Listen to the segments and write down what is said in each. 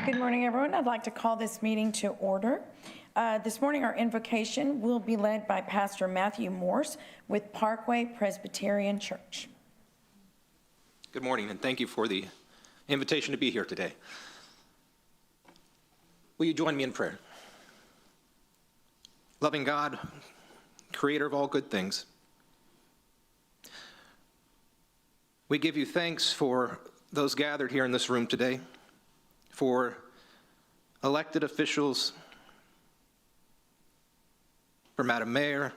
Good morning, everyone. I'd like to call this meeting to order. This morning, our invocation will be led by Pastor Matthew Morse with Parkway Presbyterian Church. Good morning, and thank you for the invitation to be here today. Will you join me in prayer? Loving God, creator of all good things, we give you thanks for those gathered here in this room today, for elected officials, for Madam Mayor,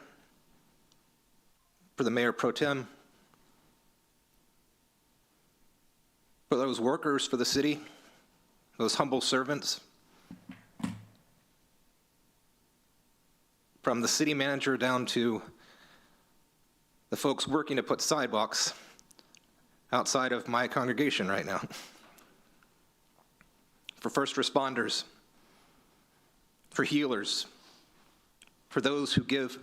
for the Mayor Pro Tem, for those workers for the city, those humble servants, from the city manager down to the folks working to put sidewalks outside of my congregation right now, for first responders, for healers, for those who give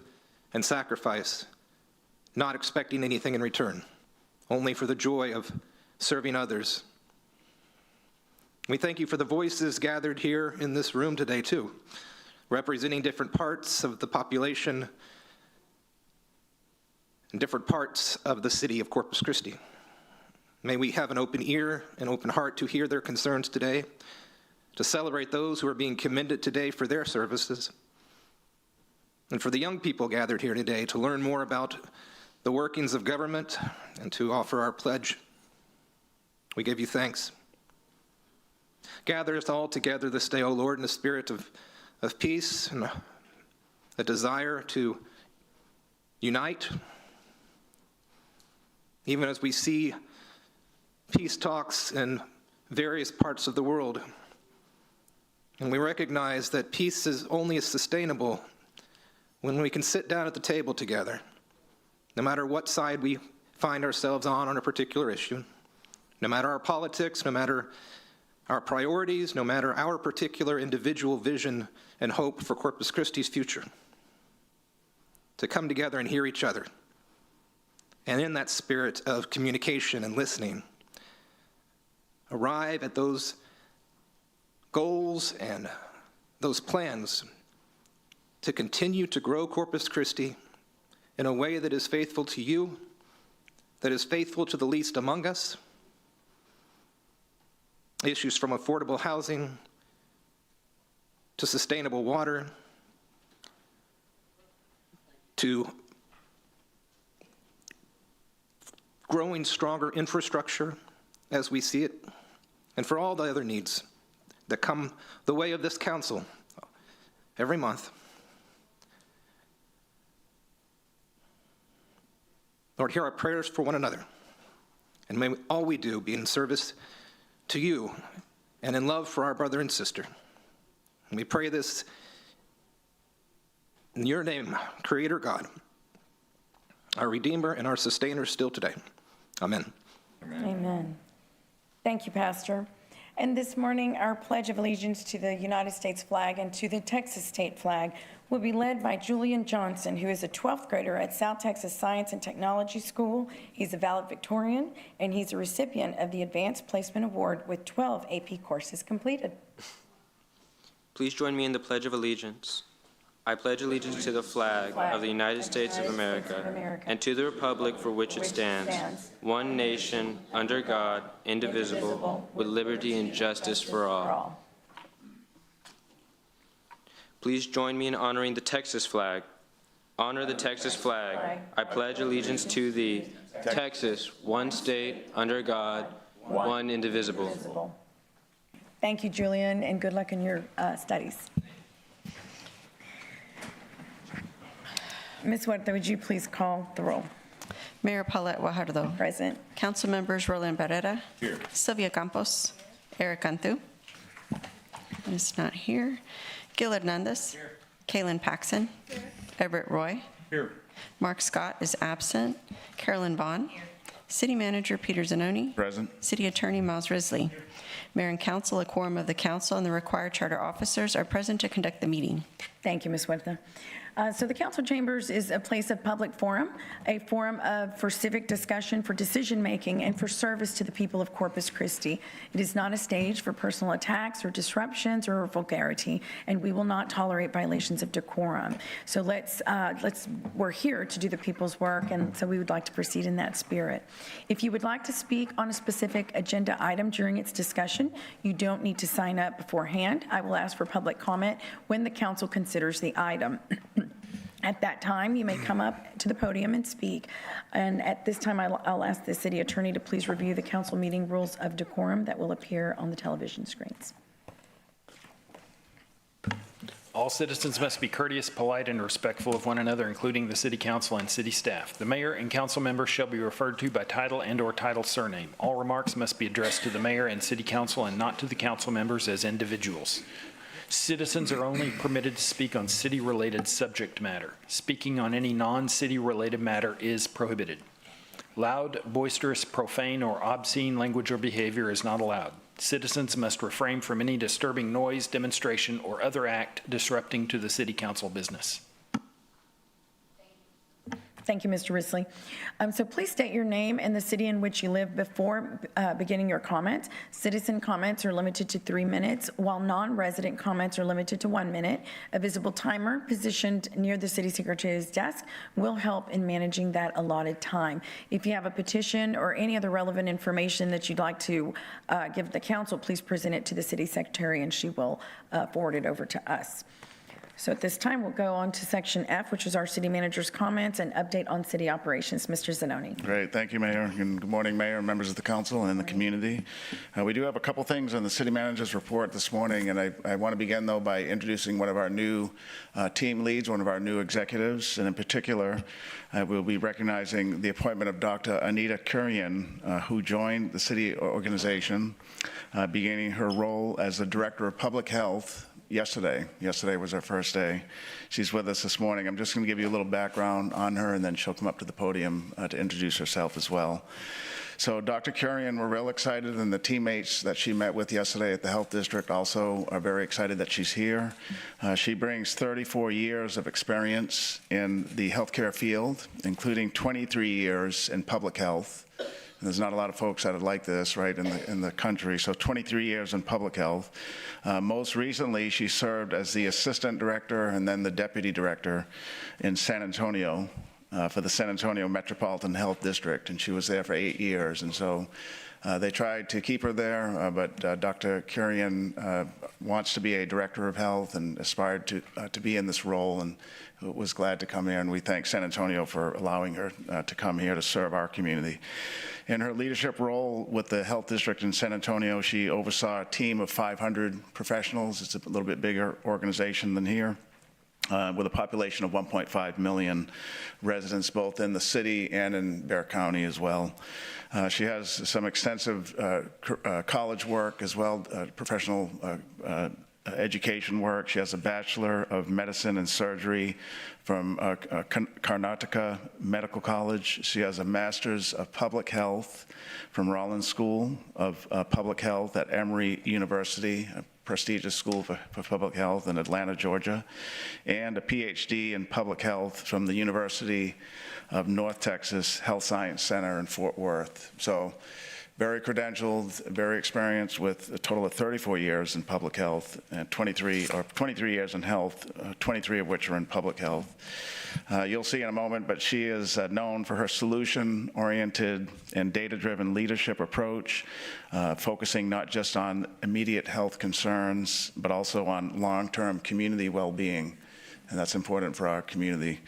and sacrifice, not expecting anything in return, only for the joy of serving others. We thank you for the voices gathered here in this room today, too, representing different parts of the population and different parts of the city of Corpus Christi. May we have an open ear and open heart to hear their concerns today, to celebrate those who are being commended today for their services, and for the young people gathered here today to learn more about the workings of government and to offer our pledge. We give you thanks. Gather us all together this day, O Lord, in the spirit of peace and a desire to unite, even as we see peace talks in various parts of the world. And we recognize that peace is only sustainable when we can sit down at the table together, no matter what side we find ourselves on a particular issue, no matter our politics, no matter our priorities, no matter our particular individual vision and hope for Corpus Christi's future, to come together and hear each other. And in that spirit of communication and listening, arrive at those goals and those plans to continue to grow Corpus Christi in a way that is faithful to you, that is faithful to the least among us. Issues from affordable housing to sustainable water to growing stronger infrastructure as we see it, and for all the other needs that come the way of this council every month. Lord, hear our prayers for one another, and may all we do be in service to you and in love for our brother and sister. And we pray this in your name, Creator God, our Redeemer and our Sustainer still today. Amen. Amen. Thank you, Pastor. And this morning, our Pledge of Allegiance to the United States flag and to the Texas state flag will be led by Julian Johnson, who is a 12th grader at South Texas Science and Technology School. He's a valedictorian, and he's a recipient of the Advanced Placement Award with 12 AP courses completed. Please join me in the Pledge of Allegiance. I pledge allegiance to the flag of the United States of America and to the republic for which it stands, one nation, under God, indivisible, with liberty and justice for all. Please join me in honoring the Texas flag. Honor the Texas flag. I pledge allegiance to thee, Texas, one state, under God, one indivisible. Thank you, Julian, and good luck in your studies. Ms. Huerta, would you please call the roll? Mayor Paulette Guajardo. Present. Council members Roland Barrera. Here. Sylvia Campos. Eric Cantu. Is not here. Gil Hernandez. Here. Kaylin Paxson. Here. Everett Roy. Here. Mark Scott is absent. Carolyn Vaughn. Here. City Manager Peter Zanoni. Present. City Attorney Miles Risley. Here. Mayor and Council, a quorum of the Council and the required charter officers are present to conduct the meeting. Thank you, Ms. Huerta. So the council chambers is a place of public forum, a forum for civic discussion, for decision-making, and for service to the people of Corpus Christi. It is not a stage for personal attacks or disruptions or vulgarity, and we will not tolerate violations of decorum. So we're here to do the people's work, and so we would like to proceed in that spirit. If you would like to speak on a specific agenda item during its discussion, you don't need to sign up beforehand. I will ask for public comment when the council considers the item. At that time, you may come up to the podium and speak. And at this time, I'll ask the city attorney to please review the council meeting rules of decorum that will appear on the television screens. All citizens must be courteous, polite, and respectful of one another, including the city council and city staff. The mayor and council members shall be referred to by title and/or title surname. All remarks must be addressed to the mayor and city council and not to the council members as individuals. Citizens are only permitted to speak on city-related subject matter. Speaking on any non-city-related matter is prohibited. Loud, boisterous, profane, or obscene language or behavior is not allowed. Citizens must refrain from any disturbing noise, demonstration, or other act disrupting to the city council business. Thank you, Mr. Risley. So please state your name and the city in which you live before beginning your comments. Citizen comments are limited to 3 minutes, while non-resident comments are limited to 1 minute. A visible timer positioned near the city secretary's desk will help in managing that allotted time. If you have a petition or any other relevant information that you'd like to give the council, please present it to the city secretary and she will forward it over to us. So at this time, we'll go on to section F, which is our city manager's comments and update on city operations. Mr. Zanoni. Great. Thank you, Mayor. And good morning, Mayor, members of the council and the community. We do have a couple things on the city manager's report this morning, and I want to begin, though, by introducing one of our new team leads, one of our new executives, and in particular, we'll be recognizing the appointment of Dr. Anita Kurian, who joined the city organization, beginning her role as the Director of Public Health yesterday. Yesterday was her first day. She's with us this morning. I'm just going to give you a little background on her, and then she'll come up to the podium to introduce herself as well. So Dr. Kurian, we're real excited, and the teammates that she met with yesterday at the Health District also are very excited that she's here. She brings 34 years of experience in the healthcare field, including 23 years in public health. And there's not a lot of folks that are like this, right, in the country. So 23 years in public health. Most recently, she served as the assistant director and then the deputy director in San Antonio for the San Antonio Metropolitan Health District, and she was there for 8 years. And so they tried to keep her there, but Dr. Kurian wants to be a director of health and aspired to be in this role, and was glad to come here. And we thank San Antonio for allowing her to come here to serve our community. In her leadership role with the Health District in San Antonio, she oversaw a team of 500 professionals. It's a little bit bigger organization than here. With a population of 1.5 million residents, both in the city and in Bexar County as well. She has some extensive college work as well, professional education work. She has a Bachelor of Medicine and Surgery from Karnataka Medical College. She has a Master's of Public Health from Rollins School of Public Health at Emory University, a prestigious school for public health in Atlanta, Georgia, and a PhD in public health from the University of North Texas Health Science Center in Fort Worth. So very credentialed, very experienced, with a total of 34 years in public health and 23 years in health, 23 of which are in public health. You'll see in a moment, but she is known for her solution-oriented and data-driven leadership approach, focusing not just on immediate health concerns, but also on long-term community well-being. And that's important for our community.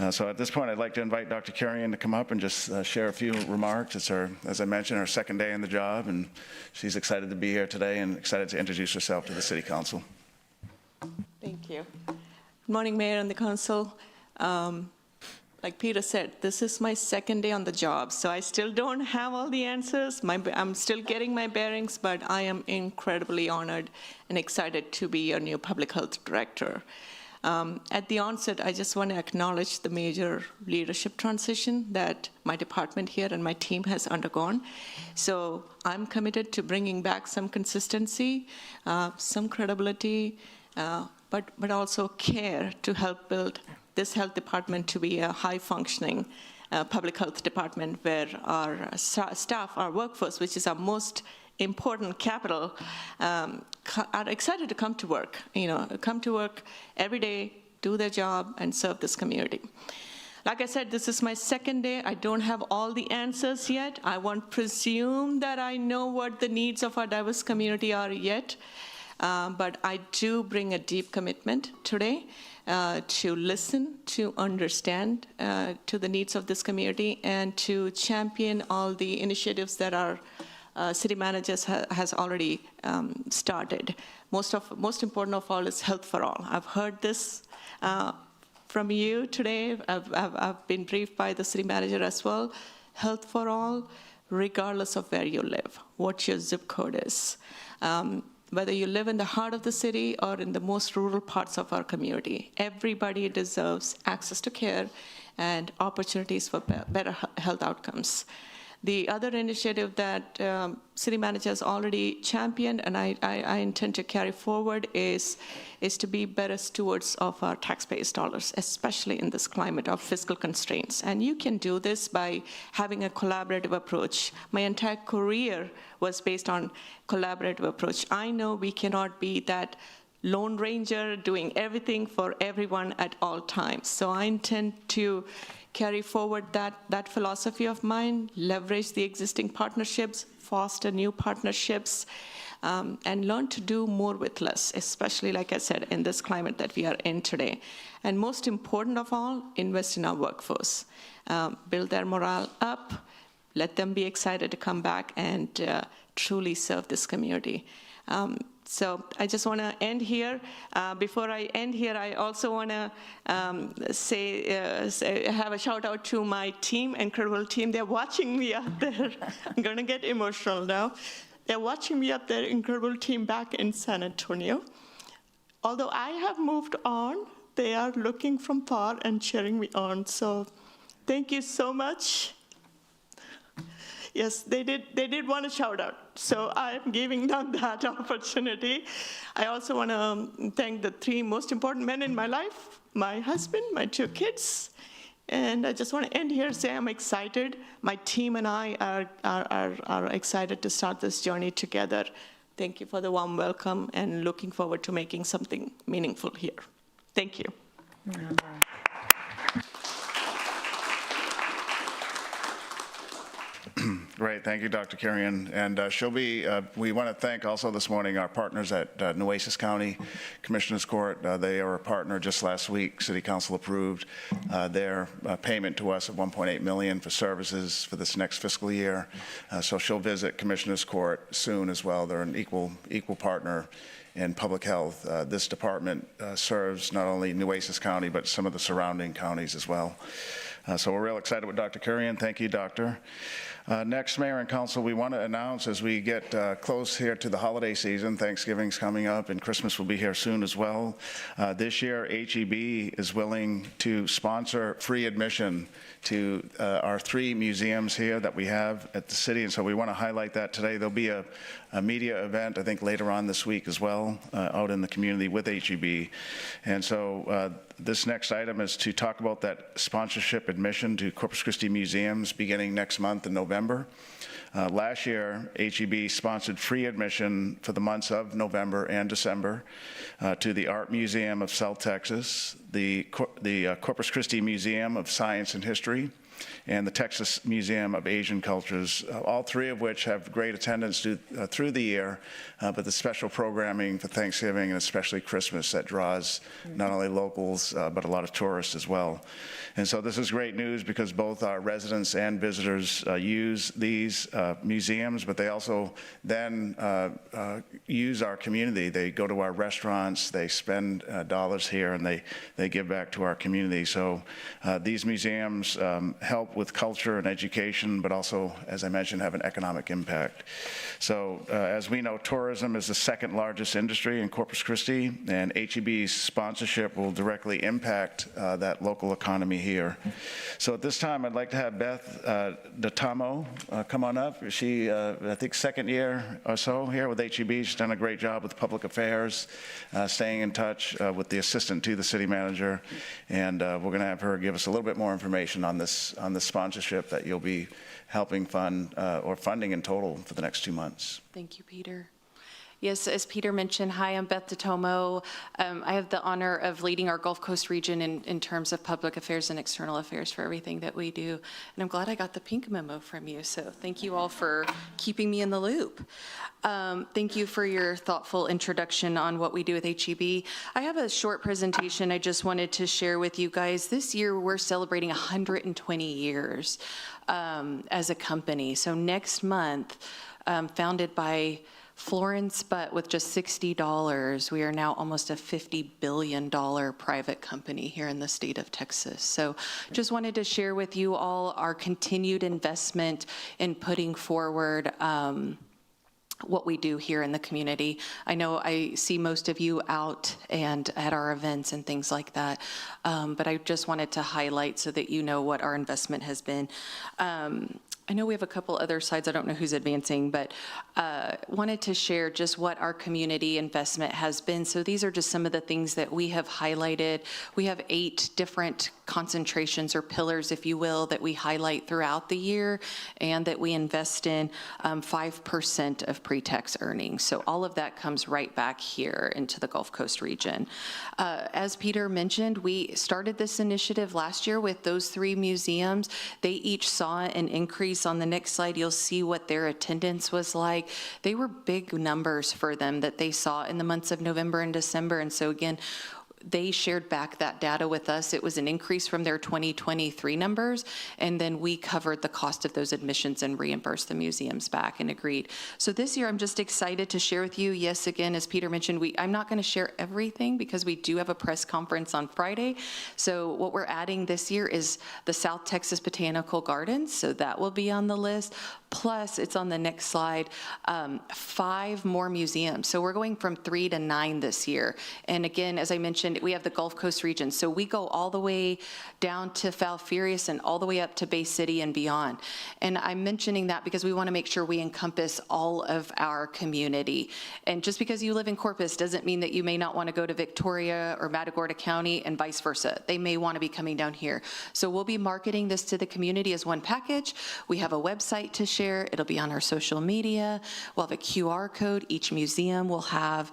So at this point, I'd like to invite Dr. Kurian to come up and just share a few remarks. It's her, as I mentioned, her second day in the job, and she's excited to be here today and excited to introduce herself to the City Council. Thank you. Good morning, Mayor and the Council. Like Peter said, this is my second day on the job, so I still don't have all the answers. I'm still getting my bearings, but I am incredibly honored and excited to be your new public health director. At the onset, I just want to acknowledge the major leadership transition that my department here and my team has undergone. So I'm committed to bringing back some consistency, some credibility, but also care to help build this health department to be a high-functioning public health department where our staff, our workforce, which is our most important capital, are excited to come to work, come to work every day, do their job, and serve this community. Like I said, this is my second day. I don't have all the answers yet. I won't presume that I know what the needs of our diverse community are yet, but I do bring a deep commitment today to listen, to understand to the needs of this community, and to champion all the initiatives that our city managers has already started. Most important of all is health for all. I've heard this from you today. I've been briefed by the city manager as well. Health for all, regardless of where you live, what your zip code is. Whether you live in the heart of the city or in the most rural parts of our community, everybody deserves access to care and opportunities for better health outcomes. The other initiative that city manager has already championed, and I intend to carry forward, is to be better stewards of our taxpayers' dollars, especially in this climate of fiscal constraints. And you can do this by having a collaborative approach. My entire career was based on collaborative approach. I know we cannot be that Lone Ranger doing everything for everyone at all times. So I intend to carry forward that philosophy of mine, leverage the existing partnerships, foster new partnerships, and learn to do more with less, especially, like I said, in this climate that we are in today. And most important of all, invest in our workforce. Build their morale up, let them be excited to come back and truly serve this community. So I just want to end here. Before I end here, I also want to have a shout out to my team, incredible team. They're watching me out there. I'm going to get emotional now. They're watching me out there, incredible team back in San Antonio. Although I have moved on, they are looking from far and cheering me on. So thank you so much. Yes, they did want a shout out, so I'm giving them that opportunity. I also want to thank the three most important men in my life, my husband, my two kids, and I just want to end here, say I'm excited. My team and I are excited to start this journey together. Thank you for the warm welcome, and looking forward to making something meaningful here. Thank you. Great, thank you, Dr. Carrion. And we want to thank also this morning our partners at Nueces County Commissioners Court. They are a partner. Just last week, City Council approved their payment to us of $1.8 million for services for this next fiscal year. So she'll visit Commissioners Court soon as well. They're an equal partner in public health. This department serves not only Nueces County, but some of the surrounding counties as well. So we're real excited with Dr. Carrion. Thank you, Doctor. Next, Mayor and Council, we want to announce as we get close here to the holiday season, Thanksgiving's coming up and Christmas will be here soon as well. This year, HEB is willing to sponsor free admission to our 3 museums here that we have at the city, and so we want to highlight that today. There'll be a media event, I think, later on this week as well, out in the community with HEB. And so this next item is to talk about that sponsorship admission to Corpus Christi museums beginning next month in November. Last year, HEB sponsored free admission for the months of November and December to the Art Museum of South Texas, the Corpus Christi Museum of Science and History, and the Texas Museum of Asian Cultures, all 3 of which have great attendance through the year, but the special programming for Thanksgiving and especially Christmas that draws not only locals, but a lot of tourists as well. And so this is great news because both our residents and visitors use these museums, but they also then use our community. They go to our restaurants, they spend dollars here, and they give back to our community. So these museums help with culture and education, but also, as I mentioned, have an economic impact. So as we know, tourism is the second largest industry in Corpus Christi, and HEB's sponsorship will directly impact that local economy here. So at this time, I'd like to have Beth D'Atamo come on up. She, I think, second year or so here with HEB. She's done a great job with public affairs, staying in touch with the assistant to the city manager, and we're going to have her give us a little bit more information on this sponsorship that you'll be helping fund or funding in total for the next 2 months. Thank you, Peter. Yes, as Peter mentioned, hi, I'm Beth D'Atomo. I have the honor of leading our Gulf Coast region in terms of public affairs and external affairs for everything that we do. And I'm glad I got the pink memo from you, so thank you all for keeping me in the loop. Thank you for your thoughtful introduction on what we do with HEB. I have a short presentation I just wanted to share with you guys. This year, we're celebrating 120 years as a company. So next month, founded by Florence, but with just $60, we are now almost a $50 billion private company here in the state of Texas. So just wanted to share with you all our continued investment in putting forward what we do here in the community. I know I see most of you out and at our events and things like that, but I just wanted to highlight so that you know what our investment has been. I know we have a couple other slides, I don't know who's advancing, but wanted to share just what our community investment has been. So these are just some of the things that we have highlighted. We have 8 different concentrations or pillars, if you will, that we highlight throughout the year and that we invest in 5% of pre-tax earnings. So all of that comes right back here into the Gulf Coast region. As Peter mentioned, we started this initiative last year with those 3 museums. They each saw an increase. On the next slide, you'll see what their attendance was like. They were big numbers for them that they saw in the months of November and December. And so again, they shared back that data with us. It was an increase from their 2023 numbers, and then we covered the cost of those admissions and reimbursed the museums back and agreed. So this year, I'm just excited to share with you, yes, again, as Peter mentioned, I'm not going to share everything because we do have a press conference on Friday. So what we're adding this year is the South Texas Botanical Gardens, so that will be on the list. Plus, it's on the next slide, 5 more museums. So we're going from 3 to 9 this year. And again, as I mentioned, we have the Gulf Coast region. So we go all the way down to Falfurrias and all the way up to Bay City and beyond. And I'm mentioning that because we want to make sure we encompass all of our community. And just because you live in Corpus doesn't mean that you may not want to go to Victoria or Matagorda County and vice versa. They may want to be coming down here. So we'll be marketing this to the community as one package. We have a website to share. It'll be on our social media. We'll have a QR code. Each museum will have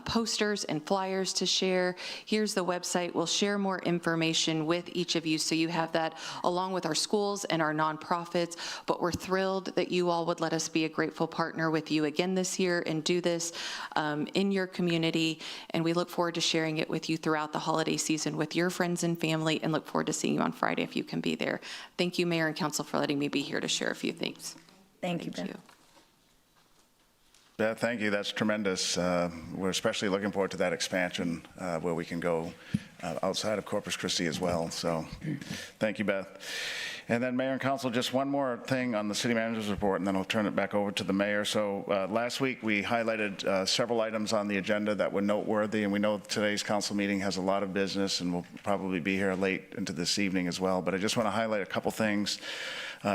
posters and flyers to share. Here's the website. We'll share more information with each of you so you have that along with our schools and our nonprofits. But we're thrilled that you all would let us be a grateful partner with you again this year and do this in your community. And we look forward to sharing it with you throughout the holiday season with your friends and family, and look forward to seeing you on Friday if you can be there. Thank you, Mayor and Council, for letting me be here to share a few things. Thank you, Beth. Beth, thank you. That's tremendous. We're especially looking forward to that expansion where we can go outside of Corpus Christi as well. So thank you, Beth. And then Mayor and Council, just one more thing on the City Manager's report, and then I'll turn it back over to the Mayor. So last week we highlighted several items on the agenda that were noteworthy, and we know today's council meeting has a lot of business and we'll probably be here late into this evening as well. But I just want to highlight a couple things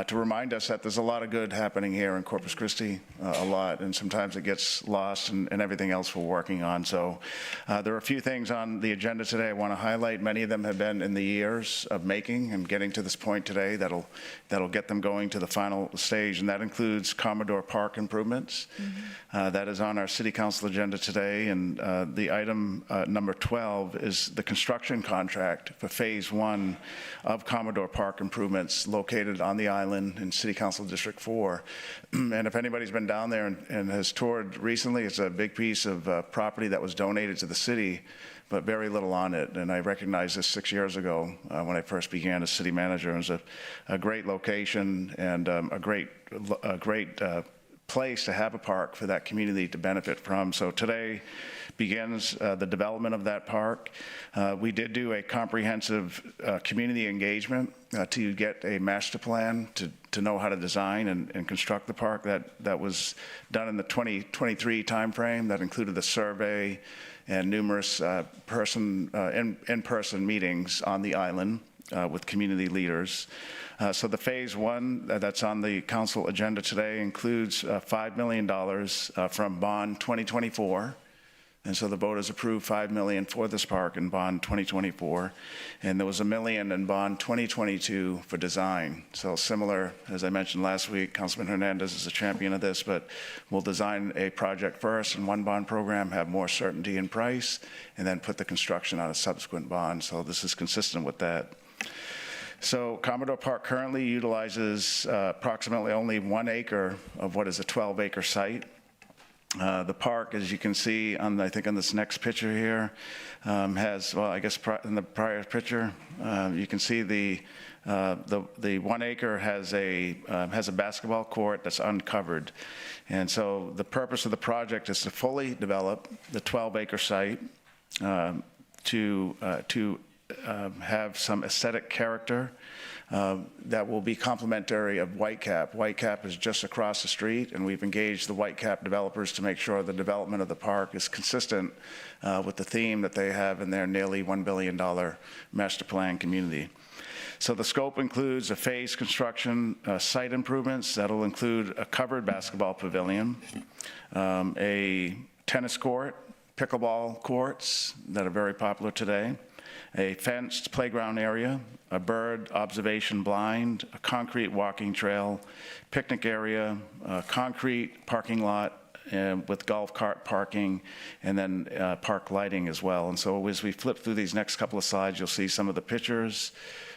to remind us that there's a lot of good happening here in Corpus Christi, a lot, and sometimes it gets lost and everything else we're working on. So there are a few things on the agenda today I want to highlight. Many of them have been in the years of making and getting to this point today that'll get them going to the final stage, and that includes Commodore Park improvements. That is on our City Council agenda today, and the item number 12 is the construction contract for Phase 1 of Commodore Park improvements located on the island in City Council District 4. And if anybody's been down there and has toured recently, it's a big piece of property that was donated to the city, but very little on it. And I recognized this 6 years ago when I first began as city manager. It was a great location and a great place to have a park for that community to benefit from. So today begins the development of that park. We did do a comprehensive community engagement to get a master plan to know how to design and construct the park. That was done in the 2023 timeframe. That included the survey and numerous in-person meetings on the island with community leaders. So the phase one that's on the council agenda today includes $5 million from Bond 2024. And so the voters approved $5 million for this park in Bond 2024. And there was $1 million in Bond 2022 for design. So similar, as I mentioned last week, Councilman Hernandez is a champion of this, but we'll design a project first in one bond program, have more certainty in price, and then put the construction on a subsequent bond. So this is consistent with that. So Commodore Park currently utilizes approximately only 1 acre of what is a 12-acre site. The park, as you can see on, I think on this next picture here, has, well, I guess in the prior picture, you can see the 1 acre has a basketball court that's uncovered. And so the purpose of the project is to fully develop the 12-acre site to have some aesthetic character that will be complementary of Whitecap. Whitecap is just across the street, and we've engaged the Whitecap developers to make sure the development of the park is consistent with the theme that they have in their nearly $1 billion master plan community. So the scope includes a phased construction, site improvements. That'll include a covered basketball pavilion, a tennis court, pickleball courts that are very popular today, a fenced playground area, a bird observation blind, a concrete walking trail, picnic area, a concrete parking lot with golf cart parking, and then park lighting as well. And so as we flip through these next couple of slides, you'll see some of the pictures.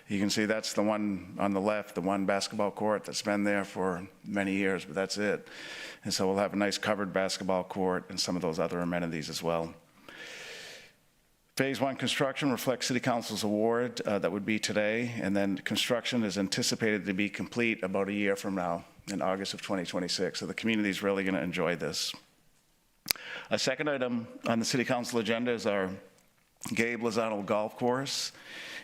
You can see that's the one on the left, the one basketball court that's been there for many years, but that's it. And so we'll have a nice covered basketball court and some of those other amenities as well. Phase one construction reflects City Council's award that would be today, and then construction is anticipated to be complete about a year from now in August of 2026. So the community is really going to enjoy this. A second item on the City Council agenda is our Gabe Lozano Golf Course,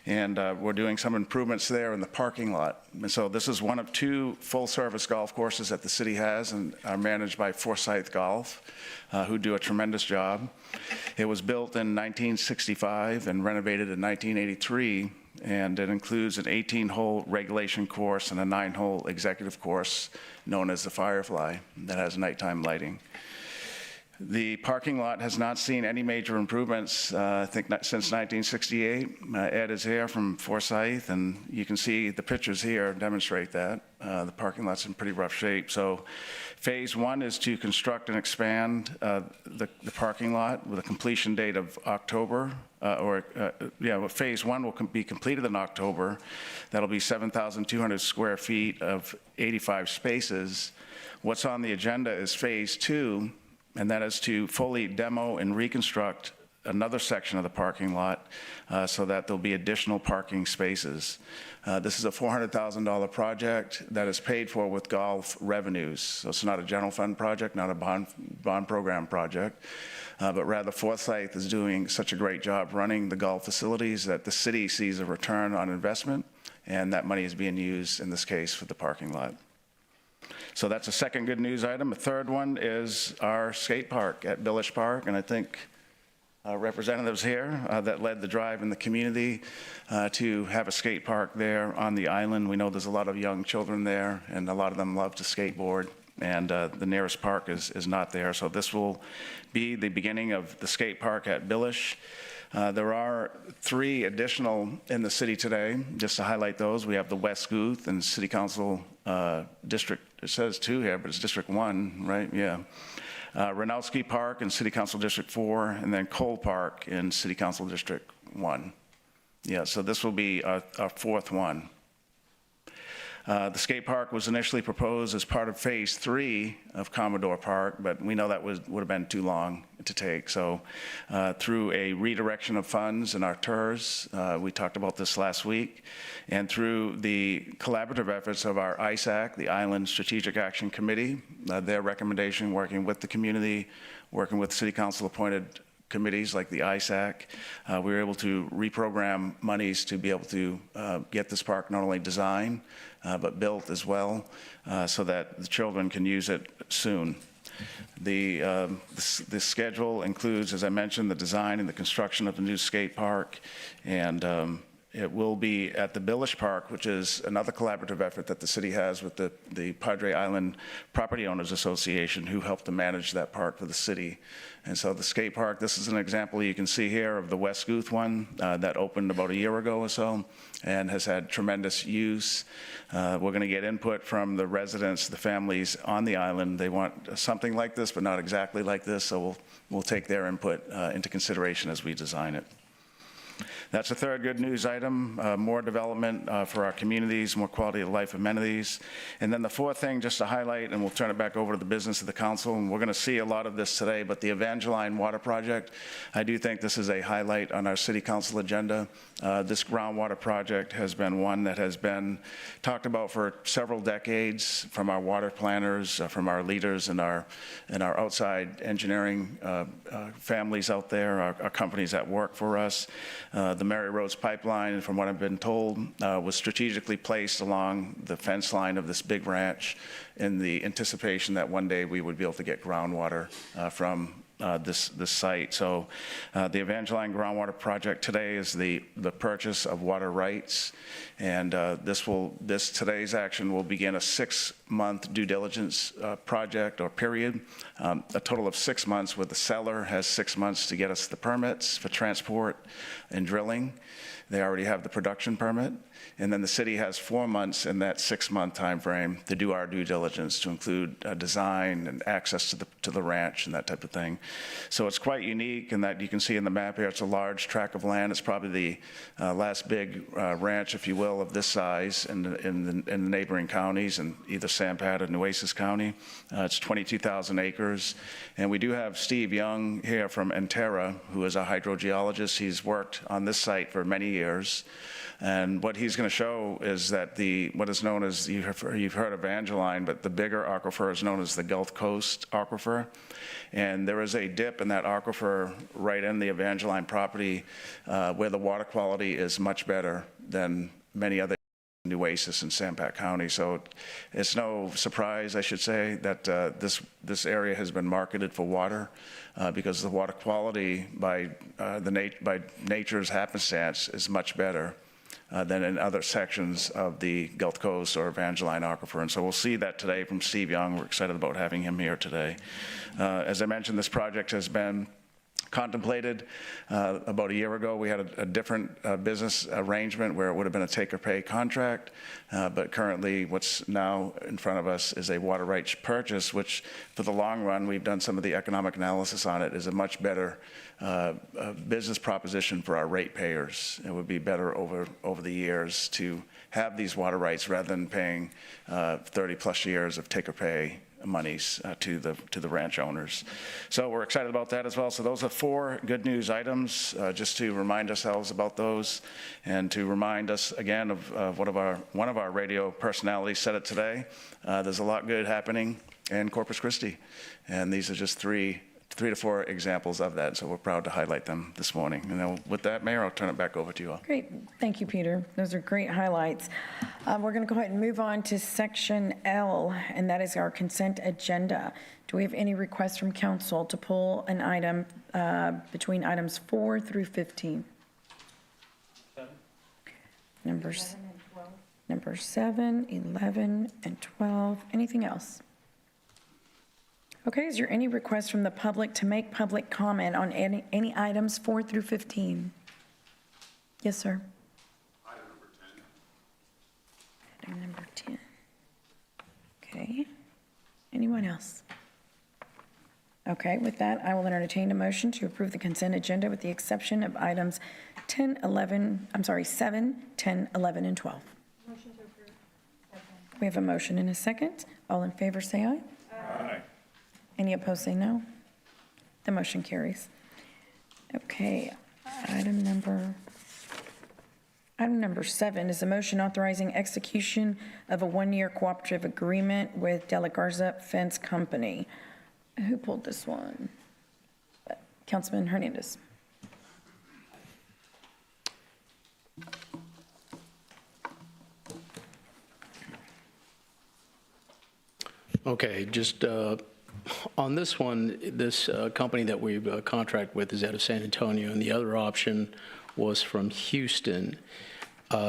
and we're doing some improvements there in the parking lot. And so this is one of 2 full-service golf courses that the city has and are managed by Forsyth Golf, who do a tremendous job. It was built in 1965 and renovated in 1983, and it includes an 18-hole regulation course and a 9-hole executive course known as the Firefly that has nighttime lighting. The parking lot has not seen any major improvements, I think, since 1968. Ed is here from Forsyth, and you can see the pictures here demonstrate that. The parking lot's in pretty rough shape. So phase one is to construct and expand the parking lot with a completion date of October, phase one will be completed in October. That'll be 7,200 square feet of 85 spaces. What's on the agenda is phase two, and that is to fully demo and reconstruct another section of the parking lot so that there'll be additional parking spaces. This is a $400,000 project that is paid for with golf revenues. So it's not a general fund project, not a bond program project, but rather Forsyth is doing such a great job running the golf facilities that the city sees a return on investment, and that money is being used in this case for the parking lot. So that's a second good news item. A third one is our skate park at Billish Park, and I think representatives here that led the drive in the community to have a skate park there on the island. We know there's a lot of young children there, and a lot of them love to skateboard, and the nearest park is not there. So this will be the beginning of the skate park at Billish. There are 3 additional in the city today. Just to highlight those, we have the West Guth and City Council District, it says 2 here, but it's District 1, right? Yeah. Ranowski Park in City Council District 4, and then Cole Park in City Council District 1. Yeah, so this will be our 4th one. The skate park was initially proposed as part of Phase 3 of Commodore Park, but we know that would have been too long to take. So through a redirection of funds in our TERS, we talked about this last week, and through the collaborative efforts of our ISAC, the Island Strategic Action Committee, their recommendation, working with the community, working with city council appointed committees like the ISAC, we were able to reprogram monies to be able to get this park not only designed, but built as well, so that the children can use it soon. The schedule includes, as I mentioned, the design and the construction of the new skate park, and it will be at the Billish Park, which is another collaborative effort that the city has with the Padre Island Property Owners Association, who helped to manage that park for the city. And so the skate park, this is an example you can see here of the West Guth one that opened about a year ago or so and has had tremendous use. We're going to get input from the residents, the families on the island. They want something like this, but not exactly like this, so we'll take their input into consideration as we design it. That's the third good news item, more development for our communities, more quality of life amenities. And then the fourth thing, just to highlight, and we'll turn it back over to the business of the council, and we're going to see a lot of this today, but the Evangeline Water Project, I do think this is a highlight on our city council agenda. This groundwater project has been one that has been talked about for several decades from our water planners, from our leaders and our outside engineering families out there, our companies that work for us. The Mary Rose pipeline, from what I've been told, was strategically placed along the fence line of this big ranch in the anticipation that one day we would be able to get groundwater from this site. So the Evangeline Groundwater Project today is the purchase of water rights, and today's action will begin a 6-month due diligence project or period, a total of 6 months, where the seller has 6 months to get us the permits for transport and drilling. They already have the production permit. And then the city has 4 months in that 6-month time frame to do our due diligence, to include design and access to the ranch and that type of thing. So it's quite unique in that you can see in the map here, it's a large tract of land. It's probably the last big ranch, if you will, of this size in the neighboring counties, in either Sampat or Nueces County. It's 22,000 acres. And we do have Steve Young here from Entera, who is a hydrogeologist. He's worked on this site for many years. And what he's going to show is that what is known as, you've heard of Evangeline, but the bigger aquifer is known as the Gulf Coast aquifer. And there is a dip in that aquifer right in the Evangeline property where the water quality is much better than many other Nueces and Sampat County. So it's no surprise, I should say, that this area has been marketed for water because the water quality by nature's happenstance is much better than in other sections of the Gulf Coast or Evangeline aquifer. And so we'll see that today from Steve Young. We're excited about having him here today. As I mentioned, this project has been contemplated about a year ago. We had a different business arrangement where it would have been a take-or-pay contract, but currently what's now in front of us is a water rights purchase, which for the long run, we've done some of the economic analysis on it, is a much better business proposition for our ratepayers. It would be better over the years to have these water rights rather than paying 30-plus years of take-or-pay monies to the ranch owners. So we're excited about that as well. So those are 4 good news items, just to remind ourselves about those, and to remind us again of one of our radio personalities said it today. There's a lot good happening in Corpus Christi, and these are just 3 to 4 examples of that. So we're proud to highlight them this morning. And then with that, Mayor, I'll turn it back over to you all. Great. Thank you, Peter. Those are great highlights. We're going to go ahead and move on to Section L, and that is our consent agenda. Do we have any requests from council to pull an item between items 4 through 15? 7. Number 7, 11, and 12. Anything else? Okay, is there any request from the public to make public comment on any items 4 through 15? Yes, sir. Item number 10. Okay. Anyone else? Okay, with that, I will entertain a motion to approve the consent agenda with the exception of items 7, 10, 11, and 12. Motion to approve. We have a motion and a second. All in favor, say aye. Aye. Any opposed, say no. The motion carries. Okay, item number 7 is a motion authorizing execution of a one-year cooperative agreement with De La Garza Fence Company. Who pulled this one? Councilman Hernandez. Okay, just on this one, this company that we contract with is out of San Antonio, and the other option was from Houston.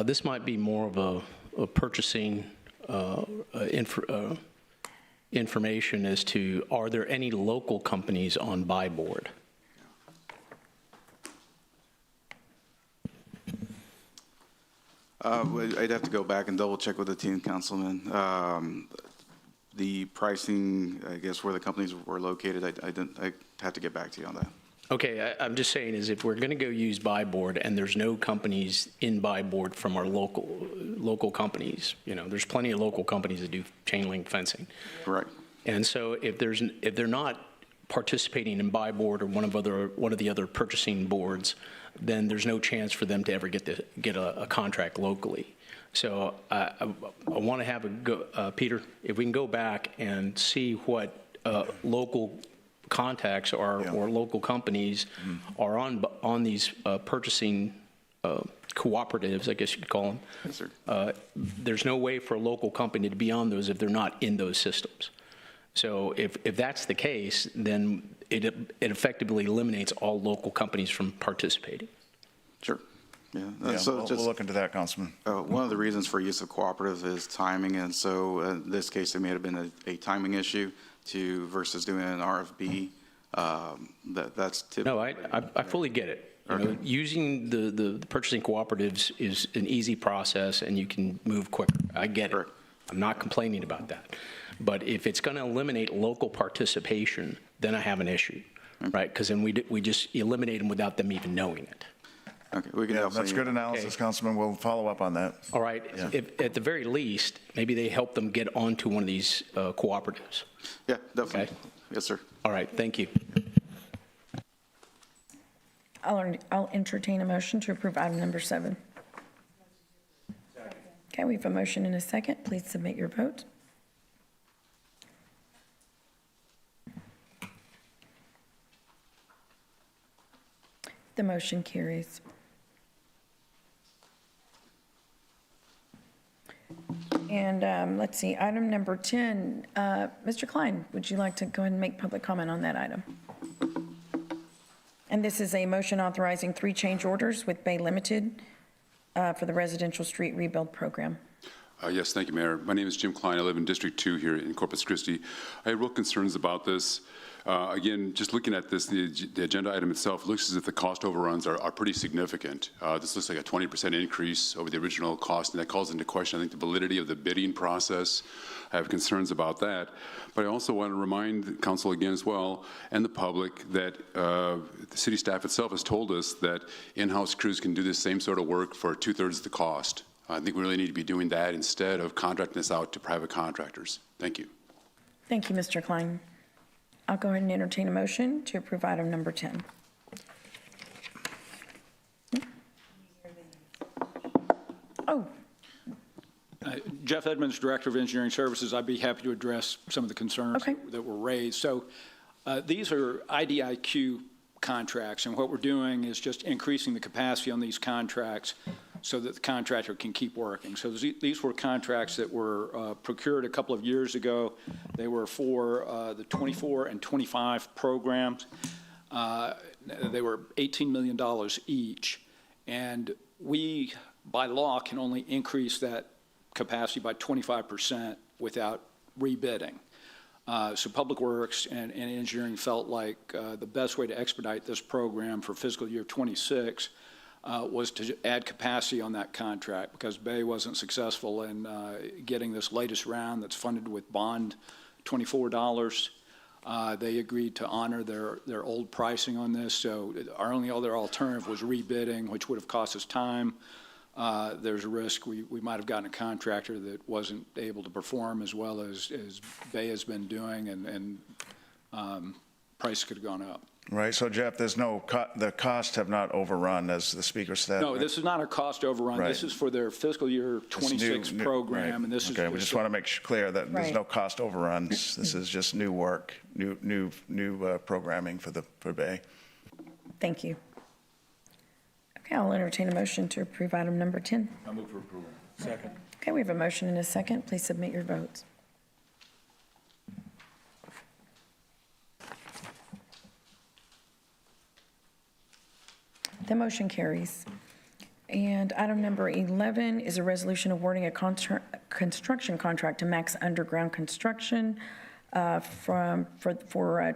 This might be more of a purchasing information as to, are there any local companies on buy board? I'd have to go back and double check with the team, Councilman. The pricing, I guess, where the companies were located, I have to get back to you on that. Okay, I'm just saying is if we're going to go use buy board and there's no companies in buy board from our local companies, you know, there's plenty of local companies that do chain link fencing. Right. And so if they're not participating in buy board or one of the other purchasing boards, then there's no chance for them to ever get a contract locally. So I want to have a go, Peter, if we can go back and see what local contacts are or local companies are on these purchasing cooperatives, I guess you could call them. Yes, sir. There's no way for a local company to be on those if they're not in those systems. So if that's the case, then it effectively eliminates all local companies from participating. Sure. Yeah. Yeah, So we'll look into that, Councilman. one of the reasons for use of cooperative is timing, and so in this case, it may have been a timing issue versus doing an RFB. That's typically. No, I fully get it. You know, using the purchasing cooperatives is an easy process, and you can move quicker. I get it. Correct. I'm not complaining about that. But if it's going to eliminate local participation, then I have an issue, right? Because then we just eliminate them without them even knowing it. Okay, we can Yeah, definitely. that's good analysis, Councilman. We'll follow up on that. All right. If, at the very least, maybe they help them get onto one of these cooperatives. Yeah, definitely. Okay. Yes, sir. All right. Thank you. I'll entertain a motion to approve item number 7. Okay, we have a motion and a second. Please submit your vote. The motion carries. And let's see, item number 10. Mr. Klein, would you like to go ahead and make public comment on that item? And this is a motion authorizing 3 change orders with Bay Limited for the residential street rebuild program. Yes, thank you, Mayor. My name is Jim Klein. I live in District 2 here in Corpus Christi. I have real concerns about this. Again, just looking at this, the agenda item itself looks as if the cost overruns are pretty significant. This looks like a 20% increase over the original cost, and that calls into question, I think, the validity of the bidding process. I have concerns about that. But I also want to remind the council again as well, and the public, that the city staff itself has told us that in-house crews can do this same sort of work for 2/3 the cost. I think we really need to be doing that instead of contracting this out to private contractors. Thank you. Thank you, Mr. Klein. I'll go ahead and entertain a motion to approve item number 10. Oh, Jeff Edmonds, Director of Engineering Services. I'd be happy to address some of the concerns Okay. that were raised. So these are IDIQ contracts, and what we're doing is just increasing the capacity on these contracts so that the contractor can keep working. So these were contracts that were procured a couple of years ago. They were for the 24 and 25 programs. They were $18 million each. And we, by law, can only increase that capacity by 25% without rebidding. So Public Works and Engineering felt like the best way to expedite this program for fiscal year 26 was to add capacity on that contract, because Bay wasn't successful in getting this latest round that's funded with bond $24. They agreed to honor their old pricing on this, so our only other alternative was rebidding, which would have cost us time, there's a risk we might have gotten a contractor that wasn't able to perform as well as Bay has been doing, and price could have gone up. Right, so Jeff, there's no, the costs have not overrun, as the speaker said. No, right? this is not a cost overrun. Right. This is for their fiscal year It's 26 new, program, right. and this is Okay, we just want to make clear that there's Right. no cost overruns. This is just new work, new programming for Bay. Thank you. Okay, I'll entertain a motion to approve item number 10. I move for approval. Second. Okay, we have a motion and a second. Please submit your votes. The motion carries. And item number 11 is a resolution awarding a construction contract to Max Underground Construction for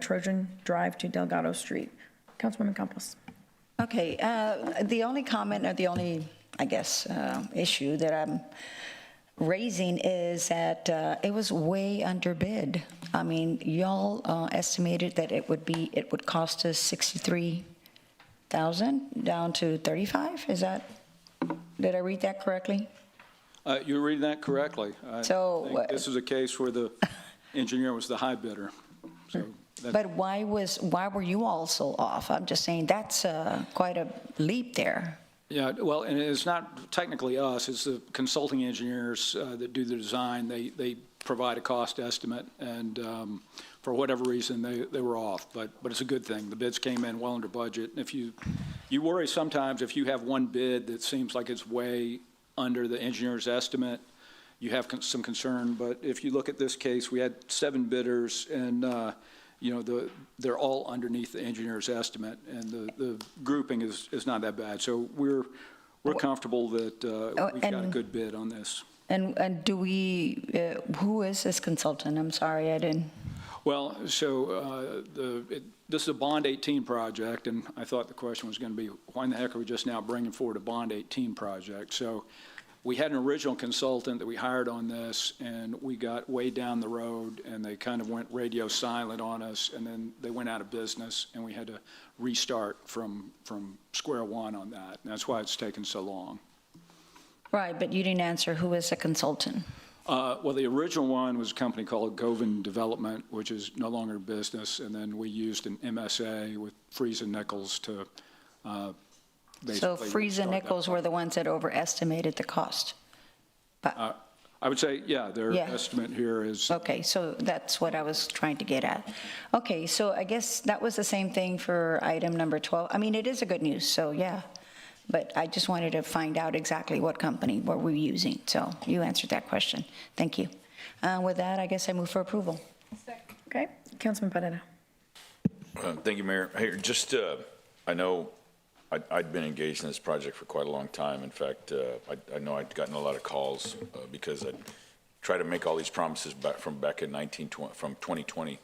Trojan Drive to Delgado Street. Councilwoman Campos. Okay, the only comment or the only, I guess, issue that I'm raising is that it was way underbid. I mean, y'all estimated that it would cost us $63,000 down to 35. Is that, did I read that correctly? You're reading that correctly. I think this is a case where the engineer was the high bidder. So but why were you all so off? I'm just saying that's quite a leap there. yeah, well, and it's not technically us, it's the consulting engineers that do the design. They provide a cost estimate, and for whatever reason, they were off. But it's a good thing. The bids came in well under budget. And if you worry sometimes if you have one bid that seems like it's way under the engineer's estimate, you have some concern. But if you look at this case, we had 7 bidders, and they're all underneath the engineer's estimate, and the grouping is not that bad. So we're comfortable that we've got a good bid on this. And do we, who is this consultant? I'm sorry, I didn't. Well, so this is a Bond 18 project, and I thought the question was going to be, why in the heck are we just now bringing forward a Bond 18 project? So we had an original consultant that we hired on this, and we got way down the road, and they kind of went radio silent on us, and then they went out of business, and we had to restart from square one on that. And that's why it's taken so long. Right, but you didn't answer who is the consultant. Well, the original one was a company called Govan Development, which is no longer in business, and then we used an MSA with Freeze and Nichols to basically. So Freeze and Nichols were the ones that overestimated the cost. I would say, yeah, their estimate here is. Okay, so that's what I was trying to get at. Okay, so I guess that was the same thing for item number 12. I mean, it is a good news, so yeah. But I just wanted to find out exactly what company were we using. So you answered that question. Thank you. With that, I guess I move for approval. Okay, Councilman Pereira. Thank you, Mayor. Hey, just, I know I'd been engaged in this project for quite a long time. In fact, I know I'd gotten a lot of calls because I'd tried to make all these promises from 2020.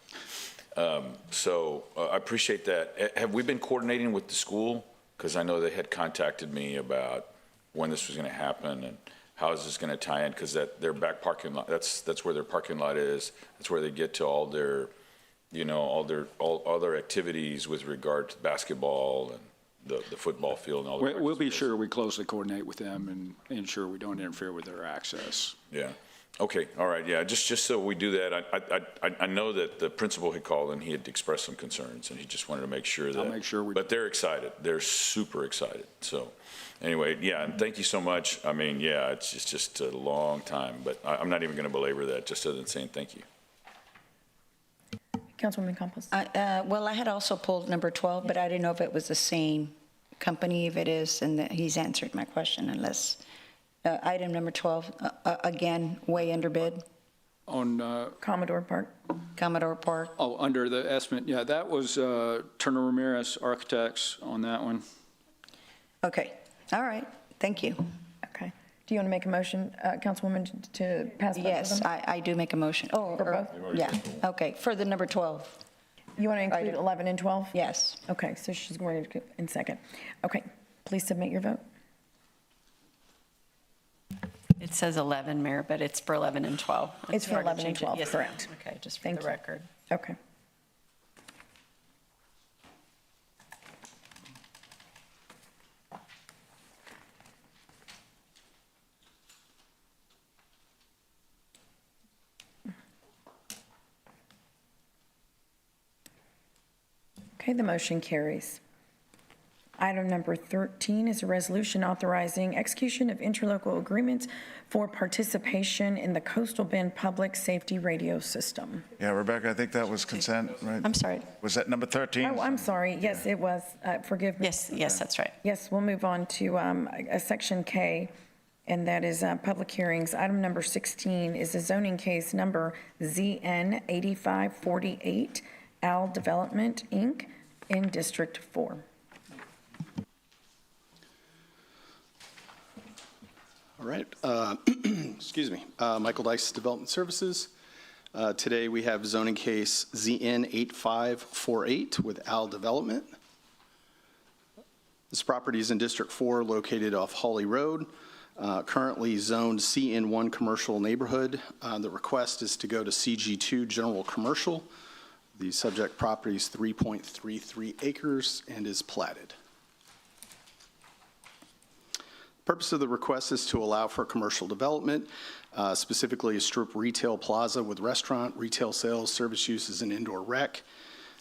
So I appreciate that. Have we been coordinating with the school? Because I know they had contacted me about when this was going to happen and how is this going to tie in, because their back parking lot, that's where their parking lot is. That's where they get to all their, all their activities with regard to basketball and the football field and all that. We'll be sure we closely coordinate with them and ensure we don't interfere with their access. Yeah. Okay. All right. Yeah. Just so we do that, I know that the principal had called and he had expressed some concerns, and he just wanted to make sure that. I'll make sure we. But they're excited. They're super excited. So, anyway, yeah. And thank you so much. I mean, yeah, it's just a long time, but I'm not even going to belabor that. Just other than saying thank you. Councilwoman Campos. Well, I had also pulled number 12, but I didn't know if it was the same company. If it is, and he's answered my question. Unless item number 12 again, way underbid. On Commodore Park. Commodore Park. Oh, under the estimate, yeah, that was Turner Ramirez Architects on that one. Okay. All right. Thank you. Okay. Do you want to make a motion, Councilwoman, to pass both Yes, of them? I do make a motion. Oh, For both? yeah. Okay. For the number 12. You want to include 11 and 12? Yes. Okay, so she's going to in second. Okay, please submit your vote. It says 11, Mayor, but it's for 11 and 12. It's for 11 and 12, Yes, correct. Okay, just for Thank the you. record. Okay. Okay, the motion carries. Item number 13 is a resolution authorizing execution of interlocal agreements for participation in the Coastal Bend Public Safety Radio System. Yeah, Rebecca, I think that was consent, right? I'm sorry. Was that number 13? Oh, I'm sorry. Yes, it was. Forgive me. Yes, that's right. Yes, we'll move on to a Section K, and that is public hearings. Item number 16 is a zoning case number ZN 8548, Al Development, Inc., in District 4. All right. Excuse me. Michael Dice, Development Services. Today we have zoning case ZN 8548 with Al Development. This property is in District 4, located off Hawley Road, currently zoned CN1 Commercial Neighborhood. The request is to go to CG2 General Commercial. The subject property is 3.33 acres and is platted. The purpose of the request is to allow for commercial development, specifically a strip retail plaza with restaurant, retail sales, service uses, and indoor rec.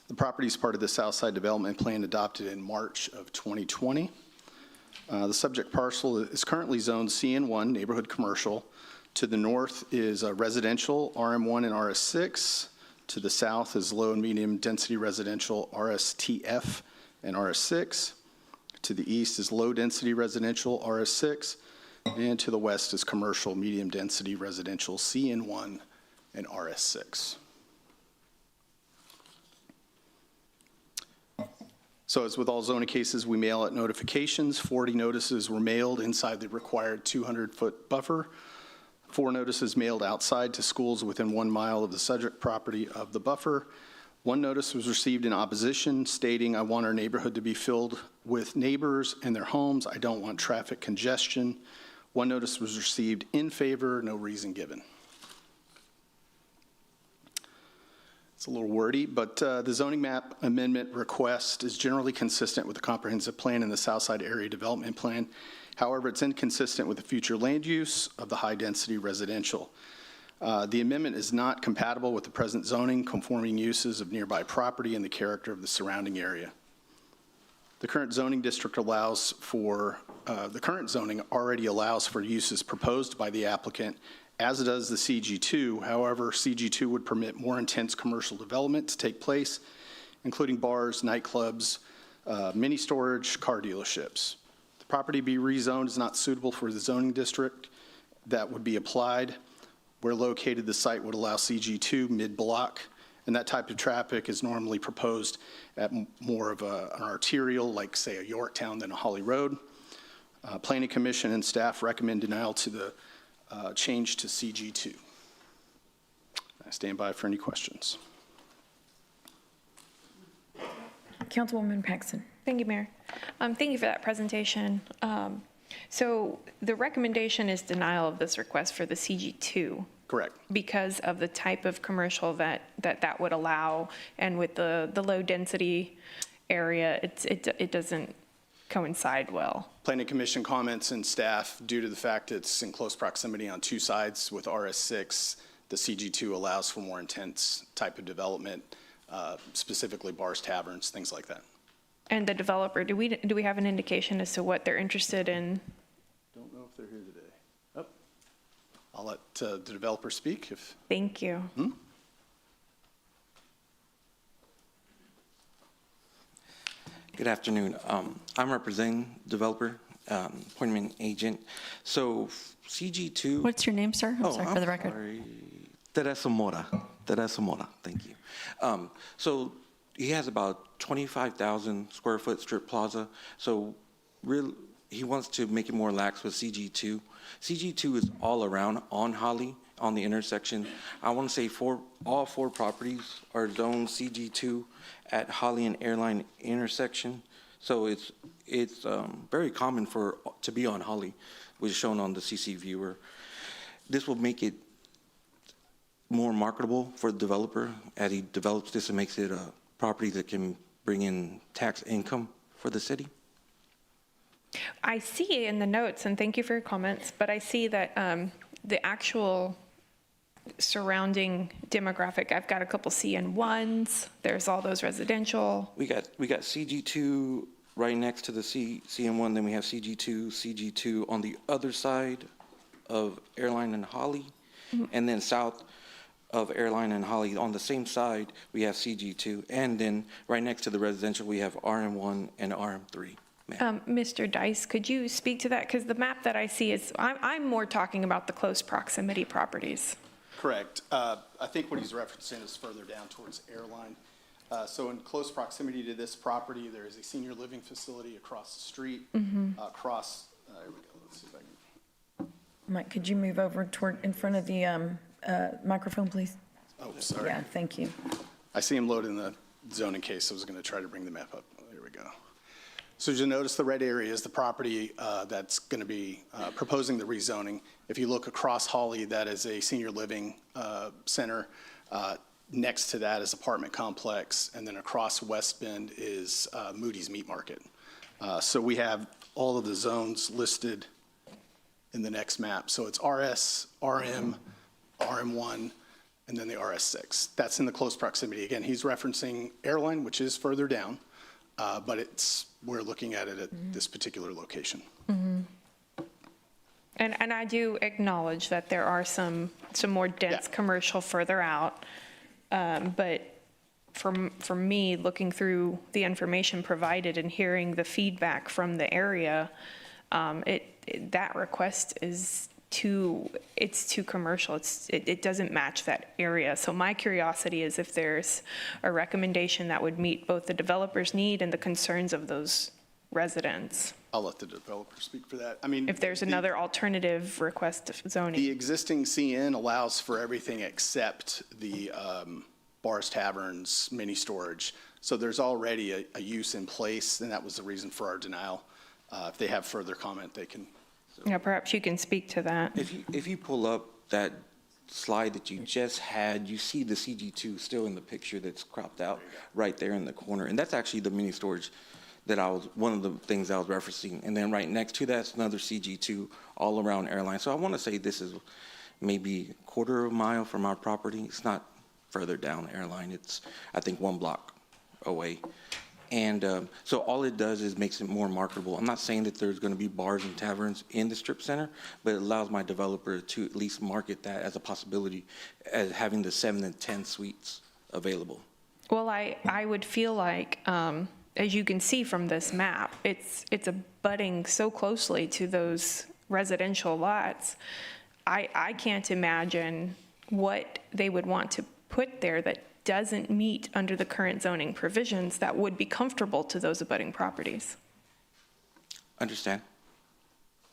The property is part of the Southside Development Plan adopted in March of 2020. The subject parcel is currently zoned CN1 Neighborhood Commercial. To the north is residential RM1 and RS6. To the south is low and medium density residential RSTF and RS6. To the east is low-density residential, RS6, and to the west is commercial medium-density residential, CN1 and RS6. So as with all zoning cases, we mail out notifications. 40 notices were mailed inside the required 200-foot buffer. 4 notices mailed outside to schools within 1 mile of the subject property of the buffer. 1 notice was received in opposition stating, "I want our neighborhood to be filled with neighbors and their homes. I don't want traffic congestion." 1 notice was received in favor, no reason given. It's a little wordy, but the zoning map amendment request is generally consistent with the comprehensive plan and the Southside Area Development Plan. However, it's inconsistent with the future land use of the high-density residential. The amendment is not compatible with the present zoning, conforming uses of nearby property, and the character of the surrounding area. The current zoning district allows for, the current zoning already allows for uses proposed by the applicant, as does the CG2. However, CG2 would permit more intense commercial development to take place, including bars, nightclubs, mini storage, car dealerships. The property be rezoned is not suitable for the zoning district that would be applied. Where located, the site would allow CG2 mid-block, and that type of traffic is normally proposed at more of an arterial, like say a Yorktown than a Hawley Road. Planning Commission and staff recommend denial to the change to CG2. I stand by for any questions. Councilwoman Paxson. Thank you, Mayor. Thank you for that presentation. So the recommendation is denial of this request for the CG2. Correct. Because of the type of commercial that would allow, and with the low density area, it doesn't coincide well. Planning Commission comments and staff, due to the fact it's in close proximity on 2 sides with RS6, the CG2 allows for more intense type of development, specifically bars, taverns, things like that. And the developer, do we have an indication as to what they're interested in? Don't know if they're here today. Oh, I'll let the developer speak if. Thank you. Good afternoon. I'm representing developer, appointment agent. So CG2. What's your name, sir? I'm sorry for the record. Sorry. Teresa Mora, thank you. So he has about 25,000 square foot strip plaza. So he wants to make it more lax with CG2. CG2 is all around on Holly, on the intersection. I want to say all 4 properties are zoned CG2 at Holly and Airline intersection. So it's very common to be on Holly, which is shown on the CC viewer. This will make it more marketable for the developer as he develops this and makes it a property that can bring in tax income for the city. I see in the notes, and thank you for your comments, but I see that the actual surrounding demographic? I've got a couple CN1s, there's all those residential. We got CG2 right next to the CN1, then we have CG2 on the other side of Airline and Holly, and then south of Airline and Holly on the same side, we have CG2, and then right next to the residential, we have RM1 and RM3. Mr. Dice, could you speak to that? Because the map that I see is, I'm more talking about the close proximity properties. Correct. I think what he's referencing is further down towards Airline. So in close proximity to this property, there is a senior living facility across the street, there we go, let's see if I can. Mike, could you move over toward, in front of the microphone, please? Oh, sorry. Yeah, thank you. I see him loading the zoning case, so I was going to try to bring the map up. There we go. So as you notice, the red area is the property that's going to be proposing the rezoning. If you look across Holly, that is a senior living center. Next to that is apartment complex, and then across West Bend is Moody's Meat Market. So we have all of the zones listed in the next map. So it's RS, RM, RM1, and then the RS6. That's in the close proximity. Again, he's referencing Airline, which is further down, but we're looking at it at this particular location. And I do acknowledge that there are some more dense commercial further out. But for me, looking through the information provided and hearing the feedback from the area, that request is too commercial. It doesn't match that area. So my curiosity is if there's a recommendation that would meet both the developer's need and the concerns of those residents. I'll let the developer speak for that. I mean, if there's another alternative request of zoning. The existing CN allows for everything except the bars, taverns, mini storage. So there's already a use in place, and that was the reason for our denial. If they have further comment, they can. Yeah, perhaps you can speak to that. If you pull up that slide that you just had, you see the CG2 still in the picture that's cropped out right there in the corner. And that's actually the mini storage that one of the things I was referencing. And then right next to that's another CG2 all around Airline. So I want to say this is maybe a quarter of a mile from our property. It's not further down Airline. It's, I think, 1 block away. And so all it does is makes it more marketable. I'm not saying that there's going to be bars and taverns in the strip center, but it allows my developer to at least market that as a possibility as having the 7 and 10 suites available. Well, I would feel like, as you can see from this map, it's abutting so closely to those residential lots. I can't imagine what they would want to put there that doesn't meet under the current zoning provisions that would be comfortable to those abutting properties. Understand.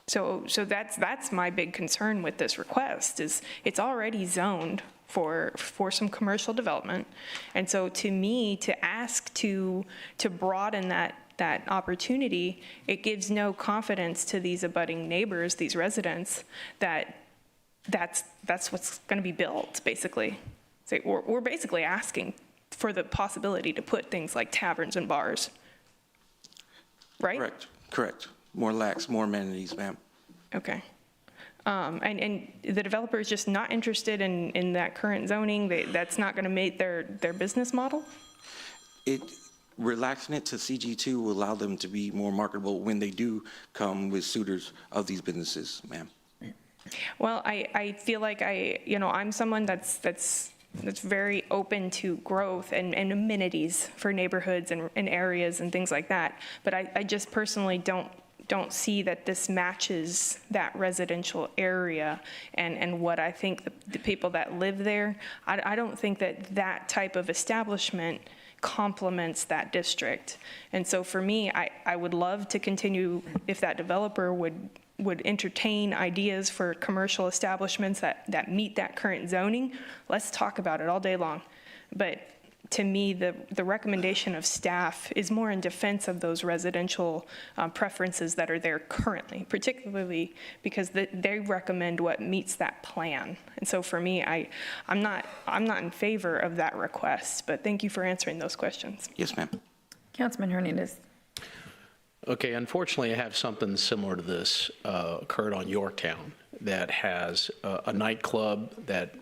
So that's my big concern with this request is it's already zoned for some commercial development. And so to me, to ask to broaden that opportunity, it gives no confidence to these abutting neighbors, these residents, that that's what's going to be built, basically. So we're basically asking for the possibility to put things like taverns and bars, right? Correct. More lax, more amenities, ma'am. Okay. And the developer is just not interested in that current zoning? That's not going to make their business model? Relaxing it to CG2 will allow them to be more marketable when they do come with suitors of these businesses, ma'am. Well, I feel like I'm someone that's very open to growth and amenities for neighborhoods and areas and things like that. But I just personally don't see that this matches that residential area and what I think the people that live there. I don't think that type of establishment complements that district. And so for me, I would love to continue if that developer would entertain ideas for commercial establishments that meet that current zoning. Let's talk about it all day long. But to me, the recommendation of staff is more in defense of those residential preferences that are there currently, particularly because they recommend what meets that plan. And so for me, I'm not in favor of that request, but thank you for answering those questions. Yes, ma'am. Councilman Hernandez. Okay, unfortunately, I have something similar to this occurred on Yorktown that has a nightclub that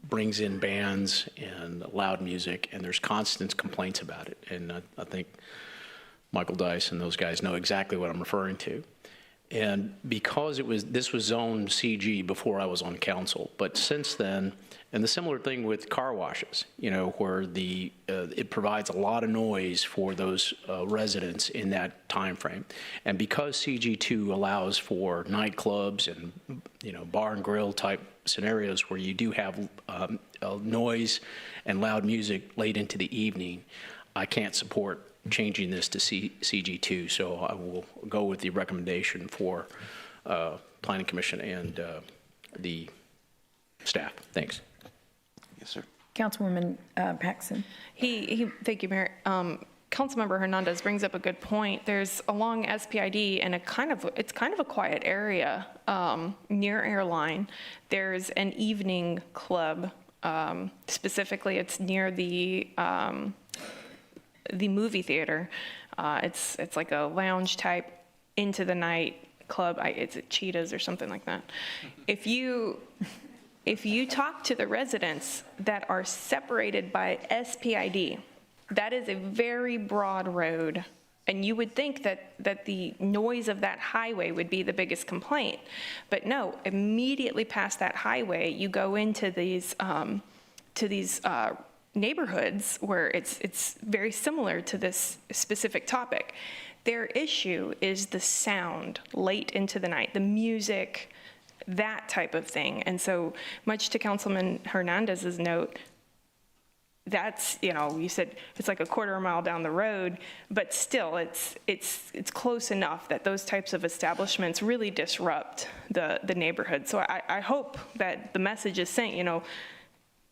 brings in bands and loud music, and there's constant complaints about it. And I think Michael Dice and those guys know exactly what I'm referring to. And because this was zone CG before I was on council, but since then, and the similar thing with car washes, where it provides a lot of noise for those residents in that time frame. And because CG2 allows for nightclubs and bar and grill type scenarios where you do have noise and loud music late into the evening, I can't support changing this to CG2, so I will go with the recommendation for Planning Commission and the staff. Thanks. Yes, sir. Councilwoman Paxson. Thank you, Mayor. Councilmember Hernandez brings up a good point. There's along SPID and it's kind of a quiet area near Airline. There's an evening club. Specifically, it's near the movie theater. It's like a lounge type into the night club. It's at Cheetahs or something like that. If you talk to the residents that are separated by SPID, that is a very broad road. And you would think that the noise of that highway would be the biggest complaint. But no, immediately past that highway, you go into these neighborhoods where it's very similar to this specific topic. Their issue is the sound late into the night, the music, that type of thing. And so much to Councilman Hernandez's note, that's, you said it's like a quarter mile down the road, but still it's close enough that those types of establishments really disrupt the neighborhood. So I hope that the message is saying,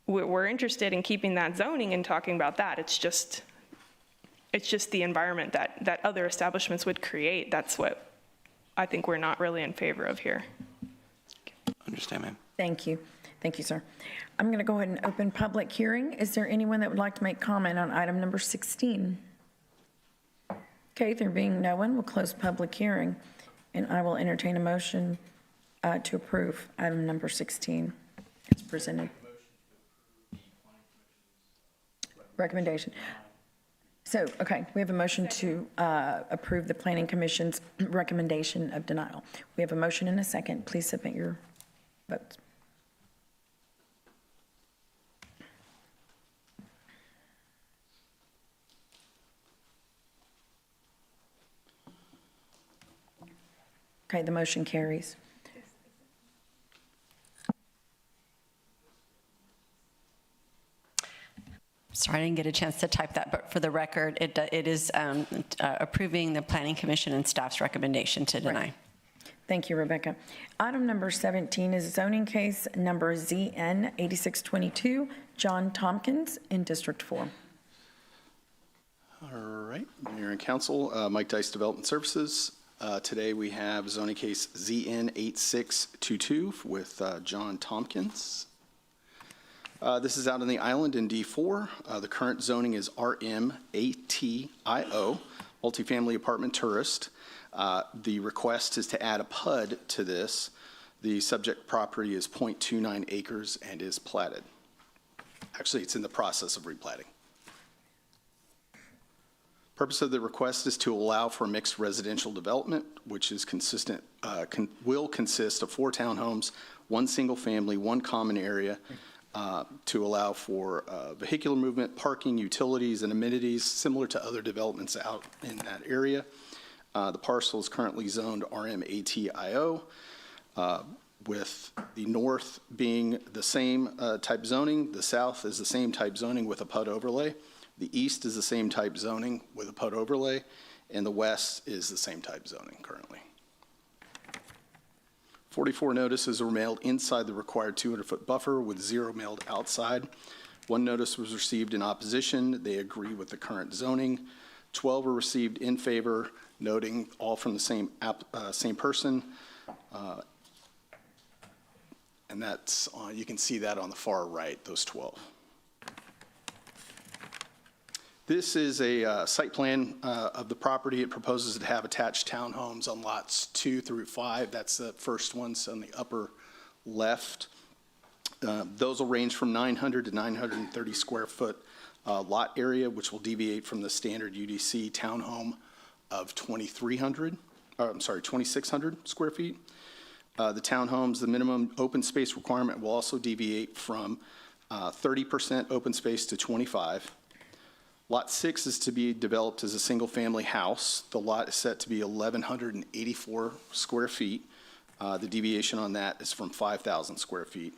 we're interested in keeping that zoning and talking about that. It's just the environment that other establishments would create. That's what I think we're not really in favor of here. Understand, ma'am. Thank you. Thank you, sir. I'm going to go ahead and open public hearing. Is there anyone that would like to make comment on item number 16? Okay, there being no one, we'll close public hearing, and I will entertain a motion to approve item number 16 as presented. Recommendation. So, okay, we have a motion to approve the Planning Commission's recommendation of denial. We have a motion and a second. Please submit your votes. Okay, the motion carries. Sorry, I didn't get a chance to type that, but for the record, it is approving the Planning Commission and staff's recommendation to deny. Right. Thank you, Rebecca. Item number 17 is zoning case number ZN 8622, John Tompkins in District 4. All right, Mayor and Council, Mike Dice, Development Services. Today we have zoning case ZN 8622 with John Tompkins. This is out on the island in D4. The current zoning is RMATIO, multifamily apartment tourist. The request is to add a PUD to this. The subject property is 0.29 acres and is platted. Actually, it's in the process of replatting. Purpose of the request is to allow for mixed residential development, which is consistent, will consist of 4 townhomes, 1 single family, 1 common area, to allow for vehicular movement, parking, utilities, and amenities similar to other developments out in that area. The parcel is currently zoned RMATIO, with the north being the same type zoning, the south is the same type zoning with a PUD overlay, the east is the same type zoning with a PUD overlay, and the west is the same type zoning currently. 44 notices were mailed inside the required 200-foot buffer with 0 mailed outside. 1 notice was received in opposition. They agree with the current zoning. 12 were received in favor, noting all from the same person. And that's you can see that on the far right, those 12. This is a site plan of the property. It proposes to have attached townhomes on lots 2 through 5. That's the first ones on the upper left. Those will range from 900 to 930 square foot lot area, which will deviate from the standard UDC townhome of 2,600 square feet. The townhomes, the minimum open space requirement will also deviate from 30% open space to 25. Lot 6 is to be developed as a single-family house. The lot is set to be 1,184 square feet. The deviation on that is from 5,000 square feet.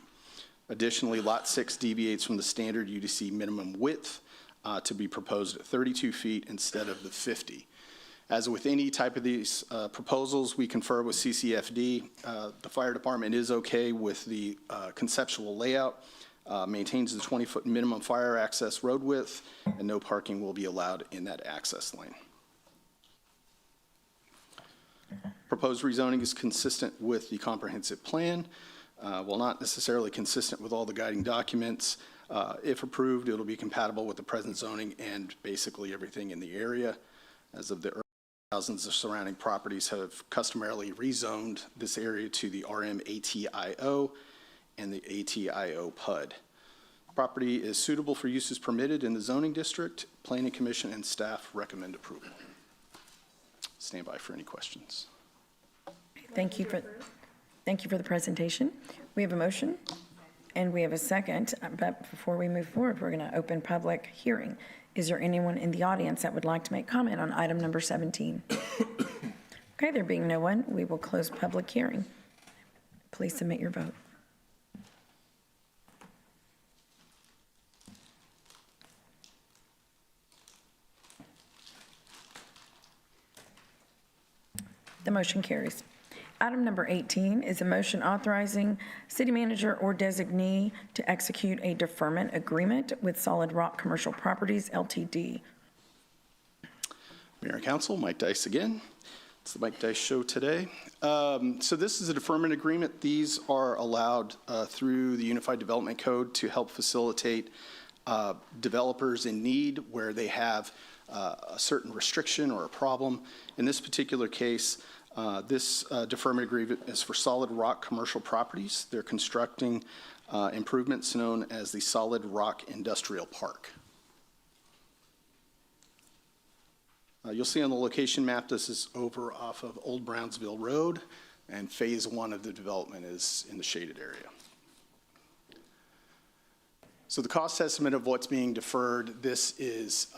Additionally, Lot 6 deviates from the standard UDC minimum width to be proposed at 32 feet instead of the 50. As with any type of these proposals, we confer with CCFD. The fire department is okay with the conceptual layout, maintains the 20-foot minimum fire access road width, and no parking will be allowed in that access lane. Proposed rezoning is consistent with the comprehensive plan. While not necessarily consistent with all the guiding documents, if approved, it'll be compatible with the present zoning and basically everything in the area. As of the early thousands of surrounding properties have customarily rezoned this area to the RM ATIO and the ATIO PUD. Property is suitable for uses permitted in the zoning district. Planning Commission and staff recommend approval. Stand by for any questions. Thank you for the presentation. We have a motion and we have a second, but before we move forward, we're going to open public hearing. Is there anyone in the audience that would like to make comment on item number 17? Okay, there being no one, we will close public hearing. Please submit your vote. The motion carries. Item number 18 is a motion authorizing city manager or designee to execute a deferment agreement with Solid Rock Commercial Properties, Ltd. Mayor and Council, Mike Dice again. It's the Mike Dice Show today. So this is a deferment agreement. These are allowed through the Unified Development Code to help facilitate developers in need where they have a certain restriction or a problem. In this particular case, this deferment agreement is for Solid Rock Commercial Properties. They're constructing improvements known as the Solid Rock Industrial Park. You'll see on the location map, this is over off of Old Brownsville Road, and phase 1 of the development is in the shaded area. So the cost estimate of what's being deferred, this is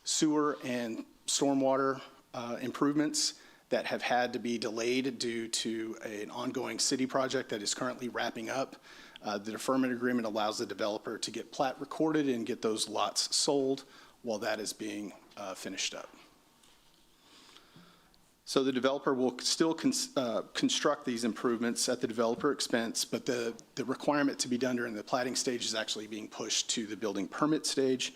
sewer and stormwater improvements that have had to be delayed due to an ongoing city project that is currently wrapping up. The deferment agreement allows the developer to get plat recorded and get those lots sold while that is being finished up. So the developer will still construct these improvements at the developer expense, but the requirement to be done during the platting stage is actually being pushed to the building permit stage.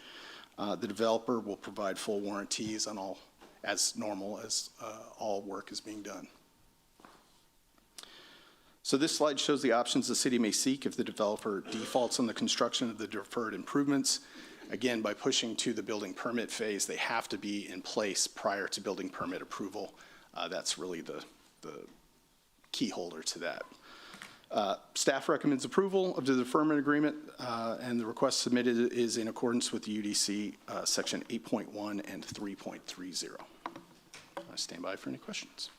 The developer will provide full warranties on all as normal as all work is being done. So this slide shows the options the city may seek if the developer defaults on the construction of the deferred improvements. Again, by pushing to the building permit phase, they have to be in place prior to building permit approval. That's really the key holder to that. Staff recommends approval of the deferment agreement, and the request submitted is in accordance with the UDC section 8.1 and 3.30. I stand by for any questions.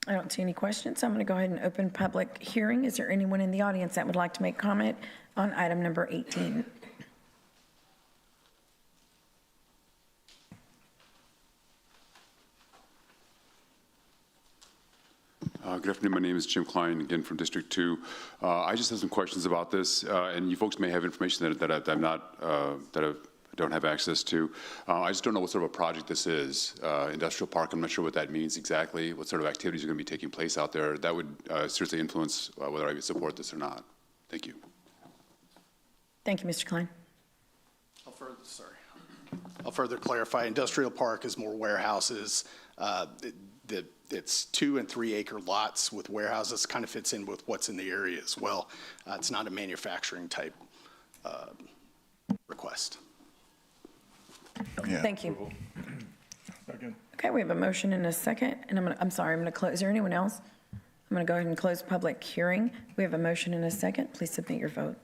I don't see any questions. I'm going to go ahead and open public hearing. Is there anyone in the audience that would like to make comment on item number 18? Good afternoon. My name is Jim Klein, again from District 2. I just have some questions about this, and you folks may have information that I don't have access to. I just don't know what sort of a project this is. Industrial park, I'm not sure what that means exactly, what sort of activities are going to be taking place out there. That would seriously influence whether I would support this or not. Thank you. Thank you, Mr. Klein. I'll further clarify. Industrial park is more warehouses. It's 2 and 3 acre lots with warehouses. Kind of fits in with what's in the area as well. It's not a manufacturing type request. Yeah. Thank you. Okay, we have a motion and a second, and I'm going to close. Is there anyone else? I'm going to go ahead and close public hearing. We have a motion and a second. Please submit your vote.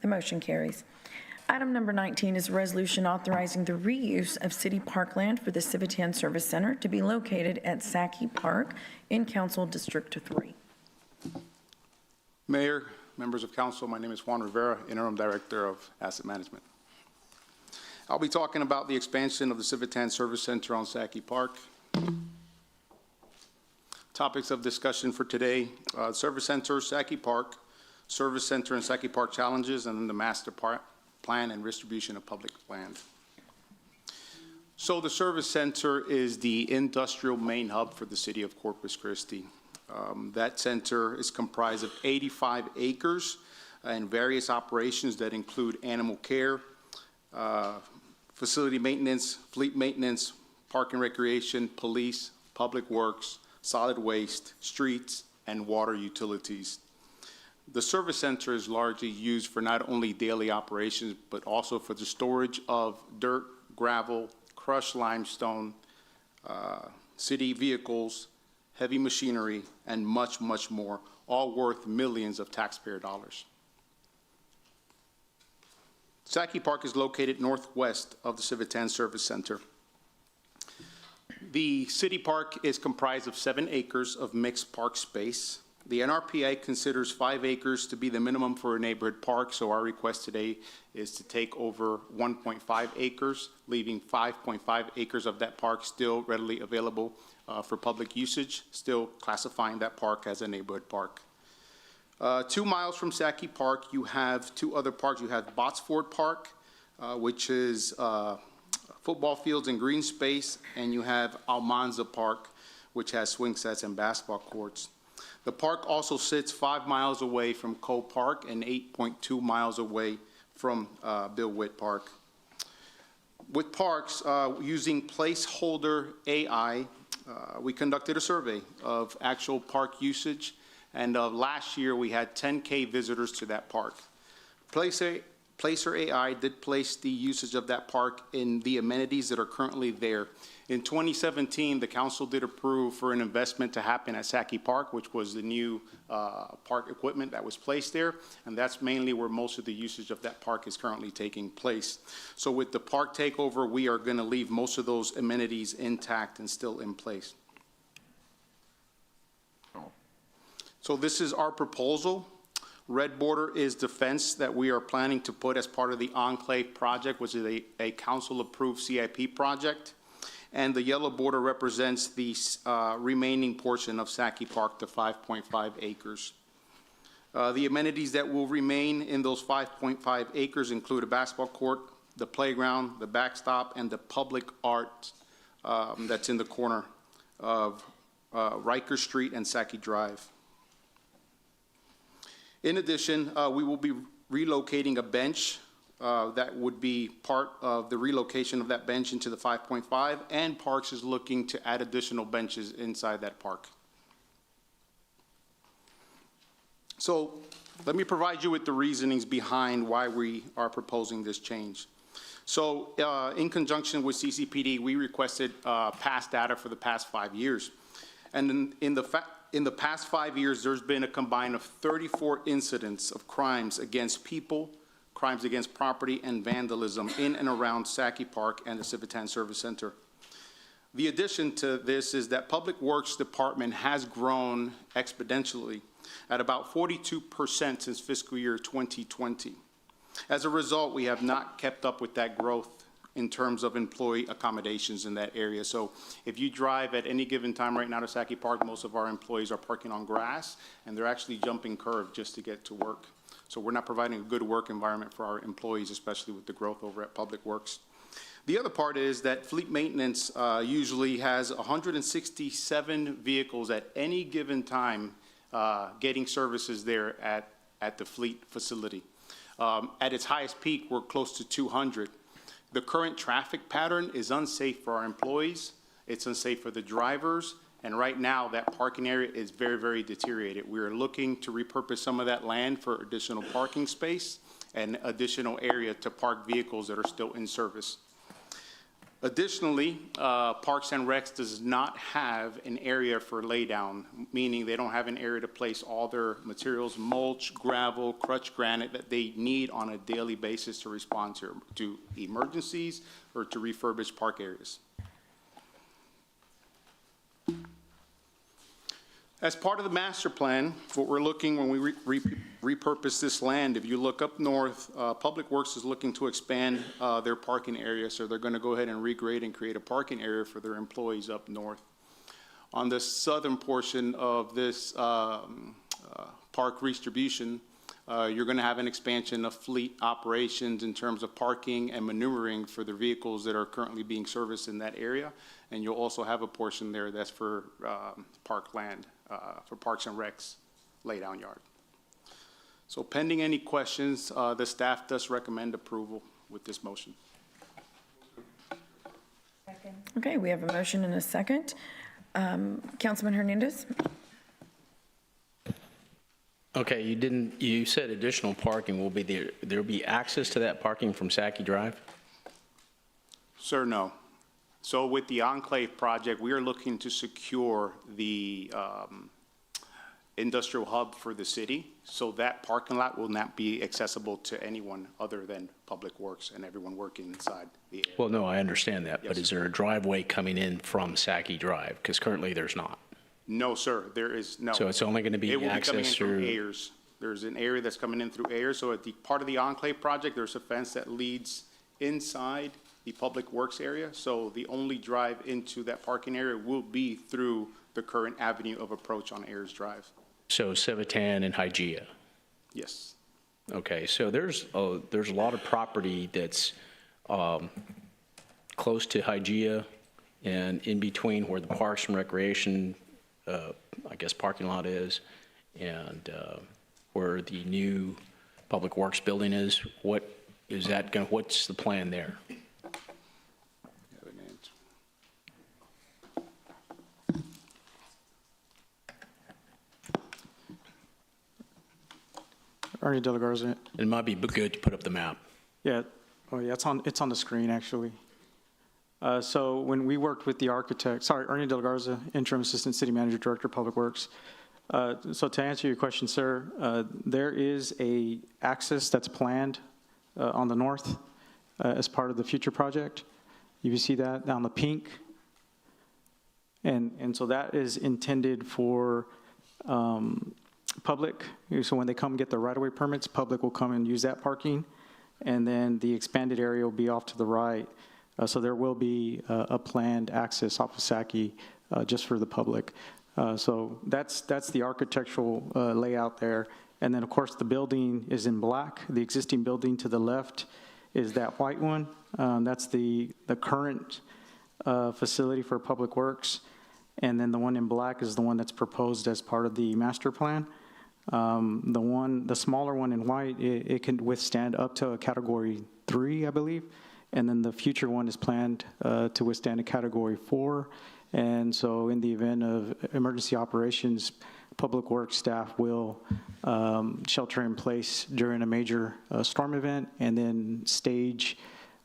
The motion carries. Item number 19 is a resolution authorizing the reuse of city parkland for the Civitan Service Center to be located at Sackey Park in Council District 3. Mayor, members of council, my name is Juan Rivera, Interim Director of Asset Management. I'll be talking about the expansion of the Civitan Service Center on Sackey Park. Topics of discussion for today, Service Center, Sackey Park, Service Center and Sackey Park challenges, and then the master plan and distribution of public land. So the Service Center is the industrial main hub for the city of Corpus Christi. That center is comprised of 85 acres and various operations that include animal care, facility maintenance, fleet maintenance, park and recreation, police, public works, solid waste, streets, and water utilities. The service center is largely used for not only daily operations, but also for the storage of dirt, gravel, crushed limestone, city vehicles, heavy machinery, and much, much more, all worth millions of taxpayer dollars. Sackey Park is located northwest of the Civitan Service Center. The city park is comprised of 7 acres of mixed park space. The NRPA considers 5 acres to be the minimum for a neighborhood park, so our request today is to take over 1.5 acres, leaving 5.5 acres of that park still readily available for public usage, still classifying that park as a neighborhood park. 2 miles from Sackey Park, you have 2 other parks. You have Botsford Park, which is football fields and green space, and you have Almanza Park, which has swing sets and basketball courts. The park also sits 5 miles away from Cole Park and 8.2 miles away from Bill Witt Park. With parks, using placeholder AI, we conducted a survey of actual park usage, and last year we had 10K visitors to that park. Placer AI did place the usage of that park in the amenities that are currently there. In 2017, the council did approve for an investment to happen at Sackey Park, which was the new park equipment that was placed there, and that's mainly where most of the usage of that park is currently taking place. So with the park takeover, we are going to leave most of those amenities intact and still in place. So this is our proposal. Red border is the fence that we are planning to put as part of the Enclave project, which is a council-approved CIP project. And the yellow border represents the remaining portion of Sackey Park, the 5.5 acres. The amenities that will remain in those 5.5 acres include a basketball court, the playground, the backstop, and the public art that's in the corner of Riker Street and Sackey Drive. In addition, we will be relocating a bench that would be part of the relocation of that bench into the 5.5, and Parks is looking to add additional benches inside that park. So let me provide you with the reasonings behind why we are proposing this change. So in conjunction with CCPD, we requested past data for the past 5 years. And in the past 5 years, there's been a combined of 34 incidents of crimes against people, crimes against property, and vandalism in and around Sackey Park and the Civitan Service Center. The addition to this is that Public Works Department has grown exponentially at about 42% since fiscal year 2020. As a result, we have not kept up with that growth in terms of employee accommodations in that area. So if you drive at any given time right now to Sackey Park, most of our employees are parking on grass, and they're actually jumping curb just to get to work. So we're not providing a good work environment for our employees, especially with the growth over at Public Works. The other part is that fleet maintenance usually has 167 vehicles at any given time getting services there at the fleet facility. At its highest peak, we're close to 200. The current traffic pattern is unsafe for our employees, it's unsafe for the drivers, and right now that parking area is very, very deteriorated. We are looking to repurpose some of that land for additional parking space and additional area to park vehicles that are still in service. Additionally, Parks and Recs does not have an area for laydown, meaning they don't have an area to place all their materials, mulch, gravel, crushed granite that they need on a daily basis to respond to emergencies or to refurbish park areas. As part of the master plan, what we're looking when we repurpose this land, if you look up north, Public Works is looking to expand their parking area, so they're going to go ahead and regrade and create a parking area for their employees up north. On the southern portion of this park redistribution, you're going to have an expansion of fleet operations in terms of parking and maneuvering for the vehicles that are currently being serviced in that area. And you'll also have a portion there that's for park land, for Parks and Recs laydown yard. So pending any questions, the staff does recommend approval with this motion. Okay, we have a motion and a second. Councilman Hernandez? Okay, you said additional parking will be there. There'll be access to that parking from Sackey Drive? Sir, no. So with the Enclave project, we are looking to secure the industrial hub for the city, so that parking lot will not be accessible to anyone other than Public Works and everyone working inside the area. Well, no, I understand that, but Yes, is there a driveway coming in from Sackey Drive? Because currently there's not. No, sir, there is no. So it's only going to be It will be coming in access through through... Ayers. There's an area that's coming in through Ayers, so at the part of the Enclave project, there's a fence that leads inside the Public Works area, so the only drive into that parking area will be through the current avenue of approach on Ayers Drive. So Civitan and Hygeia? Yes. Okay, so there's a lot of property that's close to Hygeia and in between where the Parks and Recreation, I guess, parking lot is, and where the new Public Works building is. What is that going? What's the plan there? Ernie De La Garza. It might be good to put up the map. Yeah, oh yeah, it's on the screen actually. So when we worked with the architect, sorry, Ernie De La Garza, Interim Assistant City Manager, Director of Public Works. So to answer your question, sir, there is a access that's planned on the north as part of the future project. You see that down the pink. And so that is intended for public. So when they come get their right-of-way permits, public will come and use that parking. And then the expanded area will be off to the right. So there will be a planned access off of Sackey just for the public. So that's the architectural layout there. And then, of course, the building is in black. The existing building to the left is that white one. That's the current facility for Public Works. And then the one in black is the one that's proposed as part of the master plan. The smaller one in white, it can withstand up to a category 3, I believe. And then the future one is planned to withstand a category 4. And so in the event of emergency operations, Public Works staff will shelter in place during a major storm event and then stage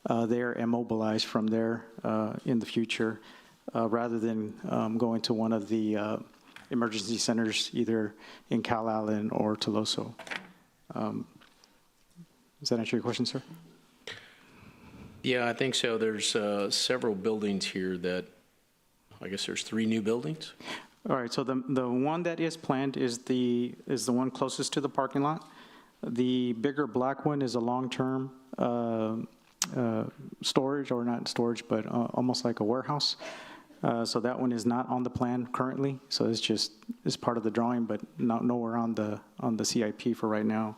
there and mobilize from there in the future rather than going to one of the emergency centers either in Cal Allen or Toloso. Does that answer your question, sir? Yeah, I think so. There's several buildings here that, I guess there's 3 new buildings. All right, so the one that is planned is the one closest to the parking lot. The bigger black one is a long-term storage, or not storage, but almost like a warehouse. So that one is not on the plan currently. So it's part of the drawing, but nowhere on the CIP for right now.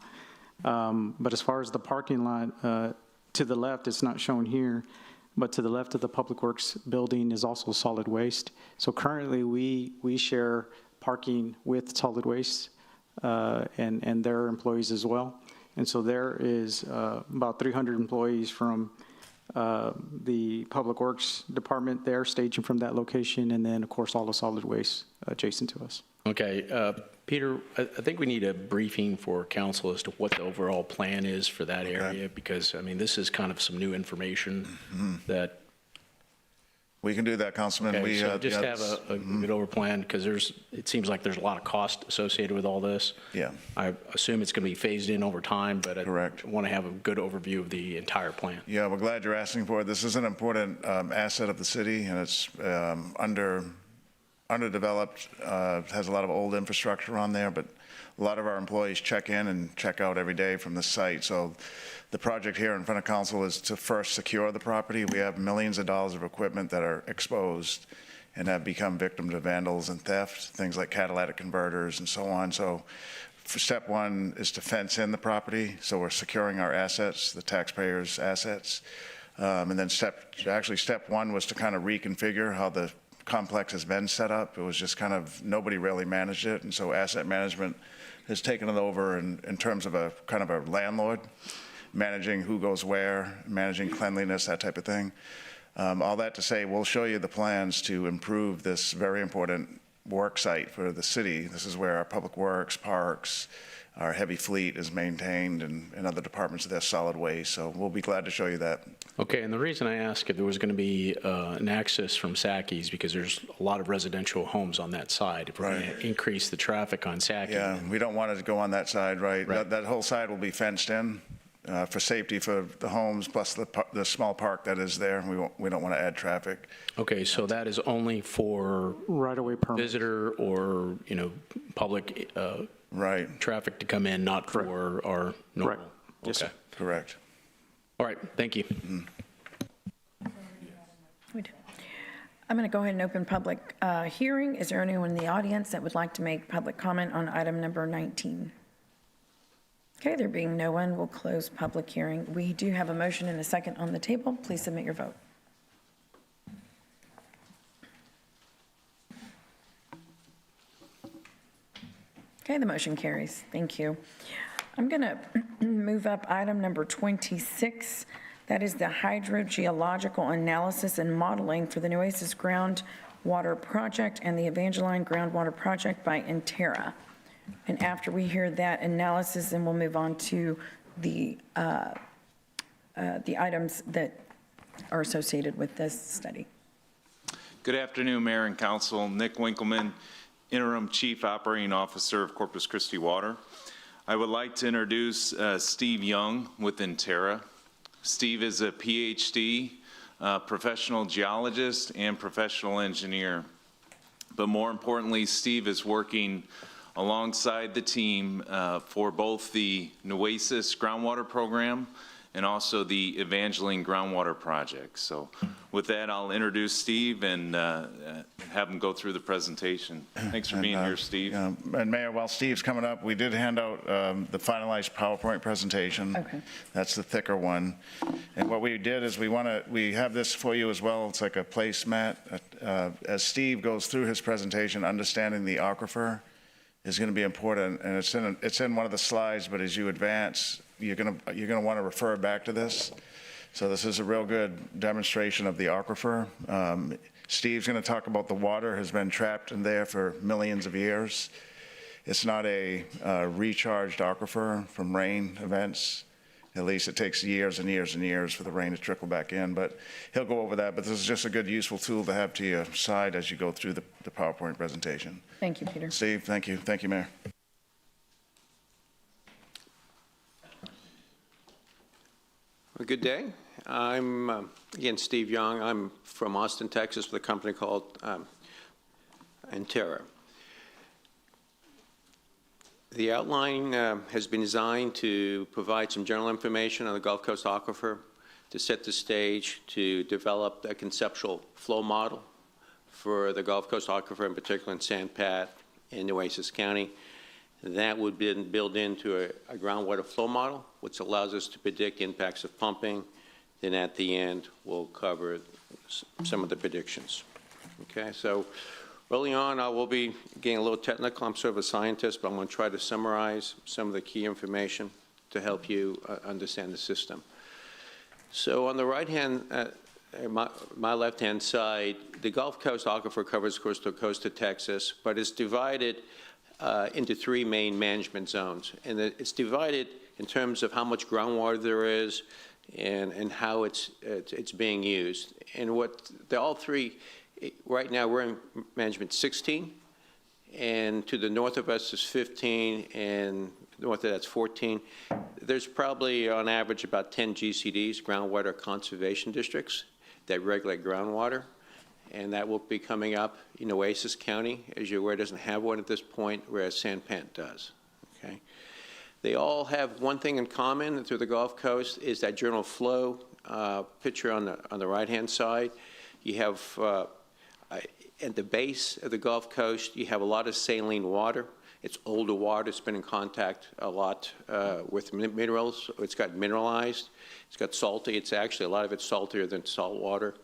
But as far as the parking lot, to the left, it's not shown here, but to the left of the Public Works building is also solid waste. So currently, we share parking with solid waste and their employees as well. And so there is about 300 employees from the Public Works Department there staging from that location, and then, of course, all the solid waste adjacent to us. Okay, Peter, I think we need a briefing for council as to what the overall plan is for that area, because, I mean, this is kind of some new information that We can do that, Councilman. Okay, We so just yeah, have a good over plan, because it seems like there's a lot of cost associated with all this. Yeah. I assume it's going to be phased in over time, but Correct. I want to have a good overview of the entire plan. Yeah, we're glad you're asking for it. This is an important asset of the city, and it's underdeveloped, has a lot of old infrastructure on there, but a lot of our employees check in and check out every day from the site. So the project here in front of council is to first secure the property. We have millions of dollars of equipment that are exposed and have become victim to vandals and theft, things like catalytic converters and so on. So for step one is to fence in the property. So we're securing our assets, the taxpayers' assets. And then step one was to kind of reconfigure how the complex has been set up. It was just kind of, nobody really managed it. And so asset management has taken it over in terms of a kind of a landlord, managing who goes where, managing cleanliness, that type of thing. All that to say, we'll show you the plans to improve this very important work site for the city. This is where our public works, parks, our heavy fleet is maintained, and other departments of their solid waste. So we'll be glad to show you that. Okay, and the reason I ask if there was going to be an access from Sacky's, because there's a lot of residential homes on that side. If we're going to increase the traffic on Sacky. Yeah, we don't want it to go on that side, right? That whole side will be fenced in for safety for the homes, plus the small park that is there. We don't want to add traffic. Okay, so that is only for right-of-way permit visitor or, public traffic to come in, not for our normal. Correct. Yes, sir. Correct. All right, thank you. I'm going to go ahead and open public hearing. Is there anyone in the audience that would like to make public comment on item number 19? Okay, there being no one, we'll close public hearing. We do have a motion and a second on the table. Please submit your vote. Okay, the motion carries. Thank you. I'm going to move up item number 26. That is the hydrogeological analysis and modeling for the Nueces Groundwater Project and the Evangeline Groundwater Project by Intera. And after we hear that analysis, then we'll move on to the items that are associated with this study. Good afternoon, Mayor and Council. Nick Winkleman, Interim Chief Operating Officer of Corpus Christi Water. I would like to introduce Steve Young with Intera. Steve is a PhD, professional geologist, and professional engineer. But more importantly, Steve is working alongside the team for both the Nueces Groundwater Program and also the Evangeline Groundwater Project. So with that, I'll introduce Steve and have him go through the presentation. Thanks for being here, Steve. And Mayor, while Steve's coming up, we did hand out the finalized PowerPoint presentation. Okay. That's the thicker one. And what we did is we have this for you as well. It's like a placemat. As Steve goes through his presentation, understanding the aquifer is going to be important, and it's in one of the slides, but as you advance, you're going to want to refer back to this. So this is a real good demonstration of the aquifer. Steve's going to talk about the water has been trapped in there for millions of years. It's not a recharged aquifer from rain events. At least it takes years and years and years for the rain to trickle back in, but he'll go over that. But this is just a good, useful tool to have to your side as you go through the PowerPoint presentation. Thank you, Peter. Steve, thank you. Thank you, Mayor. Well, good day. I'm, again, Steve Young. I'm from Austin, Texas, with a company called Intera. The outline has been designed to provide some general information on the Gulf Coast aquifer, to set the stage, to develop a conceptual flow model for the Gulf Coast aquifer, in particular in San Pat in Nueces County. That would be built into a groundwater flow model, which allows us to predict impacts of pumping. Then at the end, we'll cover some of the predictions. Okay, so early on, I will be getting a little technical. I'm sort of a scientist, but I'm going to try to summarize some of the key information to help you understand the system. So on the right-hand, my left-hand side, the Gulf Coast aquifer covers coast to coast of Texas, but it's divided into three main management zones. And it's divided in terms of how much groundwater there is and how it's being used. And all three, right now we're in management 16, and to the north of us is 15, and north of that's 14. There's probably on average about 10 GCDs, groundwater conservation districts, that regulate groundwater. And that will be coming up in Oasis County. As you're aware, doesn't have one at this point, whereas Sandpant does. Okay. They all have one thing in common through the Gulf Coast is that general flow picture on the right-hand side. You have, at the base of the Gulf Coast, you have a lot of saline water. It's older water. It's been in contact a lot with minerals. It's got mineralized. It's got salty. It's actually, a lot of it's saltier than salt water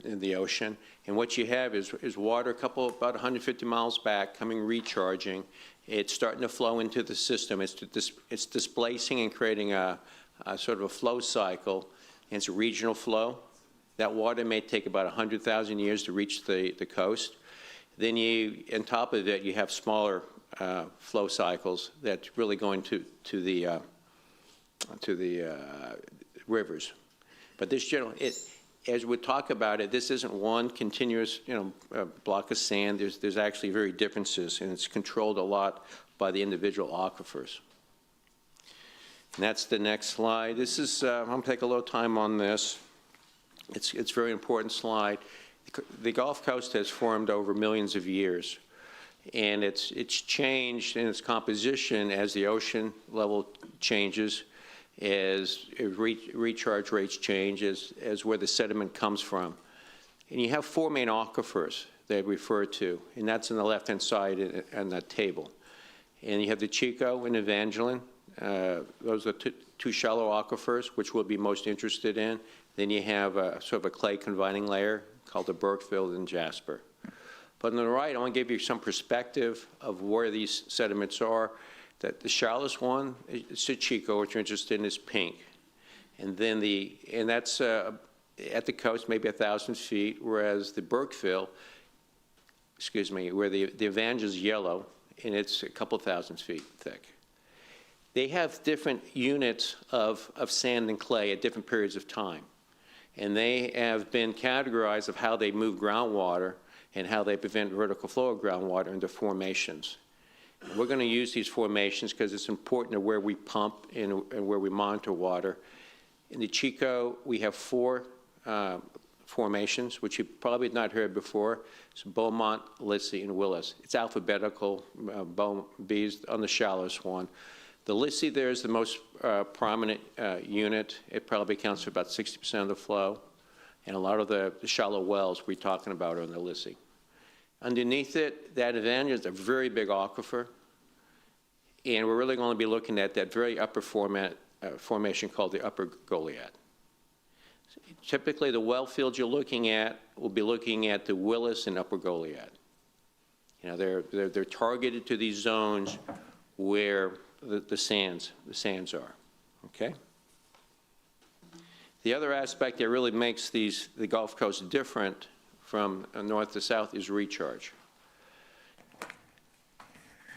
in the ocean. And what you have is water about 150 miles back coming recharging. It's starting to flow into the system. It's displacing and creating a sort of a flow cycle. And it's a regional flow. That water may take about 100,000 years to reach the coast. Then on top of it, you have smaller flow cycles that really go into the rivers. But this as we talk about it, this isn't one continuous, block of sand. There's actually very differences, and it's controlled a lot by the individual aquifers. And that's the next slide. This is, I'm going to take a little time on this. It's a very important slide. The Gulf Coast has formed over millions of years, and it's changed in its composition as the ocean level changes, as recharge rates change, as where the sediment comes from. And you have four main aquifers they refer to, and that's on the left-hand side on that table. And you have the Chico and Evangeline. Those are two shallow aquifers, which we'll be most interested in. Then you have sort of a clay confining layer called the Burkeville and Jasper. But on the right, I want to give you some perspective of where these sediments are. That the shallowest one is the Chico, which you're interested in, is pink. And then that's at the coast, maybe 1,000 feet, whereas the Burkeville, where the Evangel is yellow, and it's a couple thousand feet thick. They have different units of sand and clay at different periods of time. And they have been categorized of how they move groundwater and how they prevent vertical flow of groundwater into formations. And we're going to use these formations because it's important to where we pump and where we monitor water. In the Chico, we have four formations, which you've probably not heard before. It's Beaumont, Lissy, and Willis. It's alphabetical. B is on the shallowest one. The Lissy there is the most prominent unit. It probably accounts for about 60% of the flow. And a lot of the shallow wells we're talking about are in the Lissy. Underneath it, that Evangel is a very big aquifer. And we're really going to be looking at that very upper formation called the Upper Goliad. Typically, the well fields you're looking at will be looking at the Willis and Upper Goliad. They're targeted to these zones where the sands are, okay? The other aspect that really makes the Gulf Coast different from north to south is recharge.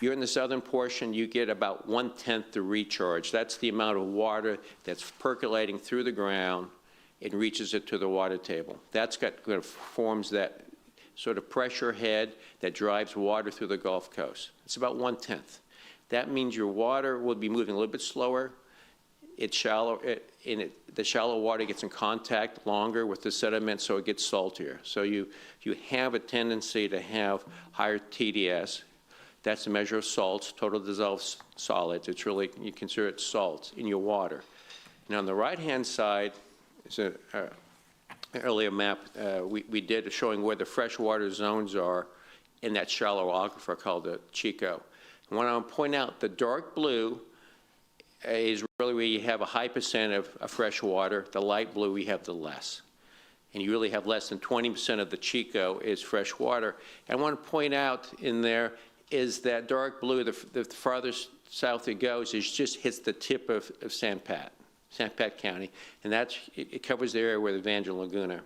You're in the southern portion, you get about 1/10 the recharge. That's the amount of water that's percolating through the ground and reaches it to the water table. That's forms that sort of pressure head that drives water through the Gulf Coast. It's about 1/10. That means your water will be moving a little bit slower. It's shallow, the shallow water gets in contact longer with the sediment, so it gets saltier. So you have a tendency to have higher TDS. That's a measure of salts, total dissolved solids. It's really, you consider it salts in your water. Now on the right-hand side is an earlier map we did showing where the freshwater zones are in that shallow aquifer called the Chico. And what I want to point out, the dark blue is really where you have a high percent of fresh water. The light blue, we have the less. And you really have less than 20% of the Chico is fresh water. And I want to point out in there is that dark blue, the farthest south it goes, is just hits the tip of Sandpant County. And it covers the area where the Evangel Laguna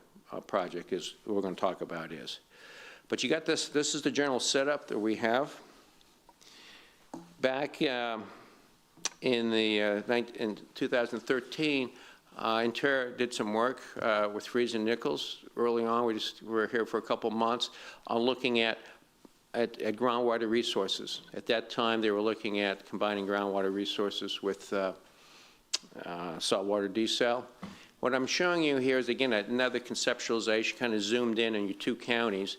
project is, we're going to talk about is. But you got this is the general setup that we have. Back in 2013, Intera did some work with Freeze and Nichols early on. We were here for a couple months on looking at groundwater resources. At that time, they were looking at combining groundwater resources with saltwater desal. What I'm showing you here is, again, another conceptualization, kind of zoomed in on your two counties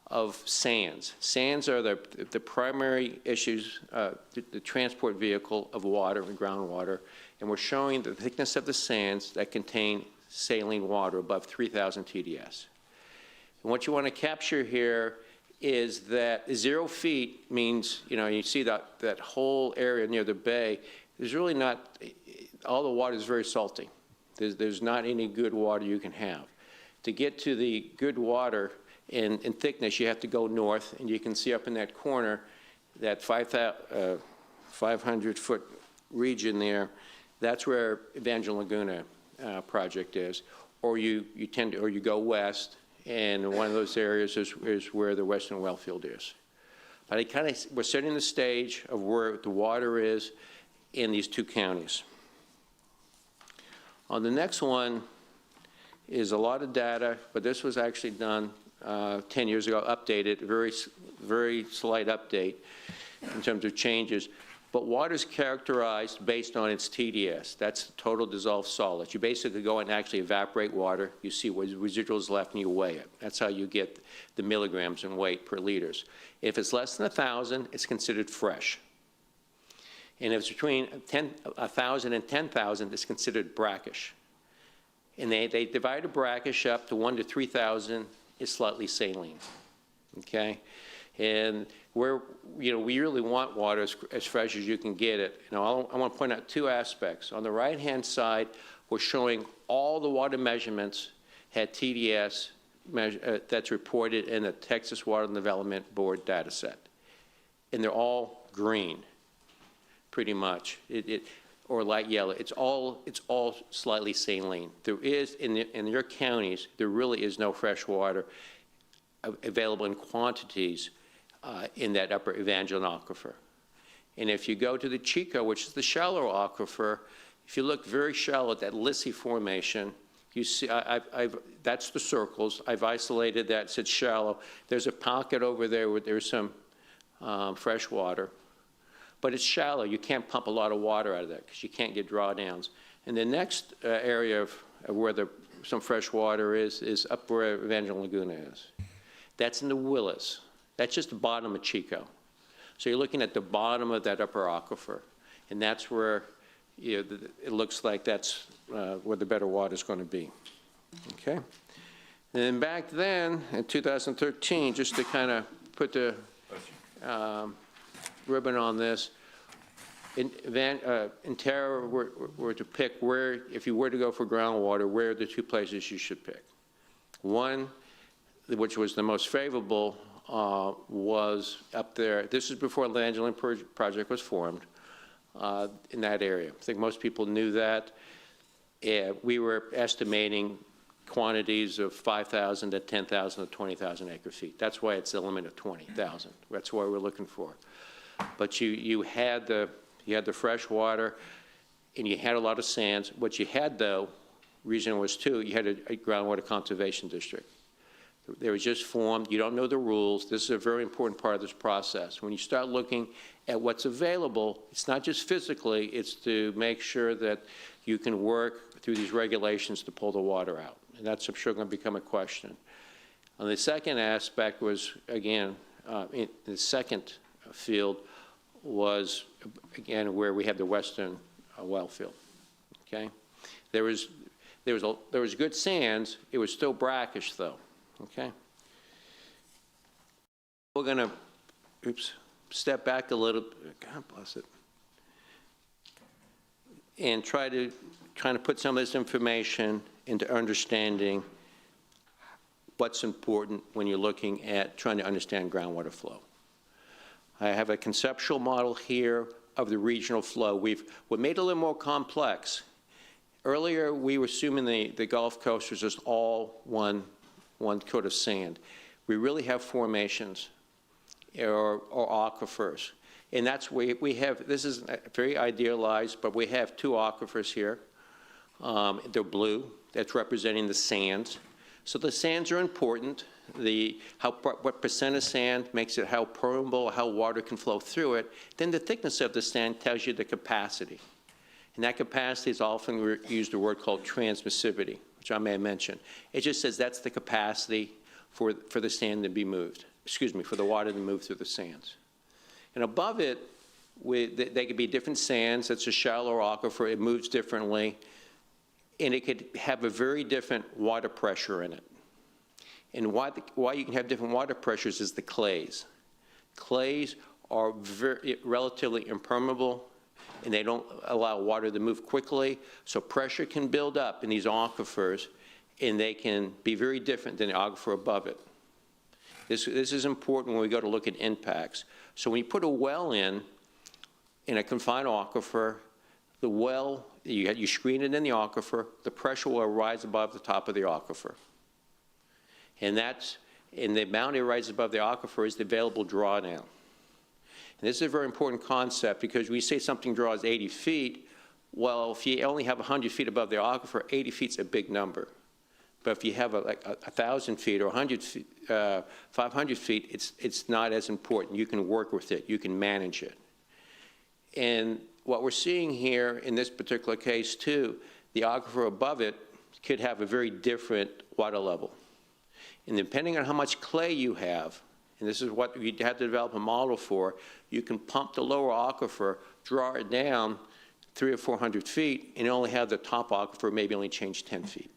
of sands. Sands are the primary issues, the transport vehicle of water and groundwater, and we're showing the thickness of the sands that contain saline water above 3,000 TDS. And what you want to capture here is that 0 feet means, you see that whole area near the bay, there's really not, all the water is very salty. There's not any good water you can have. To get to the good water in thickness, you have to go north, and you can see up in that corner, that 500-foot region there, that's where Evangel Laguna project is. Or you go west, and one of those areas is where the Western Wellfield is. But we're setting the stage of where the water is in these two counties. On the next one is a lot of data, but this was actually done 10 years ago, updated, very slight update in terms of changes. But water is characterized based on its TDS. That's total dissolved solids. You basically go and actually evaporate water. You see what residuals left and you weigh it. That's how you get the milligrams in weight per liters. If it's less than 1,000, it's considered fresh. And if it's between 1,000 and 10,000, it's considered brackish. And they divide a brackish up to 1 to 3,000 is slightly saline, okay? And we really want water as fresh as you can get it. I want to point out two aspects. On the right-hand side, we're showing all the water measurements had TDS that's reported in the Texas Water Development Board data set. And they're all green, pretty much, or light yellow. It's all slightly saline. There is, in your counties, there really is no fresh water available in quantities in that upper Evangeline aquifer. And if you go to the Chico, which is the shallow aquifer, if you look very shallow at that Lissy formation, you see, that's the circles. I've isolated that, said shallow. There's a pocket over there where there's some fresh water. But it's shallow. You can't pump a lot of water out of that because you can't get drawdowns. And the next area of where some fresh water is up where Evangel Laguna is. That's in the Willis. That's just the bottom of Chico. So you're looking at the bottom of that upper aquifer. And that's where it looks like that's where the better water is going to be. Okay? And then back then, in 2013, just to kind of put the ribbon on this, in Terra were to pick where, if you were to go for groundwater, where are the two places you should pick. One, which was the most favorable, was up there. This is before the Evangeline project was formed in that area. I think most people knew that. We were estimating quantities of 5,000 to 10,000 to 20,000 acre feet. That's why it's a limit of 20,000. That's what we're looking for. But you had the fresh water, and you had a lot of sands. What you had, though, reason was too, you had a groundwater conservation district. They were just formed. You don't know the rules. This is a very important part of this process. When you start looking at what's available, it's not just physically, it's to make sure that you can work through these regulations to pull the water out. And that's, I'm sure, going to become a question. And the second aspect was, again, in the second field was, again, where we have the Western well field, okay? There was good sands. It was still brackish, though, okay? We're going to, step back a little, God bless it, and try to put some of this information into understanding what's important when you're looking at trying to understand groundwater flow. I have a conceptual model here of the regional flow. We made it a little more complex. Earlier, we were assuming the Gulf Coast was just all one coat of sand. We really have formations or aquifers. And that's where we have, this is very idealized, but we have two aquifers here. They're blue. That's representing the sands. So the sands are important. What percent of sand makes it how permeable, how water can flow through it. Then the thickness of the sand tells you the capacity. And that capacity is often used a word called transmissivity, which I may have mentioned. It just says that's the capacity for the sand to be moved, for the water to move through the sands. And above it, they could be different sands. It's a shallower aquifer. It moves differently. And it could have a very different water pressure in it. And why you can have different water pressures is the clays. Clays are relatively impermeable, and they don't allow water to move quickly, so pressure can build up in these aquifers, and they can be very different than the aquifer above it. This is important when we go to look at impacts. So when you put a well in a confined aquifer, the well, you screen it in the aquifer, the pressure will rise above the top of the aquifer. And the amount it rises above the aquifer is the available drawdown. And this is a very important concept because we say something draws 80 feet. Well, if you only have 100 feet above the aquifer, 80 feet is a big number. But if you have like 1,000 feet or 100 feet, 500 feet, it's not as important. You can work with it. You can manage it. And what we're seeing here in this particular case, too, the aquifer above it could have a very different water level. And depending on how much clay you have, and this is what you have to develop a model for, you can pump the lower aquifer, draw it down 300 or 400 feet, and only have the top aquifer maybe only change 10 feet.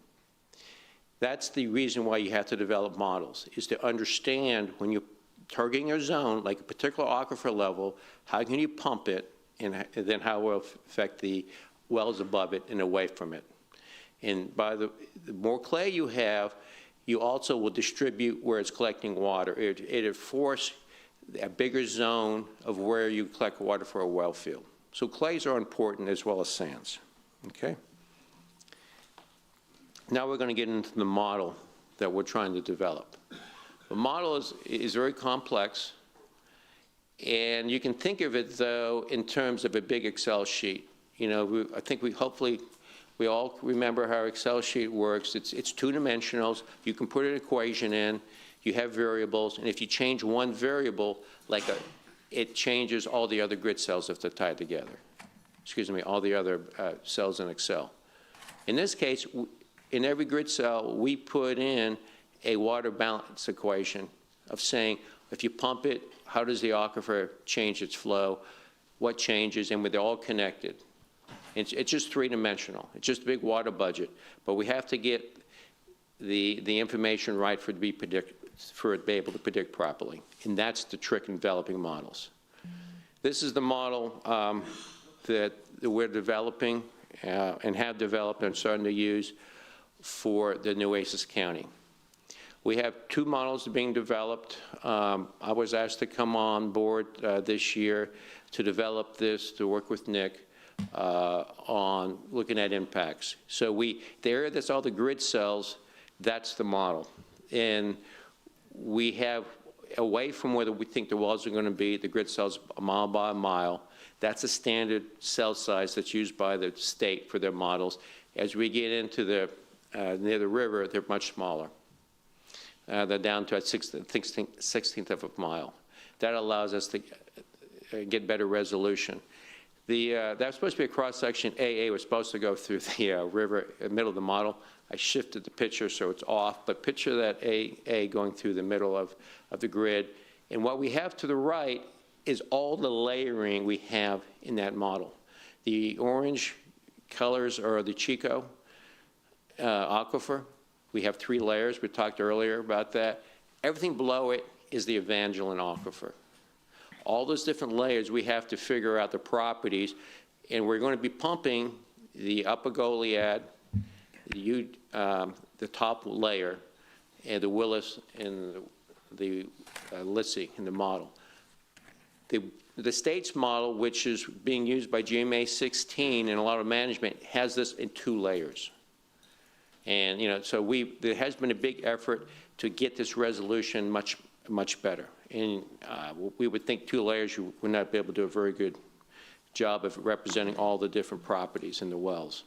That's the reason why you have to develop models, is to understand when you're targeting a zone, like a particular aquifer level, how can you pump it, and then how it will affect the wells above it and away from it. And by the more clay you have, you also will distribute where it's collecting water. It'll force a bigger zone of where you collect water for a well field. So clays are important as well as sands, okay? Now we're going to get into the model that we're trying to develop. The model is very complex, and you can think of it, though, in terms of a big Excel sheet. You know, I think hopefully we all remember how Excel sheet works. It's two-dimensional. You can put an equation in. You have variables, and if you change one variable, it changes all the other grid cells if they're tied together. All the other cells in Excel. In this case, in every grid cell, we put in a water balance equation of saying, if you pump it, how does the aquifer change its flow? What changes? And they're all connected. It's just three-dimensional. It's just a big water budget. But we have to get the information right for it to be able to predict properly. And that's the trick in developing models. This is the model that we're developing and have developed and starting to use for the Nueces County. We have two models being developed. I was asked to come on board this year to develop this, to work with Nick on looking at impacts. So the area that's all the grid cells, that's the model. And we have, away from where we think the wells are going to be, the grid cells a mile by a mile. That's a standard cell size that's used by the state for their models. As we get into near the river, they're much smaller. They're down to a 16th of a mile. That allows us to get better resolution. That's supposed to be a cross-section. AA was supposed to go through the river in the middle of the model. I shifted the picture so it's off, but picture that AA going through the middle of the grid. And what we have to the right is all the layering we have in that model. The orange colors are the Chico aquifer. We have 3 layers. We talked earlier about that. Everything below it is the Evangeline aquifer. All those different layers, we have to figure out the properties, and we're going to be pumping the upper Goliad, the top layer, and the Willis and the Lissy in the model. The state's model, which is being used by GMA 16 and a lot of management, has this in 2 layers. And, so there has been a big effort to get this resolution much better. And we would think 2 layers, you would not be able to do a very good job of representing all the different properties in the wells.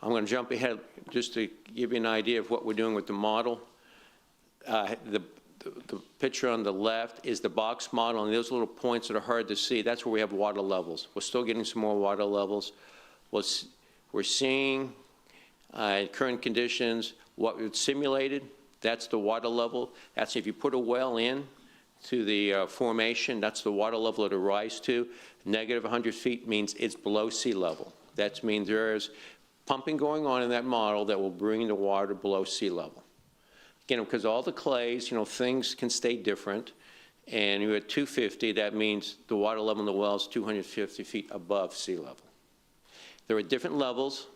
I'm going to jump ahead just to give you an idea of what we're doing with the model. The picture on the left is the box model, and those little points that are hard to see, that's where we have water levels. We're still getting some more water levels. We're seeing current conditions, what we've simulated, that's the water level. That's if you put a well in to the formation, that's the water level it'll rise to. Negative 100 feet means it's below sea level. That means there's pumping going on in that model that will bring the water below sea level. Again, because all the clays, things can stay different. And you're at 250, that means the water level in the well is 250 feet above sea level. There are different levels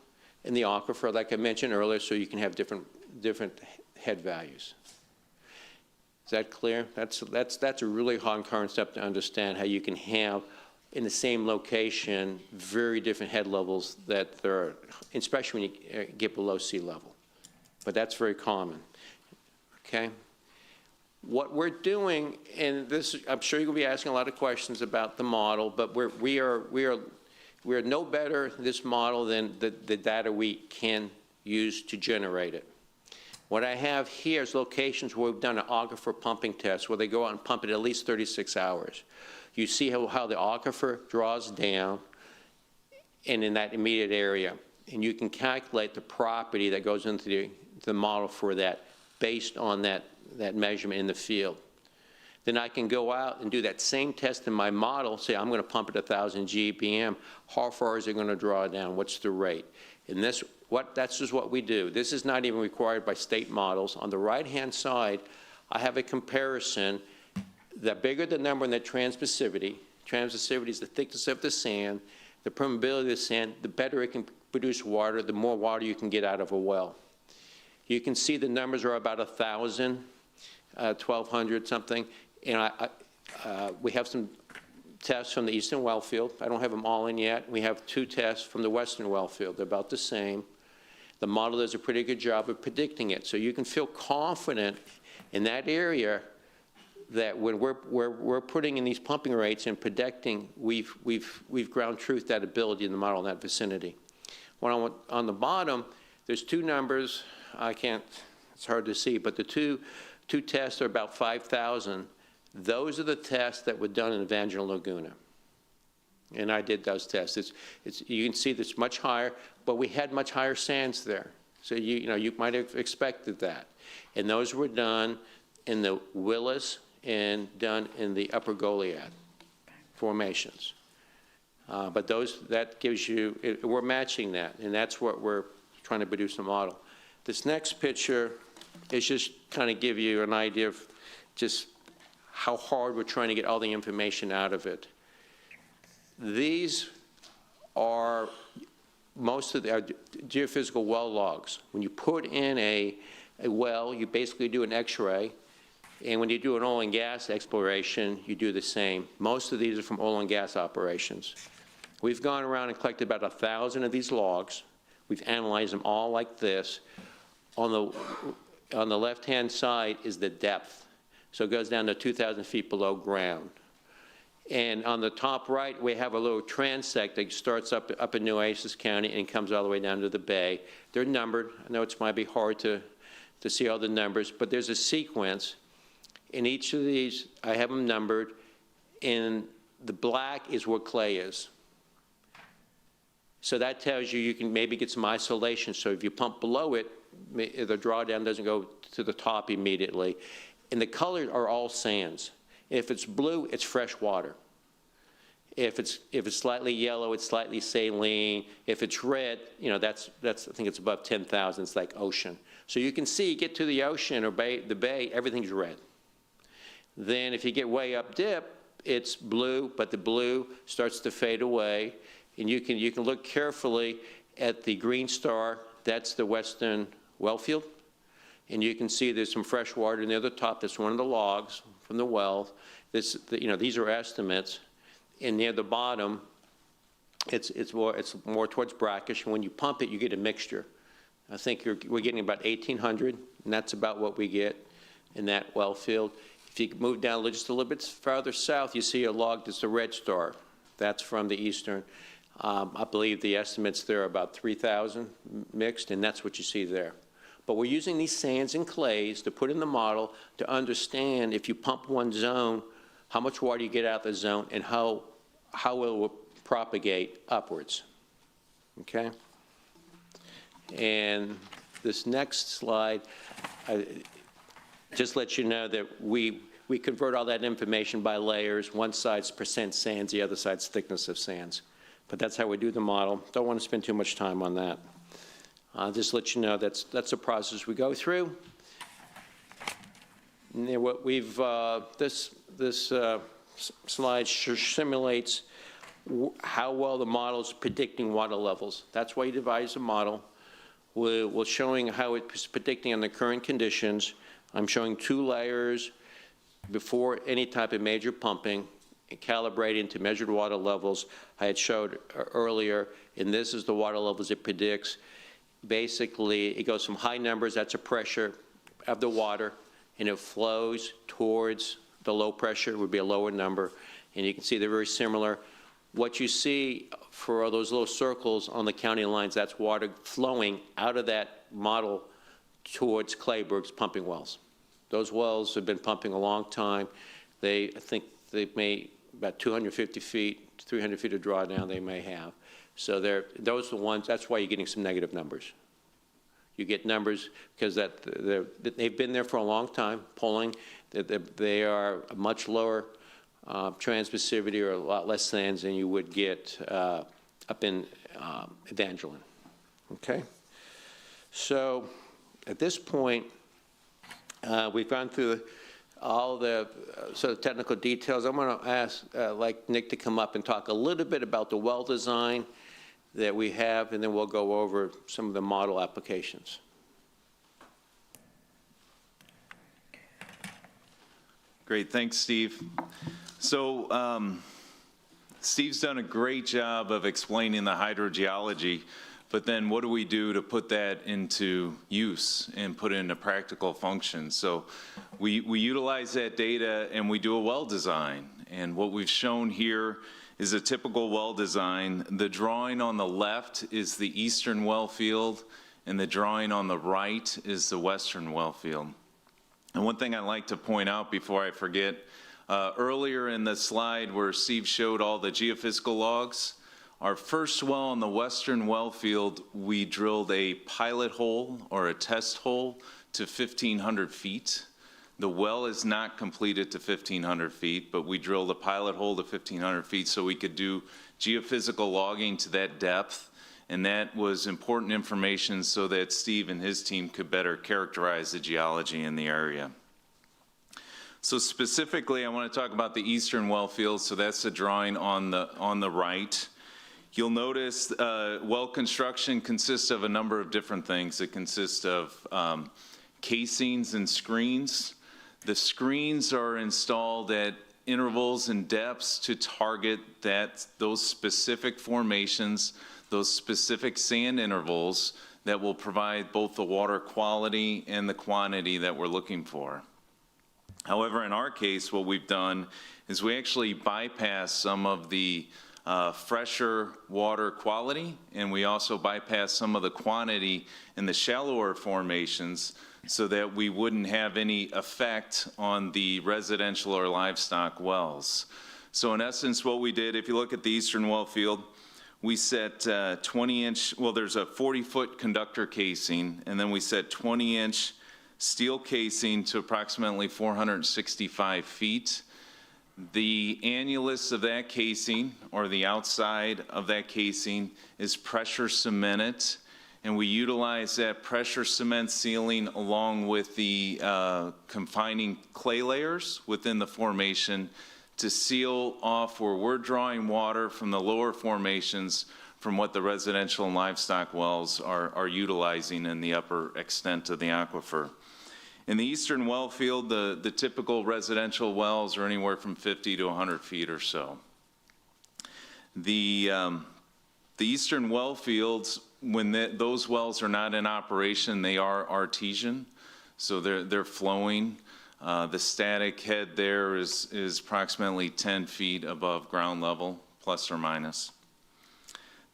in the aquifer, like I mentioned earlier, so you can have different head values. Is that clear? That's a really hard concept to understand, how you can have in the same location very different head levels that there are, especially when you get below sea level. But that's very common. Okay? What we're doing, and this, I'm sure you're going to be asking a lot of questions about the model, but we are no better in this model than the data we can use to generate it. What I have here is locations where we've done an aquifer pumping test, where they go out and pump it at least 36 hours. You see how the aquifer draws down and in that immediate area. And you can calculate the property that goes into the model for that based on that measurement in the field. Then I can go out and do that same test in my model, say I'm going to pump at 1,000 GPM. How far is it going to draw down? What's the rate? And that's just what we do. This is not even required by state models. On the right-hand side, I have a comparison. The bigger the number in the transmissivity is the thickness of the sand, the permeability of the sand, the better it can produce water, the more water you can get out of a well. You can see the numbers are about 1,000, 1,200 something. And we have some tests from the eastern well field. I don't have them all in yet. We have 2 tests from the western well field. They're about the same. The model does a pretty good job of predicting it. So you can feel confident in that area that when we're putting in these pumping rates and predicting, we've ground truth that ability in the model in that vicinity. On the bottom, there's 2 numbers. It's hard to see, but the two tests are about 5,000. Those are the tests that were done in Evangeline Laguna. And I did those tests. You can see that's much higher, but we had much higher sands there. So you might have expected that. And those were done in the Willis and done in the Upper Goliad formations. But that gives you, we're matching that, and that's what we're trying to produce a model. This next picture is just kind of give you an idea of just how hard we're trying to get all the information out of it. These are most of the geophysical well logs. When you put in a well, you basically do an X-ray, and when you do an oil and gas exploration, you do the same. Most of these are from oil and gas operations. We've gone around and collected about 1,000 of these logs. We've analyzed them all like this. On the left-hand side is the depth. So it goes down to 2,000 feet below ground. And on the top right, we have a little transect that starts up in Nueces County and comes all the way down to the bay. They're numbered. I know it might be hard to see all the numbers, but there's a sequence. In each of these, I have them numbered. And the black is where clay is. So that tells you can maybe get some isolation. So if you pump below it, the drawdown doesn't go to the top immediately. And the colors are all sands. If it's blue, it's fresh water. If it's slightly yellow, it's slightly saline. If it's red, that's I think it's above 10,000. It's like ocean. So you can see, get to the ocean or the bay, everything's red. Then if you get way up dip, it's blue, but the blue starts to fade away. And you can look carefully at the green star. That's the western well field. And you can see there's some fresh water near the top. That's one of the logs from the well. These are estimates. And near the bottom, it's more towards brackish. And when you pump it, you get a mixture. I think we're getting about 1,800, and that's about what we get in that well field. If you move down just a little bit farther south, you see a log that's a red star. That's from the eastern. I believe the estimates there are about 3,000 mixed, and that's what you see there. But we're using these sands and clays to put in the model to understand if you pump one zone, how much water you get out of the zone, and how it will propagate upwards. Okay? And this next slide just lets you know that we convert all that information by layers. One side's percent sands, the other side's thickness of sands. But that's how we do the model. Don't want to spend too much time on that. Just let you know that's a process we go through. And what we've this slide simulates how well the model is predicting water levels. That's why you devise a model. We're showing how it's predicting on the current conditions. I'm showing 2 layers before any type of major pumping and calibrating to measured water levels I had showed earlier, and this is the water levels it predicts. Basically, it goes from high numbers, that's a pressure of the water, and it flows towards the low pressure, would be a lower number, and you can see they're very similar. What you see for those little circles on the county lines, that's water flowing out of that model towards Clayburgh's pumping wells. Those wells have been pumping a long time. I think they may about 250 feet, 300 feet of drawdown they may have. So those are the ones, that's why you're getting some negative numbers. You get numbers because they've been there for a long time, pulling. They are a much lower transmissivity or a lot less sands than you would get up in Evangeline. Okay? So at this point, we've gone through all the sort of technical details. I'm going to ask like Nick to come up and talk a little bit about the well design that we have, and then we'll go over some of the model applications. Great, thanks, Steve. So Steve's done a great job of explaining the hydrogeology, but then what do we do to put that into use and put it into practical function? So we utilize that data and we do a well design. And what we've shown here is a typical well design. The drawing on the left is the eastern well field, and the drawing on the right is the western well field. And one thing I'd like to point out before I forget, earlier in the slide where Steve showed all the geophysical logs, our first well on the western well field, we drilled a pilot hole or a test hole to 1,500 feet. The well is not completed to 1,500 feet, but we drilled a pilot hole to 1,500 feet so we could do geophysical logging to that depth. And that was important information so that Steve and his team could better characterize the geology in the area. So specifically, I want to talk about the eastern well field. So that's the drawing on the right. You'll notice well construction consists of a number of different things. It consists of casings and screens. The screens are installed at intervals and depths to target those specific formations, those specific sand intervals that will provide both the water quality and the quantity that we're looking for. However, in our case, what we've done is we actually bypass some of the fresher water quality, and we also bypass some of the quantity in the shallower formations so that we wouldn't have any effect on the residential or livestock wells. So in essence, what we did, if you look at the eastern well field, we set 20-inch, well, there's a 40-foot conductor casing, and then we set 20-inch steel casing to approximately 465 feet. The annulus of that casing, or the outside of that casing, is pressure cemented, and we utilize that pressure cement sealing along with the confining clay layers within the formation to seal off where we're drawing water from the lower formations from what the residential and livestock wells are utilizing in the upper extent of the aquifer. In the eastern well field, the typical residential wells are anywhere from 50 to 100 feet or so. The eastern well fields, when those wells are not in operation, they are artesian, so they're flowing. The static head there is approximately 10 feet above ground level, plus or minus.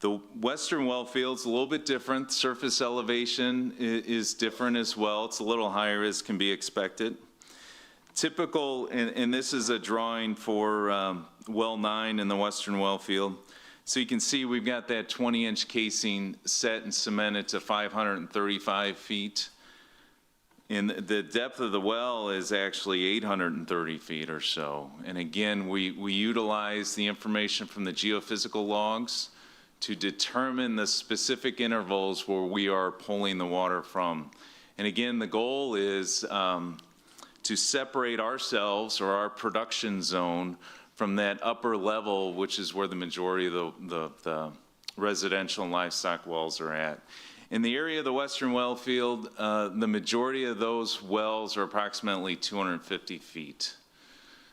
The western well field's a little bit different. Surface elevation is different as well. It's a little higher as can be expected. Typical, and this is a drawing for well 9 in the western well field. So you can see we've got that 20-inch casing set and cemented to 535 feet. And the depth of the well is actually 830 feet or so. And again, we utilize the information from the geophysical logs to determine the specific intervals where we are pulling the water from. And again, the goal is to separate ourselves or our production zone from that upper level, which is where the majority of the residential and livestock wells are at. In the area of the western well field, the majority of those wells are approximately 250 feet.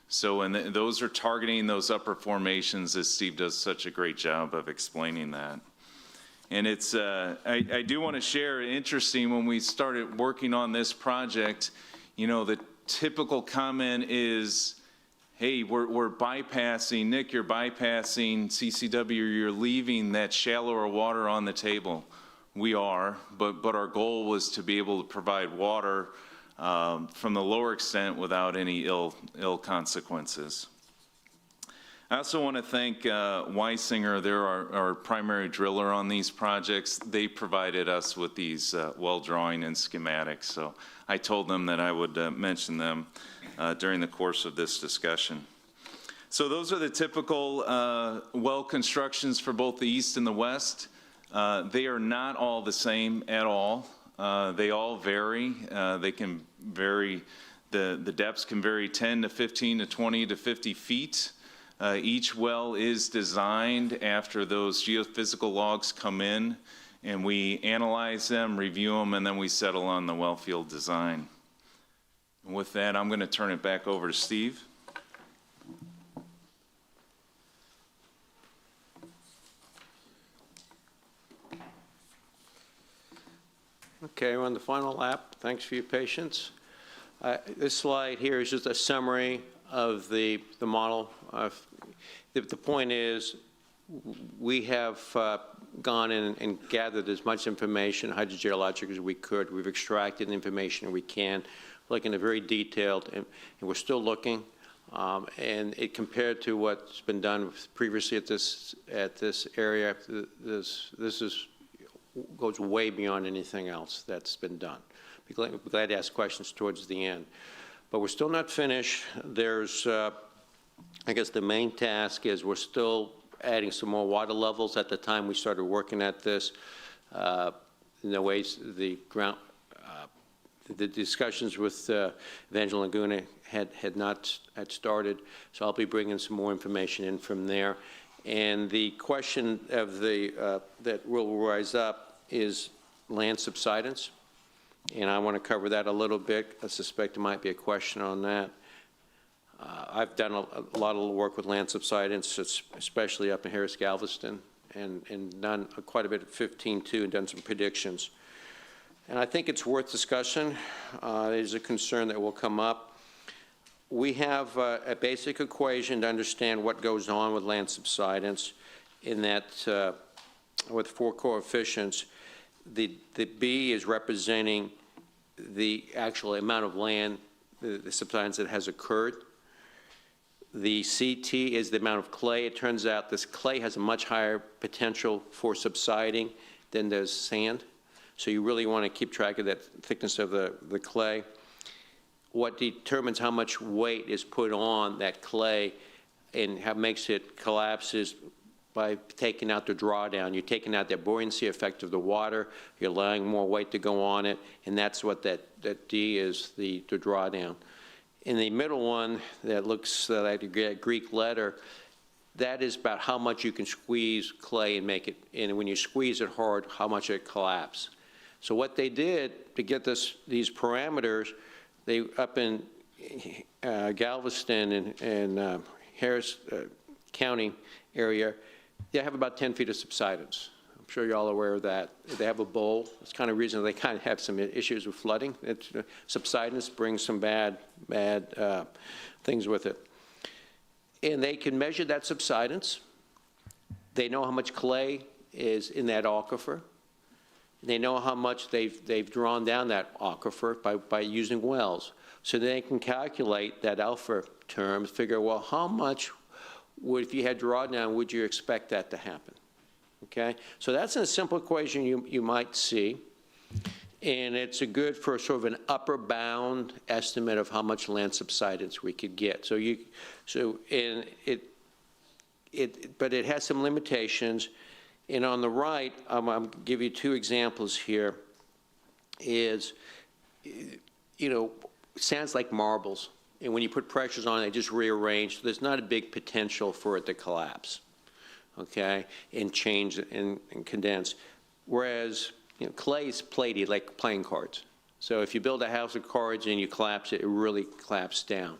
So, and those are targeting those upper formations, as Steve does such a great job of explaining that. And it's, I do want to share, interesting, when we started working on this project, you know, the typical comment is, hey, we're bypassing, Nick, you're bypassing CCW, you're leaving that shallower water on the table. We are, but our goal was to be able to provide water from the lower extent without any ill consequences. I also want to thank Weisinger. They're our primary driller on these projects. They provided us with these well drawing and schematics, so I told them that I would mention them during the course of this discussion. So those are the typical well constructions for both the east and the west. They are not all the same at all. They all vary. They can vary, the depths can vary 10 to 15 to 20 to 50 feet. Each well is designed after those geophysical logs come in, and we analyze them, review them, and then we settle on the well field design. And with that, I'm going to turn it back over to Steve. Okay, we're on the final lap. Thanks for your patience. This slide here is just a summary of the model. The point is, we have gone in and gathered as much information, hydrogeologic, as we could. We've extracted information we can, looking at very detailed, and we're still looking. And it compared to what's been done previously at this area, this goes way beyond anything else that's been done. Be glad to ask questions towards the end. But we're still not finished. There's, I guess the main task is we're still adding some more water levels. At the time we started working at this, in the ways the discussions with Evangel Laguna had not started, so I'll be bringing some more information in from there. And the question of that will rise up is land subsidence, and I want to cover that a little bit. I suspect there might be a question on that. I've done a lot of work with land subsidence, especially up in Harris-Galveston, and done quite a bit at 15-2 and done some predictions. And I think it's worth discussion. There's a concern that will come up. We have a basic equation to understand what goes on with land subsidence, in that with 4 coefficients, the B is representing the actual amount of land, the subsidence that has occurred. The CT is the amount of clay. It turns out this clay has a much higher potential for subsiding than does sand. So you really want to keep track of that thickness of the clay. What determines how much weight is put on that clay and how makes it collapse is by taking out the drawdown. You're taking out the buoyancy effect of the water, you're allowing more weight to go on it, and that's what that D is, the drawdown. In the middle one, that looks like a Greek letter, that is about how much you can squeeze clay and make it, and when you squeeze it hard, how much it collapses. So what they did to get these parameters, they up in Galveston and Harris County area, they have about 10 feet of subsidence. I'm sure you're all aware of that. They have a bowl. That's kind of reason they kind of have some issues with flooding. Subsidence brings some bad things with it. And they can measure that subsidence. They know how much clay is in that aquifer. They know how much they've drawn down that aquifer by using wells. So they can calculate that alpha term, figure, well, how much if you had drawdown, would you expect that to happen? Okay? So that's a simple equation you might see. And it's a good for sort of an upper bound estimate of how much land subsidence we could get. But it has some limitations. And on the right, I'll give you two examples here, is, sands like marbles. And when you put pressures on it, they just rearrange. So there's not a big potential for it to collapse, okay, and change and condense. Whereas, clay is plated like playing cards. So if you build a house of cards and you collapse it, it really collapses down.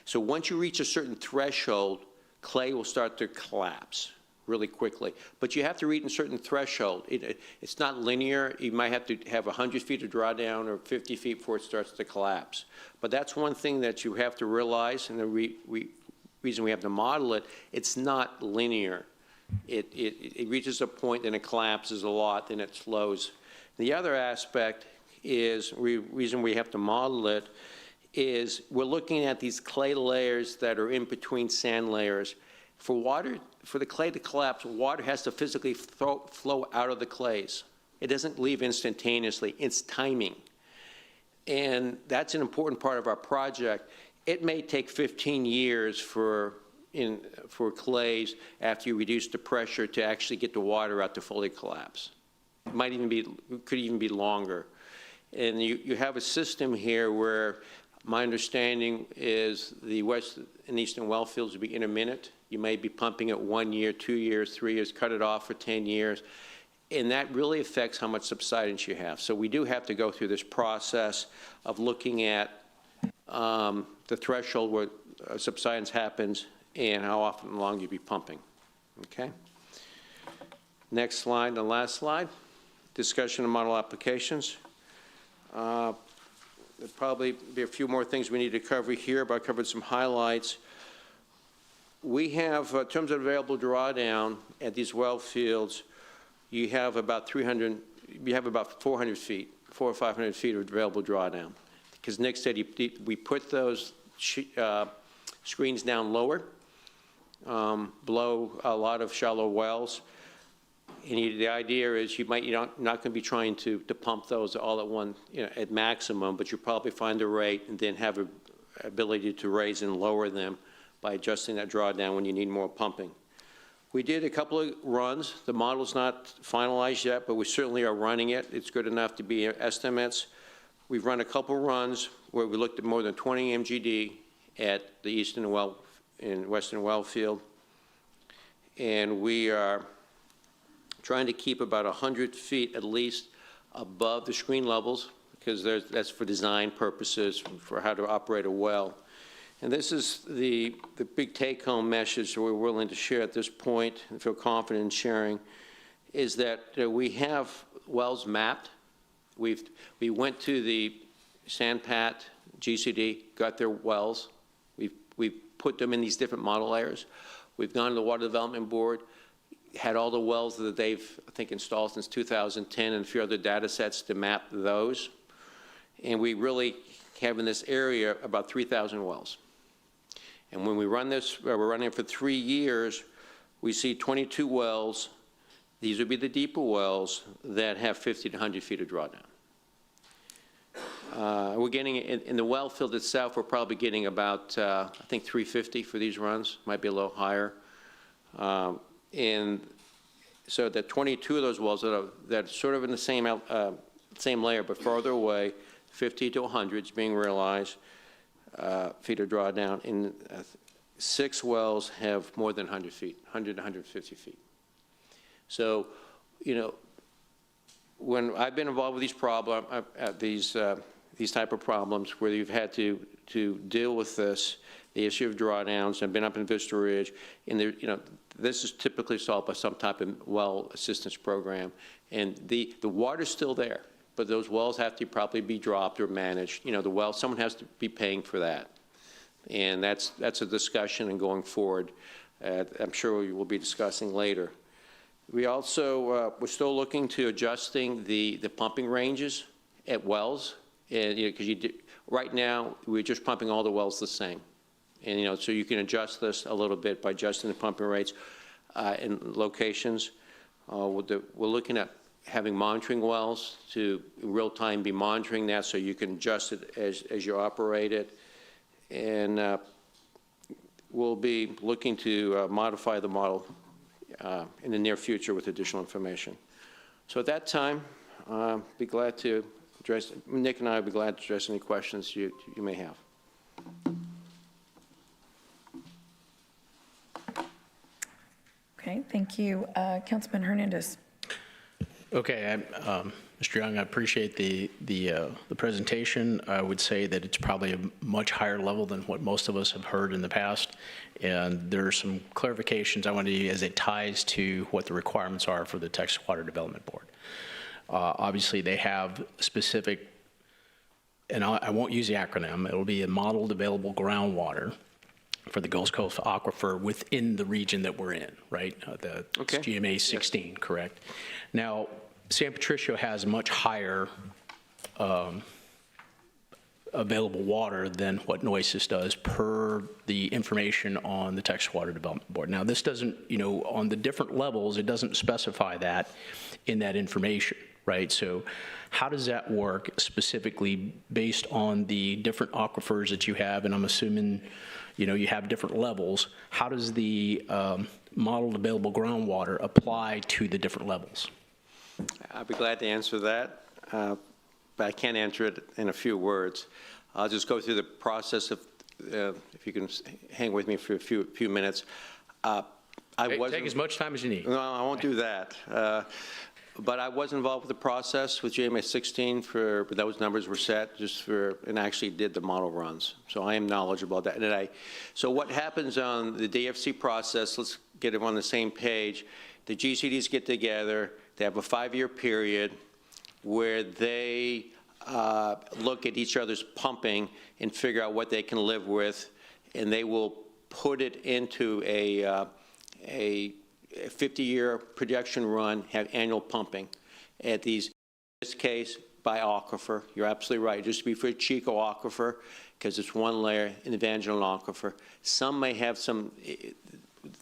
So once you reach a certain threshold, clay will start to collapse really quickly. But you have to reach a certain threshold. It's not linear. You might have to have 100 feet of drawdown or 50 feet before it starts to collapse. But that's one thing that you have to realize, and the reason we have to model it, it's not linear. It reaches a point, then it collapses a lot, then it slows. The other aspect is, reason we have to model it, is we're looking at these clay layers that are in between sand layers. For the clay to collapse, water has to physically flow out of the clays. It doesn't leave instantaneously. It's timing. And that's an important part of our project. It may take 15 years for clays, after you reduce the pressure, to actually get the water out to fully collapse. It could even be longer. And you have a system here where my understanding is the west and eastern well fields will be intermittent. You may be pumping it 1 year, 2 years, 3 years, cut it off for 10 years. And that really affects how much subsidence you have. So we do have to go through this process of looking at the threshold where subsidence happens and how often long you'll be pumping. Okay? Next slide, the last slide. Discussion of model applications. There'll probably be a few more things we need to cover here, but I covered some highlights. We have, in terms of available drawdown at these well fields, you have about 400 feet, 400 or 500 feet of available drawdown. Because Nick said we put those screens down lower, below a lot of shallow wells. And the idea is you're not going to be trying to pump those all at one, at maximum, but you probably find a rate and then have an ability to raise and lower them by adjusting that drawdown when you need more pumping. We did a couple of runs. The model's not finalized yet, but we certainly are running it. It's good enough to be estimates. We've run a couple runs where we looked at more than 20 MGD at the eastern well and western well field. And we are trying to keep about 100 feet at least above the screen levels, because that's for design purposes, for how to operate a well. And this is the big take-home message that we're willing to share at this point and feel confident in sharing, is that we have wells mapped. We went to the SandPat, GCD, got their wells. We've put them in these different model layers. We've gone to the Water Development Board, had all the wells that they've, I think, installed since 2010 and a few other data sets to map those. And we really have in this area about 3,000 wells. And when we run this, we're running it for 3 years, we see 22 wells. These would be the deeper wells that have 50 to 100 feet of drawdown. We're getting, in the well field itself, we're probably getting about, I think, 350 for these runs, might be a little higher. And so that 22 of those wells that are sort of in the same layer but farther away, 50 to 100 is being realized, feet of drawdown. And 6 wells have more than 100 feet, 100 to 150 feet. So, when I've been involved with these type of problems where you've had to deal with this, the issue of drawdowns, I've been up in Vista Ridge, and this is typically solved by some type of well assistance program, and the water's still there, but those wells have to probably be dropped or managed. The well, someone has to be paying for that, and that's a discussion and going forward. I'm sure we will be discussing later. We also, we're still looking to adjusting the pumping ranges at wells. And, because right now, we're just pumping all the wells the same. And, so you can adjust this a little bit by adjusting the pumping rates in locations. We're looking at having monitoring wells to real-time be monitoring that so you can adjust it as you operate it. And we'll be looking to modify the model in the near future with additional information. So at that time, be glad to address, Nick and I will be glad to address any questions you may have. Okay, thank you. Councilman Hernandez. Okay, Mr. Young, I appreciate the presentation. I would say that it's probably a much higher level than what most of us have heard in the past, and there are some clarifications I want to do as it ties to what the requirements are for the Texas Water Development Board. Obviously, they have specific, and I won't use the acronym, it'll be a modeled available groundwater for the Gulf Coast aquifer within the region that we're in, right? Okay. GMA 16, yes. Correct? Now, San Patricio has much higher available water than what Nueces does per the information on the Texas Water Development Board. Now, this doesn't, on the different levels, it doesn't specify that in that information, right? So how does that work specifically based on the different aquifers that you have? And I'm assuming, you have different levels. How does the modeled available groundwater apply to the different levels? I'd be glad to answer that, but I can't answer it in a few words. I'll just go through the process of, if you can hang with me for a few minutes. Take as much time as you need. No, I won't do that. But I was involved with the process with GMA 16 for those numbers were set and actually did the model runs. So I am knowledgeable about that. So what happens on the DFC process, let's get it on the same page. The GCDs get together, they have a 5-year period where they look at each other's pumping and figure out what they can live with, and they will put it into a 50-year projection run, have annual pumping at these, in this case, by aquifer. You're absolutely right. Just to be for Chico aquifer, because it's one layer in the Evangeline aquifer. Some may have some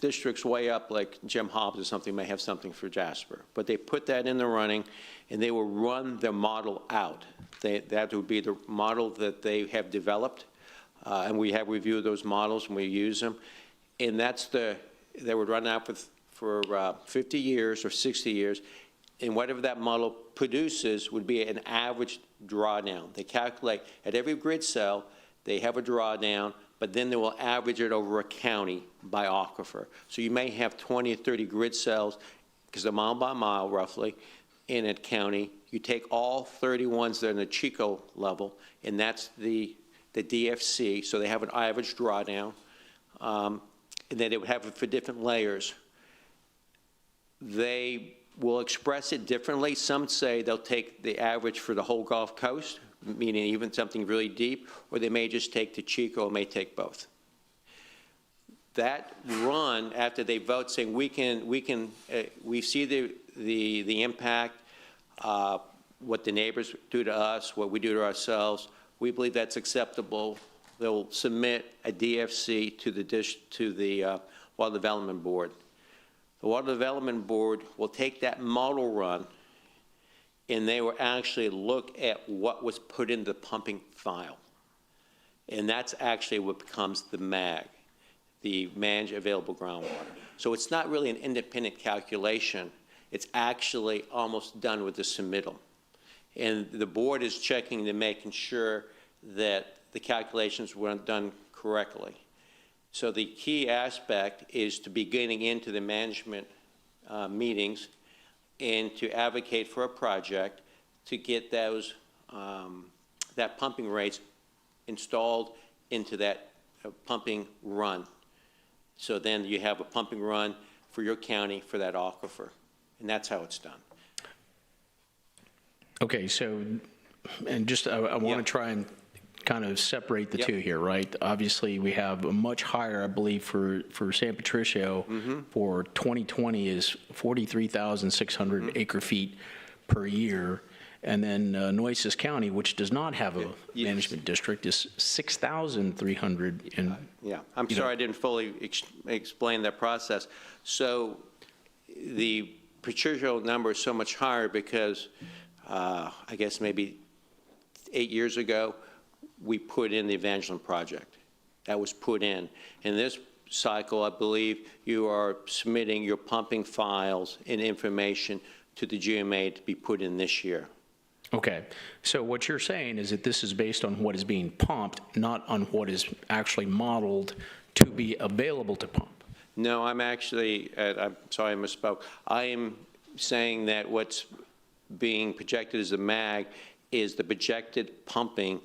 districts way up, like Jim Hobbs or something, may have something for Jasper. But they put that in the running, and they will run their model out. That would be the model that they have developed, and we have reviewed those models, and we use them. And that's they would run out for 50 years or 60 years, and whatever that model produces would be an average drawdown. They calculate at every grid cell, they have a drawdown, but then they will average it over a county by aquifer. So you may have 20 or 30 grid cells, because they're mile by mile roughly, in a county. You take all 30 ones that are in the Chico level, and that's the DFC, so they have an average drawdown, and then they would have it for different layers. They will express it differently. Some say they'll take the average for the whole Gulf Coast, meaning even something really deep, or they may just take the Chico, or may take both. That run, after they vote saying we see the impact, what the neighbors do to us, what we do to ourselves, we believe that's acceptable. They'll submit a DFC to the Water Development Board. The Water Development Board will take that model run, and they will actually look at what was put in the pumping file. And that's actually what becomes the MAG, the Managed Available Groundwater. So it's not really an independent calculation. It's actually almost done with the submittal. And the board is checking to making sure that the calculations were done correctly. So the key aspect is to be getting into the management meetings and to advocate for a project to get those that pumping rates installed into that pumping run. So then you have a pumping run for your county for that aquifer, and that's how it's done. Okay, so, and just I want to try and kind of separate the two here, right? Obviously, we have a much higher, I believe, for San Patricio for 2020 is 43,600 acre feet per year. And then Nueces County, which does not have a management district, is 6,300. Yeah, I'm sorry I didn't fully explain that process. So the Patricio number is so much higher because I guess maybe 8 years ago, we put in the Evangeline project. That was put in. In this cycle, I believe you are submitting your pumping files and information to the GMA to be put in this year. Okay, so what you're saying is that this is based on what is being pumped, not on what is actually modeled to be available to pump. No, I'm actually, I'm sorry I misspoke. I am saying that what's being projected as a MAG is the projected pumping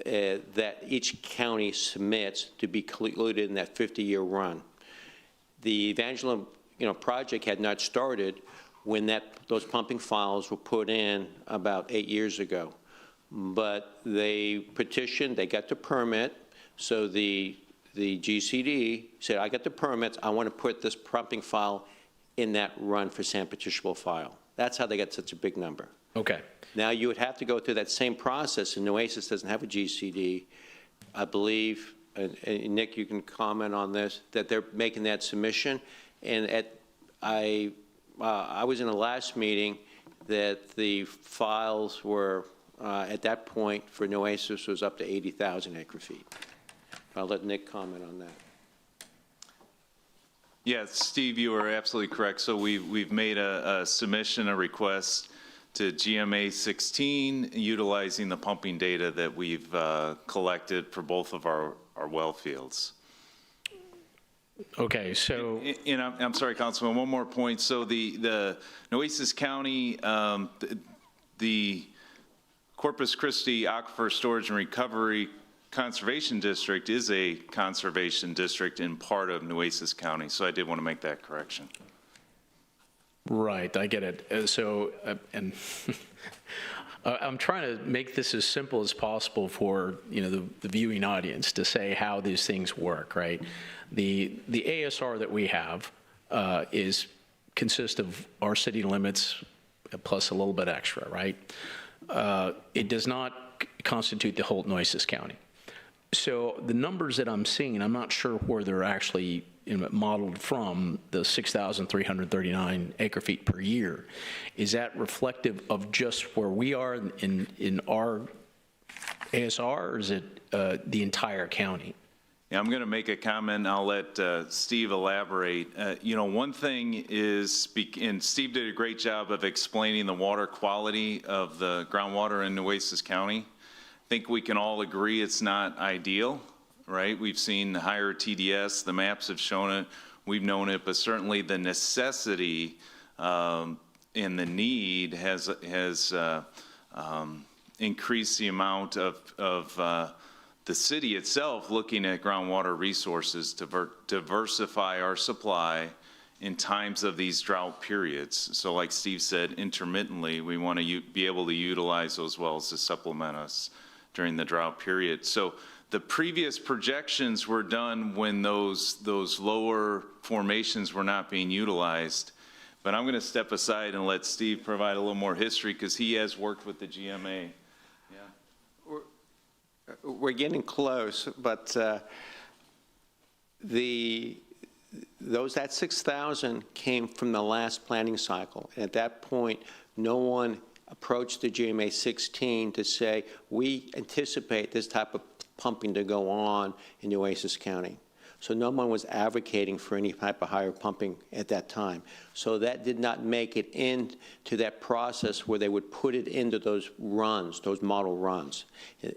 that each county submits to be included in that 50-year run. The Evangeline, project had not started when those pumping files were put in about 8 years ago. But they petitioned, they got the permit, so the GCD said, I got the permits, I want to put this pumping file in that run for San Patricio file. That's how they got such a big number. Okay. Now, you would have to go through that same process, and Nueces doesn't have a GCD. I believe, and Nick, you can comment on this, that they're making that submission. And I was in the last meeting that the files were, at that point, for Nueces was up to 80,000 acre feet. I'll let Nick comment on that. Yeah, Steve, you are absolutely correct. So we've made a submission, a request to GMA 16, utilizing the pumping data that we've collected for both of our well fields. Okay, so. And I'm sorry, Councilman, one more point. So the Nueces County, the Corpus Christi Aquifer Storage and Recovery Conservation District is a conservation district in part of Nueces County. So I did want to make that correction. Right, I get it. So, and I'm trying to make this as simple as possible for the viewing audience to say how these things work. Right, the ASR that we have consists of our city limits plus a little bit extra. Right, it does not constitute the whole Nueces County. So the numbers that I'm seeing, I'm not sure where they're actually modeled from, the 6,339 acre feet per year. Is that reflective of just where we are in our ASR, or is it the entire county? Yeah, I'm going to make a comment. I'll let Steve elaborate. One thing is, and Steve did a great job of explaining the water quality of the groundwater in Nueces County. I think we can all agree it's not ideal, right? We've seen higher TDS, the maps have shown it, we've known it, but certainly the necessity and the need has increased the amount of the city itself looking at groundwater resources to diversify our supply in times of these drought periods. So like Steve said, intermittently, we want to be able to utilize those wells to supplement us during the drought period. So the previous projections were done when those lower formations were not being utilized. But I'm going to step aside and let Steve provide a little more history because he has worked with the GMA. Yeah. We're getting close, but that 6,000 came from the last planning cycle. And at that point, no one approached the GMA 16 to say, we anticipate this type of pumping to go on in Nueces County. So no one was advocating for any type of higher pumping at that time. So that did not make it into that process where they would put it into those runs, those model runs.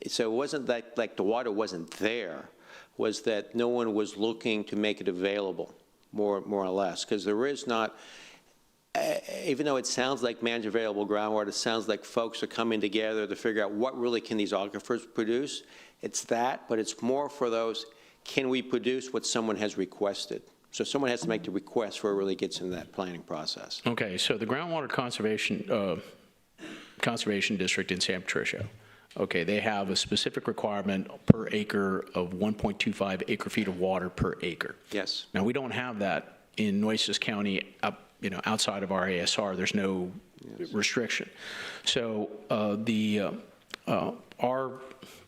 So it wasn't like the water wasn't there, was that no one was looking to make it available, more or less, because there is not, even though it sounds like managed available groundwater, it sounds like folks are coming together to figure out what really can these aquifers produce. It's that, but it's more for those, can we produce what someone has requested? So someone has to make the request before it really gets into that planning process. Okay, so the groundwater conservation district in San Patricio, okay, they have a specific requirement per acre of 1.25 acre-feet of water per acre. Yes. Now, we don't have that in Nueces County, outside of our ASR. There's no restriction. So our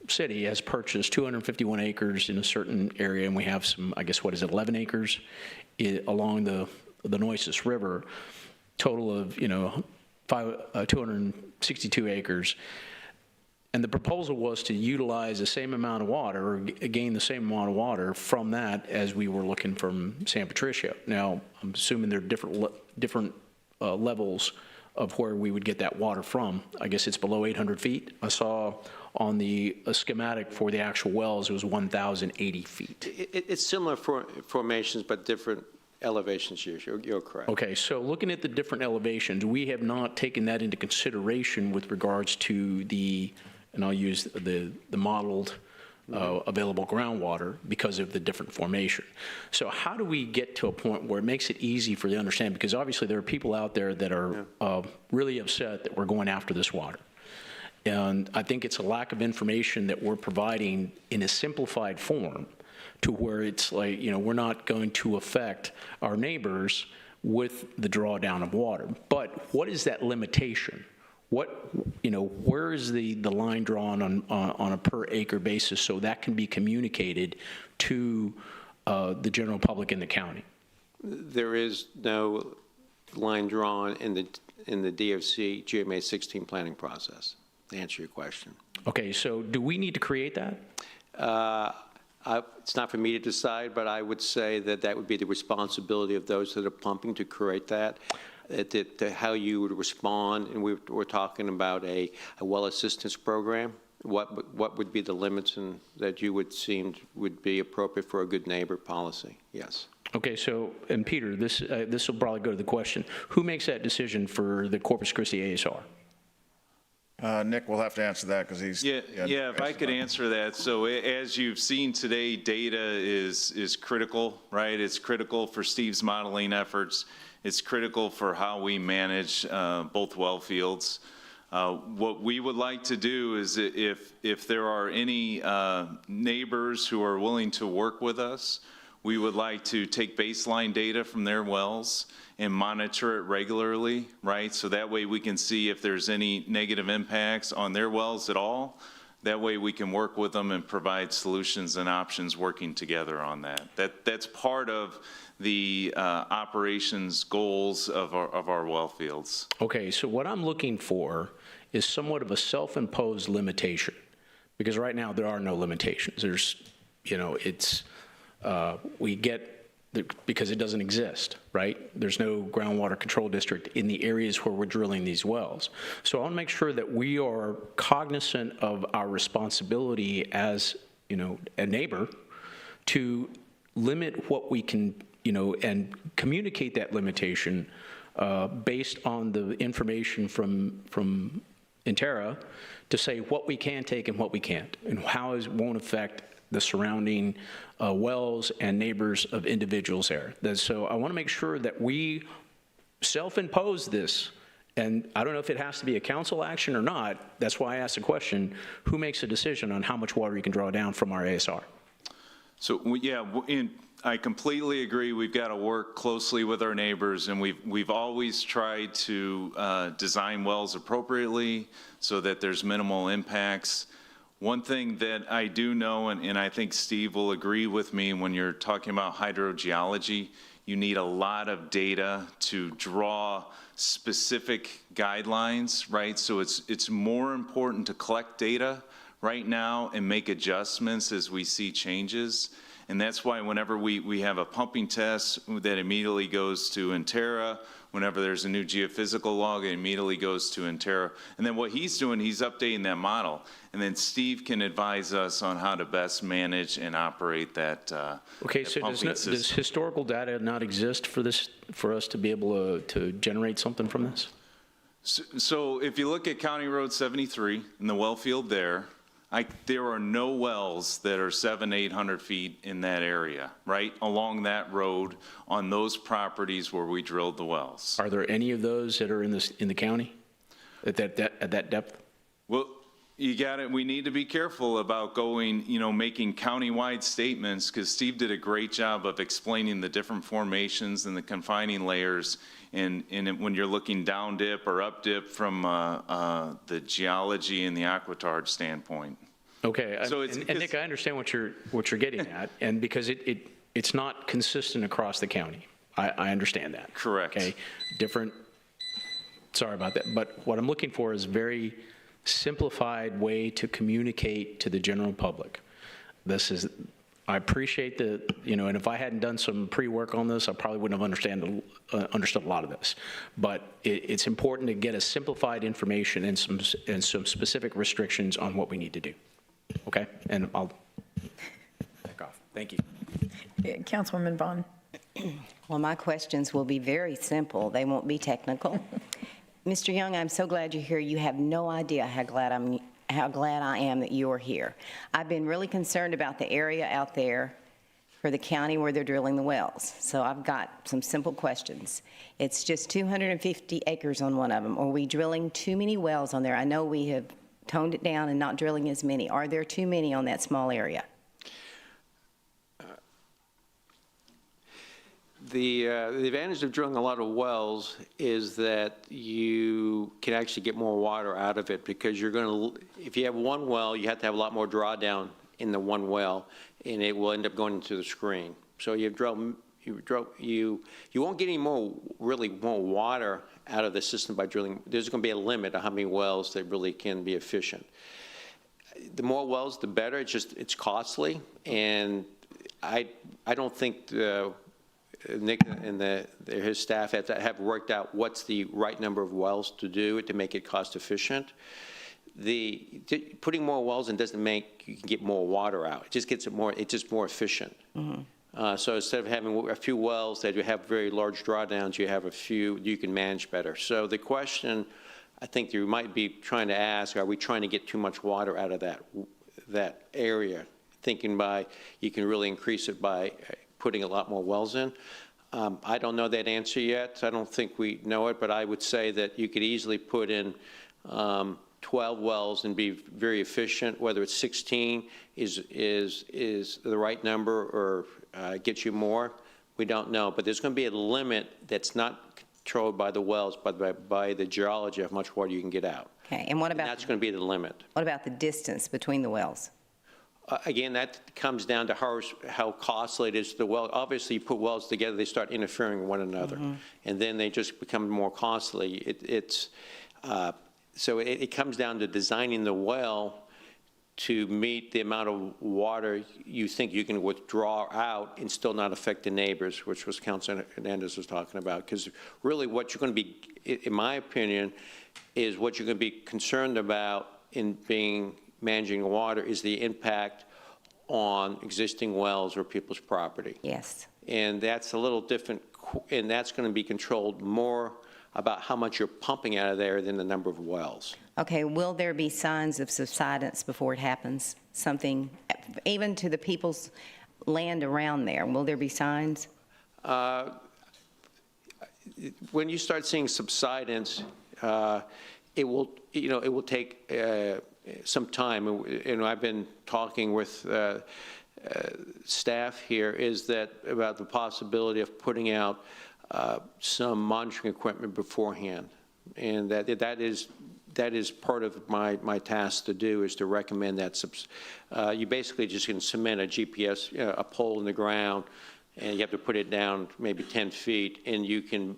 city has purchased 251 acres in a certain area, and we have some, 11 acres along the Nueces River, total of, 262 acres. And the proposal was to utilize the same amount of water, or gain the same amount of water from that as we were looking from San Patricio. Now, I'm assuming there are different levels of where we would get that water from. I guess it's below 800 feet. I saw on the schematic for the actual wells, it was 1,080 feet. It's similar formations, but different elevations. You're correct. Okay, so looking at the different elevations, we have not taken that into consideration with regards to and I'll use the modeled available groundwater because of the different formation. So how do we get to a point where it makes it easy for you to understand? Because obviously there are people out there that are really upset that we're going after this water. And I think it's a lack of information that we're providing in a simplified form to where it's like, we're not going to affect our neighbors with the drawdown of water. But what is that limitation? Where is the line drawn on a per acre basis so that can be communicated to the general public in the county? There is no line drawn in the DFC GMA 16 planning process, to answer your question. Okay, so do we need to create that? It's not for me to decide, but I would say that would be the responsibility of those that are pumping to create that. How you would respond, and we're talking about a well assistance program. What would be the limits that you would seem would be appropriate for a good neighbor policy? Yes. Okay, so, and Peter, this will probably go to the question. Who makes that decision for the Corpus Christi ASR? Nick will have to answer that because he's... Yeah, if I could answer that. So as you've seen today, data is critical, right? It's critical for Steve's modeling efforts. It's critical for how we manage both well fields. What we would like to do is if there are any neighbors who are willing to work with us, we would like to take baseline data from their wells and monitor it regularly, right? So that way we can see if there's any negative impacts on their wells at all. That way we can work with them and provide solutions and options working together on that. That's part of the operations goals of our well fields. Okay, so what I'm looking for is somewhat of a self-imposed limitation, because right now there are no limitations. There's, we get, because it doesn't exist, right? There's no groundwater control district in the areas where we're drilling these wells. So I want to make sure that we are cognizant of our responsibility as, a neighbor to limit what we can, and communicate that limitation based on the information from Interra to say what we can take and what we can't, and how it won't affect the surrounding wells and neighbors of individuals there. So I want to make sure that we self-impose this, and I don't know if it has to be a council action or not. That's why I asked the question, who makes a decision on how much water you can draw down from our ASR? So, I completely agree. We've got to work closely with our neighbors, and we've always tried to design wells appropriately so that there's minimal impacts. One thing that I do know, and I think Steve will agree with me, when you're talking about hydrogeology, you need a lot of data to draw specific guidelines, right? So it's more important to collect data right now and make adjustments as we see changes. And that's why whenever we have a pumping test, that immediately goes to Interra. Whenever there's a new geophysical log, it immediately goes to Interra. And then what he's doing, he's updating that model. And then Steve can advise us on how to best manage and operate that. Okay, so does historical data not exist for us to be able to generate something from this? So if you look at County Road 73 and the well field there are no wells that are 700-800 feet in that area, right? Along that road on those properties where we drilled the wells. Are there any of those that are in the county at that depth? Well, You got it. We need to be careful about going, you know, making countywide statements, because Steve did a great job of explaining the different formations and the confining layers. And when you're looking down dip or up dip from the geology and the aquitard standpoint. Okay, so and Nick, I understand what you're getting at, and because it's not consistent across the county. I understand that. Correct. Okay, different. Sorry about that, but what I'm looking for is very simplified way to communicate to the general public. I appreciate the, you know, and if I hadn't done some pre-work on this, I probably wouldn't have understood a lot of this. But it's important to get a simplified information and some specific restrictions on what we need to do. Okay, and I'll back off. Thank you. Councilwoman Vaughn. Well, my questions will be very simple. They won't be technical. Mr. Young, I'm so glad you're here. You have no idea how glad I am that you're here. I've been really concerned about the area out there for the county where they're drilling the wells. So I've got some simple questions. It's just 250 acres on one of them. Are we drilling too many wells on there? I know we have toned it down and not drilling as many. Are there too many on that small area? The advantage of drilling a lot of wells is that you can actually get more water out of it, because you're going to, if you have one well, you have to have a lot more drawdown in the one well, and it will end up going into the screen. So you won't get any more water out of the system by drilling. There's going to be a limit of how many wells that really can be efficient. The more wells, the better. It's costly, and I don't think Nick and his staff have worked out what's the right number of wells to do to make it cost efficient. Putting more wells in doesn't make you can get more water out. It just gets it more. It's just more efficient. Mm-hmm. So instead of having a few wells that you have very large drawdowns, you have a few you can manage better. So the question I think you might be trying to ask: are we trying to get too much water out of that area? Thinking you can really increase it by putting a lot more wells in. I don't know that answer yet. I don't think we know it, but I would say that you could easily put in 12 wells and be very efficient. Whether it's 16 is the right number or get you more, we don't know. But there's going to be a limit that's not controlled by the wells, but by the geology of how much water you can get out. Okay, and what about that's going to be the limit. What about the distance between the wells? Again, that comes down to how costly it is to the well. Obviously, you put wells together, they start interfering with one another, mm-hmm. and then they just become more costly. So it comes down to designing the well to meet the amount of water you think you can withdraw out and still not affect the neighbors, which was Councilor Hernandez was talking about. Because really what you're going to be, in my opinion, is what you're going to be concerned about in managing water is the impact on existing wells or people's property. Yes. And that's a little different, and that's going to be controlled more about how much you're pumping out of there than the number of wells. Okay, will there be signs of subsidence before it happens? Something, even to the people's land around there, will there be signs? When you start seeing subsidence, it will take some time, and I've been talking with staff here, is that about the possibility of putting out some monitoring equipment beforehand, and that is part of my task to do, is to recommend that. You basically just can cement a GPS, a pole in the ground, and you have to put it down maybe 10 feet, and you can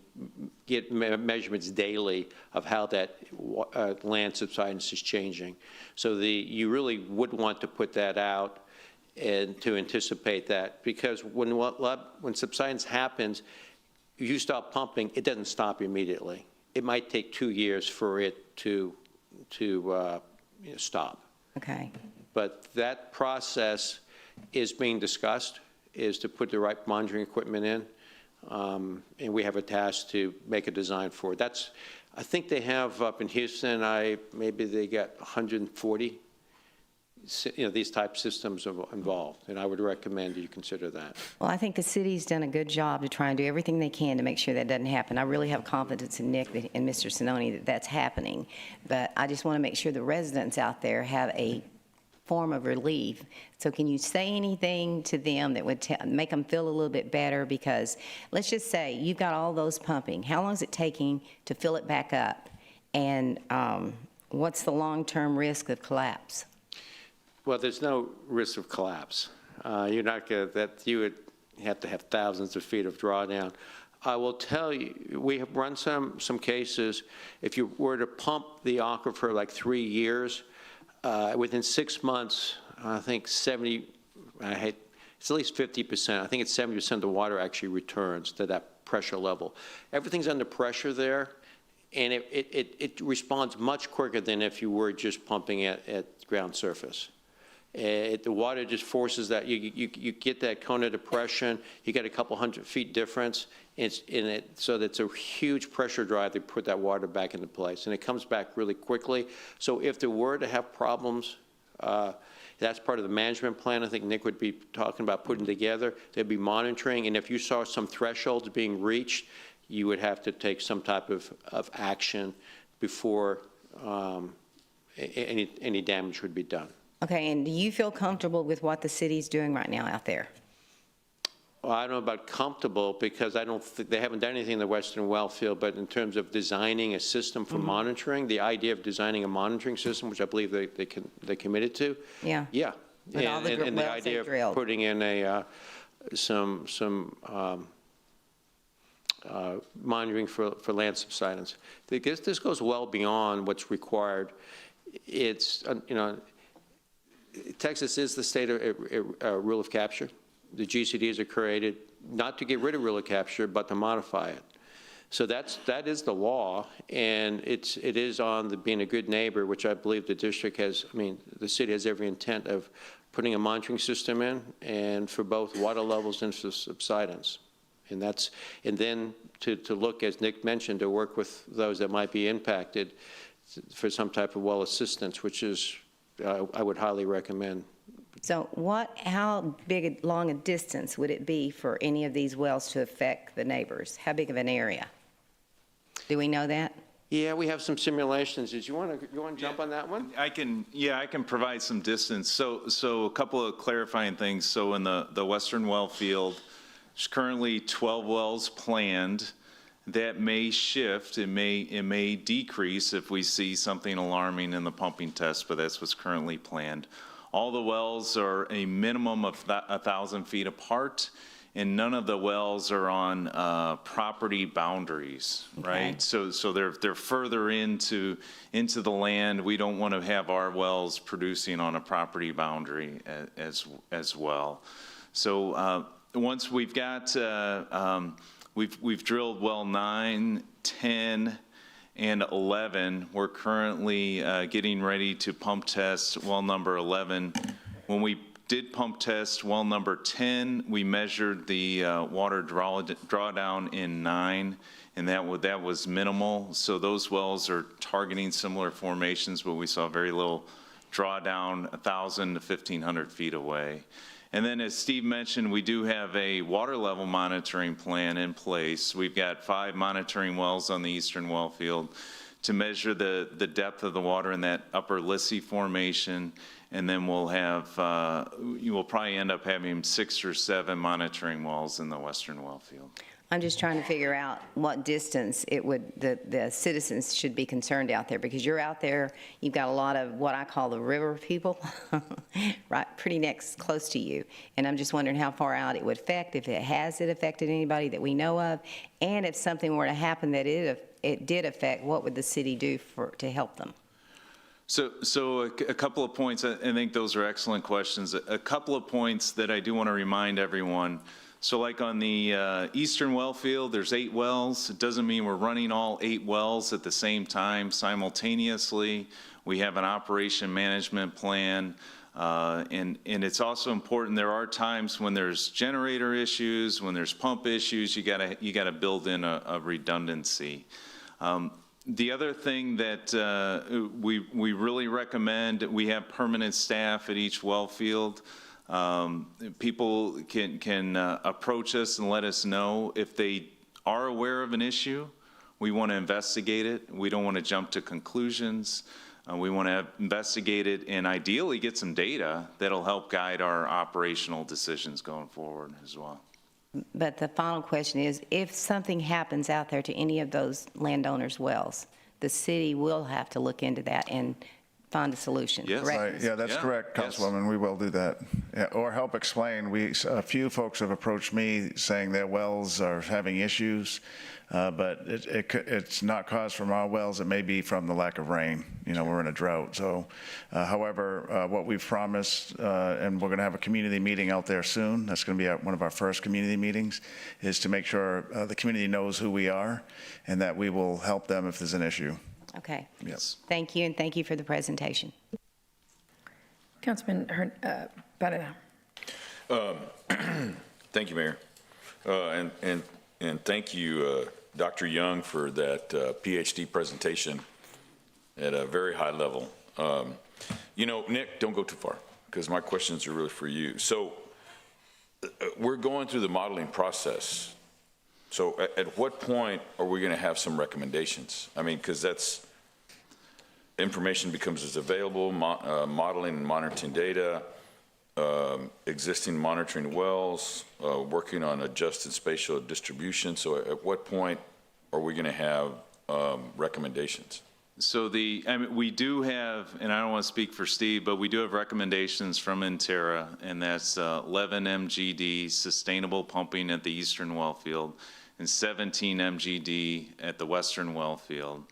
get measurements daily of how that land subsidence is changing. So you really would want to put that out and to anticipate that, because when subsidence happens, if you stop pumping, it doesn't stop immediately. It might take 2 years for it to stop. Okay. But that process is being discussed, is to put the right monitoring equipment in, and we have a task to make a design for it. I think they have up in Houston, maybe they got 140 these type systems involved, and I would recommend that you consider that. Well, I think the city's done a good job to try and do everything they can to make sure that doesn't happen. I really have confidence in Nick and Mr. Sinoni that that's happening, but I just want to make sure the residents out there have a form of relief. So can you say anything to them that would make them feel a little bit better? Because let's just say you've got all those pumping. How long is it taking to fill it back up? And what's the long-term risk of collapse? Well, there's no risk of collapse. You're not going to, you would have to have thousands of feet of drawdown. I will tell you, we have run some cases. If you were to pump the aquifer like 3 years, within 6 months, I think it's at least 50%. I think it's 70% of the water actually returns to that pressure level. Everything's under pressure there, and it responds much quicker than if you were just pumping at ground surface. The water just forces that. You get that cone of depression. You get a couple 100 feet difference. So that's a huge pressure drive to put that water back into place, and it comes back really quickly. So if there were to have problems, that's part of the management plan I think Nick would be talking about putting together. There'd be monitoring, and if you saw some thresholds being reached, you would have to take some type of action before any damage would be done. Okay, and do you feel comfortable with what the city's doing right now out there? Well, I don't know about comfortable, because I don't think they haven't done anything in the Western well field, but in terms of designing a system for monitoring, the idea of designing a monitoring system, which I believe they committed to. Yeah. Yeah. With all the and the wells they idea drilled. of putting in some monitoring for land subsidence. This goes well beyond what's required. It's, Texas is the state of rule of capture. The GCDs are created not to get rid of rule of capture, but to modify it. So that is the law, and it is on being a good neighbor, which I believe the district has. The city has every intent of putting a monitoring system in, and for both water levels and for subsidence. And then to look, as Nick mentioned, to work with those that might be impacted for some type of well assistance, which is I would highly recommend. So how long a distance would it be for any of these wells to affect the neighbors? How big of an area? Do we know that? Yeah, we have some simulations. Did you want to jump on that one? I can provide some distance. So a couple of clarifying things. So in the Western well field, there's currently 12 wells planned. That may shift. It may decrease if we see something alarming in the pumping test, but that's what's currently planned. All the wells are a minimum of 1,000 feet apart, and none of the wells are on property boundaries, right? So they're further into the land. We don't want to have our wells producing on a property boundary as well. So once we've got we've drilled well 9, 10, and 11. We're currently getting ready to pump test well number 11. When we did pump test well number 10, we measured the water drawdown in 9, and that was minimal. So those wells are targeting similar formations, but we saw very little drawdown 1,000 to 1,500 feet away. And then, as Steve mentioned, we do have a water level monitoring plan in place. We've got 5 monitoring wells on the eastern well field to measure the depth of the water in that upper Lissy formation. And then we'll have, you will probably end up having 6 or 7 monitoring wells in the western well field. I'm just trying to figure out what distance the citizens should be concerned out there, because you're out there, you've got a lot of what I call the river people, right, pretty close to you. And I'm just wondering how far out it would affect, if it affected anybody that we know of, and if something were to happen that it did affect, what would the city do to help them? So a couple of points. I think those are excellent questions. A couple of points that I do want to remind everyone. So like on the eastern well field, there's 8 wells. It doesn't mean we're running all 8 wells at the same time simultaneously. We have an operation management plan. And it's also important, there are times when there's generator issues, when there's pump issues, you gotta build in a redundancy. The other thing that we really recommend, we have permanent staff at each well field. People can approach us and let us know if they are aware of an issue. We want to investigate it. We don't want to jump to conclusions. We want to investigate it and ideally get some data that'll help guide our operational decisions going forward as well. But the final question is, if something happens out there to any of those landowners' wells, the city will have to look into that and find a solution, Yes. correct? Right, yeah, that's correct, Councilwoman, we will do that. Yeah, or help explain. A few folks have approached me saying their wells are having issues, but it's not caused from our wells, it may be from the lack of rain. You know, we're in a drought, so, however, what we've promised, and we're gonna have a community meeting out there soon, that's gonna be one of our first community meetings, is to make sure the community knows who we are and that we will help them if there's an issue. Okay. Yes. Thank you, and thank you for the presentation. Councilman Barrera. Thank you, Mayor. And thank you, Dr. Young, for that PhD presentation at a very high level. You know, Nick, don't go too far, because my questions are really for you. So we're going through the modeling process. So at what point are we going to have some recommendations? I mean, because that's information becomes as available, modeling and monitoring data, existing monitoring wells, working on adjusted spatial distribution. So at what point are we going to have recommendations? So we do have, and I don't want to speak for Steve, but we do have recommendations from Intera, and that's 11 MGD sustainable pumping at the eastern well field and 17 MGD at the western well field.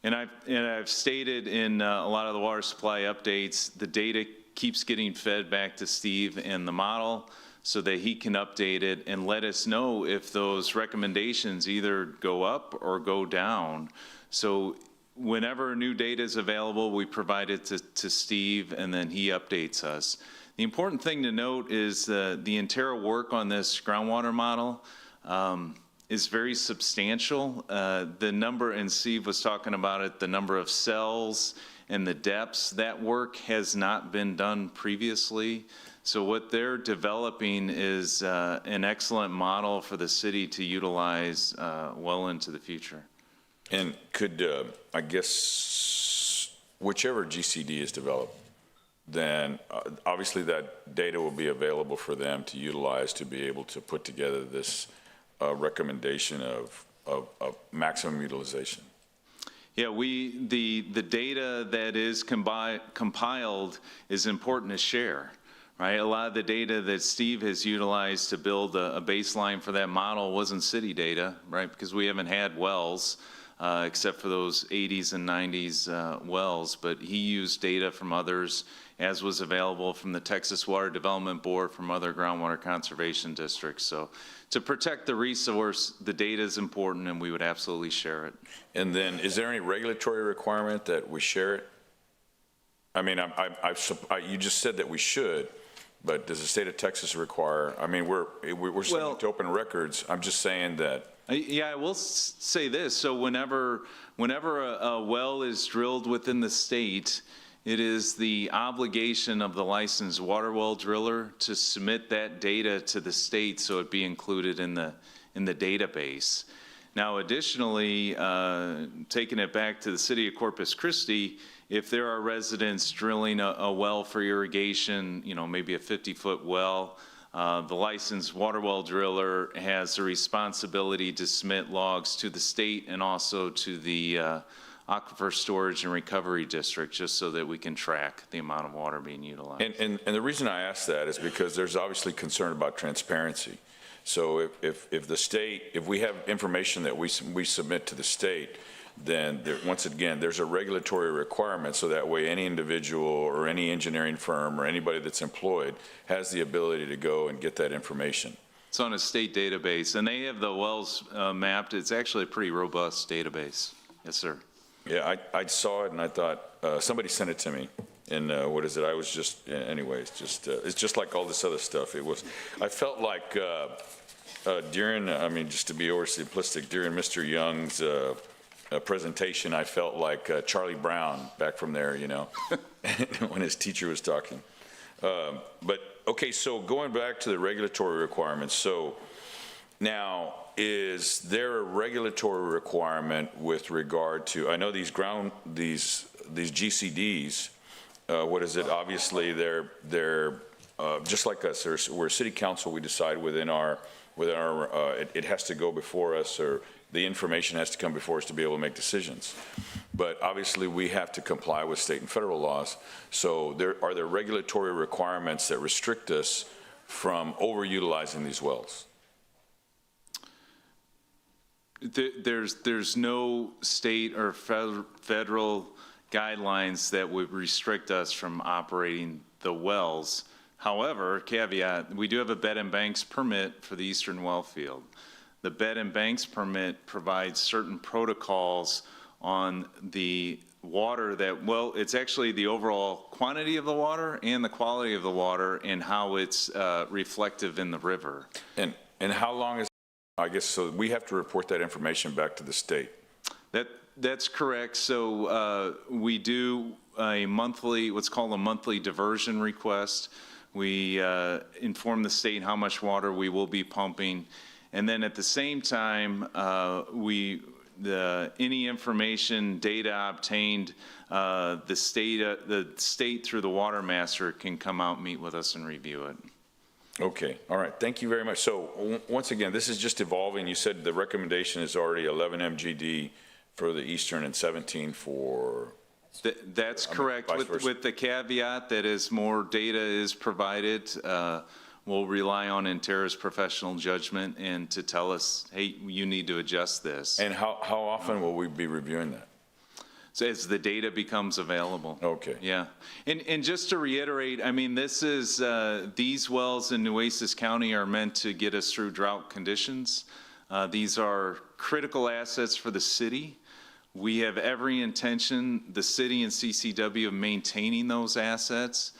And I've stated in a lot of the water supply updates, the data keeps getting fed back to Steve and the model so that he can update it and let us know if those recommendations either go up or go down. So whenever new data is available, we provide it to Steve, and then he updates us. The important thing to note is the Intera work on this groundwater model is very substantial. The number, and Steve was talking about it, the number of cells and the depths, that work has not been done previously. So what they're developing is an excellent model for the city to utilize well into the future. And could, I guess, whichever GCD is developed, then obviously that data will be available for them to utilize to be able to put together this recommendation of maximum utilization. Yeah, the data that is compiled is important to share, right? A lot of the data that Steve has utilized to build a baseline for that model wasn't city data, right? Because we haven't had wells except for those 80s and 90s wells, but he used data from others, as was available from the Texas Water Development Board, from other groundwater conservation districts. So to protect the resource, the data is important, and we would absolutely share it. And then, is there any regulatory requirement that we share it? I mean, you just said that we should, but does the state of Texas require? I mean, we're subject to open records. I'm just saying that. Yeah, I will say this. So whenever a well is drilled within the state, it is the obligation of the licensed water well driller to submit that data to the state so it be included in the database. Now, additionally, taking it back to the city of Corpus Christi, if there are residents drilling a well for irrigation, you know, maybe a 50-foot well, the licensed water well driller has the responsibility to submit logs to the state and also to the Aquifer Storage and Recovery District, just so that we can track the amount of water being utilized. And the reason I ask that is because there's obviously concern about transparency. So if the state, if we have information that we submit to the state, then once again, there's a regulatory requirement, so that way any individual or any engineering firm or anybody that's employed has the ability to go and get that information. It's on a state database, and they have the wells mapped. It's actually a pretty robust database. Yes, sir. Yeah, I saw it and I thought, somebody sent it to me. And what is it? I was just, anyways, it's just like all this other stuff. I felt like during, I mean, just to be oversimplistic, during Mr. Young's presentation, I felt like Charlie Brown back from there, you know, when his teacher was talking. But, okay, so going back to the regulatory requirements, so now, is there a regulatory requirement with regard to, I know these GCDs, what is it, obviously they're just like us, we're city council, we decide within our it has to go before us, or the information has to come before us to be able to make decisions. But obviously we have to comply with state and federal laws. So are there regulatory requirements that restrict us from overutilizing these wells? There's no state or federal guidelines that would restrict us from operating the wells. However, caveat, we do have a bed and banks permit for the Eastern Well Field. The bed and banks permit provides certain protocols on the water that, well, it's actually the overall quantity of the water and the quality of the water and how it's reflective in the river. And how long is, I guess, so we have to report that information back to the state? That's correct. So we do a monthly, what's called a monthly diversion request. We inform the state how much water we will be pumping. And then at the same time, any information, data obtained, the state through the water master can come out, meet with us, and review it. Okay, all right, thank you very much. So once again, this is just evolving. You said the recommendation is already 11 MGD for the Eastern and 17 for... That's correct, with the caveat that as more data is provided, we'll rely on Interra's professional judgment and to tell us, hey, you need to adjust this. And how often will we be reviewing that? So as the data becomes available. Okay. Yeah. And just to reiterate, I mean, this is, these wells in Nueces County are meant to get us through drought conditions. These are critical assets for the city. We have every intention, the city and CCW, of maintaining those assets.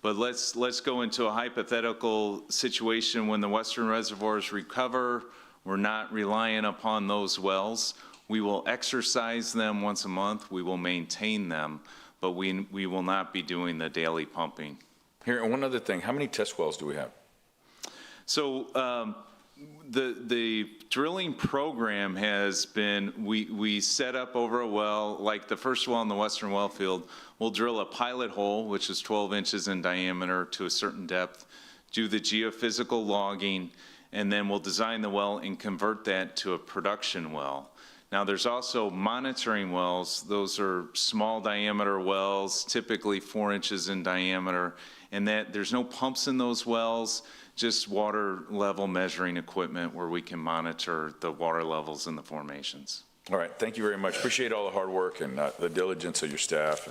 But let's go into a hypothetical situation when the western reservoirs recover. We're not relying upon those wells. We will exercise them once a month. We will maintain them, but we will not be doing the daily pumping. Here, and one other thing, how many test wells do we have? So the drilling program has been, we set up over a well, like the first well in the Western Well Field, we'll drill a pilot hole, which is 12 inches in diameter to a certain depth, do the geophysical logging, and then we'll design the well and convert that to a production well. Now there's also monitoring wells. Those are small diameter wells, typically 4 inches in diameter, and that there's no pumps in those wells, just water level measuring equipment where we can monitor the water levels in the formations. All right, thank you very much. Appreciate all the hard work and the diligence of your staff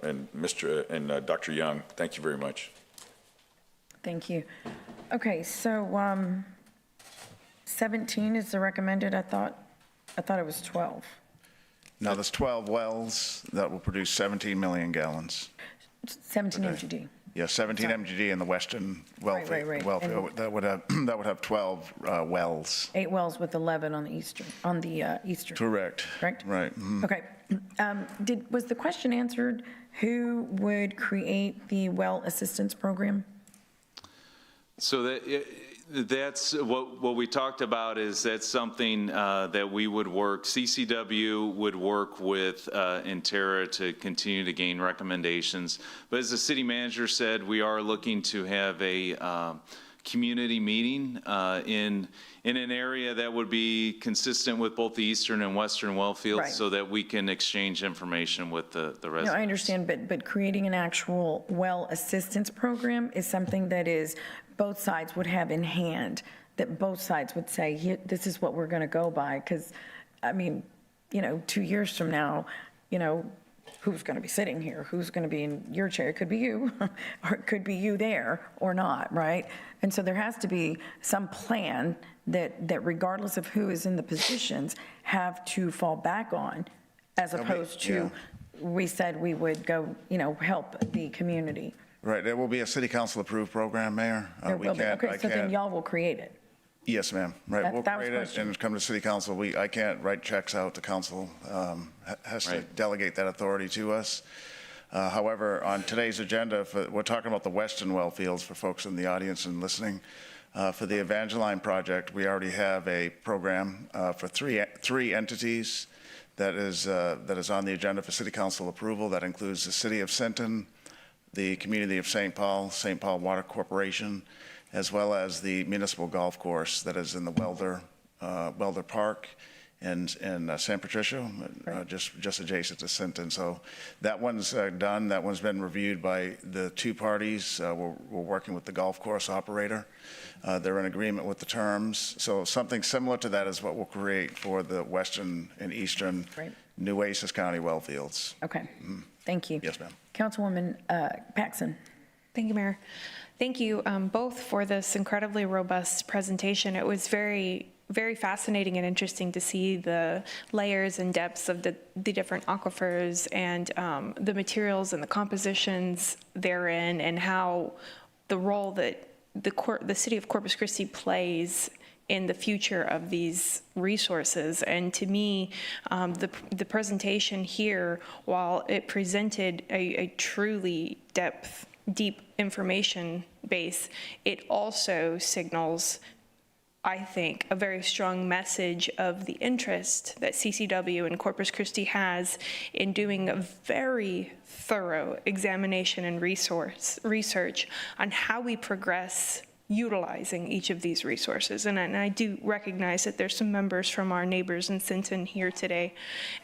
and Dr. Young. Thank you very much. Thank you. Okay, so 17 is the recommended, I thought it was 12. Now, there's 12 wells that will produce 17 million gallons. 17 MGD. Yeah, 17 MGD in the Western Well Field. Right. Well Field. That would have 12 wells. 8 wells with 11 on the eastern. Correct. Correct? Right. Mm-hmm. Okay. Was the question answered? Who would create the well assistance program? So that's what we talked about, is that's something that we would work, CCW would work with Interra to continue to gain recommendations. But as the city manager said, we are looking to have a community meeting in an area that would be consistent with both the eastern and western well fields, Right. so that we can exchange information with the residents. No, I understand, but creating an actual well assistance program is something that is, both sides would have in hand, that both sides would say, here, this is what we're going to go by. Because, I mean, 2 years from now, who's going to be sitting here? Who's going to be in your chair? It could be you, or it could be you there or not, right? And so there has to be some plan that regardless of who is in the positions, have to fall back on, as opposed to, we said we would go, help the community. Right. There will be a city council approved program, Mayor. There will be. Okay, so then y'all will create it. Yes, ma'am. Right, That we'll was create it question. and come to city council. I can't write checks out to council, has to delegate that authority to us. However, on today's agenda, we're talking about the Western well fields for folks in the audience and listening. For the Evangeline project, we already have a program for three entities that is on the agenda for city council approval. That includes the city of Sinton, the community of St. Paul Water Corporation, as well as the municipal golf course that is in the Welder Park in San Patricio, just adjacent to Sinton. So that one's done. That one's been reviewed by the two parties. We're working with the golf course operator. They're in agreement with the terms. So something similar to that is what we'll create for the western and eastern Nueces County well fields. Okay, thank you. Yes, ma'am. Councilwoman Paxson. Thank you, Mayor. Thank you both for this incredibly robust presentation. It was very fascinating and interesting to see the layers and depths of the different aquifers and the materials and the compositions therein, and how the role that the city of Corpus Christi plays in the future of these resources. And to me, the presentation here, while it presented a truly deep information base, it also signals, I think, a very strong message of the interest that CCW and Corpus Christi has in doing a very thorough examination and research on how we progress utilizing each of these resources. And I do recognize that there's some members from our neighbors in Sinton here today,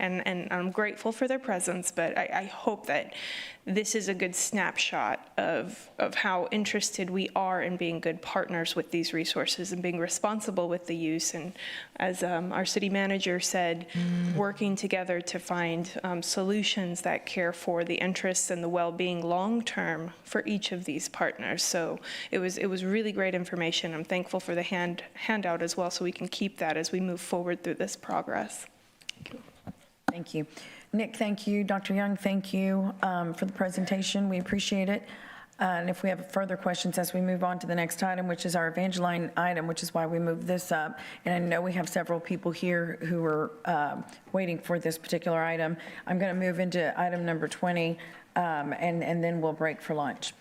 and I'm grateful for their presence, but I hope that this is a good snapshot of how interested we are in being good partners with these resources and being responsible with the use. And as our city manager said, working together to find solutions that care for the interests and the well-being long-term for each of these partners. So it was really great information. I'm thankful for the handout as well, so we can keep that as we move forward through this progress. Thank you. Nick, thank you. Dr. Young, thank you for the presentation. We appreciate it. And if we have further questions as we move on to the next item, which is our Evangeline item, which is why we moved this up. And I know we have several people here who are waiting for this particular item. I'm going to move into item number 20, and then we'll break for lunch.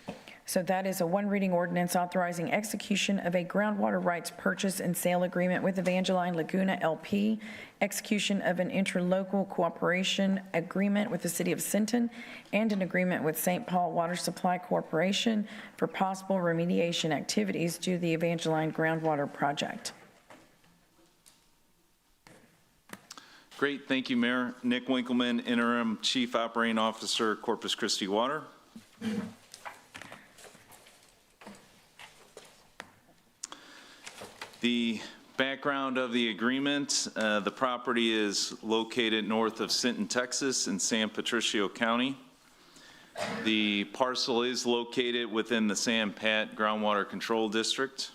So that is a one-reading ordinance authorizing execution of a groundwater rights purchase and sale agreement with Evangeline Laguna LP, execution of an interlocal cooperation agreement with the City of Sinton, and an agreement with St. Paul Water Supply Corporation for possible remediation activities due to the Evangeline groundwater project. Great, thank you, Mayor. Nick Winkleman, Interim Chief Operating Officer, Corpus Christi Water. The background of the agreement, the property is located north of Sinton, Texas in San Patricio County. The parcel is located within the San Pat Groundwater Control District.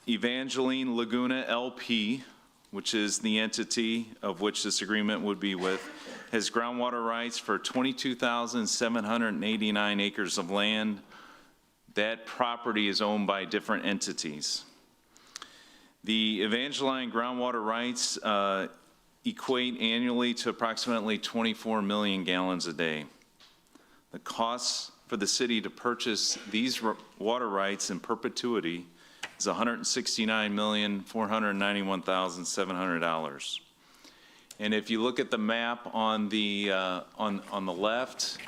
Evangeline Laguna LP, which is the entity of which this agreement would be with, has groundwater rights for 22,789 acres of land. That property is owned by different entities. The Evangeline groundwater rights equate annually to approximately 24 million gallons a day. The costs for the city to purchase these water rights in perpetuity is $169,491,700. And if you look at the map on the left,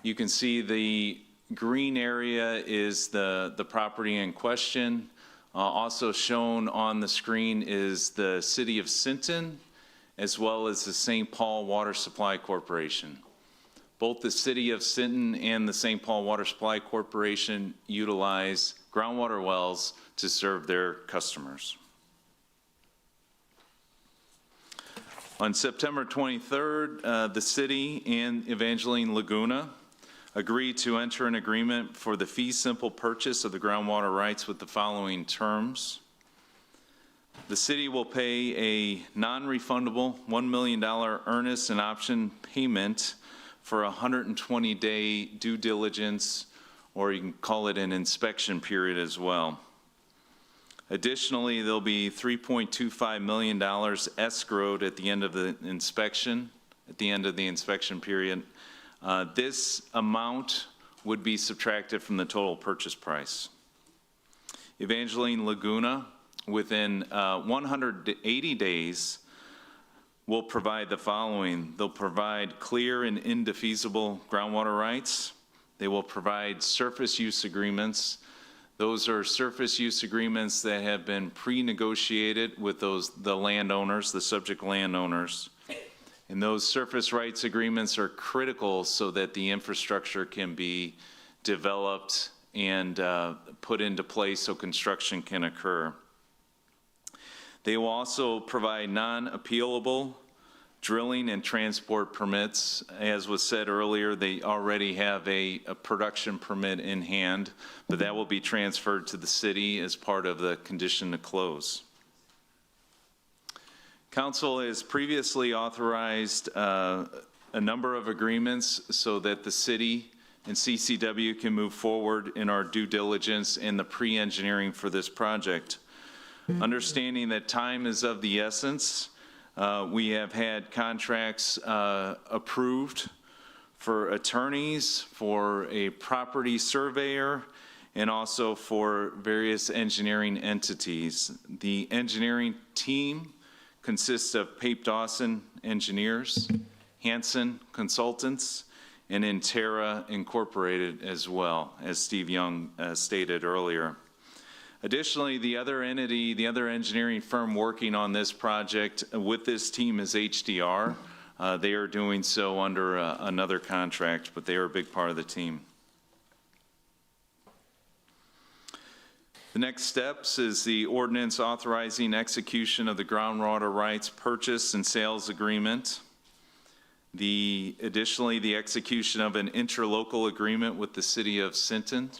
you can see the green area is the property in question. Also shown on the screen is the City of Sinton, as well as the St. Paul Water Supply Corporation. Both the City of Sinton and the St. Paul Water Supply Corporation utilize groundwater wells to serve their customers. On September 23rd, the city and Evangeline Laguna agreed to enter an agreement for the fee simple purchase of the groundwater rights with the following terms. The city will pay a non-refundable $1 million earnest and option payment for a 120-day due diligence, or you can call it an inspection period as well. Additionally, there'll be $3.25 million escrowed at the end of the inspection, period. This amount would be subtracted from the total purchase price. Evangeline Laguna, within 180 days, will provide the following. They'll provide clear and indefeasible groundwater rights. They will provide surface use agreements. Those are surface use agreements that have been pre-negotiated with the landowners, the subject landowners. And those surface rights agreements are critical so that the infrastructure can be developed and put into place so construction can occur. They will also provide non-appealable drilling and transport permits. As was said earlier, they already have a production permit in hand, but that will be transferred to the city as part of the condition to close. Council has previously authorized a number of agreements so that the city and CCW can move forward in our due diligence and the pre-engineering for this project. Understanding that time is of the essence, we have had contracts approved for attorneys, for a property surveyor, and also for various engineering entities. The engineering team consists of Pape Dawson Engineers, Hanson Consultants, and Intera Incorporated as well, as Steve Young stated earlier. Additionally, the other entity, the other engineering firm working on this project with this team is HDR. They are doing so under another contract, but they are a big part of the team. The next steps is the ordinance authorizing execution of the groundwater rights purchase and sales agreement. Additionally, the execution of an interlocal agreement with the city of Sinton,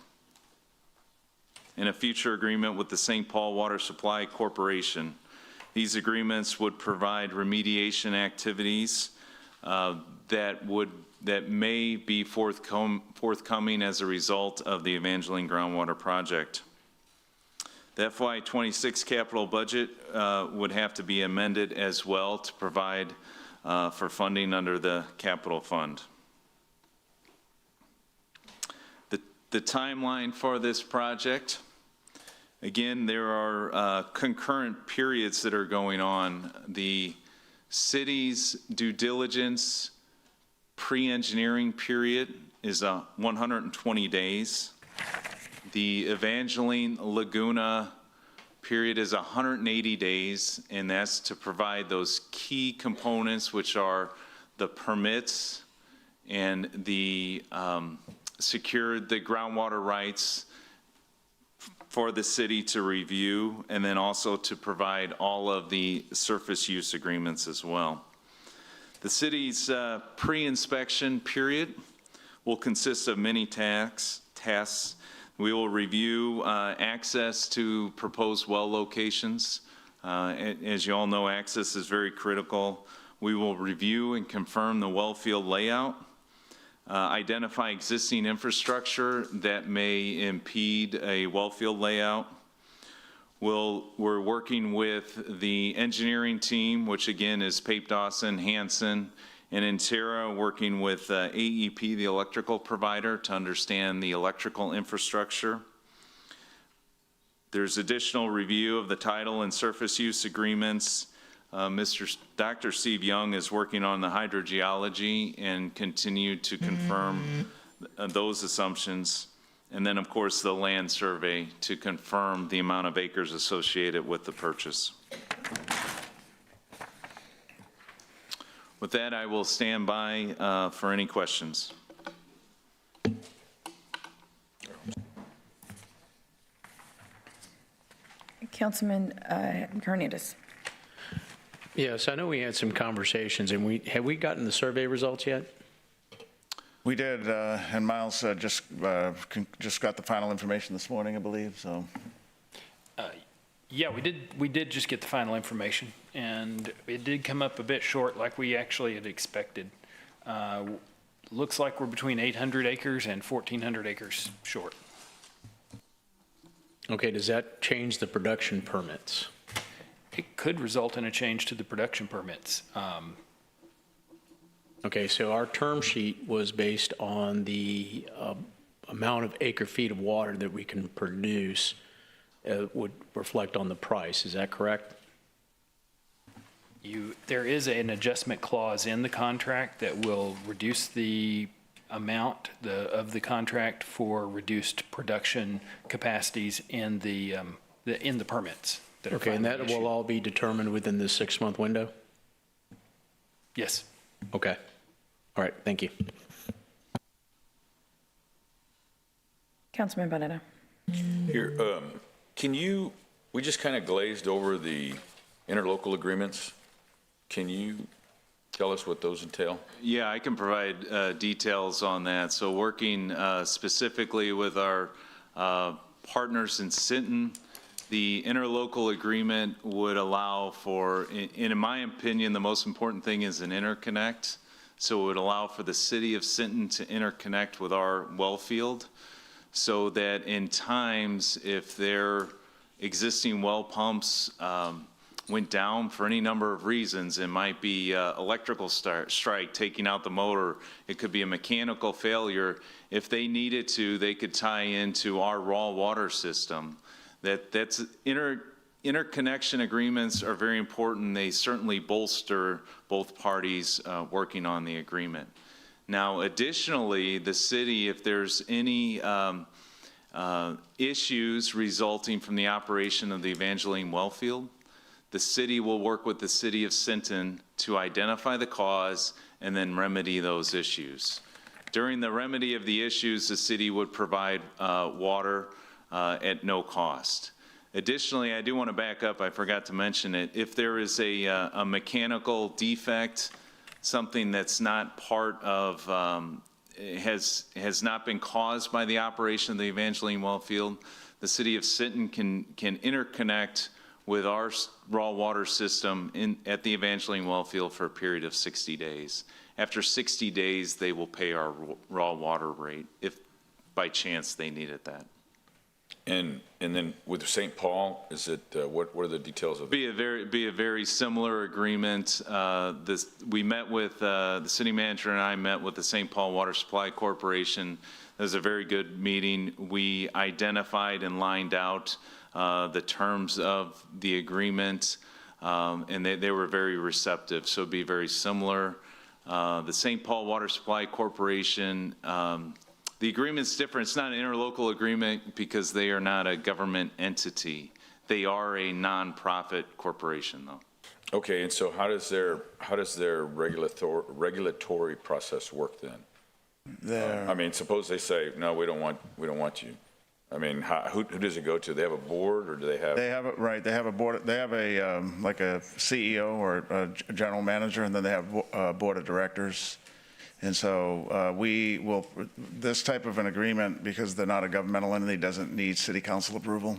and a future agreement with the St. Paul Water Supply Corporation. These agreements would provide remediation activities that may be forthcoming as a result of the Evangeline Groundwater Project. The FY26 capital budget would have to be amended as well to provide for funding under the capital fund. The timeline for this project, again, there are concurrent periods that are going on. The city's due diligence pre-engineering period is 120 days. The Evangeline Laguna period is 180 days, and that's to provide those key components, which are the permits and the secure the groundwater rights for the city to review, and then also to provide all of the surface use agreements as well. The city's pre-inspection period will consist of many tasks. We will review access to proposed well locations. As you all know, access is very critical. We will review and confirm the well field layout, identify existing infrastructure that may impede a well field layout. We're working with the engineering team, which again is Pape Dawson, Hanson, and Intera, working with AEP, the electrical provider, to understand the electrical infrastructure. There's additional review of the title and surface use agreements. Dr. Steve Young is working on the hydrogeology and continue to confirm those assumptions. And then, of course, the land survey to confirm the amount of acres associated with the purchase. With that, I will stand by for any questions. Councilman Hernandez. Yes, I know we had some conversations, and have we gotten the survey results yet? We did, and Miles just got the final information this morning, I believe, so. Yeah, we did just get the final information, and it did come up a bit short like we actually had expected. Looks like we're between 800 acres and 1,400 acres short. Okay, does that change the production permits? It could result in a change to the production permits. Okay, so our term sheet was based on the amount of acre feet of water that we can produce would reflect on the price. Is that correct? There is an adjustment clause in the contract that will reduce the amount of the contract for reduced production capacities in the permits. That are Okay, and finally that issued. will all be determined within the 6-month window? Yes. Okay. All right, thank you. Councilman Barrera. Here, we just kind of glazed over the interlocal agreements. Can you tell us what those entail? Yeah, I can provide details on that. So working specifically with our partners in Sinton, the interlocal agreement would allow for, in my opinion, the most important thing is an interconnect. So it would allow for the city of Sinton to interconnect with our well field so that in times if their existing well pumps went down for any number of reasons, it might be electrical strike taking out the motor, it could be a mechanical failure. If they needed to, they could tie into our raw water system. That's interconnection agreements are very important. They certainly bolster both parties working on the agreement. Now, additionally, the city, if there's any issues resulting from the operation of the Evangeline well field, the city will work with the city of Sinton to identify the cause and then remedy those issues. During the remedy of the issues, the city would provide water at no cost. Additionally, I do want to back up, I forgot to mention it, if there is a mechanical defect, something that's not part of, has not been caused by the operation of the Evangeline well field, the city of Sinton can interconnect with our raw water system at the Evangeline well field for a period of 60 days. After 60 days, they will pay our raw water rate if by chance they needed that. And then with St. Paul, is it what are the details of it? Be a very similar agreement. We met with the city manager and I met with the St. Paul Water Supply Corporation. It was a very good meeting. We identified and lined out the terms of the agreement, and they were very receptive. So it'd be very similar. The St. Paul Water Supply Corporation. The agreement's different. It's not an interlocal agreement because they are not a government entity. They are a nonprofit corporation, though. Okay, and so how does their regulatory process work then? I mean, suppose they say, no, we don't want you. I mean, who does it go to? They have a board, or do they have? They have They have a board. They have a like a CEO or a general manager, and then they have a board of directors. And so this type of an agreement, because they're not a governmental entity, doesn't need city council approval,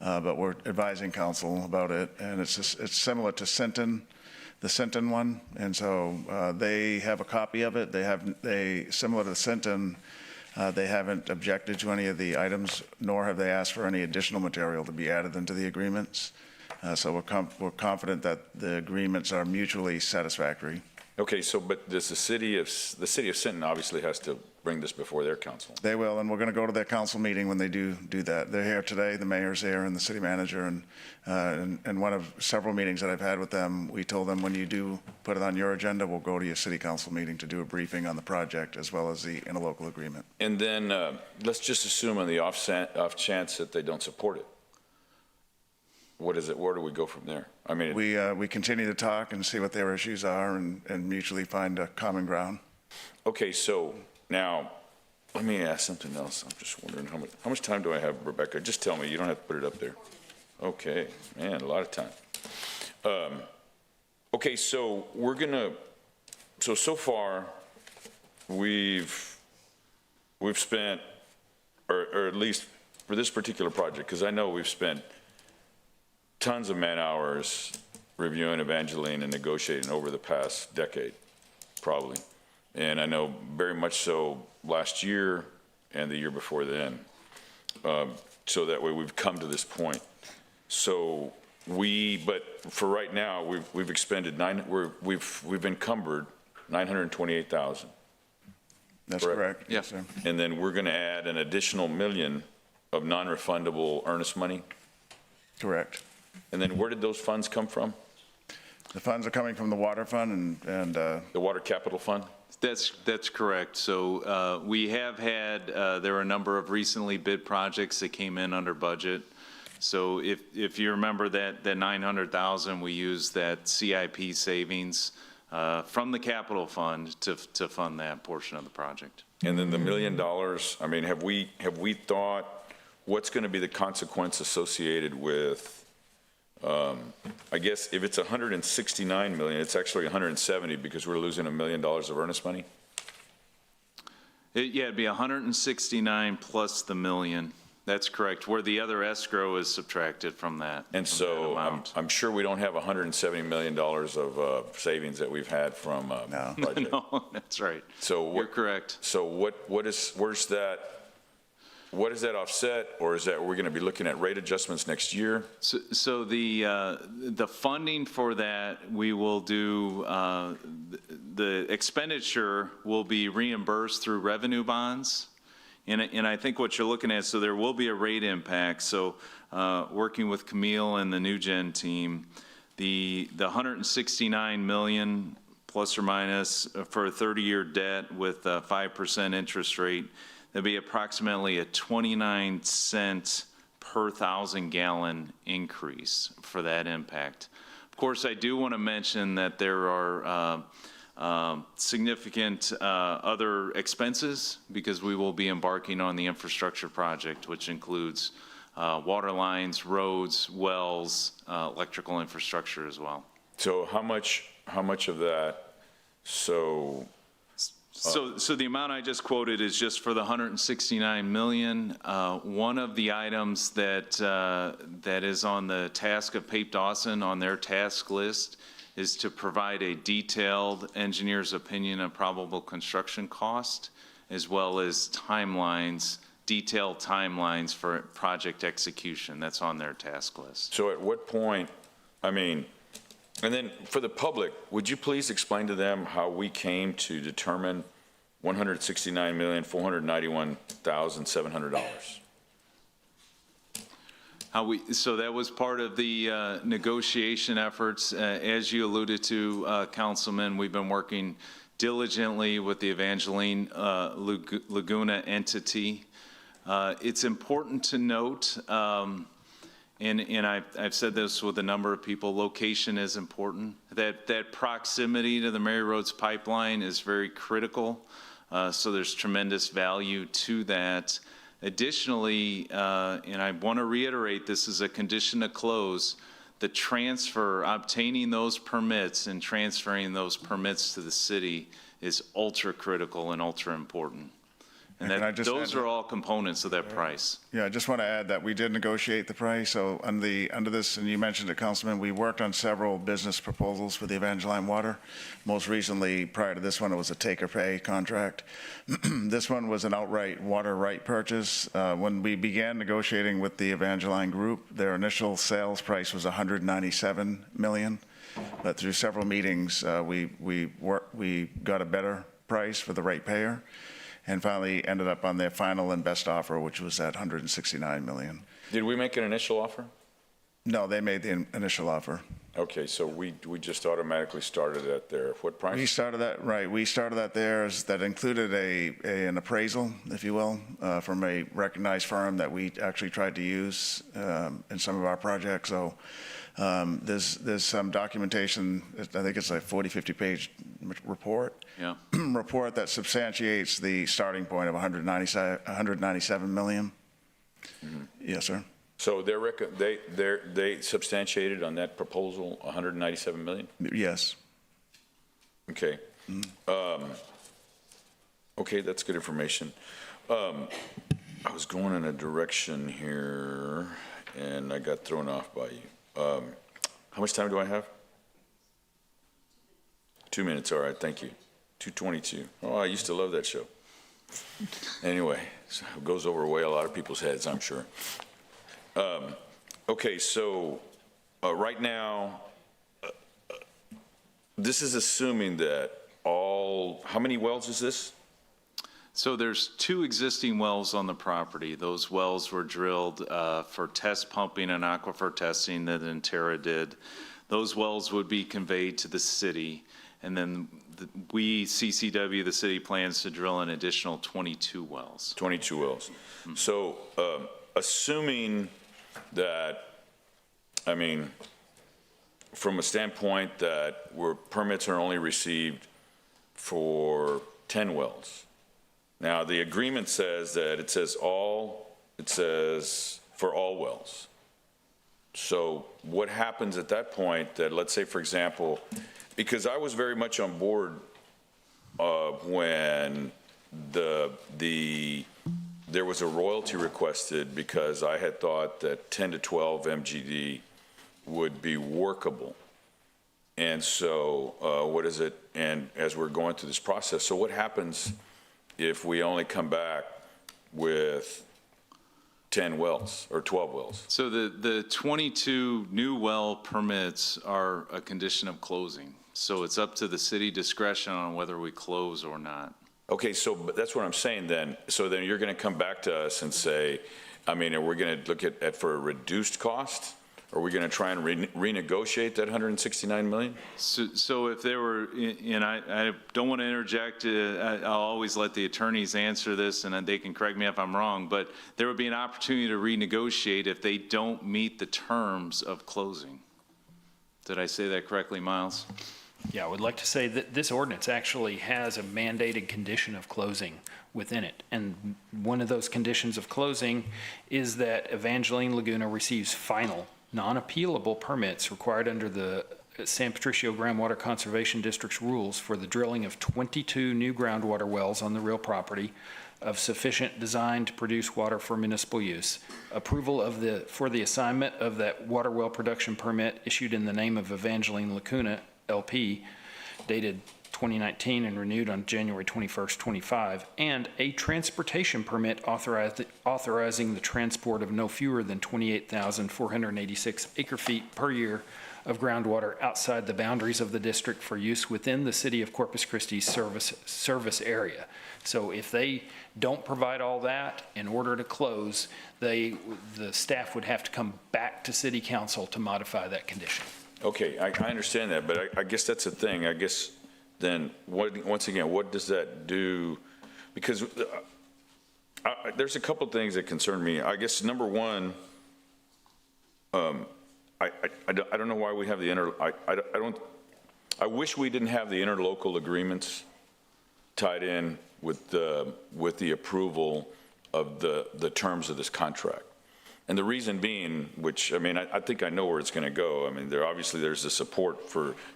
but we're advising council about it. And it's similar to Sinton, the Sinton one. And so they have a copy of it. Similar to Sinton, they haven't objected to any of the items, nor have they asked for any additional material to be added into the agreements. So we're confident that the agreements are mutually satisfactory. Okay, so but does the city of Sinton obviously has to bring this before their council? They will, and we're going to go to their council meeting when they do that. They're here today, the mayor's here and the city manager, and one of several meetings that I've had with them, we told them when you do put it on your agenda, we'll go to your city council meeting to do a briefing on the project as well as the interlocal agreement. And then let's just assume on the off chance that they don't support it. What is it? Where do we go from there? I mean, we continue to talk and see what their issues are and mutually find a common ground. Okay, so now let me ask something else. I'm just wondering how much time do I have, Rebecca? Just tell me. You don't have to put it up there. Okay, man, a lot of time. Okay, so we're gonna. So far, we've spent, or at least for this particular project, because I know we've spent tons of man hours reviewing Evangeline and negotiating over the past decade, probably. And I know very much so last year and the year before then. So that way we've come to this point. So but for right now, we've expended we've encumbered 928,000. That's correct. Yes, sir. And then we're going to add an additional $1 million of non-refundable earnest money? Correct. And then where did those funds come from? The funds are coming from the water fund and the water capital fund? That's correct. So we have had, there are a number of recently bid projects that came in under budget. So if you remember that 900,000, we used that CIP savings from the capital fund to fund that portion of the project. And then the $1 million, I mean, have we thought what's going to be the consequence associated with, I guess if it's 169 million, it's actually 170 because we're losing $1 million of earnest money? Yeah, it'd be 169 plus the $1 million. That's correct, where the other escrow is subtracted from that. And so I'm sure we don't have $170 million of savings that we've had from budget. No, that's right. So you're correct. So where's that? What does that offset, or is that we're going to be looking at rate adjustments next year? So the funding for that, we will do, the expenditure will be reimbursed through revenue bonds. And I think what you're looking at, so there will be a rate impact. So working with Camille and the New Gen team, the 169 million plus or minus for a 30-year debt with a 5% interest rate, there'll be approximately a 29 cent per 1,000 gallon increase for that impact. Of course, I do want to mention that there are significant other expenses because we will be embarking on the infrastructure project, which includes water lines, roads, wells, electrical infrastructure as well. So how much of that? So the amount I just quoted is just for the 169 million. One of the items that is on the task of Pape Dawson on their task list is to provide a detailed engineer's opinion on probable construction cost, as well as timelines, detailed timelines for project execution. That's on their task list. So at what point, I mean, and then for the public, would you please explain to them how we came to determine $169,491,700? So that was part of the negotiation efforts. As you alluded to, Councilman, we've been working diligently with the Evangeline Laguna entity. It's important to note, and I've said this with a number of people, location is important. That proximity to the Mary Roads pipeline is very critical. So there's tremendous value to that. Additionally, and I want to reiterate, this is a condition to close, the transfer, obtaining those permits and transferring those permits to the city is ultra critical and ultra important. And those are all components of that price. Yeah, I just want to add that we did negotiate the price. So under this, and you mentioned it, Councilman, we worked on several business proposals for the Evangeline Water. Most recently, prior to this one, it was a take-or-pay contract. This one was an outright water right purchase. When we began negotiating with the Evangeline Group, their initial sales price was $197 million. But through several meetings, we got a better price for the ratepayer, and finally ended up on their final and best offer, which was at $169 million. Did we make an initial offer? No, they made the initial offer. Okay, so we just automatically started at their, what price? We started that, right, we started at theirs. That included an appraisal, if you will, from a recognized firm that we actually tried to use in some of our projects. So there's some documentation, I think it's like 40, 50 page report. Yeah. Report that substantiates the starting point of 197 million. Mm-hmm. Yes, sir. So they substantiated on that proposal 197 million? Yes. Okay. Okay, that's good information. I was going in a direction here and I got thrown off by you. How much time do I have? 2 minutes, all right, thank you. 2:22. Oh, I used to love that show. Anyway, so it goes over way a lot of people's heads, I'm sure. Okay, so right now, this is assuming that how many wells is this? So there's 2 existing wells on the property. Those wells were drilled for test pumping and aquifer testing that Interra did. Those wells would be conveyed to the city, and then we, CCW, the city, plans to drill an additional 22 wells. 22 wells. So assuming that, I mean, from a standpoint that where permits are only received for 10 wells. Now, the agreement says that it says for all wells. So what happens at that point that, let's say, for example, because I was very much on board when there was a royalty requested because I had thought that 10 to 12 MGD would be workable. And so what is it? And as we're going through this process, so what happens if we only come back with 10 wells or 12 wells? So the 22 new well permits are a condition of closing. So it's up to the city discretion on whether we close or not. Okay, so that's what I'm saying then. So then you're going to come back to us and say, I mean, are we going to look at for a reduced cost? Are we going to try and renegotiate that $169 million? So if there were, and I don't want to interject, I'll always let the attorneys answer this and they can correct me if I'm wrong, but there would be an opportunity to renegotiate if they don't meet the terms of closing. Did I say that correctly, Miles? Yeah, I would like to say that this ordinance actually has a mandated condition of closing within it. And one of those conditions of closing is that Evangeline Laguna receives final non-appealable permits required under the San Patricio Groundwater Conservation District's rules for the drilling of 22 new groundwater wells on the real property of sufficient design to produce water for municipal use. Approval for the assignment of that water well production permit issued in the name of Evangeline Laguna LP, dated 2019 and renewed on January 21st, 25, and a transportation permit authorizing the transport of no fewer than 28,486 acre-feet per year of groundwater outside the boundaries of the district for use within the city of Corpus Christi's service area. So if they don't provide all that in order to close, the staff would have to come back to city council to modify that condition. Okay, I understand that, but I guess that's the thing. I guess then, once again, what does that do? Because there's a couple things that concern me. I guess number one, I don't know why we have the I wish we didn't have the interlocal agreements tied in with the approval of the terms of this contract. And the reason being, which, I mean, I think I know where it's going to go. I mean, there's the support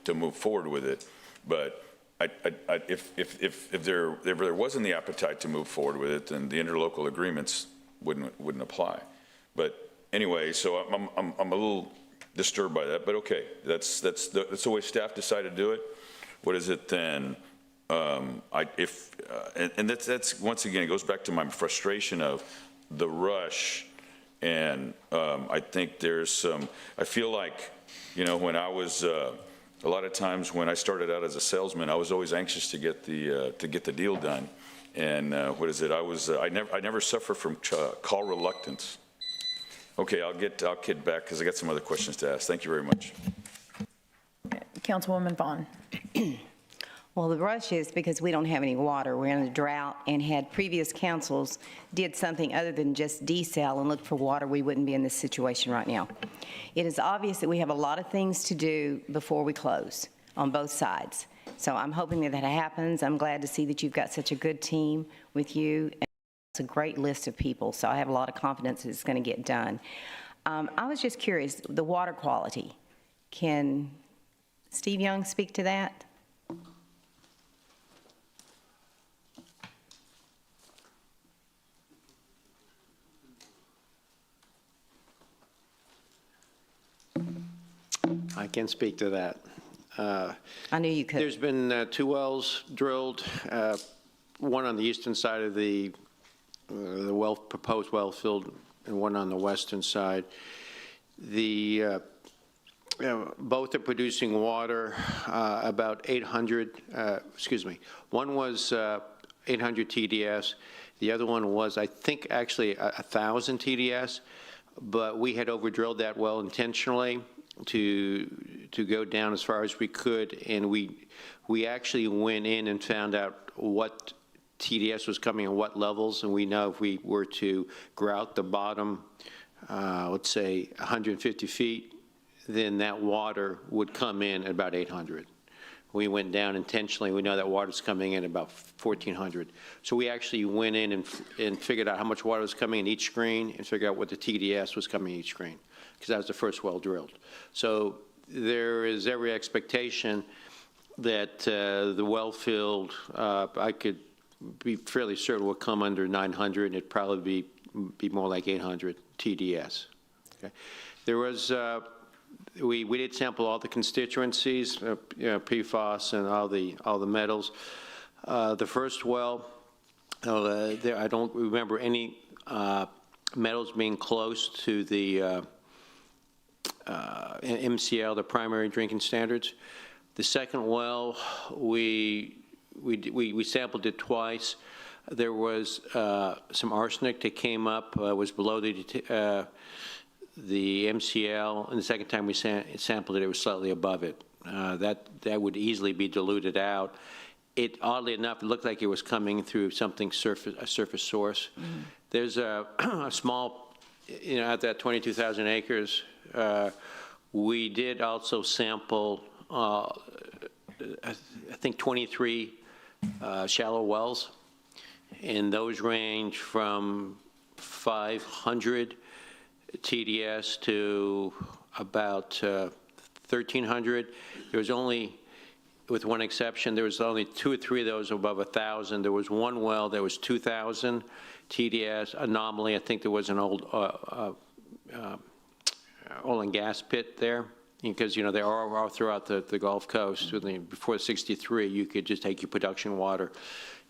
to move forward with it, but if there wasn't the appetite to move forward with it, then the interlocal agreements wouldn't apply. But anyway, so I'm a little disturbed by that. But okay, that's the way staff decided to do it. What is it then? And that's once again, it goes back to my frustration of the rush. And I think I feel like, when I was, a lot of times when I started out as a salesman, I was always anxious to get the deal done. And I never suffer from call reluctance. Okay, I'll get back because I got some other questions to ask. Thank you very much. Councilwoman Vaughn. Well, the rush is because we don't have any water. We're in a drought, and had previous councils did something other than just desal and look for water, we wouldn't be in this situation right now. It is obvious that we have a lot of things to do before we close on both sides. So I'm hoping that happens. I'm glad to see that you've got such a good team with you. It's a great list of people, so I have a lot of confidence that it's going to get done. I was just curious, the water quality. Can Steve Young speak to that? I can speak to that. I knew you could. There's been 2 wells drilled, one on the eastern side of the proposed well field and one on the western side. Both are producing water, about 800, one was 800 TDS. The other one was, I think, actually 1,000 TDS, but we had over-drilled that well intentionally to go down as far as we could, and we actually went in and found out what TDS was coming at what levels, and we know if we were to grout the bottom, let's say 150 feet, then that water would come in at about 800. We went down intentionally. We know that water's coming in about 1,400. So we actually went in and figured out how much water was coming in each screen and figured out what the TDS was coming in each screen, because that was the first well drilled. So there is every expectation that the well field, I could be fairly certain will come under 900, and it'd probably be more like 800 TDS. Okay. There was, we did sample all the constituencies, PFAS and all the metals. The first well, I don't remember any metals being close to the MCL, the primary drinking standards. The second well, we sampled it twice. There was some arsenic that came up, was below the MCL, and the second time we sampled it, it was slightly above it. That would easily be diluted out. It, oddly enough, it looked like it was coming through something a surface source. Mm-hmm. There's a small, at that 22,000 acres, we did also sample, I think 23 shallow wells, and those range from 500 TDS to about 1,300. There was only, with one exception, there was only 2 or 3 of those above 1,000. There was one well that was 2,000 TDS anomaly. I think there was an old oil and gas pit there, because they are all throughout the Gulf Coast. Before '63, you could just take your production water,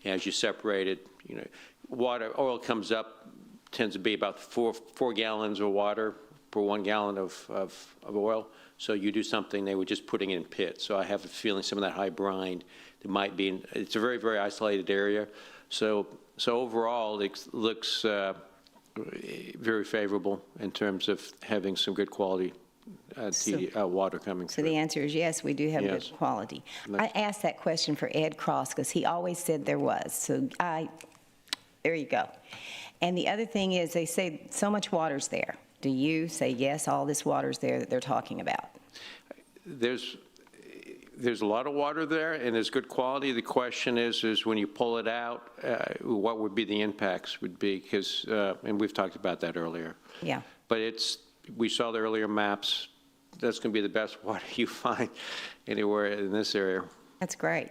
and as you separate it, oil comes up, tends to be about four gallons of water per 1 gallon of oil. So you do something, they were just putting it in pits. So I have a feeling some of that high brine, it might be, it's a very, very isolated area. So overall, it looks very favorable in terms of having some good quality water coming through. So the answer is yes, we do have good quality. I asked that question for Ed Cross because he always said there was. So there you go. And the other thing is, they say so much water's there. Do you say yes, all this water's there that they're talking about? There's a lot of water there, and there's good quality. The question is when you pull it out, what would be the impacts would be, because, and we've talked about that earlier. Yeah. But we saw the earlier maps. That's going to be the best water you find anywhere in this area. That's great.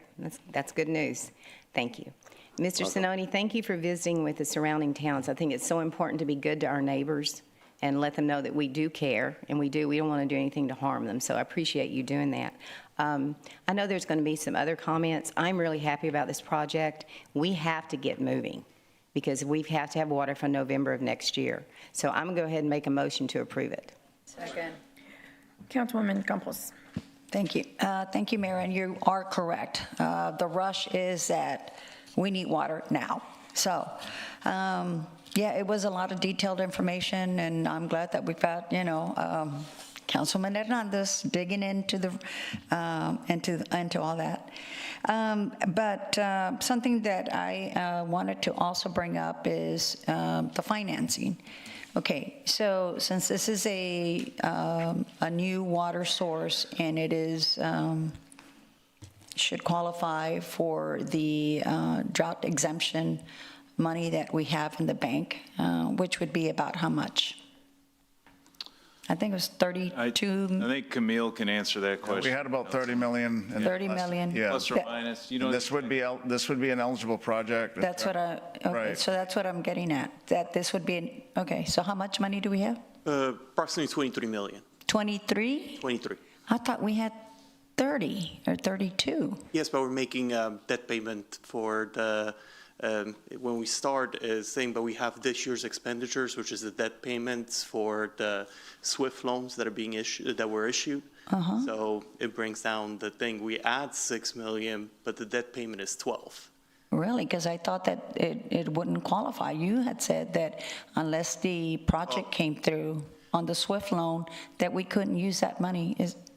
That's good news. Thank you. Mr. Sinoni, thank you for visiting with the surrounding towns. I think it's so important to be good to our neighbors and let them know that we do care, and we don't want to do anything to harm them. So I appreciate you doing that. I know there's going to be some other comments. I'm really happy about this project. We have to get moving because we have to have water for November of next year. So I'm going to go ahead and make a motion to approve it. Second. Councilwoman Campos. Thank you. Thank you, Mayor, and you are correct. The rush is that we need water now. So, yeah, it was a lot of detailed information, and I'm glad that we've got, Councilman Hernandez digging into all that. But something that I wanted to also bring up is the financing. Okay, so since this is a new water source and it is should qualify for the drought exemption money that we have in the bank, which would be about how much? I think it was 32. I think Camille can answer that question. We had about 30 million. 30 million. Yeah. Plus or minus. This would be an eligible project. That's what Right. So that's what I'm getting at, that this would be, okay, so how much money do we have? Approximately 23 million. 23? 23. I thought we had 30 or 32. Yes, but we're making debt payment for the when we start is saying, but we have this year's expenditures, which is the debt payments for the SWIFT loans that are being issued, that were issued. So it brings down the thing. We add 6 million, but the debt payment is 12. Really? Because I thought that it wouldn't qualify. You had said that unless the project came through on the SWIFT loan, that we couldn't use that money.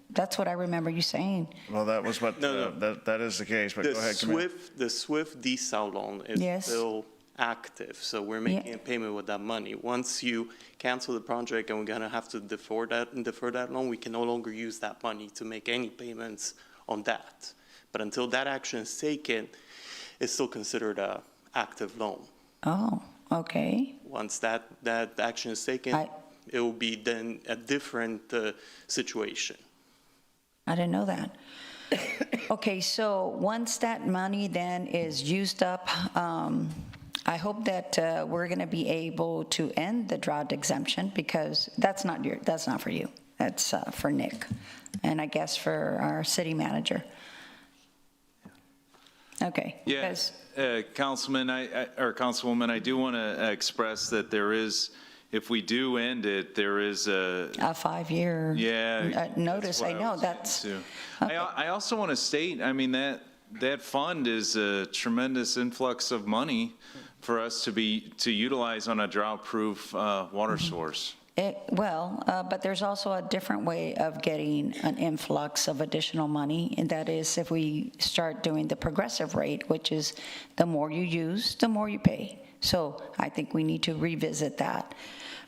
That's what I remember you saying. Well, that was what, that is the case, but go ahead, Commissioner. The SWIFT desal loan is still active, so we're making a payment with that money. Once you cancel the project and we're gonna have to defer that loan, we can no longer use that money to make any payments on that. But until that action is taken, it's still considered a active loan. Oh, okay. Once that action is taken, it will be then a different situation. I didn't know that. Okay, so once that money then is used up, I hope that we're going to be able to end the drought exemption, because that's not for you. That's for Nick, and I guess for our city manager. Okay. Yeah, Councilman, or Councilwoman, I do want to express that there is, if we do end it, there is a 5-year notice. I know that's. Okay. I also want to state, I mean, that fund is a tremendous influx of money for us to utilize on a drought-proof water source. But there's also a different way of getting an influx of additional money, and that is if we start doing the progressive rate, which is the more you use, the more you pay. So I think we need to revisit that.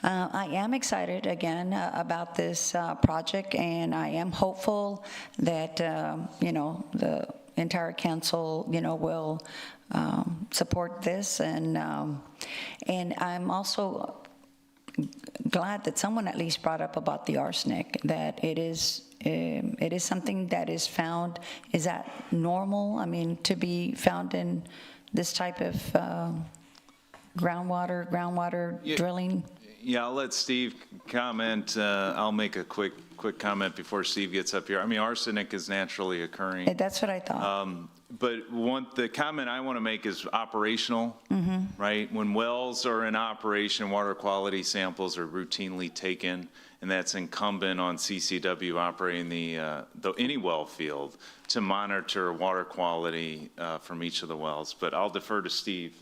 I am excited again about this project, and I am hopeful that, the entire council, will support this. And I'm also glad that someone at least brought up about the arsenic, that it is something that is found. Is that normal? I mean, to be found in this type of groundwater drilling? Yeah, I'll let Steve comment. I'll make a quick comment before Steve gets up here. I mean, arsenic is naturally occurring. That's what I thought. But the comment I want to make is operational, right? When wells are in operation, water quality samples are routinely taken, and that's incumbent on CCW operating any well field to monitor water quality from each of the wells. But I'll defer to Steve.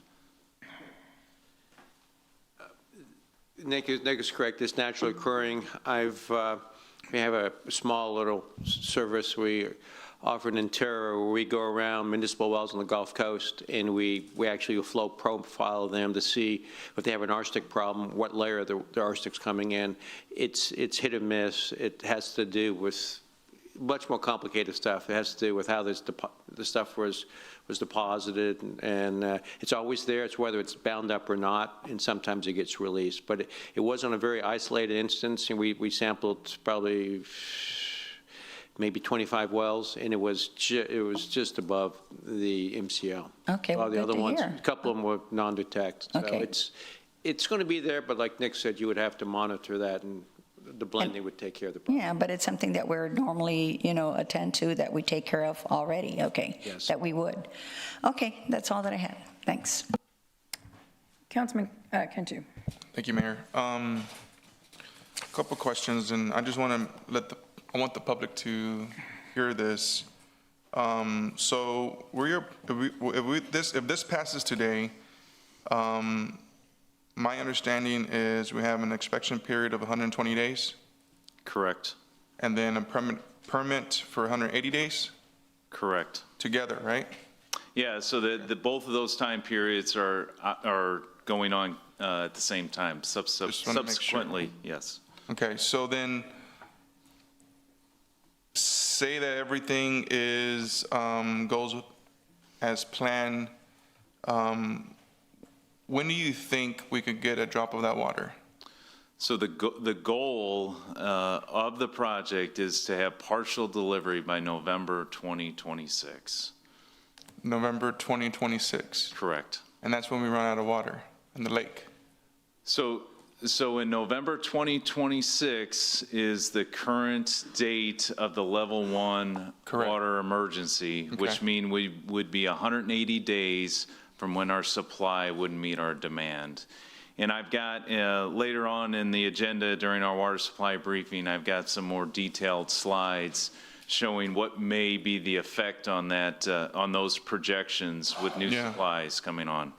Nick is correct. It's naturally occurring. We have a small little service we offer in Terra where we go around municipal wells on the Gulf Coast, and we actually flow profile them to see if they have an arsenic problem, what layer the arsenic's coming in. It's hit and miss. It has to do with much more complicated stuff. It has to do with how the stuff was deposited, and it's always there. It's whether it's bound up or not, and sometimes it gets released. But it was on a very isolated instance, and we sampled probably maybe 25 wells, and it was just above the MCL. Okay, well, the other ones, hear. a couple of them were non-detect. Okay. So it's going to be there, but like Nick said, you would have to monitor that, and the blending would take care of the problem. Yeah, but it's something that we're normally, attend to, that we take care of already, okay? Yes. That we would. Okay, that's all that I had. Thanks. Councilman Cantu. Thank you, Mayor. A couple questions, and I just want to I want the public to hear this. So if this passes today, my understanding is we have an inspection period of 120 days. Correct. And then a permit for 180 days? Correct. Together, right? Yeah, so both of those time periods are going on at the same time, subsequently, yes. Okay, so then say that everything goes as planned. When do you think we could get a drop of that water? So the goal of the project is to have partial delivery by November 2026. November 2026? Correct. And that's when we run out of water in the lake? So in November 2026 is the current date of the level 1 water emergency, which means we would be 180 days from when our supply wouldn't meet our demand. And I've got, later on in the agenda during our water supply briefing, I've got some more detailed slides showing what may be the effect on that, on those projections with new supplies coming on.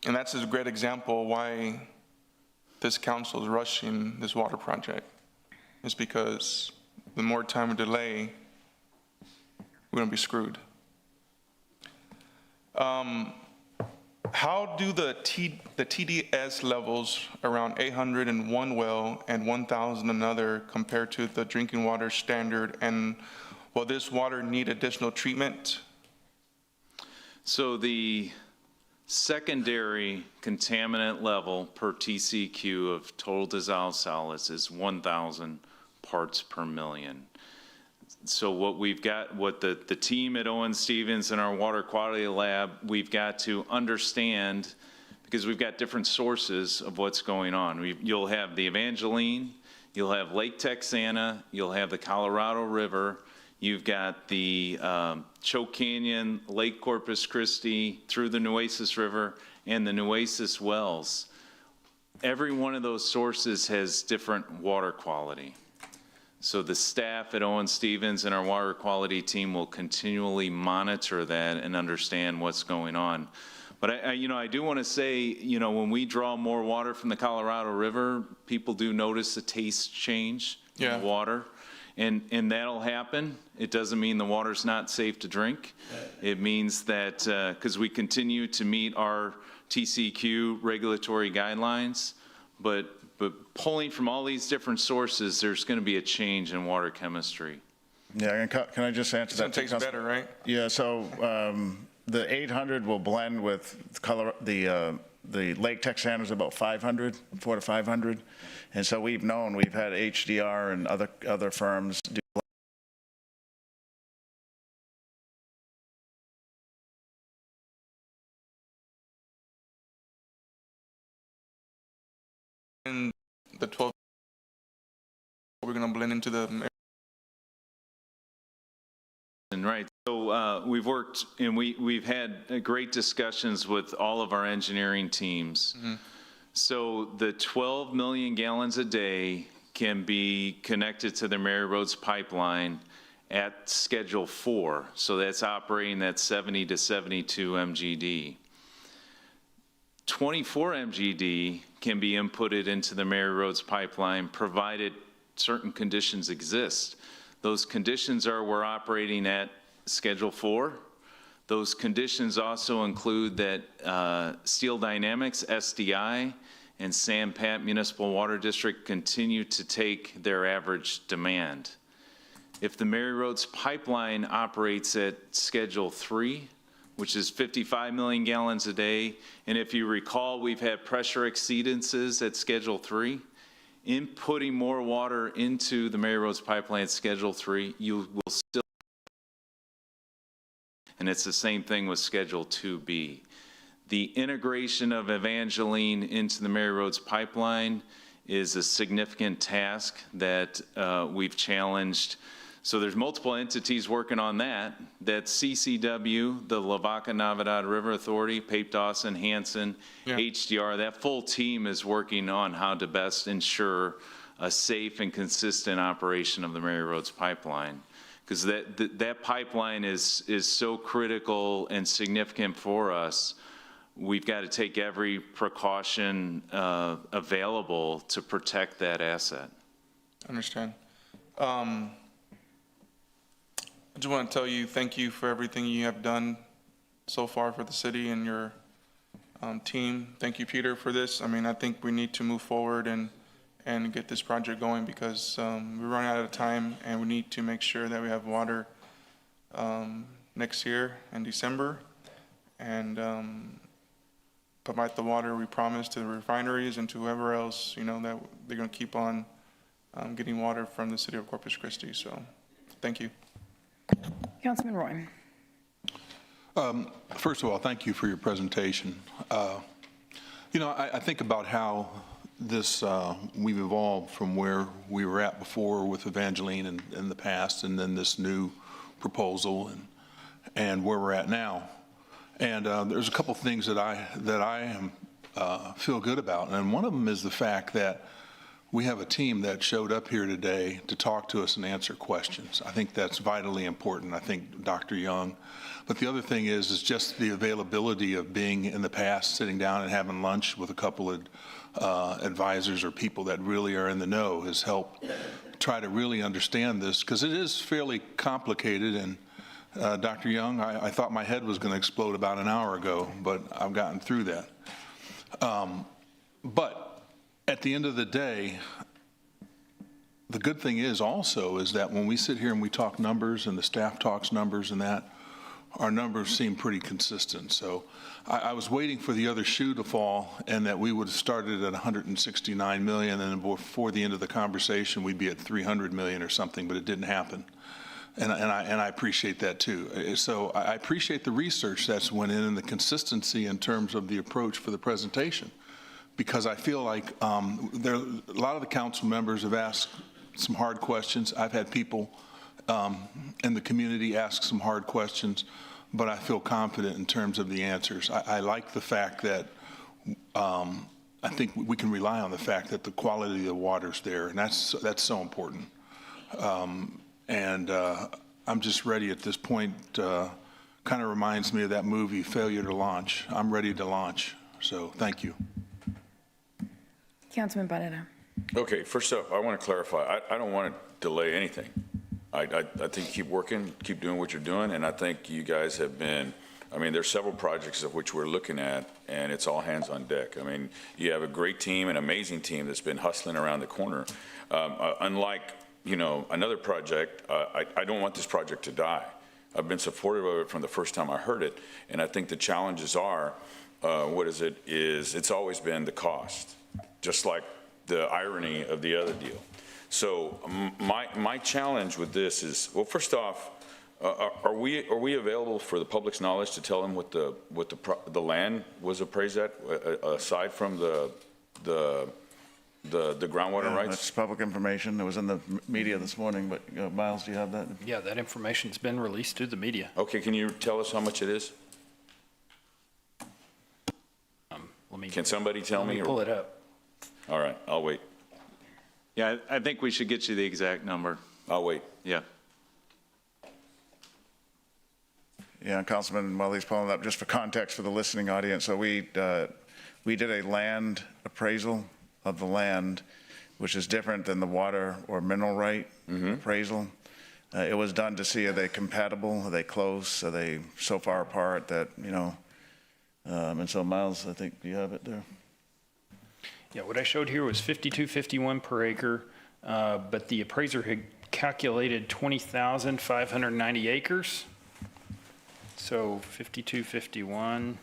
And that's a great example why this council is rushing this water project. It's because the more time we delay, we're gonna be screwed. How do the TDS levels around 800 in one well and 1,000 another compare to the drinking water standard? And will this water need additional treatment? So the secondary contaminant level per TCQ of total dissolved solids is 1,000 parts per million. So what we've got, what the team at Owen Stevens and our water quality lab, we've got to understand, because we've got different sources of what's going on. You'll have the Evangeline, you'll have Lake Texana, you'll have the Colorado River, you've got the Choke Canyon, Lake Corpus Christi, through the Nueces River, and the Nueces Wells. Every one of those sources has different water quality. So the staff at Owen Stevens and our water quality team will continually monitor that and understand what's going on. But I do want to say, when we draw more water from the Colorado River, people do notice a taste change in the water. And that'll happen. It doesn't mean the water's not safe to drink. It means that because we continue to meet our TCQ regulatory guidelines, but pulling from all these different sources, there's going to be a change in water chemistry. Yeah, and can I just answer that? It tastes better, right? Yeah, so the 800 will blend with the Lake Texana is about 500, 400 to 500. And so we've had HDR and other firms do in the 12, we're gonna blend into the. Right. So we've worked and we've had great discussions with all of our engineering teams. Mm-hmm. So the 12 million gallons a day can be connected to the Mary Roads pipeline at Schedule 4. So that's operating at 70 to 72 MGD. 24 MGD can be inputted into the Mary Roads pipeline provided certain conditions exist. Those conditions are we're operating at Schedule 4. Those conditions also include that Steel Dynamics, SDI, and San Pat Municipal Water District continue to take their average demand. If the Mary Roads pipeline operates at Schedule 3, which is 55 million gallons a day, and if you recall, we've had pressure exceedances at Schedule 3, inputting more water into the Mary Roads pipeline at Schedule 3, you will still, and it's the same thing with Schedule 2B. The integration of Evangeline into the Mary Roads pipeline is a significant task that we've challenged. So there's multiple entities working on that. That's CCW, the Lavaca-Navidad River Authority, Pape Dawson, Hanson, HDR. That full team is working on how to best ensure a safe and consistent operation of the Mary Roads pipeline. Because that pipeline is so critical and significant for us. We've got to take every precaution available to protect that asset. I understand. I just want to tell you, thank you for everything you have done so far for the city and your team. Thank you, Peter, for this. I mean, I think we need to move forward and get this project going because we're running out of time and we need to make sure that we have water next year in December and provide the water we promised to the refineries and to whoever else, that they're going to keep on getting water from the city of Corpus Christi. So thank you. Councilman Roy. First of all, thank you for your presentation. I think about how we've evolved from where we were at before with Evangeline in the past, and then this new proposal and where we're at now. And there's a couple things that I feel good about, and one of them is the fact that we have a team that showed up here today to talk to us and answer questions. I think that's vitally important. I think Dr. Young. But the other thing is just the availability of being in the past, sitting down and having lunch with a couple of advisors or people that really are in the know has helped try to really understand this, because it is fairly complicated. And Dr. Young, I thought my head was going to explode about an hour ago, but I've gotten through that. But at the end of the day, the good thing is also is that when we sit here and we talk numbers and the staff talks numbers and that, our numbers seem pretty consistent. So I was waiting for the other shoe to fall and that we would have started at 169 million and before the end of the conversation we'd be at 300 million or something, but it didn't happen. And I appreciate that too. So I appreciate the research that's went in and the consistency in terms of the approach for the presentation, because I feel like a lot of the council members have asked some hard questions. I've had people in the community ask some hard questions, but I feel confident in terms of the answers. I like the fact that I think we can rely on the fact that the quality of the water's there, and that's so important. I'm just ready at this point. Kind of reminds me of that movie, Failure to Launch. I'm ready to launch. So thank you. Councilman Barrera. Okay, first up, I want to clarify. I don't want to delay anything. I think keep working, keep doing what you're doing, and I think you guys have been, I mean, there's several projects of which we're looking at, and it's all hands on deck. I mean, you have a great team, an amazing team that's been hustling around the corner. Unlike, you know, another project, I don't want this project to die. I've been supportive of it from the first time I heard it, and I think the challenges are, it's always been the cost, just like the irony of the other deal. So my challenge with this is, well, first off, are we available for the public's knowledge to tell them what the land was appraised at, aside from the groundwater rights? That's public information. It was in the media this morning, but Miles, do you have that? Yeah, that information's been released to the media. Okay, can you tell us how much it is? Can somebody tell me? Let me pull it up. All right, I'll wait. Yeah, I think we should get you the exact number. I'll wait. Yeah. Yeah, Councilman, while he's pulling it up, just for context for the listening audience, so we did a land appraisal of the land, which is different than the water or mineral right appraisal. It was done to see, are they compatible, are they close, are they so far apart that, you know, and so Miles, I think you have it there. Yeah, what I showed here was 5251 per acre, but the appraiser had calculated 20,590 acres. So 5251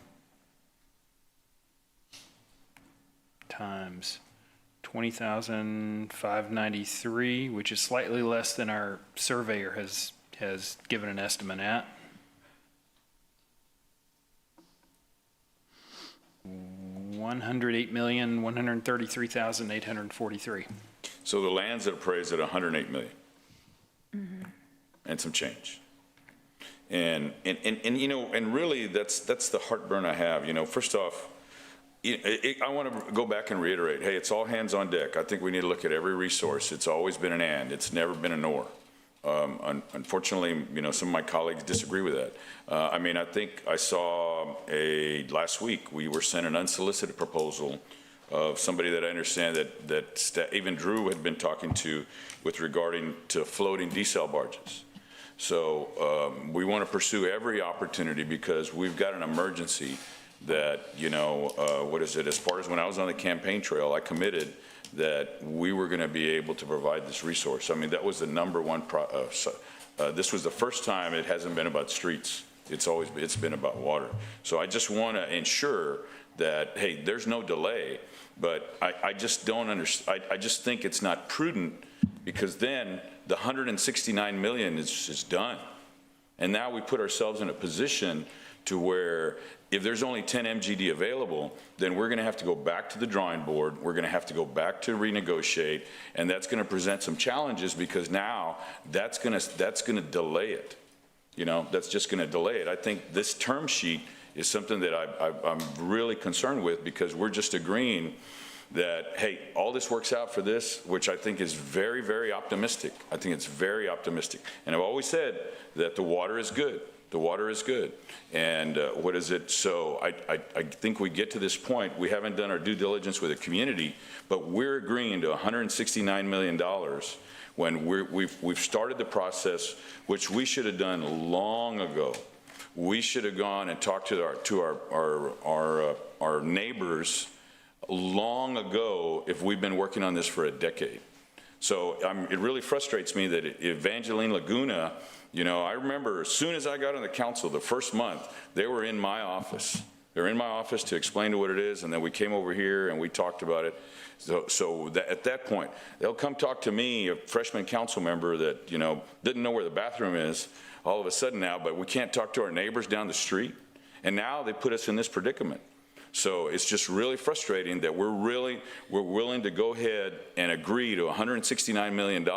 times 20,593, which is slightly less than our surveyor has given an estimate at. $108,133,843. So the land's appraised at 108 million and some change. And you know, and really that's the heartburn I have. You know, first off, I want to go back and reiterate, hey, it's all hands on deck. I think we need to look at every resource. It's always been an and, it's never been an or. Unfortunately, you know, some of my colleagues disagree with that. I mean, I think I saw last week, we were sent an unsolicited proposal of somebody that I understand that even Drew had been talking to with regarding to floating desal barges. So we want to pursue every opportunity because we've got an emergency that, you know, as far as when I was on the campaign trail, I committed that we were going to be able to provide this resource. I mean, that was the number one, this was the first time it hasn't been about streets. It's been about water. So I just want to ensure that, hey, there's no delay, but I just don't understand. I just think it's not prudent because then the 169 million is done. And now we put ourselves in a position to where if there's only 10 MGD available, then we're going to have to go back to the drawing board. We're going to have to go back to renegotiate, and that's going to present some challenges because now that's going to delay it. You know, that's just going to delay it. I think this term sheet is something that I'm really concerned with, because we're just agreeing that, hey, all this works out for this, which I think is very, very optimistic. I think it's very optimistic. And I've always said that the water is good. The water is good. And what is it? So I think we get to this point. We haven't done our due diligence with the community, but we're agreeing to $169 million when we've started the process, which we should have done long ago. We should have gone and talked to our neighbors long ago if we've been working on this for a decade. So it really frustrates me that Evangeline Laguna, you know, I remember as soon as I got on the council, the first month, they were in my office. They're in my office to explain to what it is, and then we came over here and we talked about it. So at that point, they'll come talk to me, a freshman council member that, you know, didn't know where the bathroom is all of a sudden now, but we can't talk to our neighbors down the street. And now they put us in this predicament. So it's just really frustrating that we're willing to go ahead and agree to $169 million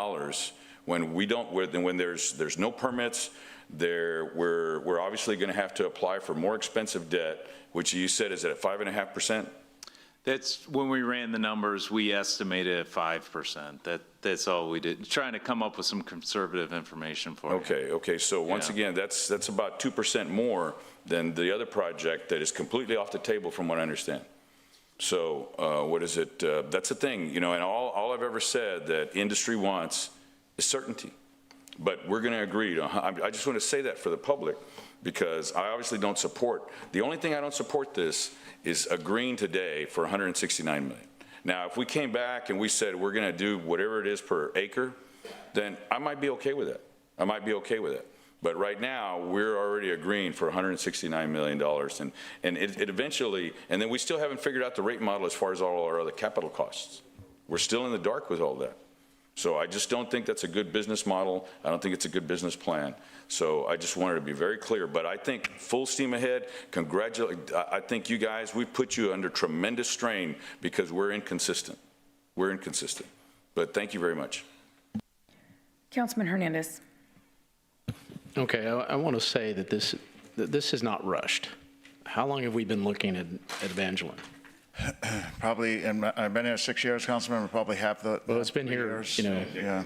when we don't, when there's no permits. We're obviously going to have to apply for more expensive debt, which you said is at 5.5%. That's when we ran the numbers, we estimated at 5%. That's all we did, trying to come up with some conservative information for you. Okay. So once again, that's about 2% more than the other project that is completely off the table from what I understand. So what is it? That's the thing, you know, and all I've ever said that industry wants is certainty. But we're going to agree to, I just want to say that for the public, because I obviously don't support, the only thing I don't support this is agreeing today for $169 million. Now, if we came back and we said we're going to do whatever it is per acre, then I might be okay with that. But right now, we're already agreeing for $169 million, and it eventually, and then we still haven't figured out the rate model as far as all our other capital costs. We're still in the dark with all that. So I just don't think that's a good business model. I don't think it's a good business plan. So I just wanted to be very clear. But I think full steam ahead. I think you guys, we put you under tremendous strain because we're inconsistent. But thank you very much. Councilman Hernandez. Okay, I want to say that this is not rushed. How long have we been looking at Evangeline? Probably, and I've been here 6 years, Councilman, probably half the. Well, it's been here, years, you know. Yeah.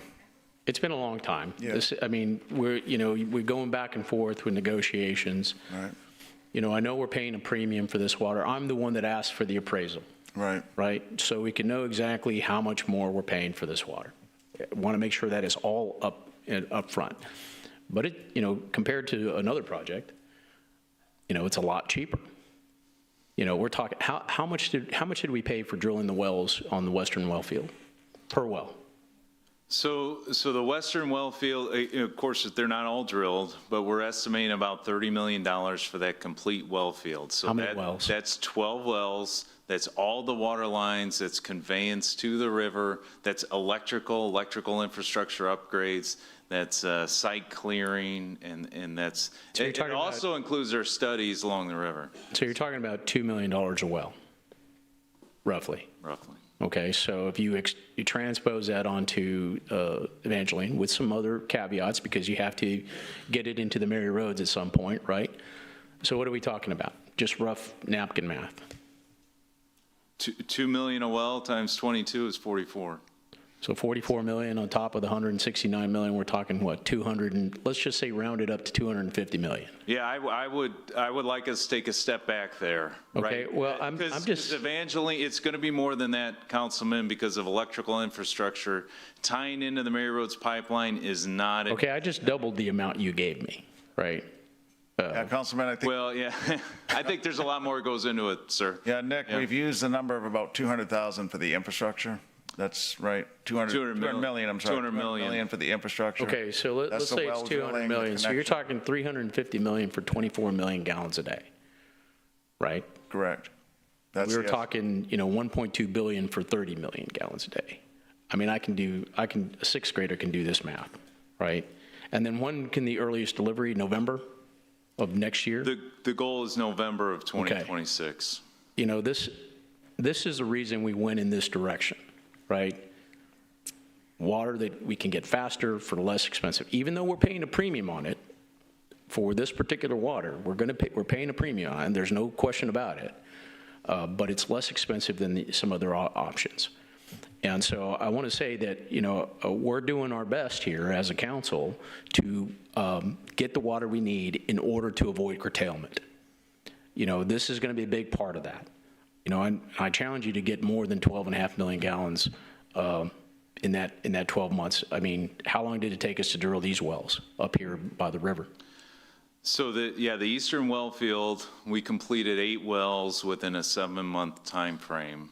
It's been a long time. Yeah. I mean, we're going back and forth with negotiations. Right. You know, I know we're paying a premium for this water. I'm the one that asked for the appraisal. Right. Right? So we can know exactly how much more we're paying for this water. I want to make sure that is all up front. But it, you know, compared to another project, you know, it's a lot cheaper. You know, we're talking, how much did we pay for drilling the wells on the western well field per well? So the western well field, of course, they're not all drilled, but we're estimating about $30 million for that complete well field. So how many wells? That's 12 wells. That's all the water lines. That's conveyance to the river. That's electrical infrastructure upgrades. That's site clearing, and that's, so it also includes their studies along the river. So you're talking about $2 million a well, roughly. Roughly. Okay, so if you transpose that onto Evangeline with some other caveats, because you have to get it into the Mary Roads at some point, right? So what are we talking about? Just rough napkin math. 2 million a well times 22 is 44. So 44 million on top of the 169 million, we're talking what, 200 and let's just say round it up to 250 million. Yeah, I would like us to take a step back there. Okay, right? well, I'm just Evangeline, it's going to be more than that, Councilman, because of electrical infrastructure. Tying into the Mary Roads pipeline is not. Okay, I just doubled the amount you gave me, right? Yeah, Councilman, I think. Well, yeah, I think there's a lot more that goes into it, sir. Yeah, Nick, we've used the number of about 200,000 for the infrastructure. That's right, 200 million, I'm sorry. 200 million for the infrastructure. Okay, so let's say it's 200 million. So you're talking 350 million for 24 million gallons a day, right? Correct. We were talking, you know, 1.2 billion for 30 million gallons a day. I mean, a sixth grader can do this math, right? And then when can the earliest delivery, November of next year? The goal is November of 2026. Okay. You know, this is the reason we went in this direction. Right? Water that we can get faster for less expensive, even though we're paying a premium on it for this particular water. We're paying a premium, and there's no question about it. But it's less expensive than some other options. And so I want to say that, we're doing our best here as a council to get the water we need in order to avoid curtailment. This is going to be a big part of that. I challenge you to get more than 12.5 million gallons in that 12 months. I mean, how long did it take us to drill these wells up here by the river? So the Eastern well field, we completed 8 wells within a 7-month time frame.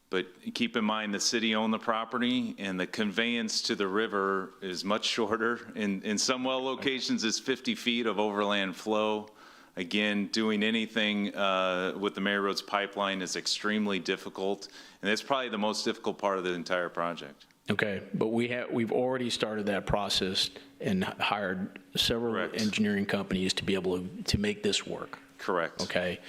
But keep in mind, the city owned the property, and the conveyance to the river is much shorter. In some well locations, it's 50 feet of overland flow. Again, doing anything with the Mary Roads pipeline is extremely difficult, and that's probably the most difficult part of the entire project. Okay, but we've already started that process and hired several engineering companies to be able to make this work. Correct. Okay.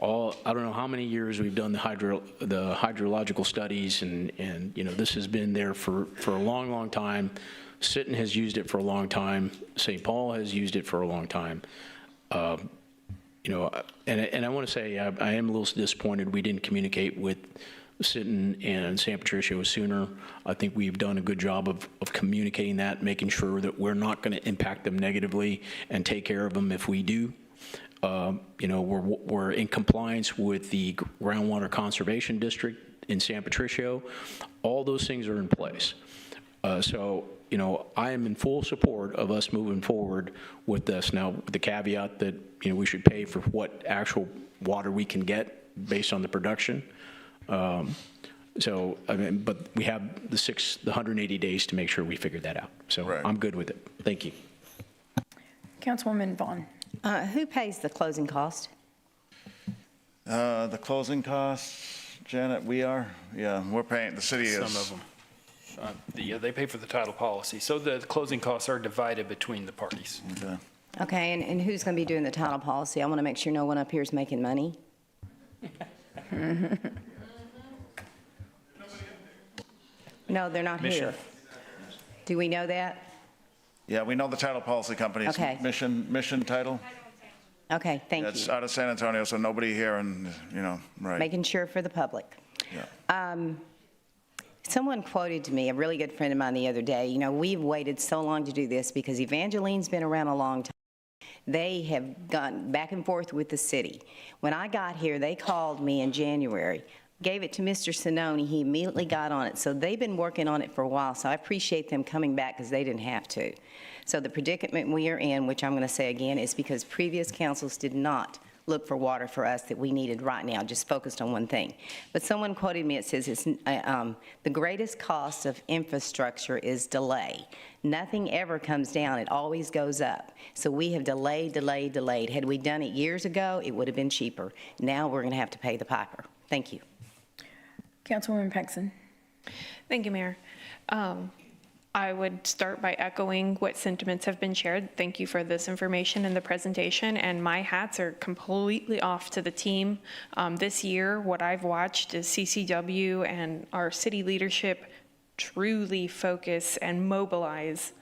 I don't know how many years we've done the hydrological studies, and this has been there for a long, long time. Sinton has used it for a long time. St. Paul has used it for a long time. And I want to say I am a little disappointed we didn't communicate with Sinton and San Patricio sooner. I think we've done a good job of communicating that, making sure that we're not going to impact them negatively and take care of them if we do. We're in compliance with the groundwater conservation district in San Patricio. All those things are in place. So I am in full support of us moving forward with this. Now, the caveat that, we should pay for what actual water we can get based on the production. But we have the 180 days to make sure we figure that out. So I'm good with it. Thank you. Councilwoman Vaughn. Who pays the closing cost? The closing costs, Janet, we are? Yeah, we're paying, the city is. Some of them. They pay for the title policy. So the closing costs are divided between the parties. Okay. Okay, and who's going to be doing the title policy? I want to make sure no one up here is making money. No, they're not here. Do we know that? Yeah, we know the title policy company. It's Okay. Mission Title. Okay, thank you. It's out of San Antonio, so nobody here and, right. Making sure for the public. Yeah. Someone quoted to me, a really good friend of mine the other day, we've waited so long to do this because Evangeline's been around a long time. They have gone back and forth with the city. When I got here, they called me in January, gave it to Mr. Sinoni. He immediately got on it. So they've been working on it for a while, so I appreciate them coming back because they didn't have to. So the predicament we are in, which I'm going to say again, is because previous councils did not look for water for us that we needed right now, just focused on one thing. But someone quoted me, it says, the greatest cost of infrastructure is delay. Nothing ever comes down, it always goes up. So we have delayed. Had we done it years ago, it would have been cheaper. Now we're going to have to pay the piper. Thank you. Councilwoman Paxson. Thank you, Mayor. I would start by echoing what sentiments have been shared. Thank you for this information and the presentation, and my hats are completely off to the team. This year, what I've watched is CCW and our city leadership truly focus and mobilize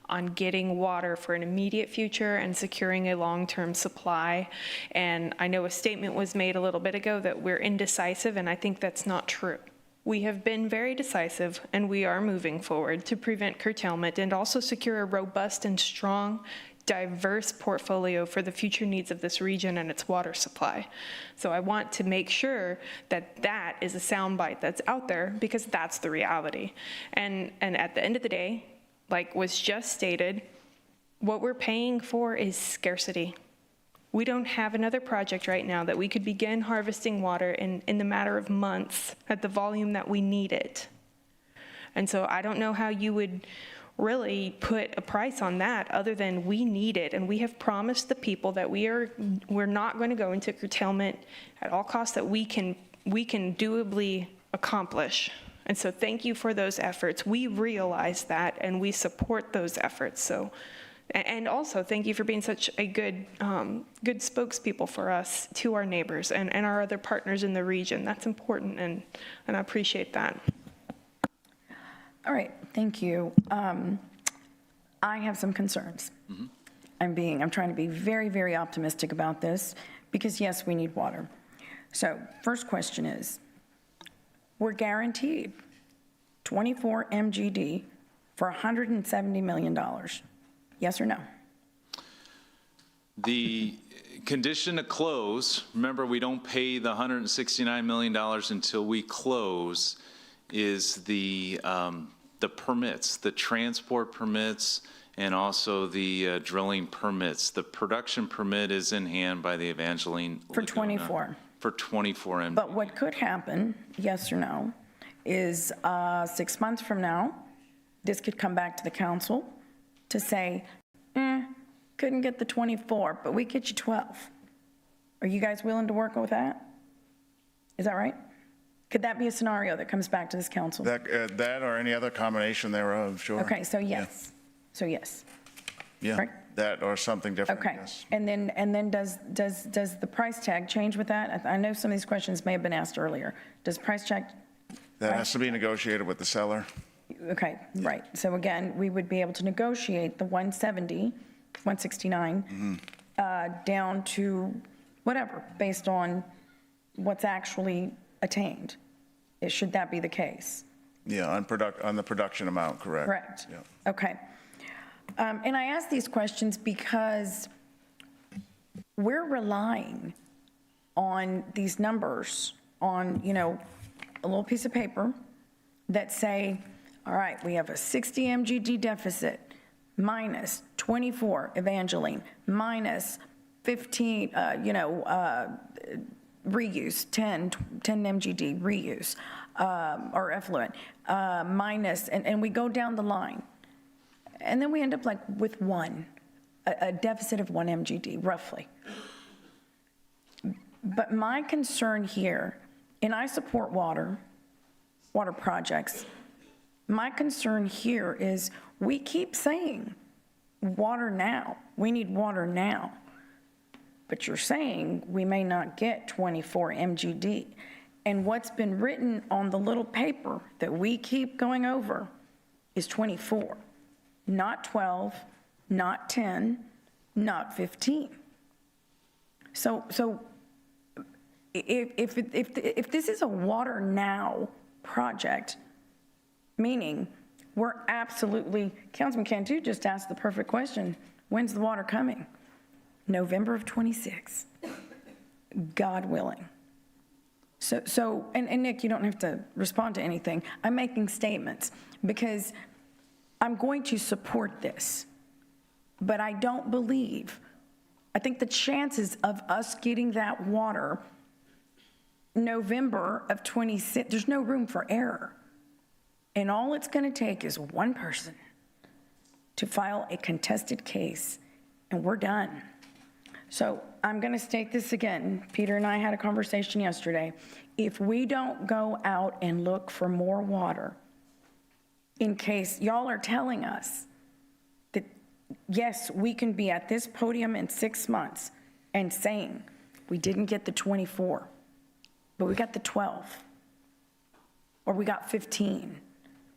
on getting water for an immediate future and securing a long-term supply. And I know a statement was made a little bit ago that we're indecisive, and I think that's not true. We have been very decisive, and we are moving forward to prevent curtailment and also secure a robust and strong, diverse portfolio for the future needs of this region and its water supply. So I want to make sure that that is a soundbite that's out there, because that's the reality. And at the end of the day, like was just stated, what we're paying for is scarcity. We don't have another project right now that we could begin harvesting water in the matter of months at the volume that we need it. And so I don't know how you would really put a price on that other than we need it. And we have promised the people that we're not going to go into curtailment at all costs that we can doably accomplish. And so thank you for those efforts. We realize that and we support those efforts. So. And also, thank you for being such a good spokespeople for us to our neighbors and our other partners in the region. That's important, and I appreciate that. All right, thank you. I have some concerns. I'm trying to be very, very optimistic about this, because yes, we need water. So first question is, we're guaranteed 24 MGD for $170 million. Yes or no? The condition to close, remember, we don't pay the $169 million until we close, is the permits, the transport permits, and also the drilling permits. The production permit is in hand by the Evangeline For Laguna 24. For 24 MGD. But what could happen, yes or no, is 6 months from now, this could come back to the council to say, couldn't get the 24, but we get you 12. Are you guys willing to work with that? Is that right? Could that be a scenario that comes back to this council? That or any other combination thereof, sure. Okay, so yes. So yes. Yeah, Right. that or something different, Okay. yes. And then does the price tag change with that? I know some of these questions may have been asked earlier. Does price tag? That has to be negotiated with the seller. Okay, right. So again, we would be able to negotiate the 170, 169, down to whatever, based on what's actually attained. Should that be the case? Yeah, on the production amount, correct. Correct. Yeah. Okay. And I ask these questions because we're relying on these numbers on, a little piece of paper that say, all right, we have a 60 MGD deficit, minus 24 Evangeline, minus 15, reuse, 10 MGD reuse, or effluent, minus, and we go down the line. And then we end up with a deficit of 1 MGD, roughly. But my concern here, and I support water projects, my concern here is we keep saying water now, we need water now. But you're saying we may not get 24 MGD. And what's been written on the little paper that we keep going over is 24. Not 12, not 10, not 15. So if this is a water now project, meaning we're absolutely, Councilman Cantu just asked the perfect question, when's the water coming? November of 26, God willing. So, and Nick, you don't have to respond to anything. I'm making statements because I'm going to support this, but I don't believe, I think the chances of us getting that water November of 26, there's no room for error. And all it's going to take is one person to file a contested case, and we're done. So I'm going to state this again. Peter and I had a conversation yesterday. If we don't go out and look for more water, in case y'all are telling us that, yes, we can be at this podium in 6 months and saying we didn't get the 24, but we got the 12, or we got 15,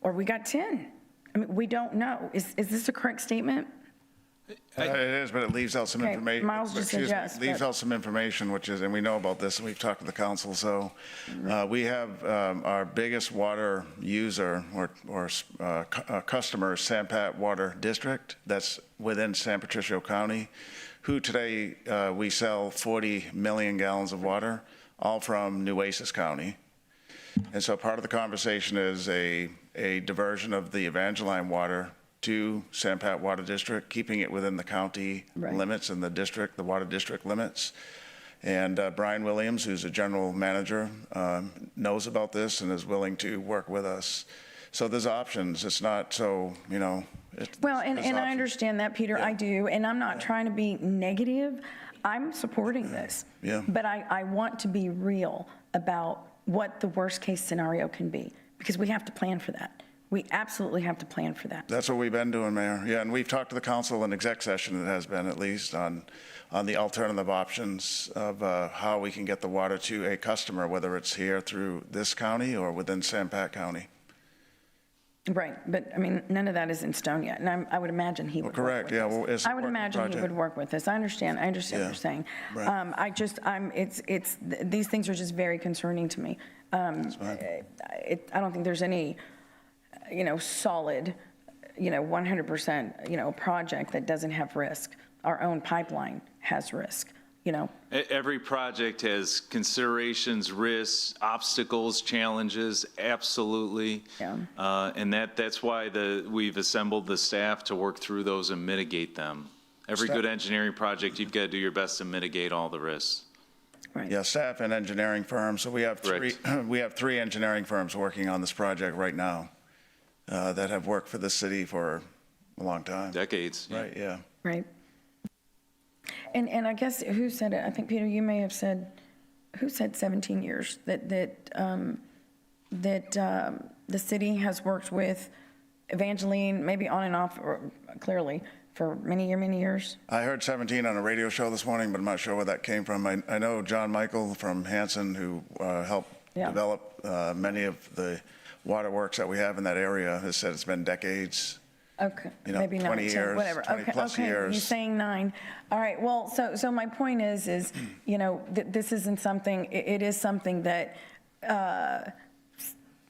or we got 10. I mean, we don't know. Is this a correct statement? It is, but it leaves out some Okay, information. Miles just said yes, Leaves but- out some information, which is, and we know about this, and we've talked to the council, so we have our biggest water user or customer, Sampat Water District, that's within San Patricio County, who today we sell 40 million gallons of water, all from Nueces County. And so part of the conversation is a diversion of the Evangeline water to Sampat Water District, keeping it within the county limits and the water district limits. And Brian Williams, who's a general manager, knows about this and is willing to work with us. So there's options. It's not so, Well, and I understand that, Peter, I do, and I'm not trying to be negative. I'm supporting this. Yeah. But I want to be real about what the worst-case scenario can be, because we have to plan for that. We absolutely have to plan for that. That's what we've been doing, Mayor. Yeah, and we've talked to the council in exec session, it has been at least, on the alternative options of how we can get the water to a customer, whether it's here through this county or within Sampat County. Right, but I mean, none of that is in stone yet, and I would imagine he would work Correct, with yeah, this. well, it's a I would working imagine he project. would work with this. I understand what you're saying. Right. These things are just very concerning to me. I don't think there's any, solid, 100%, project that doesn't have risk. Our own pipeline has risk, Every project has considerations, risks, obstacles, challenges, absolutely. Yeah. And that's why we've assembled the staff to work through those and mitigate them. Every good engineering project, you've got to do your best to mitigate all the risks. Right. Yeah, staff and engineering firms. So we have three engineering firms working on this project right now that have worked for the city for a long time. Decades. Right, yeah. Right. And I guess who said it? I think, Peter, you may have said, who said 17 years that the city has worked with Evangeline, maybe on and off, or clearly, for many years? I heard 17 on a radio show this morning, but I'm not sure where that came from. I know John Michael from Hanson, who helped develop many of the waterworks that we have in that area, has said it's been decades. Okay, maybe not 20 years, whatever. 20 plus okay. years. He's saying 9. All right. Well, so my point is this isn't something. It is something that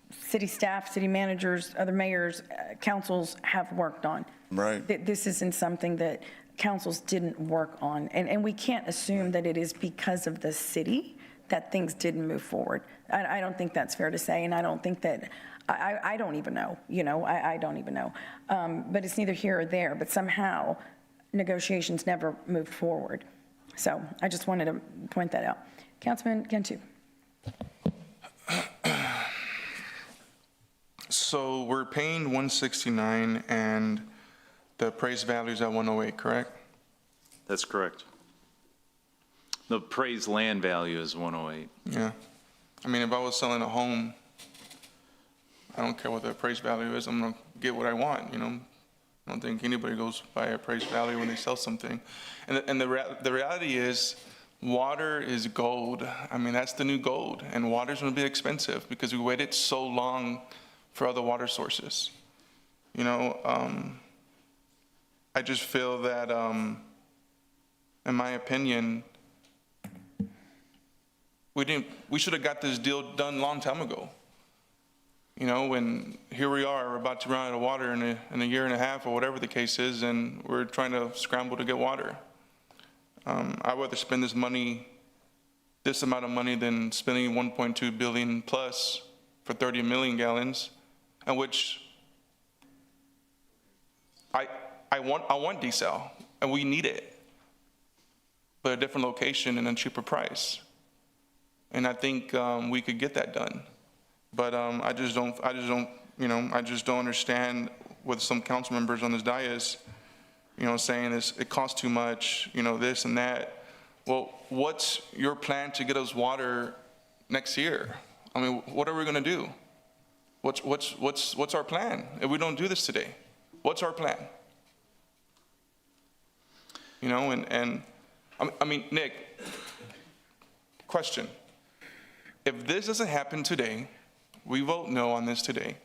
city staff, city managers, other mayors, councils have worked on. Right. This isn't something that councils didn't work on, and we can't assume that it is because of the city that things didn't move forward. I don't think that's fair to say, and I don't think that. I don't even know, I don't even know. But it's neither here or there, but somehow negotiations never moved forward. So I just wanted to point that out. Councilman Gentoo. So we're paying 169 and the appraised value is at 108, correct? That's correct. The appraised land value is 108. Yeah. I mean, if I was selling a home, I don't care what the appraised value is, I'm gonna get what I want, I don't think anybody goes by appraised value when they sell something. And the reality is, water is gold. I mean, that's the new gold, and water's gonna be expensive because we waited so long for other water sources. I just feel that, in my opinion, we should have got this deal done a long time ago. When here we are, we're about to run out of water in a year and a half or whatever the case is, and we're trying to scramble to get water. I'd rather spend this amount of money than spending 1.2 billion plus for 30 million gallons, and which I want desal, and we need it, but a different location and a cheaper price. And I think we could get that done. But I just don't understand with some council members on this dais, saying it costs too much, this and that. Well, what's your plan to get us water next year? I mean, what are we going to do? What's our plan if we don't do this today? What's our plan? And I mean, Nick, question. If this doesn't happen today, we vote no on this today,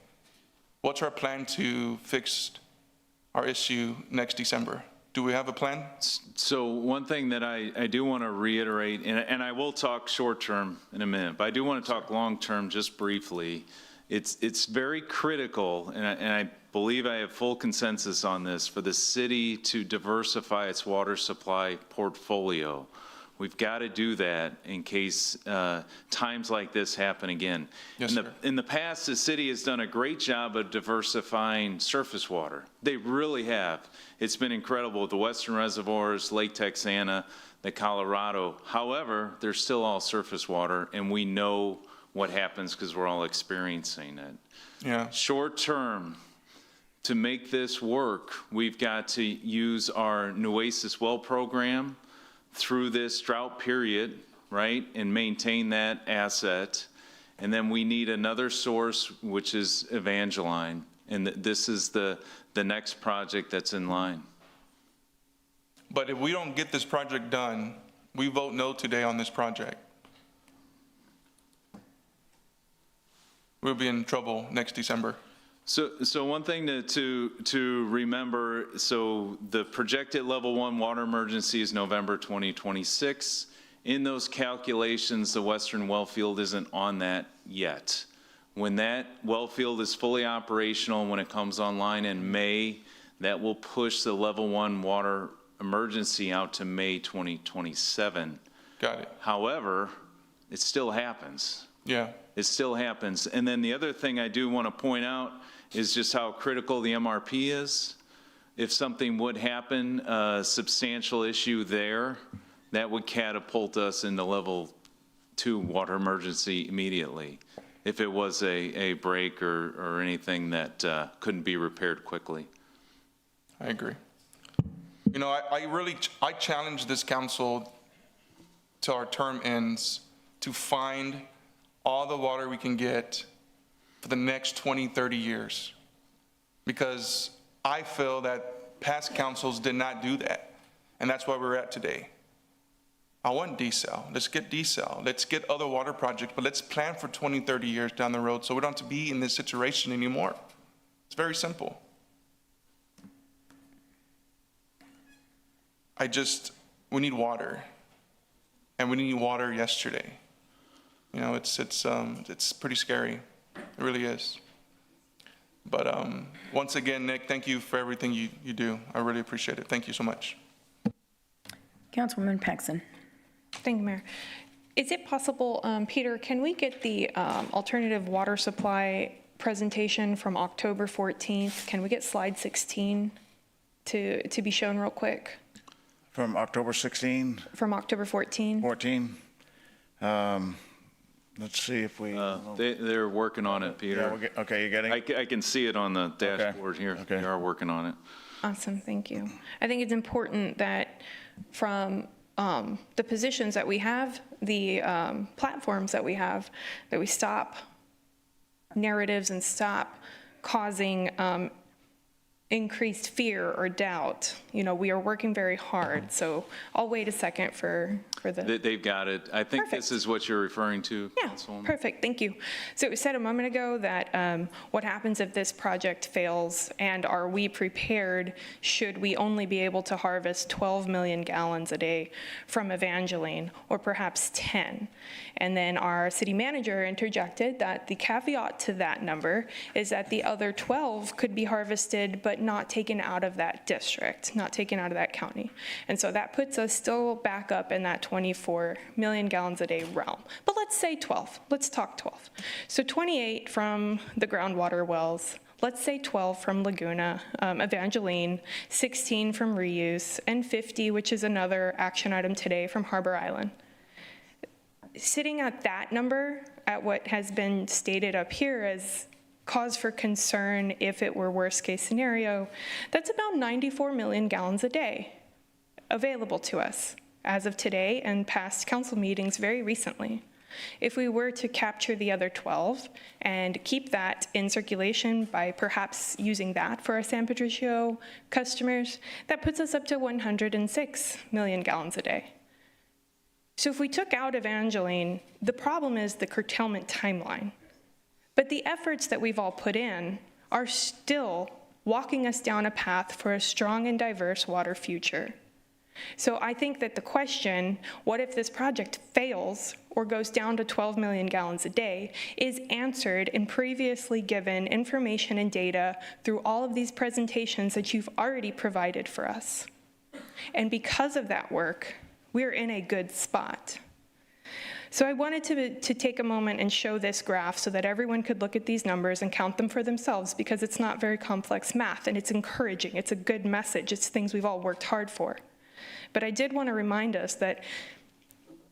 what's our plan to fix our issue next December? Do we have a plan? So one thing that I do want to reiterate, and I will talk short-term in a minute, but I do want to talk long-term just briefly. It's very critical, and I believe I have full consensus on this, for the city to diversify its water supply portfolio. We've got to do that in case times like this happen again. Yes, in the past, the city has done a great job of diversifying surface water. They really have. It's been incredible with the western reservoirs, Lake Texana, the Colorado. However, they're still all surface water, and we know what happens because we're all experiencing it. Yeah. Short term, to make this work, we've got to use our Nueces well program through this drought period, right, and maintain that asset. And then we need another source, which is Evangeline. And this is the next project that's in line. But if we don't get this project done, we vote no today on this project, we'll be in trouble next December. So one thing to remember, so the projected level 1 water emergency is November 2026. In those calculations, the Western well field isn't on that yet. When that well field is fully operational, when it comes online in May, that will push the level 1 water emergency out to May 2027. Got it. However, it still happens. Yeah. It still happens. And then the other thing I do want to point out is just how critical the MRP is. If something would happen, a substantial issue there, that would catapult us into level 2 water emergency immediately, if it was a break or anything that couldn't be repaired quickly. I agree. You know, I challenge this council till our term ends to find all the water we can get for the next 20, 30 years. Because I feel that past councils did not do that. And that's where we're at today. I want desal. Let's get desal. Let's get other water projects, but let's plan for 20, 30 years down the road so we don't have to be in this situation anymore. It's very simple. We need water. And we need water yesterday. You know, it's pretty scary. It really is. But once again, Nick, thank you for everything you do. I really appreciate it. Thank you so much. Councilwoman Paxson. Thank you, Mayor. Is it possible, Peter, can we get the alternative water supply presentation from October 14th? Can we get slide 16 to be shown real quick? From October 16? From October 14? 14. Let's see if we... They're working on it, Peter. Yeah, okay, you're getting it? I can see it on the dashboard here. Okay. They are working on it. Awesome, thank you. I think it's important that from the positions that we have, the platforms that we have, that we stop narratives and stop causing increased fear or doubt. You know, we are working very hard, so I'll wait a second for the... They've got it. I think Perfect. this is what you're referring to, Yeah, Councilwoman. perfect, thank you. So it was said a moment ago that what happens if this project fails, and are we prepared should we only be able to harvest 12 million gallons a day from Evangeline, or perhaps 10? And then our city manager interjected that the caveat to that number is that the other 12 could be harvested but not taken out of that district, not taken out of that county. And so that puts us still back up in that 24 million gallons a day realm. But let's say 12. Let's talk 12. So 28 from the groundwater wells. Let's say 12 from Laguna, Evangeline, 16 from reuse, and 50, which is another action item today, from Harbor Island. Sitting at that number, at what has been stated up here as cause for concern if it were worst case scenario, that's about 94 million gallons a day available to us as of today and past council meetings very recently. If we were to capture the other 12 and keep that in circulation by perhaps using that for our San Patricio customers, that puts us up to 106 million gallons a day. So if we took out Evangeline, the problem is the curtailment timeline. But the efforts that we've all put in are still walking us down a path for a strong and diverse water future. So I think that the question, what if this project fails or goes down to 12 million gallons a day, is answered in previously given information and data through all of these presentations that you've already provided for us. And because of that work, we're in a good spot. So I wanted to take a moment and show this graph so that everyone could look at these numbers and count them for themselves, because it's not very complex math, and it's encouraging. It's a good message. It's things we've all worked hard for. But I did want to remind us that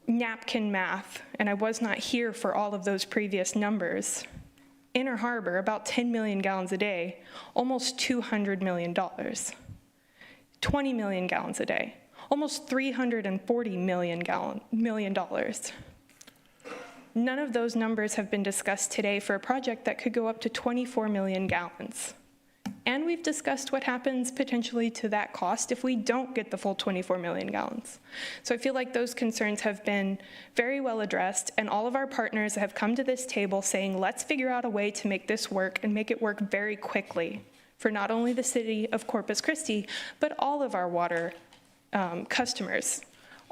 napkin math, and I was not here for all of those previous numbers, Inner Harbor, about 10 million gallons a day, almost $200 million. 20 million gallons a day, almost $340 million. None of those numbers have been discussed today for a project that could go up to 24 million gallons. And we've discussed what happens potentially to that cost if we don't get the full 24 million gallons. So I feel like those concerns have been very well addressed, and all of our partners have come to this table saying, let's figure out a way to make this work and make it work very quickly for not only the city of Corpus Christi, but all of our water customers,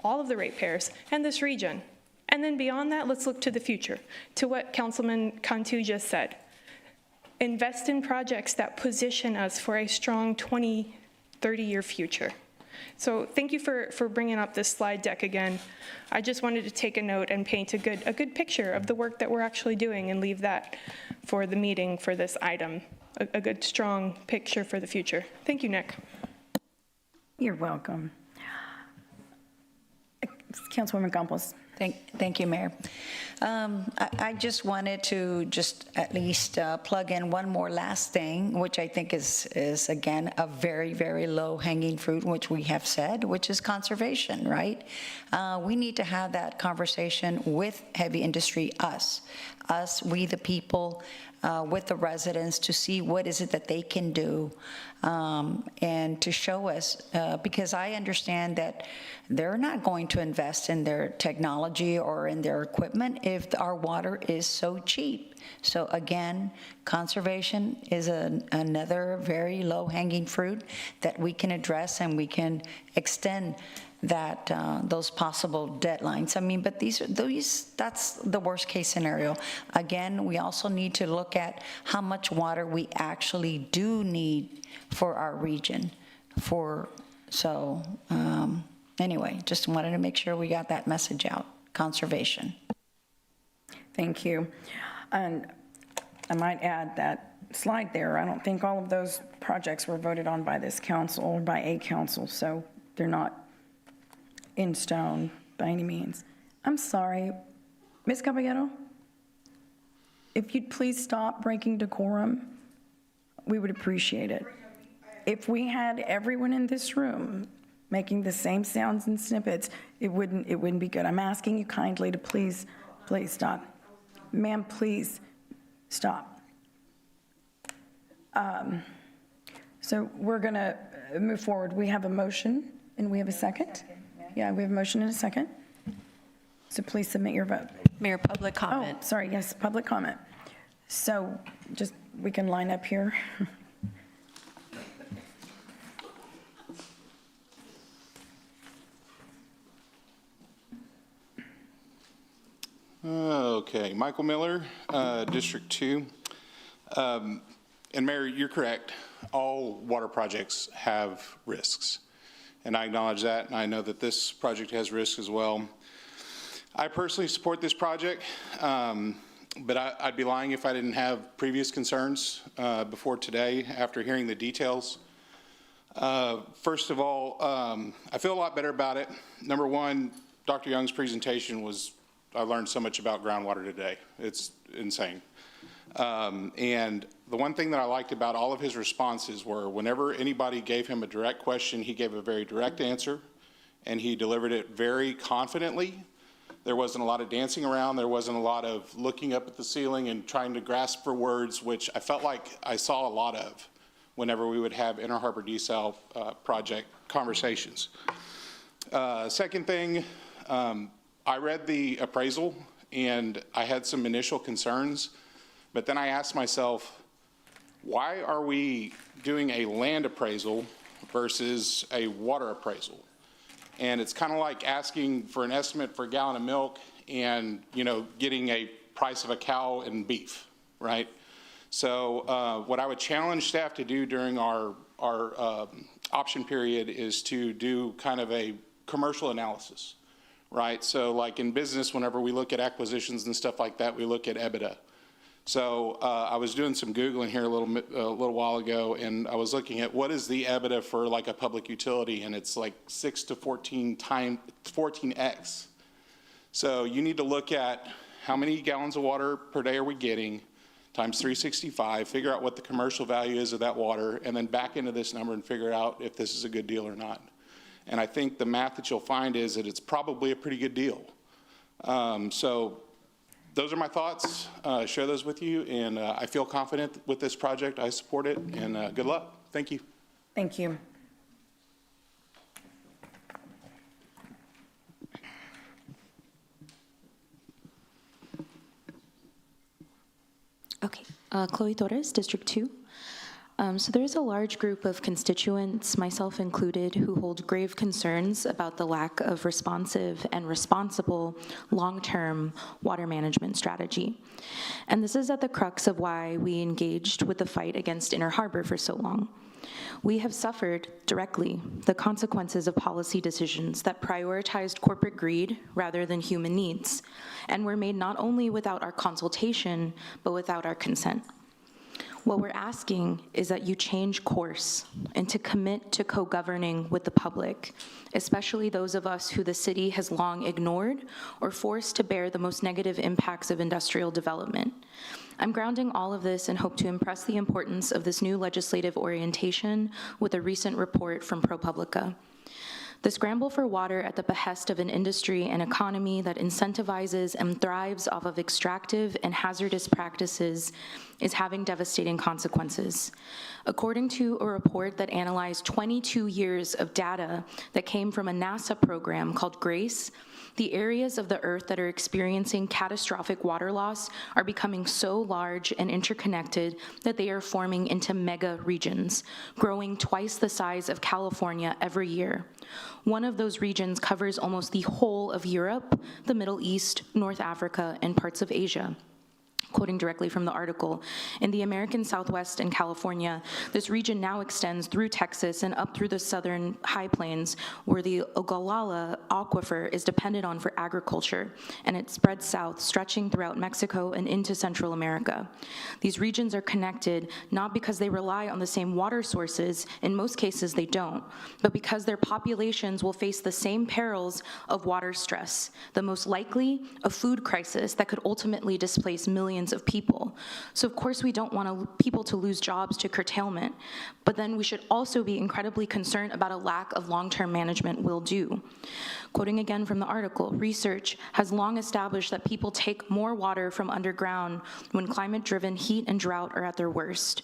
all of the ratepayers, and this region. And then beyond that, let's look to the future, to what Councilman Cantu just said. Invest in projects that position us for a strong 20, 30-year future. So thank you for bringing up this slide deck again. I just wanted to take a note and paint a good picture of the work that we're actually doing and leave that for the meeting for this item, a good, strong picture for the future. Thank you, Nick. You're welcome. Councilwoman Campos. Thank you, Mayor. I just wanted to just at least plug in one more last thing, which I think is again, a very, very low-hanging fruit, which we have said, which is conservation, right? We need to have that conversation with heavy industry, us, we the people, with the residents, to see what is it that they can do, and to show us, because I understand that they're not going to invest in their technology or in their equipment if our water is so cheap. So again, conservation is another very low-hanging fruit that we can address, and we can extend that those possible deadlines. I mean, but that's the worst case scenario. Again, we also need to look at how much water we actually do need for our region. Anyway, just wanted to make sure we got that message out. Conservation. Thank you. And I might add that slide there, I don't think all of those projects were voted on by this council or by a council, so they're not in stone by any means. I'm sorry. Ms. Caballero, if you'd please stop breaking decorum, we would appreciate it. If we had everyone in this room making the same sounds and snippets, it wouldn't be good. I'm asking you kindly to please stop. Ma'am, please stop. So we're gonna move forward. We have a motion and we have a second. Yeah, we have a motion and a second. So please submit your vote. Mayor, public comment. Oh, sorry, yes, public comment. So just, we can line up here. Okay, Michael Miller, District 2. And Mayor, you're correct. All water projects have risks. And I acknowledge that, and I know that this project has risks as well. I personally support this project, but I'd be lying if I didn't have previous concerns before today after hearing the details. First of all, I feel a lot better about it. Number one, Dr. Young's presentation I learned so much about groundwater today. It's insane. And the one thing that I liked about all of his responses were whenever anybody gave him a direct question, he gave a very direct answer, and he delivered it very confidently. There wasn't a lot of dancing around. There wasn't a lot of looking up at the ceiling and trying to grasp for words, which I felt like I saw a lot of whenever we would have Inner Harbor Desal project conversations. Second thing, I read the appraisal and I had some initial concerns, but then I asked myself, why are we doing a land appraisal versus a water appraisal? And it's kind of like asking for an estimate for a gallon of milk and, getting a price of a cow and beef, right? So what I would challenge staff to do during our option period is to do kind of a commercial analysis, right? So like in business, whenever we look at acquisitions and stuff like that, we look at EBITDA. So I was doing some Googling here a little while ago, and I was looking at what is the EBITDA for like a public utility, and it's like 6 to 14x. So you need to look at how many gallons of water per day are we getting, times 365, figure out what the commercial value is of that water, and then back into this number and figure out if this is a good deal or not. And I think the math that you'll find is that it's probably a pretty good deal. So those are my thoughts. Share those with you, and I feel confident with this project. I support it, and good luck. Thank you. Thank you. Okay, Chloe Torres, District 2. So there is a large group of constituents, myself included, who hold grave concerns about the lack of responsive and responsible long-term water management strategy. And this is at the crux of why we engaged with the fight against Inner Harbor for so long. We have suffered directly the consequences of policy decisions that prioritized corporate greed rather than human needs, and were made not only without our consultation, but without our consent. What we're asking is that you change course and to commit to co-governing with the public, especially those of us who the city has long ignored or forced to bear the most negative impacts of industrial development. I'm grounding all of this and hope to impress the importance of this new legislative orientation with a recent report from ProPublica. The scramble for water at the behest of an industry and economy that incentivizes and thrives off of extractive and hazardous practices is having devastating consequences. According to a report that analyzed 22 years of data that came from a NASA program called GRACE, the areas of the Earth that are experiencing catastrophic water loss are becoming so large and interconnected that they are forming into mega regions, growing twice the size of California every year. One of those regions covers almost the whole of Europe, the Middle East, North Africa, and parts of Asia. Quoting directly from the article, in the American Southwest and California, this region now extends through Texas and up through the southern high plains, where the Ogallala Aquifer is dependent on for agriculture, and it spreads south, stretching throughout Mexico and into Central America. These regions are connected not because they rely on the same water sources, in most cases they don't, but because their populations will face the same perils of water stress, the most likely a food crisis that could ultimately displace millions of people. So of course we don't want people to lose jobs to curtailment, but then we should also be incredibly concerned about a lack of long-term management will do. Quoting again from the article, research has long established that people take more water from underground when climate-driven heat and drought are at their worst.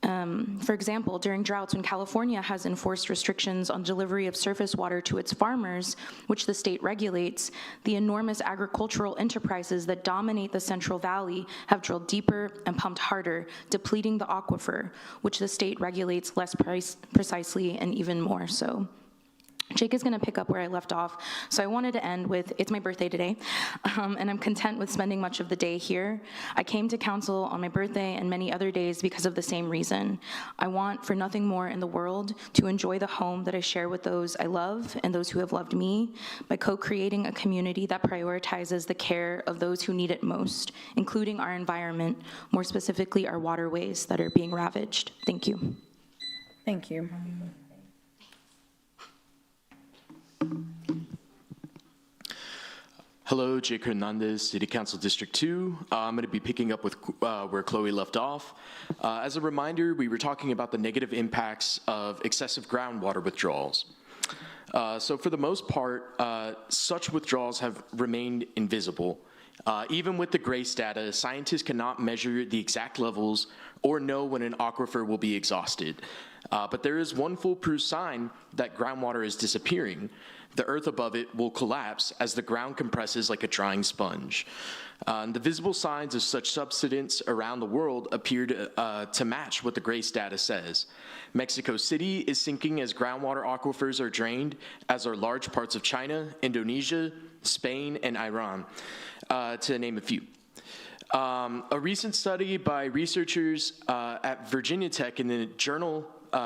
For example, during droughts, when California has enforced restrictions on delivery of surface water to its farmers, which the state regulates, the enormous agricultural enterprises that dominate the Central Valley have drilled deeper and pumped harder, depleting the aquifer, which the state regulates less precisely and even more so. Jake is going to pick up where I left off, so I wanted to end with, it's my birthday today, and I'm content with spending much of the day here. I came to council on my birthday and many other days because of the same reason. I want for nothing more in the world to enjoy the home that I share with those I love and those who have loved me by co-creating a community that prioritizes the care of those who need it most, including our environment, more specifically our waterways that are being ravaged. Thank you. Thank you. Hello, Jake Hernandez, City Council District 2. I'm going to be picking up with where Chloe left off. As a reminder, we were talking about the negative impacts of excessive groundwater withdrawals. So for the most part, such withdrawals have remained invisible. Even with the GRACE data, scientists cannot measure the exact levels or know when an aquifer will be exhausted. But there is one foolproof sign that groundwater is disappearing. The earth above it will collapse as the ground compresses like a drying sponge. The visible signs of such subsidence around the world appear to match what the GRACE data says. Mexico City is sinking as groundwater aquifers are drained, as are large parts of China, Indonesia, Spain, and Iran, to name a few. A recent study by researchers at Virginia Tech in the journal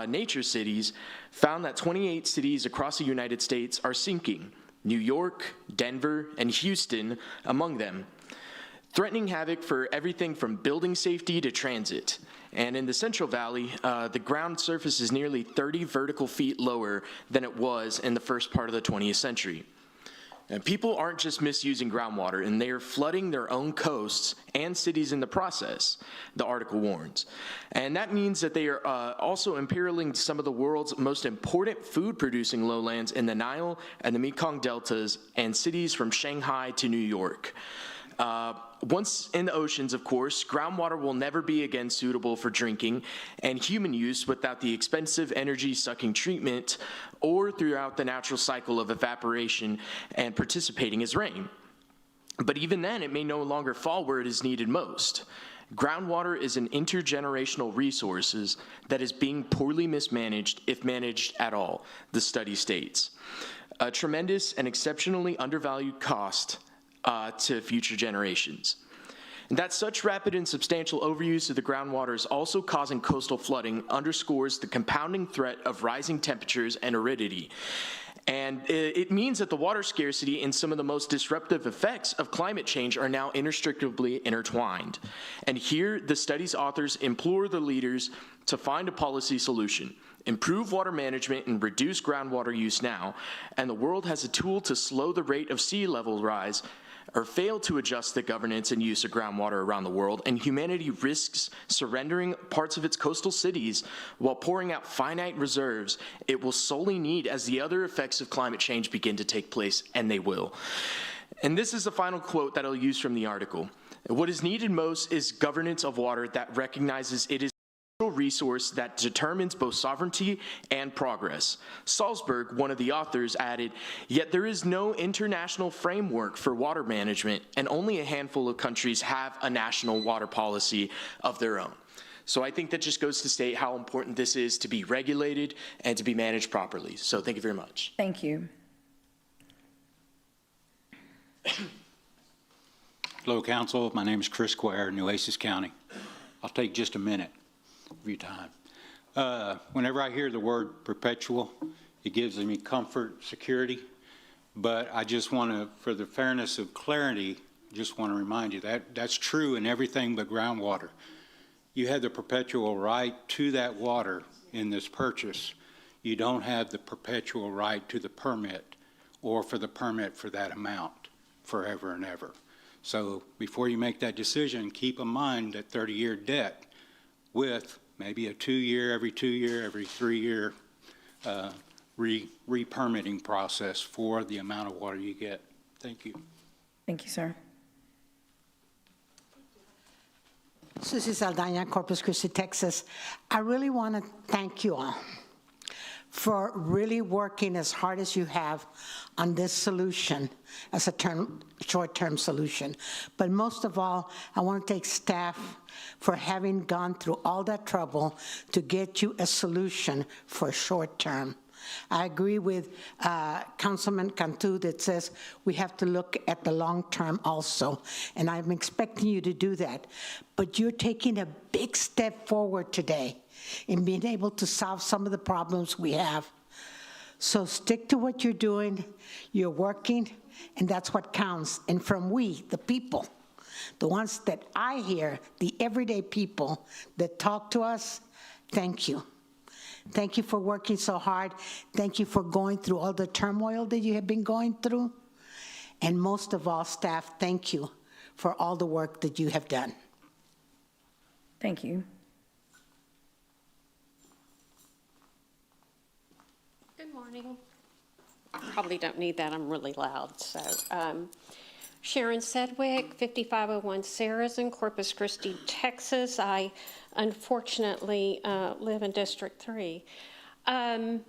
Nature Cities found that 28 cities across the United States are sinking, New York, Denver, and Houston among them, threatening havoc for everything from building safety to transit. And in the Central Valley, the ground surface is nearly 30 vertical feet lower than it was in the first part of the 20th century. And people aren't just misusing groundwater, and they are flooding their own coasts and cities in the process, the article warns. And that means that they are also imperiling some of the world's most important food-producing lowlands in the Nile and the Mekong deltas and cities from Shanghai to New York. Once in the oceans, of course, groundwater will never be again suitable for drinking and human use without the expensive energy-sucking treatment or throughout the natural cycle of evaporation and participating as rain. But even then, it may no longer fall where it is needed most. Groundwater is an intergenerational resource that is being poorly mismanaged, if managed at all, the study states. A tremendous and exceptionally undervalued cost to future generations. And that such rapid and substantial overuse of the groundwater is also causing coastal flooding underscores the compounding threat of rising temperatures and aridity. And it means that the water scarcity and some of the most disruptive effects of climate change are now inextricably intertwined. And here, the study's authors implore the leaders to find a policy solution, improve water management and reduce groundwater use now, and the world has a tool to slow the rate of sea level rise or fail to adjust the governance and use of groundwater around the world, and humanity risks surrendering parts of its coastal cities while pouring out finite reserves it will solely need as the other effects of climate change begin to take place, and they will. And this is the final quote that I'll use from the article. What is needed most is governance of water that recognizes it is a resource that determines both sovereignty and progress. Salzberg, one of the authors, added, "Yet there is no international framework for water management, and only a handful of countries have a national water policy of their own." So I think that just goes to state how important this is to be regulated and to be managed properly. So thank you very much. Thank you. Hello, Council. My name is Chris Quare, Nueces County. I'll take just a minute of your time. Whenever I hear the word perpetual, it gives me comfort, security, but I just want to, for the fairness of clarity, just want to remind you that that's true in everything but groundwater. You have the perpetual right to that water in this purchase. You don't have the perpetual right to the permit or for the permit for that amount forever and ever. So before you make that decision, keep in mind that 30-year debt with maybe a 2-year, every 2-year, every 3-year re-permitting process for the amount of water you get. Thank you. Thank you, sir. Susie Saldana, Corpus Christi, Texas. I really want to thank you all for really working as hard as you have on this solution as a short-term solution. But most of all, I want to thank staff for having gone through all that trouble to get you a solution for short-term. I agree with Councilman Cantu that says we have to look at the long term also, and I'm expecting you to do that. But you're taking a big step forward today in being able to solve some of the problems we have. So stick to what you're doing, you're working, and that's what counts. And from we, the people, the ones that I hear, the everyday people that talk to us, thank you. Thank you for working so hard. Thank you for going through all the turmoil that you have been going through. And most of all, staff, thank you for all the work that you have done. Thank you. Good morning. I probably don't need that. I'm really loud. So, Sharon Sedgwick, 5501 Sarahs in Corpus Christi, Texas. I unfortunately live in District 3. There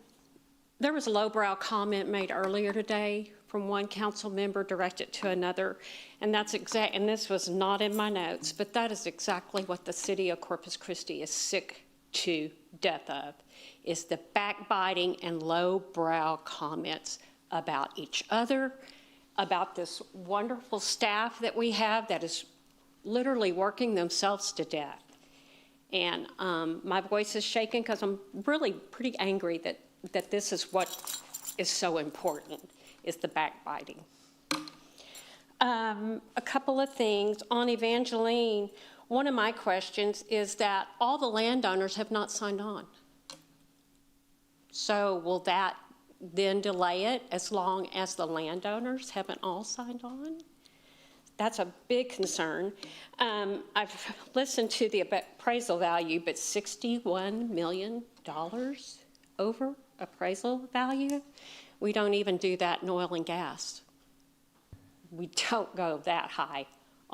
was a lowbrow comment made earlier today from one council member directed to another, and and this was not in my notes, but that is exactly what the city of Corpus Christi is sick to death of, is the backbiting and lowbrow comments about each other, about this wonderful staff that we have that is literally working themselves to death. And my voice is shaking because I'm really pretty angry that this is what is so important, is the backbiting. A couple of things. On Evangeline, one of my questions is that all the landowners have not signed on. So will that then delay it as long as the landowners haven't all signed on? That's a big concern. I've listened to the appraisal value, but $61 million over appraisal value? We don't even do that in oil and gas. We don't go that high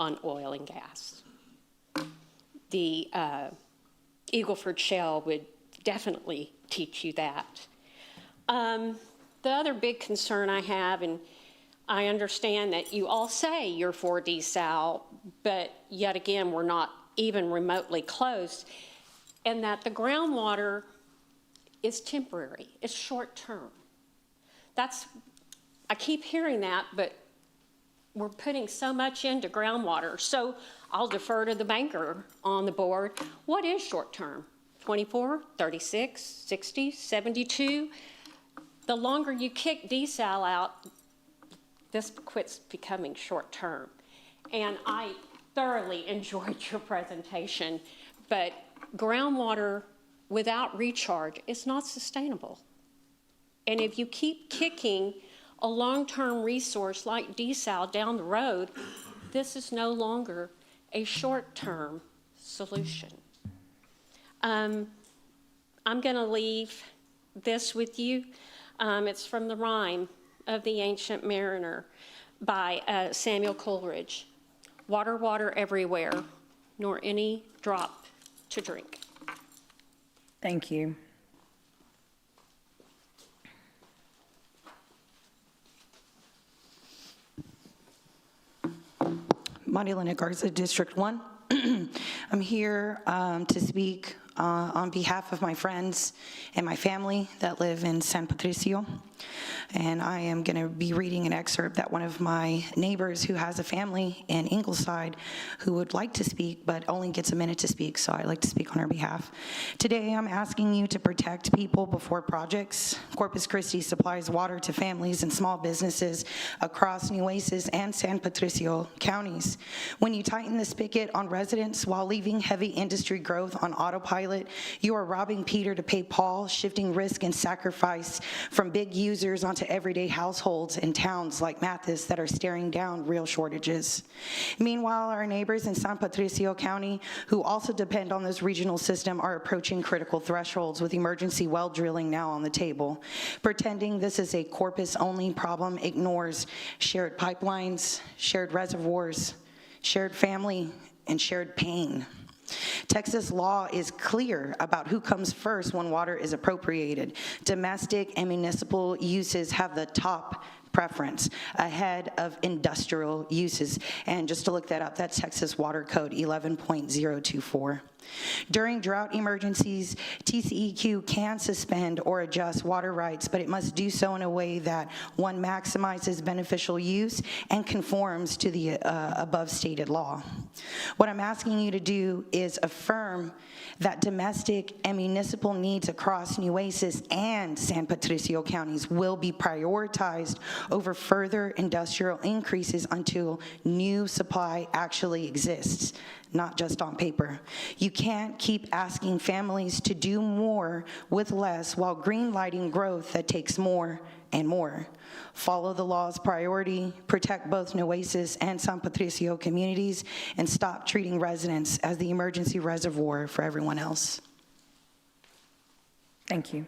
on oil and gas. The Eagle Ford Shale would definitely teach you that. The other big concern I have, and I understand that you all say you're for desal, but yet again, we're not even remotely close, and that the groundwater is temporary, it's short term. I keep hearing that, but we're putting so much into groundwater. So I'll defer to the banker on the board. What is short term? 24, 36, 60, 72? The longer you kick desal out, this quits becoming short term. And I thoroughly enjoyed your presentation, but groundwater without recharge is not sustainable. And if you keep kicking a long-term resource like desal down the road, this is no longer a short-term solution. I'm going to leave this with you. It's from the Rhyme of the Ancient Mariner by Samuel Coleridge. Water, water everywhere, nor any drop to drink. Thank you. Marilena Garza, District 1. I'm here to speak on behalf of my friends and my family that live in San Patricio. And I am going to be reading an excerpt that one of my neighbors who has a family in Ingleside who would like to speak but only gets a minute to speak, so I'd like to speak on her behalf. Today I'm asking you to protect people before projects. Corpus Christi supplies water to families and small businesses across Nueces and San Patricio counties. When you tighten the spigot on residents while leaving heavy industry growth on autopilot, you are robbing Peter to pay Paul, shifting risk and sacrifice from big users onto everyday households in towns like Mathis that are staring down real shortages. Meanwhile, our neighbors in San Patricio County, who also depend on this regional system, are approaching critical thresholds with emergency well drilling now on the table. Pretending this is a Corpus-only problem ignores shared pipelines, shared reservoirs, shared family, and shared pain. Texas law is clear about who comes first when water is appropriated. Domestic and municipal uses have the top preference ahead of industrial uses. And just to look that up, that's Texas Water Code 11.024. During drought emergencies, TCEQ can suspend or adjust water rights, but it must do so in a way that, one, maximizes beneficial use and conforms to the above stated law. What I'm asking you to do is affirm that domestic and municipal needs across Nueces and San Patricio counties will be prioritized over further industrial increases until new supply actually exists, not just on paper. You can't keep asking families to do more with less while greenlighting growth that takes more and more. Follow the law's priority, protect both Nueces and San Patricio communities, and stop treating residents as the emergency reservoir for everyone else. Thank you.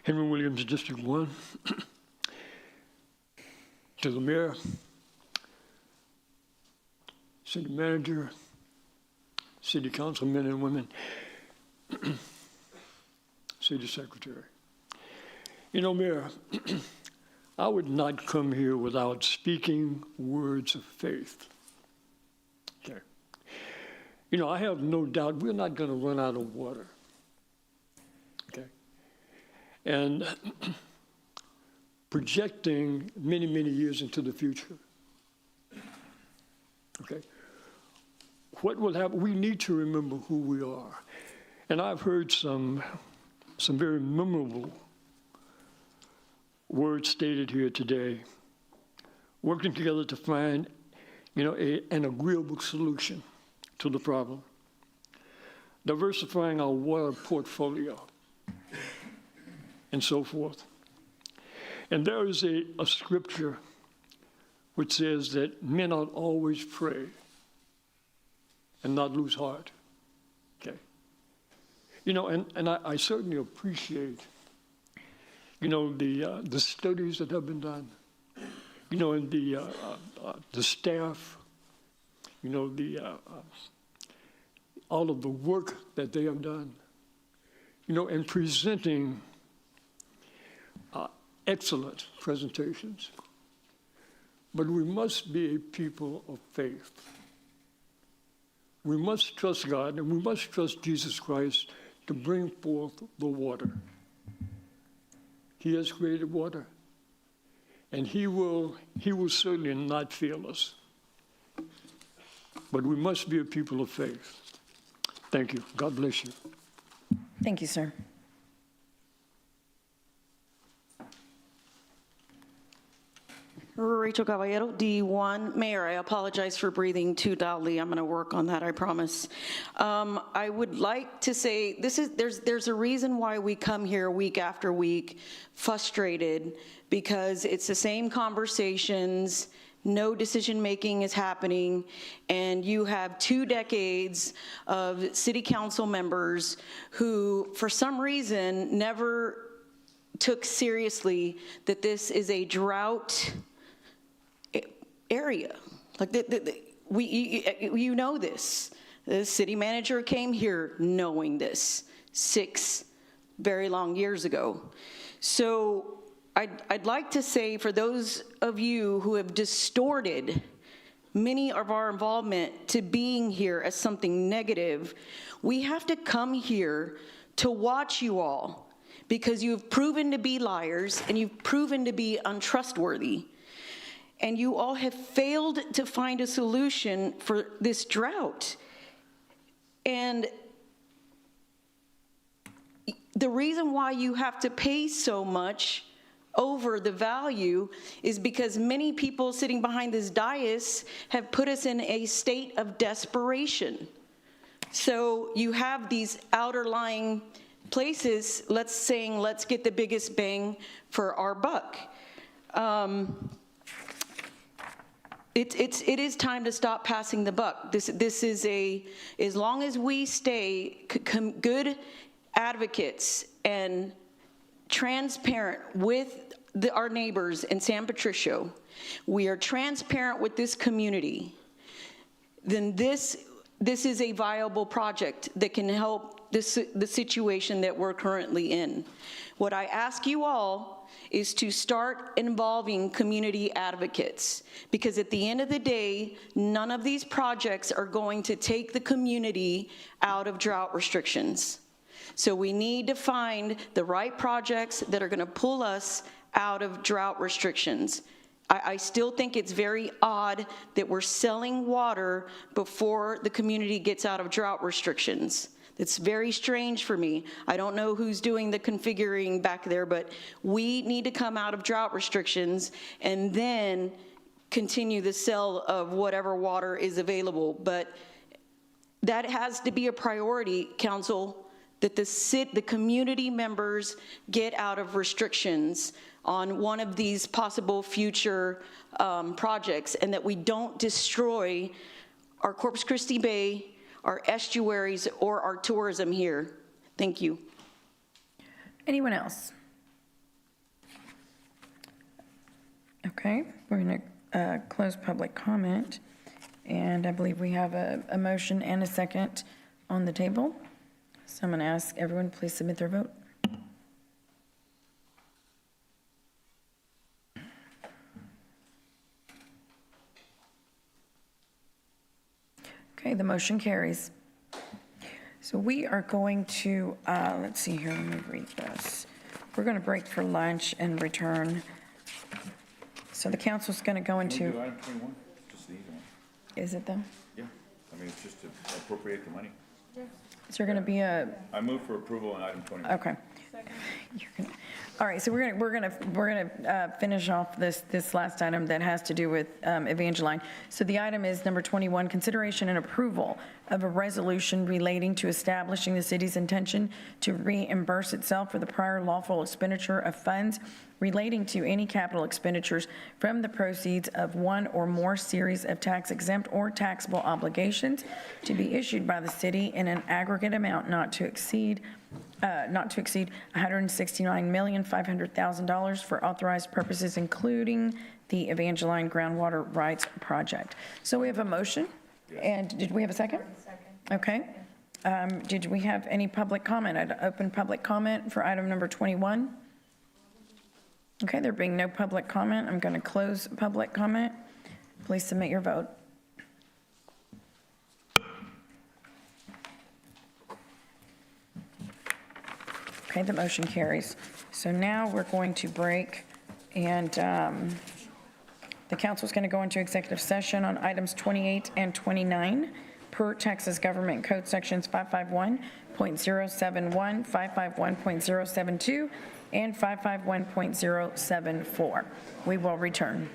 Henry Williams, District 1. To the mayor, city manager, city council men and women, city secretary. You know, Mayor, I would not come here without speaking words of faith. Okay. You know, I have no doubt we're not going to run out of water. Okay. And projecting many, many years into the future. Okay. What will happen? We need to remember who we are. And I've heard some very memorable words stated here today, working together to find, an agreeable solution to the problem, diversifying our water portfolio, and so forth. And there is a scripture which says that men ought always pray and not lose heart. Okay. You know, and I certainly appreciate, you know, the studies that have been done, you know, and the staff, you know, all of the work that they have done, you know, in presenting excellent presentations. But we must be a people of faith. We must trust God and we must trust Jesus Christ to bring forth the water. He has created water, and he will certainly not fail us. But we must be a people of faith. Thank you. God bless you. Thank you, sir. Rachel Caballero, D1. Mayor, I apologize for breathing too loudly. I'm going to work on that, I promise. I would like to say there's a reason why we come here week after week frustrated, because it's the same conversations, no decision-making is happening, and you have 2 decades of city council members who, for some reason, never took seriously that this is a drought area. Like, you know this. The city manager came here knowing this 6 very long years ago. So I'd like to say, for those of you who have distorted many of our involvement to being here as something negative, we have to come here to watch you all, because you've proven to be liars and you've proven to be untrustworthy. And you all have failed to find a solution for this drought. And the reason why you have to pay so much over the value is because many people sitting behind this dais have put us in a state of desperation. So you have these outer-lying places, let's get the biggest bang for our buck. It is time to stop passing the buck. This is as long as we stay good advocates and transparent with our neighbors in San Patricio, we are transparent with this community, then this is a viable project that can help the situation that we're currently in. What I ask you all is to start involving community advocates, because at the end of the day, none of these projects are going to take the community out of drought restrictions. So we need to find the right projects that are going to pull us out of drought restrictions. I still think it's very odd that we're selling water before the community gets out of drought restrictions. It's very strange for me. I don't know who's doing the configuring back there, but we need to come out of drought restrictions and then continue the sale of whatever water is available. But that has to be a priority, council, that the community members get out of restrictions on one of these possible future projects, and that we don't destroy our Corpus Christi Bay, our estuaries, or our tourism here. Thank you. Anyone else? Okay, we're going to close public comment, and I believe we have a motion and a second on the table. So I'm going to ask everyone, please submit their vote. Okay, the motion carries. So we are going to, let's see here, let me read this. We're going to break for lunch and return. So the council's going to go into. Can we do item 21? Just the easy one. Is it though? Yeah, I mean, it's just to appropriate the money. Yeah. Is there going to be a? I move for approval on item 21. Okay. All right, so we're gonna finish off this last item that has to do with Evangeline. So the item is number 21, consideration and approval of a resolution relating to establishing the city's intention to reimburse itself for the prior lawful expenditure of funds relating to any capital expenditures from the proceeds of one or more series of tax-exempt or taxable obligations to be issued by the city in an aggregate amount not to exceed $169,500,000 for authorized purposes, including the Evangeline Groundwater Rights Project. So we have a motion, and did we have a second? Okay. Did we have any public comment? I'd open public comment for item number 21. Okay, there being no public comment, I'm going to close public comment. Please submit your vote. Okay, the motion carries. So now we're going to break, and the council is going to go into executive session on items 28 and 29 per Texas Government Code Sections 551.071, 551.072, and 551.074. We will return.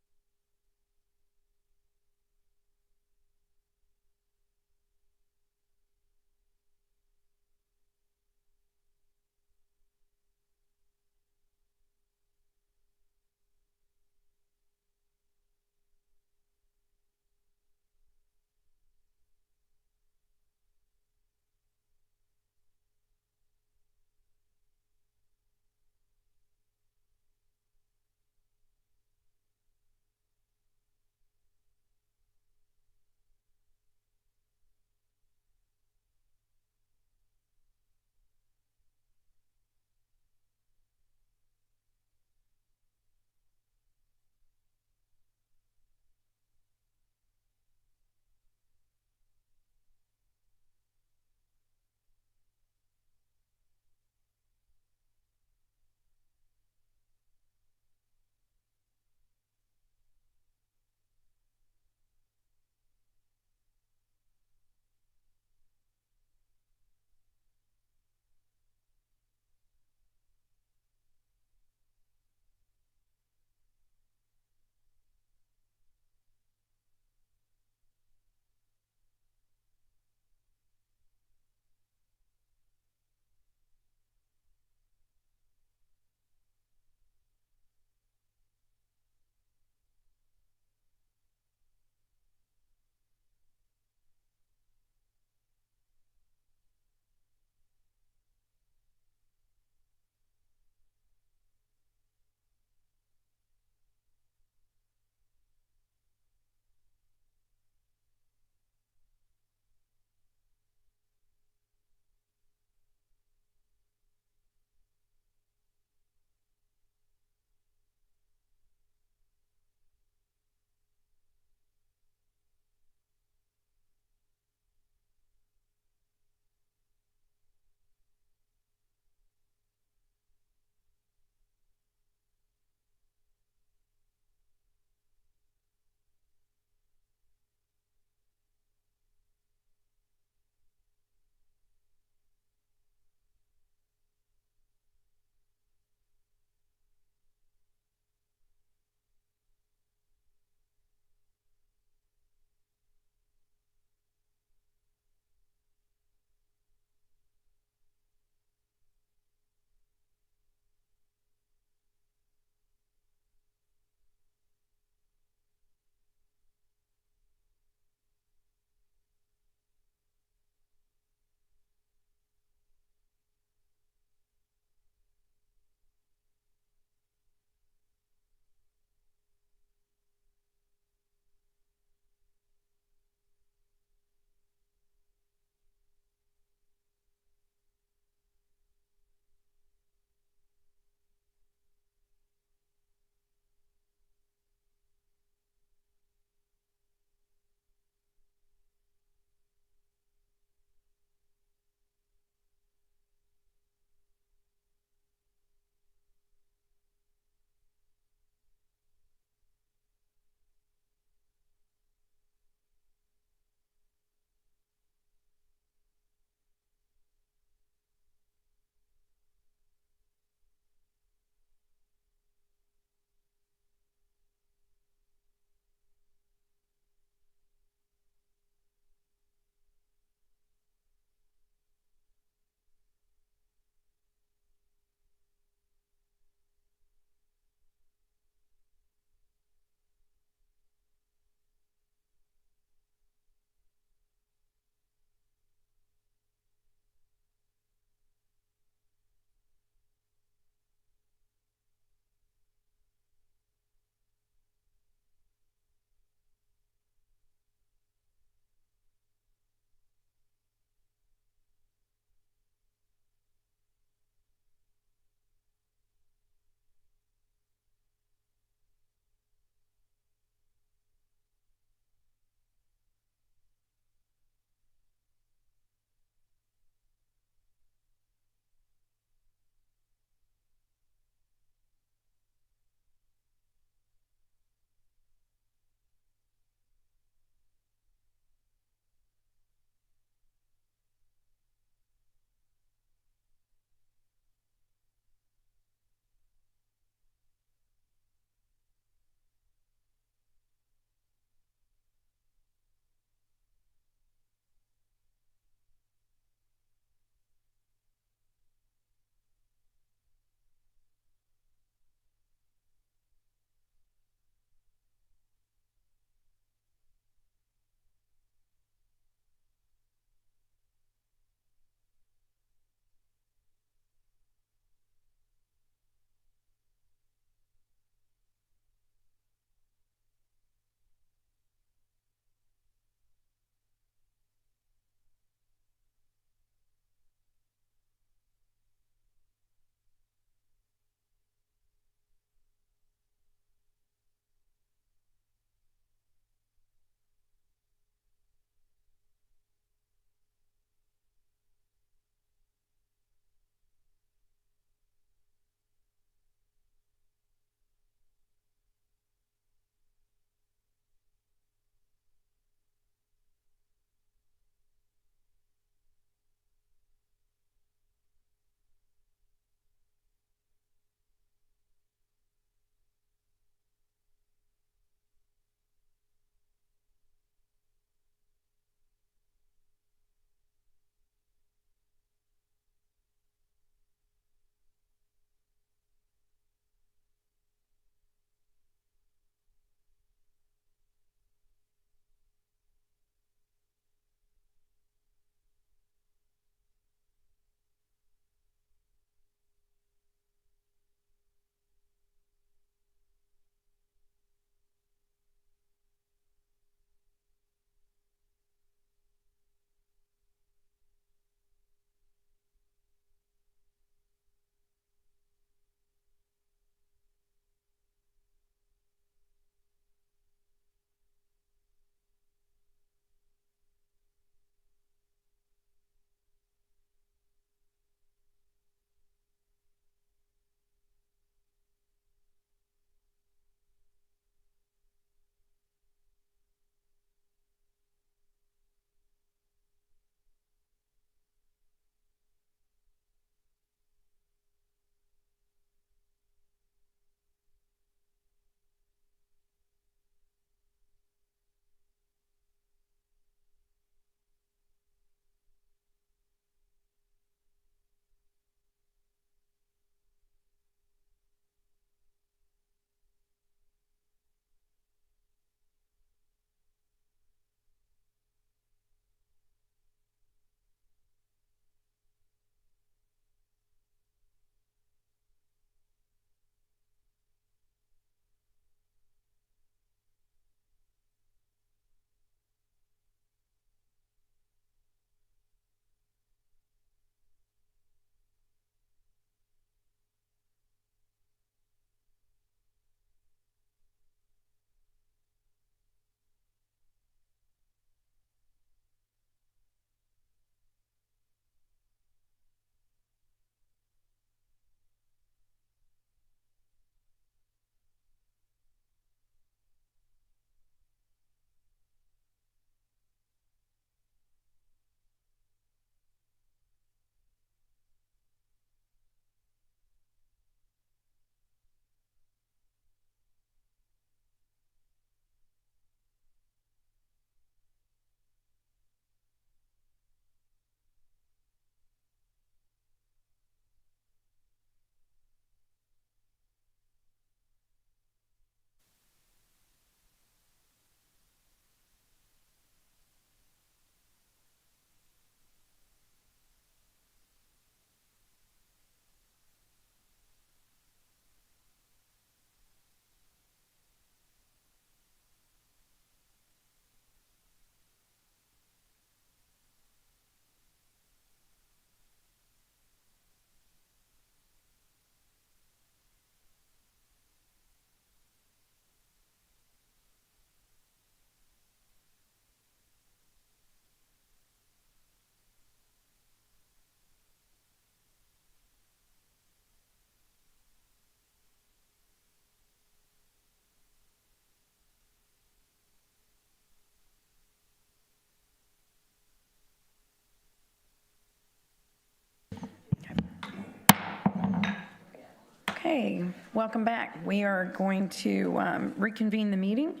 Okay, welcome back. We are going to reconvene the meeting,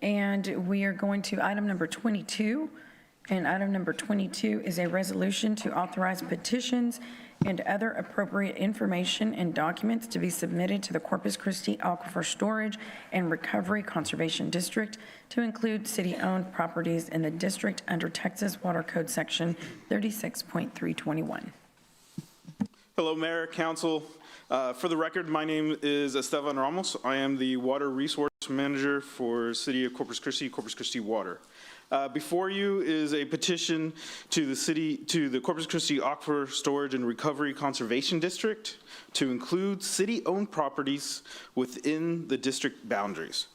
and we are going to item number 22. And item number 22 is a resolution to authorize petitions and other appropriate information and documents to be submitted to the Corpus Christi Aquifer Storage and Recovery Conservation District to include city-owned properties in the district under Texas Water Code Section 36.321. Hello, Mayor, Council. For the record, my name is Esteban Ramos. I am the Water Resource Manager for City of Corpus Christi Water. Before you is a petition to the Corpus Christi Aquifer Storage and Recovery Conservation District to include city-owned properties within the district boundaries.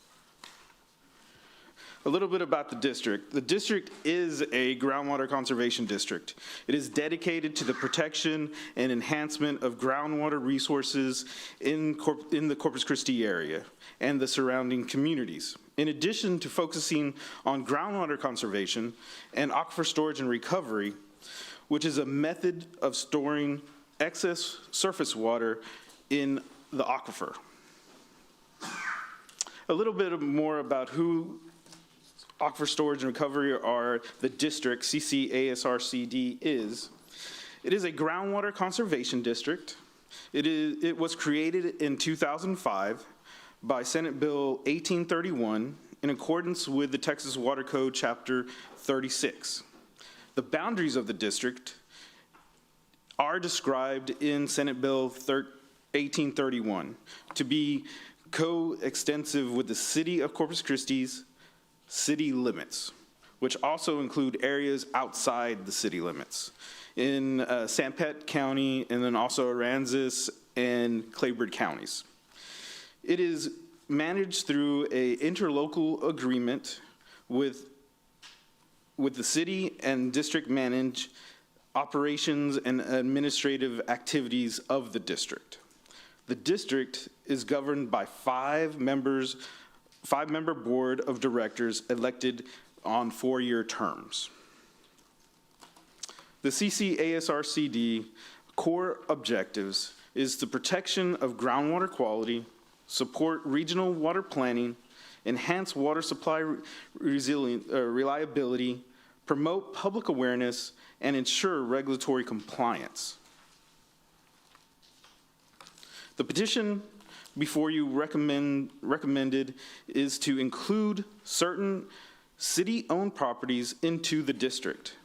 A little bit about the district. The district is a groundwater conservation district. It is dedicated to the protection and enhancement of groundwater resources in the Corpus Christi area and the surrounding communities. In addition to focusing on groundwater conservation and aquifer storage and recovery, which is a method of storing excess surface water in the aquifer. A little bit more about who Aquifer Storage and Recovery, or the district, CCASRCD, is. It is a groundwater conservation district. It was created in 2005 by Senate Bill 1831 in accordance with the Texas Water Code Chapter 36. The boundaries of the district are described in Senate Bill 1831 to be coextensive with the City of Corpus Christi's city limits, which also include areas outside the city limits in Sanpete County and then also Aransas and Claiborne counties. It is managed through an interlocal agreement with the city and district manage operations and administrative activities of the district. The district is governed by five-member board of directors elected on 4-year terms. The CCASRCD core objectives is the protection of groundwater quality, support regional water planning, enhance water supply reliability, promote public awareness, and ensure regulatory compliance. The petition before you recommended is to include certain city-owned properties into the district.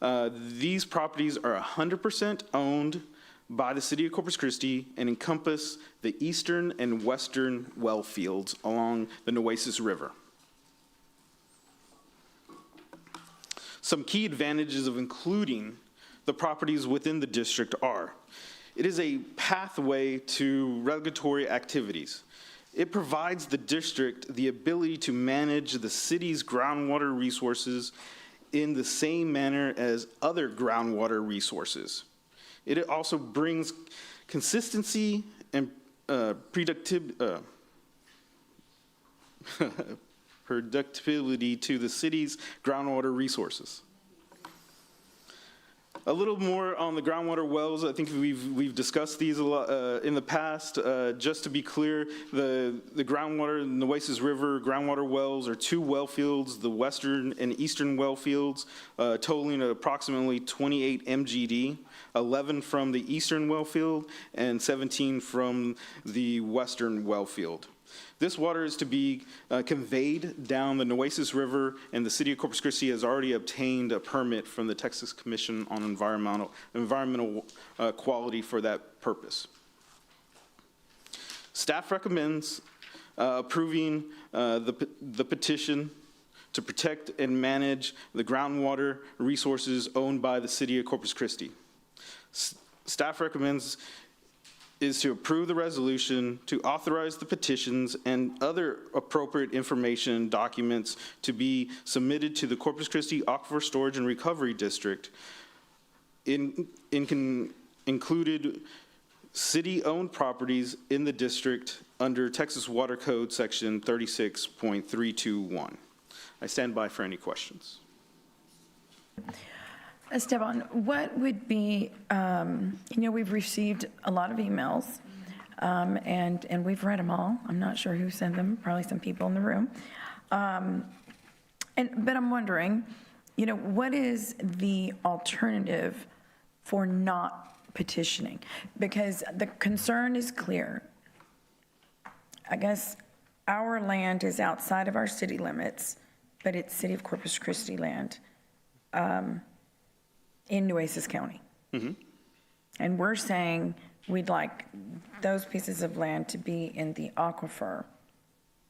These properties are 100% owned by the City of Corpus Christi and encompass the eastern and western well fields along the Nueces River. Some key advantages of including the properties within the district are: it is a pathway to regulatory activities. It provides the district the ability to manage the city's groundwater resources in the same manner as other groundwater resources. It also brings consistency and predictability to the city's groundwater resources. A little more on the groundwater wells. I think we've discussed these a lot in the past. Just to be clear, the groundwater in the Nueces River groundwater wells are 2 well fields, the western and eastern well fields, totaling approximately 28 MGD, 11 from the eastern well field and 17 from the western well field. This water is to be conveyed down the Nueces River, and the City of Corpus Christi has already obtained a permit from the Texas Commission on Environmental Quality for that purpose. Staff recommends approving the petition to protect and manage the groundwater resources owned by the City of Corpus Christi. Staff recommends is to approve the resolution to authorize the petitions and other appropriate information and documents to be submitted to the Corpus Christi Aquifer Storage and Recovery District, included city-owned properties in the district under Texas Water Code Section 36.321. I stand by for any questions. Esteban, what would be, we've received a lot of emails And we've read them all. I'm not sure who sent them, probably some people in the room. But I'm wondering, what is the alternative for not petitioning? Because the concern is clear. I guess our land is outside of our city limits, but it's City of Corpus Christi land in Nueces County. And we're saying we'd like those pieces of land to be in the aquifer,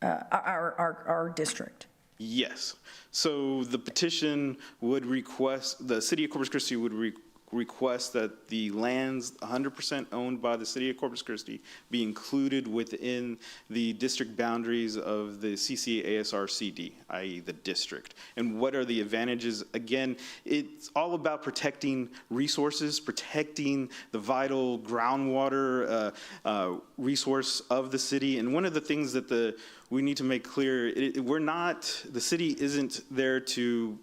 our district. Yes. So the petition would request, the City of Corpus Christi would request that the lands 100% owned by the City of Corpus Christi be included within the district boundaries of the CCASRCD, i.e. the district. And what are the advantages? Again, it's all about protecting resources, protecting the vital groundwater resource of the city. And one of the things that we need to make clear, the city isn't there to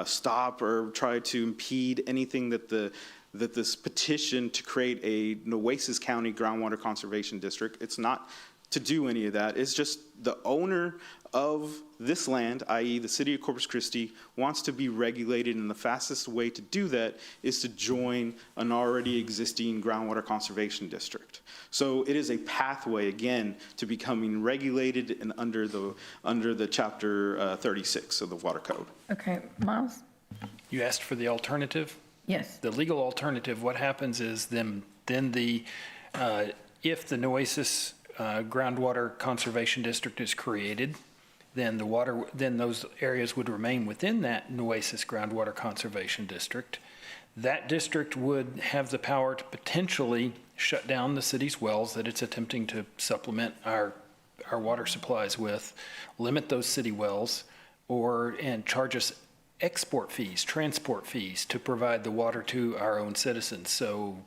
stop or try to impede anything that this petition to create a Nueces County Groundwater Conservation District. It's not to do any of that. It's just the owner of this land, i.e. the City of Corpus Christi, wants to be regulated, and the fastest way to do that is to join an already existing groundwater conservation district. So it is a pathway, again, to becoming regulated and under the Chapter 36 of the Water Code. Okay, Miles? You asked for the alternative? Yes. The legal alternative, what happens is if the Nueces Groundwater Conservation District is created, then those areas would remain within that Nueces Groundwater Conservation District. That district would have the power to potentially shut down the city's wells that it's attempting to supplement our water supplies with, limit those city wells, and charge us export fees, transport fees to provide the water to our own citizens. So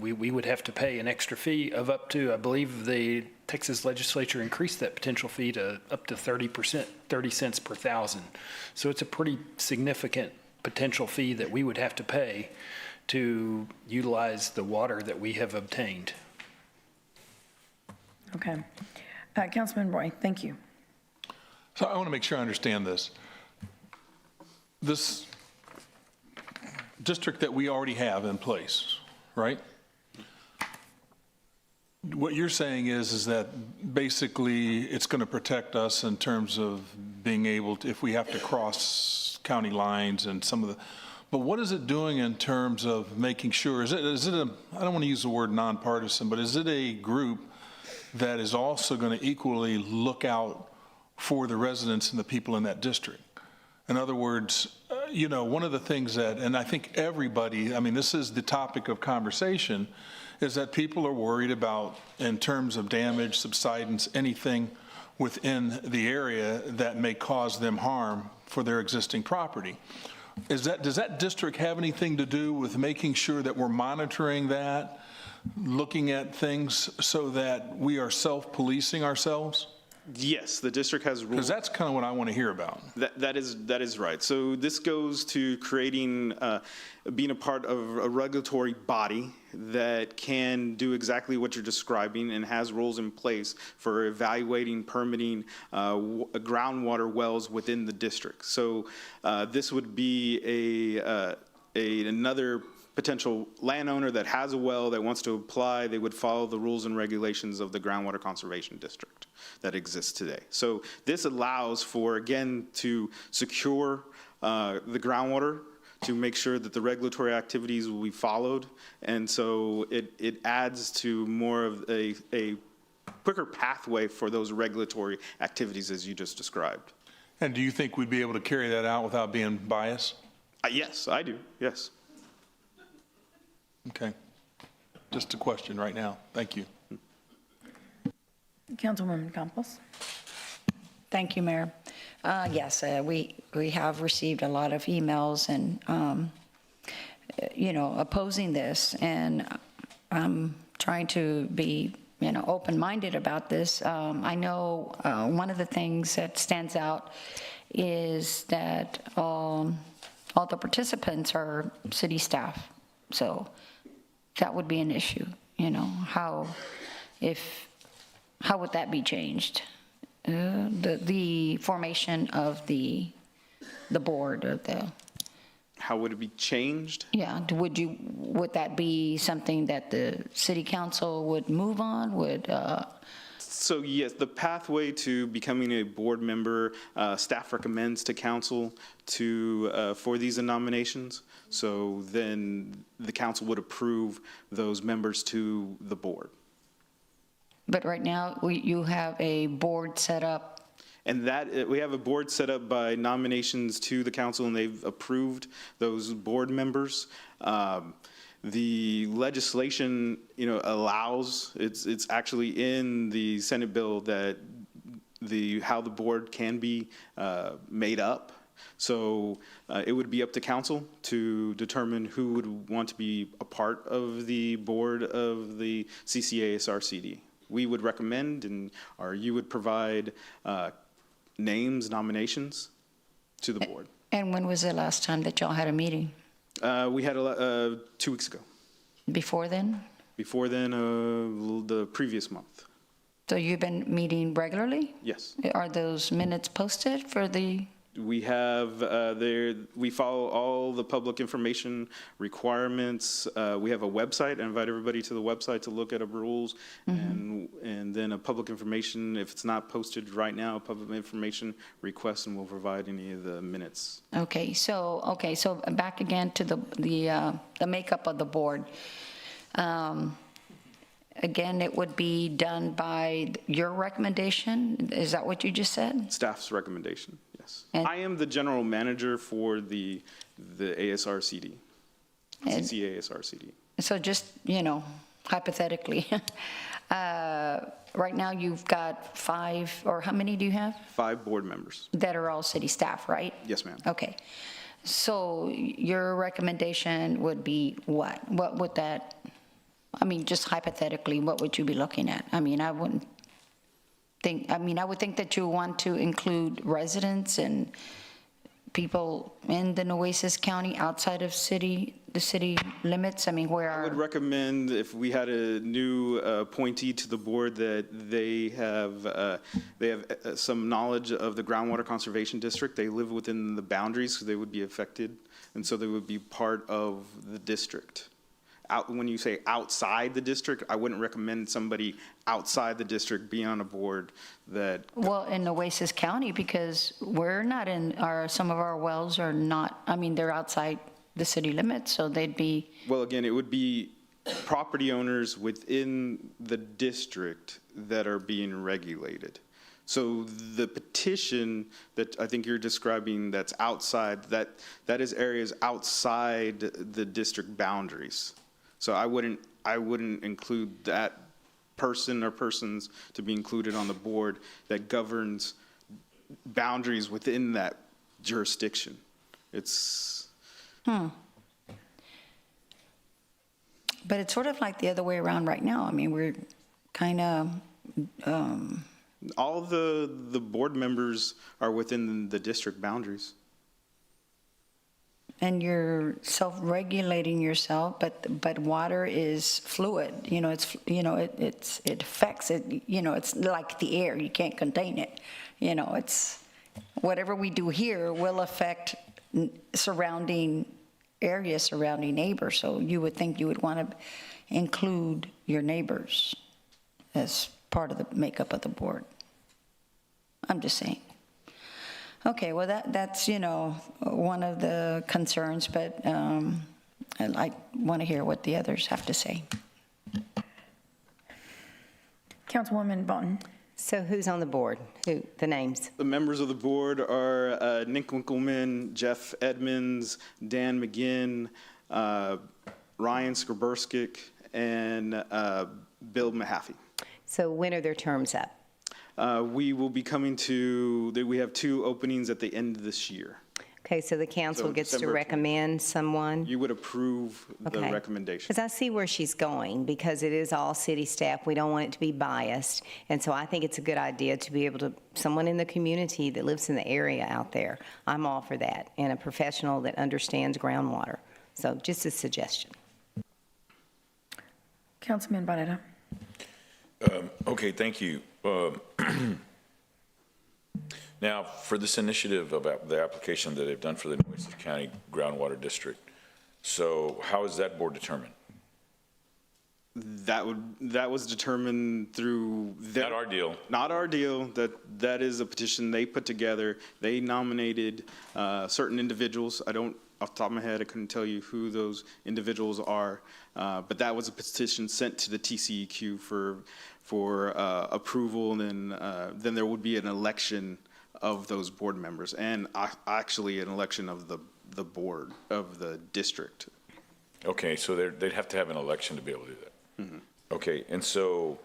we would have to pay an extra fee of up to, I believe the Texas legislature increased that potential fee to up to 30%, 30 cents per thousand. So it's a pretty significant potential fee that we would have to pay to utilize the water that we have obtained. Okay. Councilman Roy, thank you. So I want to make sure I understand this. This district that we already have in place, right? What you're saying is that basically it's going to protect us in terms of being able to, if we have to cross county lines and some of the, but what is it doing in terms of making sure, is it a, I don't want to use the word nonpartisan, but is it a group that is also going to equally look out for the residents and the people in that district? In other words, one of the things that, and I think everybody, I mean, this is the topic of conversation, is that people are worried about, in terms of damage, subsidence, anything within the area that may cause them harm for their existing property. Does that district have anything to do with making sure that we're monitoring that, looking at things so that we are self-policing ourselves? Yes, the district has rules. Because that's kind of what I want to hear about. That is right. So this goes to creating, being a part of a regulatory body that can do exactly what you're describing and has rules in place for evaluating, permitting groundwater wells within the district. So this would be another potential landowner that has a well that wants to apply. They would follow the rules and regulations of the groundwater conservation district that exists today. So this allows for, again, to secure the groundwater, to make sure that the regulatory activities will be followed. And so it adds to more of a quicker pathway for those regulatory activities as you just described. And do you think we'd be able to carry that out without being biased? Yes, I do, yes. Okay. Just a question right now. Thank you. Councilwoman Campos. Thank you, Mayor. Yes, we have received a lot of emails and, opposing this, and I'm trying to be, open-minded about this. I know one of the things that stands out is that all the participants are city staff, so that would be an issue, how how would that be changed? The formation of the board or the, How would it be changed? yeah, would that be something that the city council would move on, So yes, the pathway to becoming a board member, staff recommends to council for these nominations. So then the council would approve those members to the board. but right now, you have a board set up. And that, we have a board set up by nominations to the council, and they've approved those board members. The legislation, allows, it's actually in the Senate bill that how the board can be made up. So it would be up to council to determine who would want to be a part of the board of the CCASRCD. We would recommend, or you would provide names, nominations to the board. And when was the last time that y'all had a meeting? We had 2 weeks ago. Before then? Before then, the previous month. So you've been meeting regularly? Yes. Are those minutes posted for the? We have we follow all the public information requirements. We have a website. I invite everybody to the website to look at our rules, and then a public information. If it's not posted right now, a public information request, and we'll provide any of the minutes. Okay, so back again to the makeup of the board. Again, it would be done by your recommendation? Is that what you just said? Staff's recommendation, yes. And- I am the general manager for the ASRCD, CCASRCD. So just, hypothetically, right now you've got 5, or how many do you have? 5 board members. That are all city staff, right? Yes, ma'am. Okay. So your recommendation would be what? What would that, just hypothetically, what would you be looking at? I would think that you want to include residents and people in the Nueces County outside of the city limits? Where I are? would recommend if we had a new appointee to the board that they have some knowledge of the groundwater conservation district. They live within the boundaries, so they would be affected, and so they would be part of the district. When you say outside the district, I wouldn't recommend somebody outside the district be on a board that. Well, in Nueces County, because we're not some of our wells are not, they're outside the city limits, so they'd be. Well, again, it would be property owners within the district that are being regulated. So the petition that I think you're describing that's outside, that is areas outside the district boundaries. So I wouldn't include that person or persons to be included on the board that governs boundaries within that jurisdiction. It's. But it's sort of like the other way around right now. We're kind of. All of the board members are within the district boundaries. And you're self-regulating yourself, but water is fluid. It affects it. It's like the air. You can't contain it. It's whatever we do here will affect surrounding areas, surrounding neighbors. So you would think you would want to include your neighbors as part of the makeup of the board. I'm just saying. Okay, well, that's, one of the concerns, but I want to hear what the others have to say. Councilwoman Bonton. So who's on the board? The names? The members of the board are Nick Winkleman, Jeff Edmonds, Dan McGinn, Ryan Skraberskik, and Bill Mahaffey. So when are their terms up? We will be coming we have 2 openings at the end of this year. Okay, so the council gets to recommend someone? You would approve the recommendation. Because I see where she's going, because it is all city staff. We don't want it to be biased. And so I think it's a good idea to be able to, someone in the community that lives in the area out there, I'm all for that, and a professional that understands groundwater. So just a suggestion. Councilman Barrera. Okay, thank you. Now, for this initiative of the application that they've done for the Nueces County Groundwater District, so how is that board determined? That was determined through Not our deal. Not our deal. That is a petition they put together. They nominated certain individuals. I don't, off the top of my head, I couldn't tell you who those individuals are, but that was a petition sent to the TCEQ for approval, and then there would be an election of those board members, and actually an election of the board of the district. Okay, so they'd have to have an election to be able to do that. Mm-hmm. Okay, and so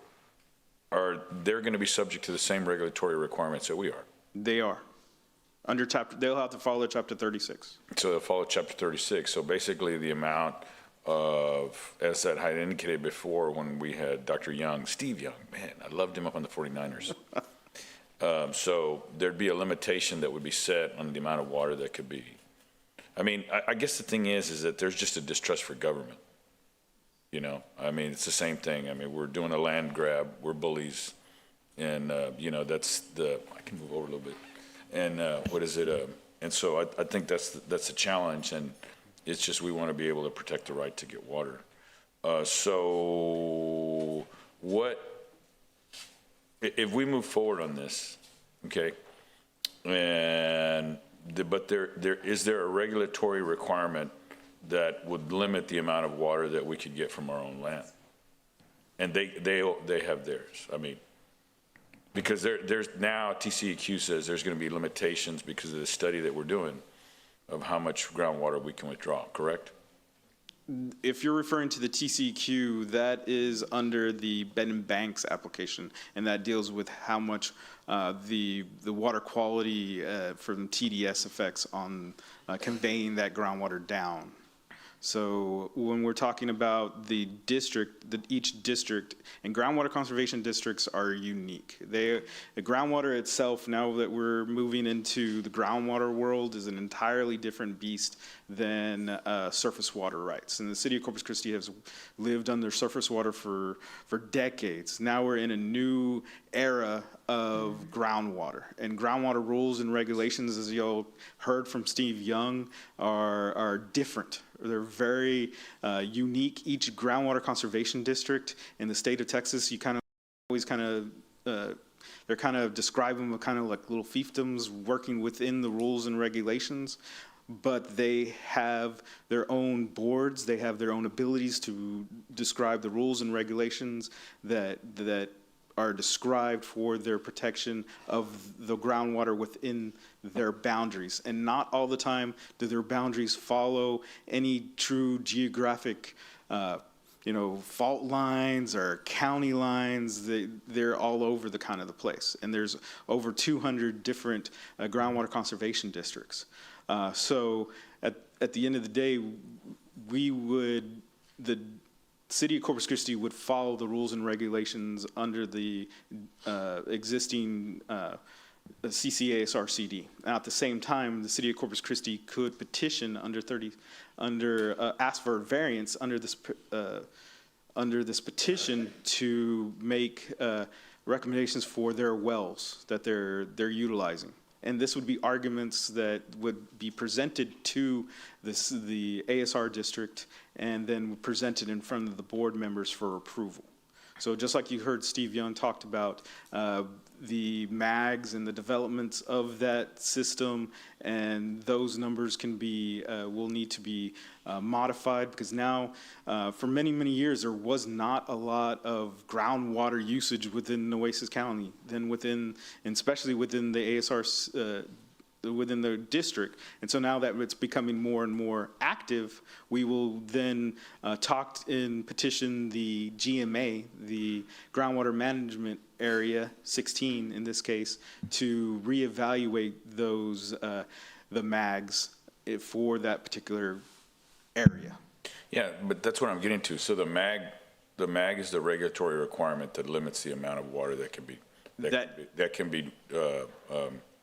they're going to be subject to the same regulatory requirements that we are? They are. Under they'll have to follow Chapter 36. So they'll follow Chapter 36. So basically the amount of, as I had indicated before when we had Dr. Young, Steve Young, man, I loved him up on the 49ers. So there'd be a limitation that would be set on the amount of water that could be. I mean, I guess the thing is that there's just a distrust for government. You know, I mean, it's the same thing. I mean, we're doing a land grab, we're bullies, and, you know, that's I can move over a little bit. And what is it? And so I think that's a challenge, and it's just we want to be able to protect the right to get water. So if we move forward on this, okay, but is there a regulatory requirement that would limit the amount of water that we could get from our own land? And they have theirs. I mean, because there's now TCEQ says there's going to be limitations because of the study that we're doing of how much groundwater we can withdraw, correct? If you're referring to the TCEQ, that is under the Bed and Banks application, and that deals with how much the water quality from TDS affects on conveying that groundwater down. So when we're talking about the district, each district, and groundwater conservation districts are unique. The groundwater itself, now that we're moving into the groundwater world, is an entirely different beast than surface water rights. And the city of Corpus Christi has lived under surface water for decades. Now we're in a new era of groundwater, and groundwater rules and regulations, as you all heard from Steve Young, are different. They're very unique. Each groundwater conservation district in the state of Texas, you they're kind of describe them kind of like little fiefdoms working within the rules and regulations, but they have their own boards. They have their own abilities to describe the rules and regulations that are described for their protection of the groundwater within their boundaries. And not all the time do their boundaries follow any true geographic fault lines or county lines. They're all over the kind of the place. And there's over 200 different groundwater conservation districts. So at the end of the day, the City of Corpus Christi would follow the rules and regulations under the existing CCASRCD. Now, at the same time, the City of Corpus Christi could petition ask for a variance under this petition to make recommendations for their wells that they're utilizing. And this would be arguments that would be presented to the ASR district and then presented in front of the board members for approval. So just like you heard Steve Young talked about the MAGs and the developments of that system, and those numbers will need to be modified, because now for many, many years there was not a lot of groundwater usage within Nueces County, and especially within the ASR within the district. And so now that it's becoming more and more active, we will then petition the GMA, the Groundwater Management Area 16 in this case, to reevaluate those, the MAGs for that particular area. Yeah, but that's what I'm getting to. So the MAG is the regulatory requirement that limits the amount of water that can be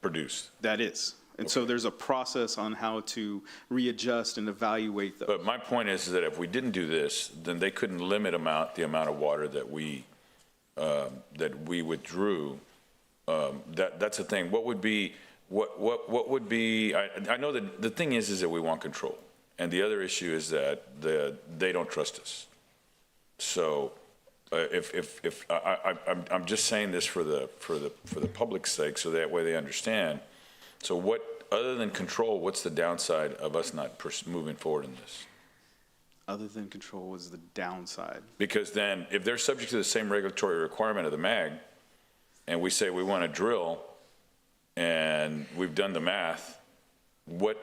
produced. That is. And so there's a process on how to readjust and evaluate those. But my point is that if we didn't do this, then they couldn't limit the amount of water that we that we withdrew, that's the thing. What would be, what would be, I know that the thing is that we want control. And the other issue is that they don't trust us. So I'm just saying this for the public's sake, so that way they understand. So what, other than control, what's the downside of us not moving forward in this? Other than control was the downside. Because then, if they're subject to the same regulatory requirement of the MAG, and we say we want to drill, and we've done the math, what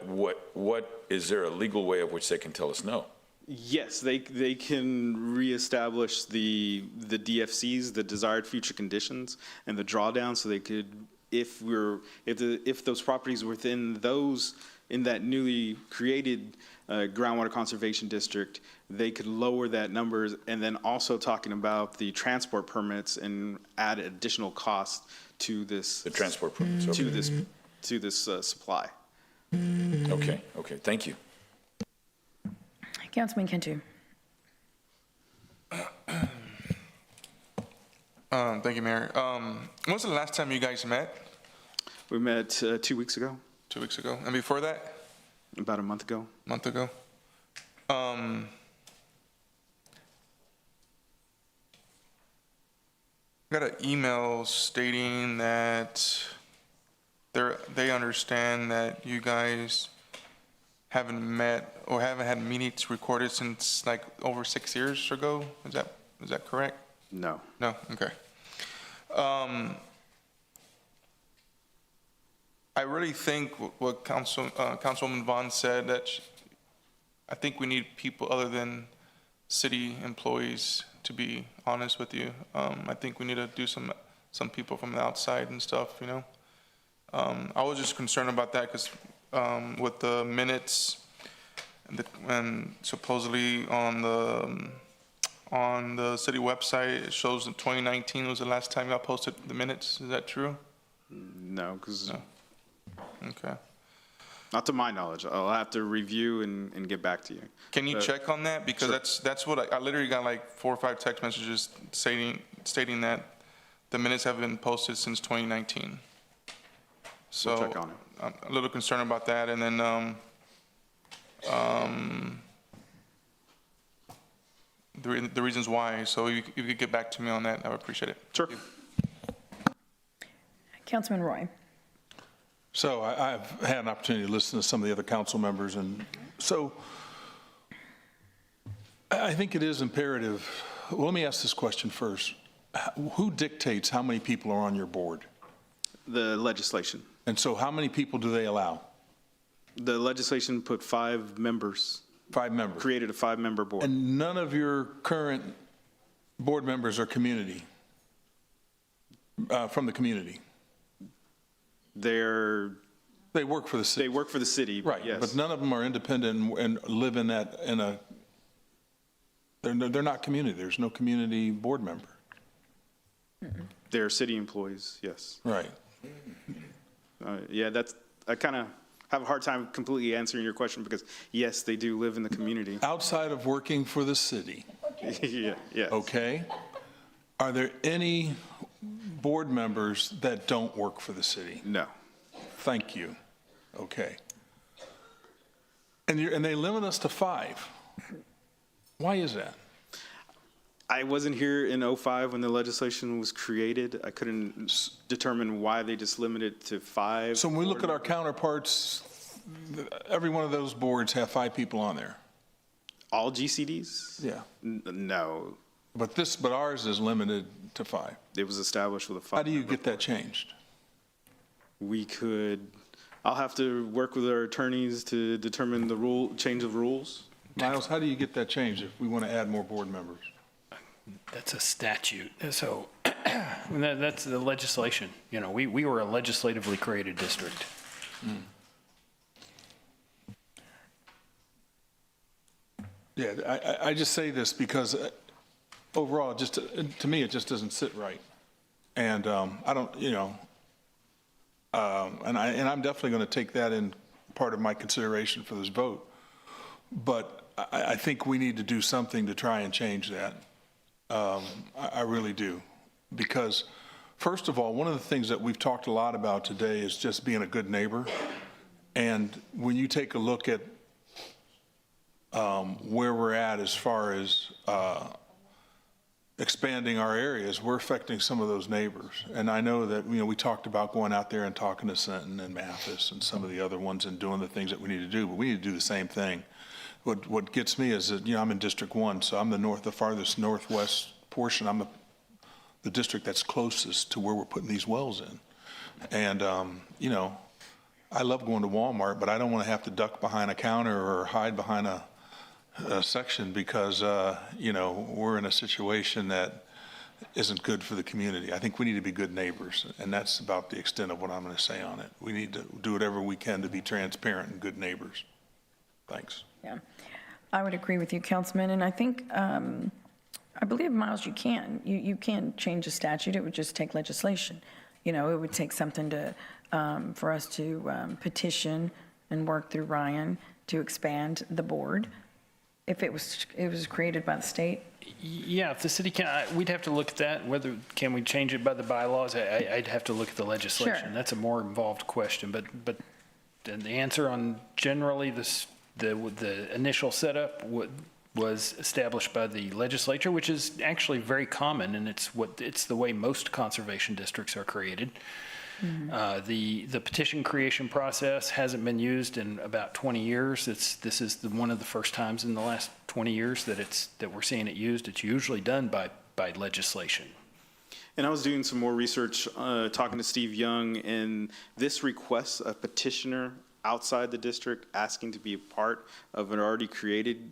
is there a legal way of which they can tell us no? Yes, they can reestablish the DFCs, the desired future conditions, and the drawdown, so they could, if those properties within that newly created groundwater conservation district, they could lower that numbers, and then also talking about the transport permits and add additional costs to this. The transport permits, okay. to this supply. Okay, thank you. Councilman Cantu. Thank you, Mayor. When was the last time you guys met? We met 2 weeks ago. 2 weeks ago. And before that? About a month ago. Month ago. Got an email stating that they understand that you guys haven't met or haven't had meetings recorded since like over 6 years ago. Is that correct? No. No. Okay. I really think what Councilwoman Vaughn said, that I think we need people other than city employees, to be honest with you. I think we need to do some people from the outside and stuff, you know. I was just concerned about that because with the minutes and supposedly on the city website, it shows that 2019 was the last time y'all posted the minutes. Is that true? No, because no. Okay. Not to my knowledge. I'll have to review and get back to you. Can you check on that? Because sure. that's what I literally got like 4 or 5 text messages stating that the minutes have been posted since 2019. So we'll check on it. I'm a little concerned about that. And then the reasons why. So you could get back to me on that. I would appreciate it. Sure. Councilman Roy. So I've had an opportunity to listen to some of the other council members, and so I think it is imperative. Well, let me ask this question first. Who dictates how many people are on your board? The legislation. And so how many people do they allow? The legislation put 5 members. 5 members. Created a 5-member board. And none of your current board members are community, from the community? They work for the city. They work for the city, right? Yes. But none of them are independent and live in that they're not community. There's no community board member. They're city employees. Yes. Right. Yeah, I kind of have a hard time completely answering your question because yes, they do live in the community. Outside of working for the city. Yeah. Yes. Okay. Are there any board members that don't work for the city? No. Thank you. Okay. And they limit us to 5. Why is that? I wasn't here in 2005 when the legislation was created. I couldn't determine why they just limited it to 5. So when we look at our counterparts, every one of those boards have 5 people on there. All GCDs? Yeah. No. But ours is limited to 5. It was established with a 5. How do you get that changed? I'll have to work with our attorneys to determine the change of rules. Miles, how do you get that changed if we want to add more board members? That's a statute. So that's the legislation. You know, we were a legislatively created district. Yeah, I just say this because overall, just to me, it just doesn't sit right. And I don't, you know, and I'm definitely going to take that in part of my consideration for this vote. But I think we need to do something to try and change that. I really do. because, first of all, one of the things that we've talked a lot about today is just being a good neighbor. And when you take a look at where we're at as far as expanding our areas, we're affecting some of those neighbors. And I know that, we talked about going out there and talking to Senton and Mathis and some of the other ones and doing the things that we need to do, but we need to do the same thing. What gets me is that, I'm in District 1, so I'm the farthest northwest portion. I'm the district that's closest to where we're putting these wells in. And, I love going to Walmart, but I don't want to have to duck behind a counter or hide behind a section because, we're in a situation that isn't good for the community. I think we need to be good neighbors, and that's about the extent of what I'm going to say on it. We need to do whatever we can to be transparent and good neighbors. Thanks. Yeah, I would agree with you, Councilman, and I think, I believe, Miles, you can change the statute. It would just take legislation. It would take something for us to petition and work through Ryan to expand the board. If it was created by the state? Yeah, if the city can, we'd have to look at that, can we change it by the bylaws? I'd have to look at the legislation. Sure. That's a more involved question, but the answer on generally the initial setup was established by the legislature, which is actually very common, and it's the way most conservation districts are created. Mm-hmm. The petition creation process hasn't been used in about 20 years. This is one of the first times in the last 20 years that we're seeing it used. It's usually done by legislation. And I was doing some more research, talking to Steve Young, and this requests a petitioner outside the district asking to be a part of an already created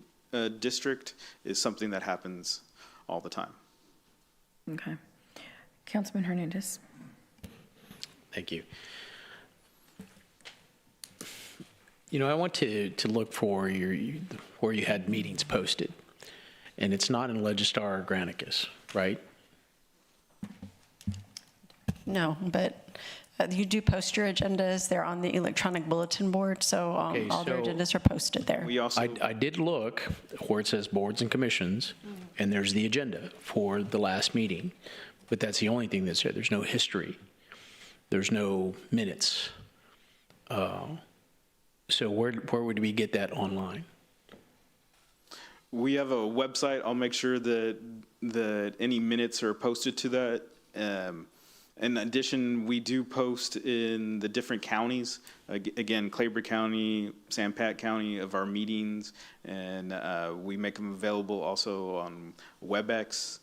district is something that happens all the time. Okay. Councilman Hernandez. Thank you. I want to look for where you had meetings posted, and it's not in Legistar or Granicus, right? No, but you do post your agendas. They're on the electronic bulletin board, so all their agendas are posted there. I did look where it says boards and commissions, and there's the agenda for the last meeting, but that's the only thing that's there. There's no history. There's no minutes. So where would we get that online? We have a website. I'll make sure that any minutes are posted to that. In addition, we do post in the different counties. Again, Claiborne County, San Pat County, of our meetings, and we make them available also on WebEx.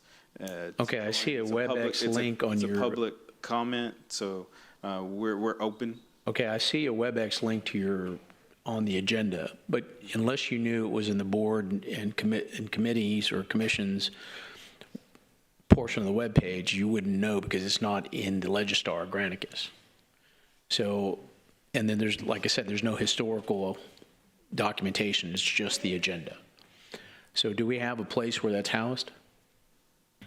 Okay, I see a WebEx link on your... It's a public comment, so we're open. Okay, I see a WebEx link to on the agenda, but unless you knew it was in the board and committees or commissions portion of the web page, you wouldn't know because it's not in the Legistar or Granicus. So, and then there's, like I said, there's no historical documentation. It's just the agenda. So do we have a place where that's housed?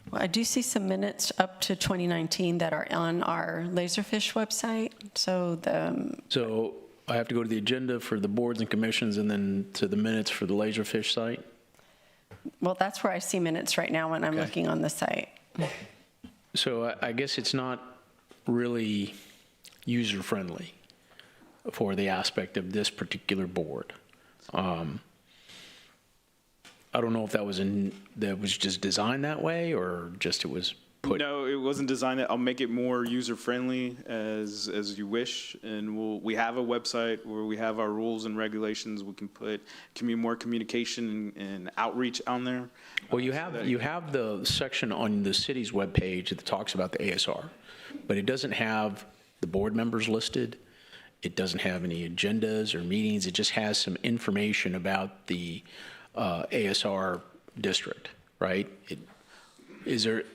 Well, I do see some minutes up to 2019 that are on our Laserfish website. So I have to go to the agenda for the boards and commissions and then to the minutes for the Laserfish site? Well, that's where I see minutes right now when I'm looking on the site. So I guess it's not really user-friendly for the aspect of this particular board. I don't know if that was just designed that way or just it was put. No, it wasn't designed that. I'll make it more user-friendly as you wish, and we have a website where we have our rules and regulations. We can put more communication and outreach on there. Well, you have the section on the city's webpage that talks about the ASR, but it doesn't have the board members listed. It doesn't have any agendas or meetings. It just has some information about the ASR district, right?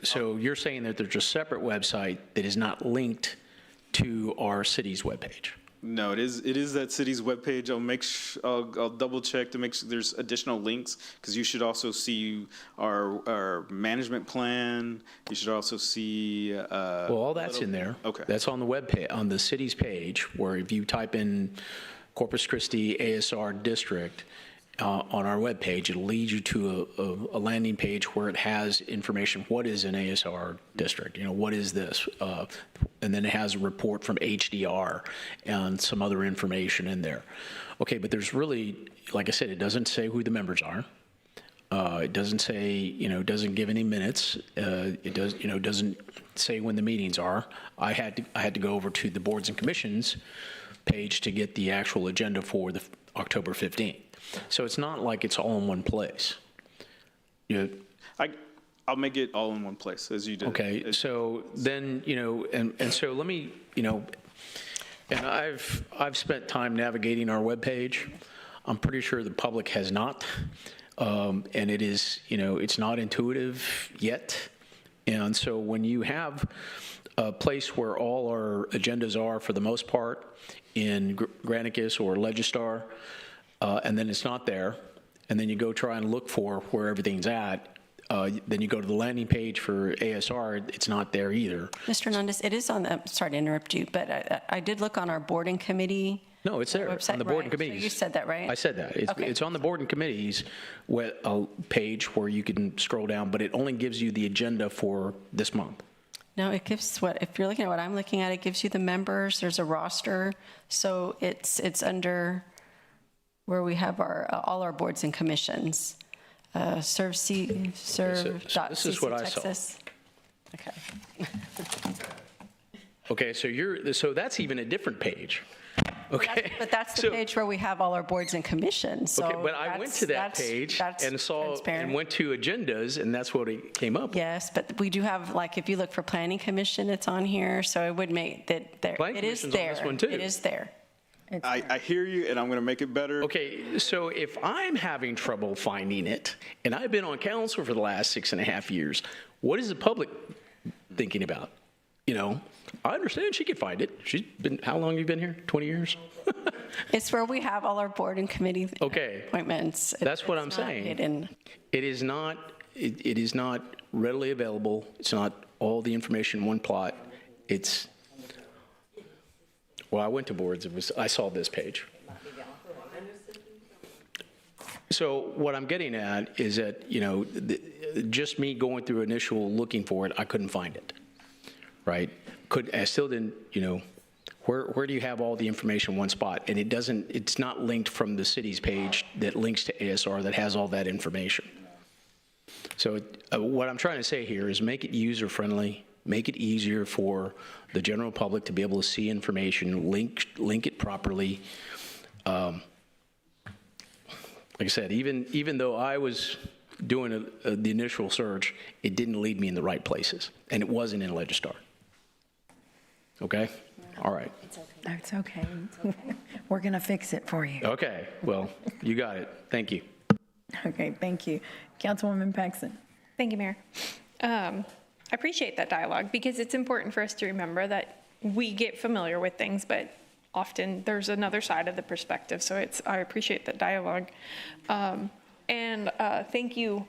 So you're saying that there's a separate website that is not linked to our city's webpage? No, it is that city's webpage. I'll double check to make sure there's additional links, because you should also see our management plan. You should also see. Well, all that's in there. Okay. That's on the webpage, on the city's page, where if you type in Corpus Christi ASR district, on our webpage. It'll lead you to a landing page where it has information. What is an ASR district? What is this? And then it has a report from HDR and some other information in there. Okay, but there's really, like I said, it doesn't say who the members are. It doesn't say, it doesn't give any minutes. It does, doesn't say when the meetings are. I had to go over to the boards and commissions page to get the actual agenda for the October 15th. So it's not like it's all in one place. I'll make it all in one place, as you did. Okay, so then, and so let me, and I've spent time navigating our webpage. I'm pretty sure the public has not. And it is, it's not intuitive yet. And so when you have a place where all our agendas are, for the most part, in Granicus or Legistar, and then it's not there, and then you go try and look for where everything's at, then you go to the landing page for ASR, it's not there either. Mr. Hernandez, it is on the, sorry to interrupt you, but I did look on our board and committee. No, it's there website, on the board right? and committees. So you said that, right? I said that. It's on the board and committees page where you can scroll down, but it only gives you the agenda for this month. No, it gives if you're looking at what I'm looking at, it gives you the members. There's a roster. So it's under where we have all our boards and commissions. Serve.cc This is what I saw. Texas. Okay. Okay, so that's even a different page. Okay. But that's the page where we have all our boards and commissions. So okay, but I went to that page and saw and went to agendas, and that's what it came up with. Yes, but we do have, like, if you look for Planning Commission, it's on here, so it would make that there. Planning it is Commission's there. on this one too. It is there. I hear you, and I'm going to make it better. Okay, so if I'm having trouble finding it, and I've been on council for the last 6.5 years, what is the public thinking about? I understand she could find it. She's been, how long have you been here? 20 years? It's where we have all our board and committee appointments. That's what I'm saying. It is not readily available. It's not all the information in one plot. Well, I went to boards. I saw this page. So what I'm getting at is that, just me going through initial looking for it, I couldn't find it, right? I still didn't, where do you have all the information in one spot? And it's not linked from the city's page that links to ASR that has all that information. So what I'm trying to say here is make it user-friendly, make it easier for the general public to be able to see information, link it properly. Like I said, even though I was doing the initial search, it didn't lead me in the right places, and it wasn't in Legistar. Okay? All right. It's okay. We're going to fix it for you. Okay. Well, you got it. Thank you. Okay, thank you. Councilwoman Paxson. Thank you, Mayor. I appreciate that dialogue because it's important for us to remember that we get familiar with things, but often there's another side of the perspective. So I appreciate that dialogue. And thank you.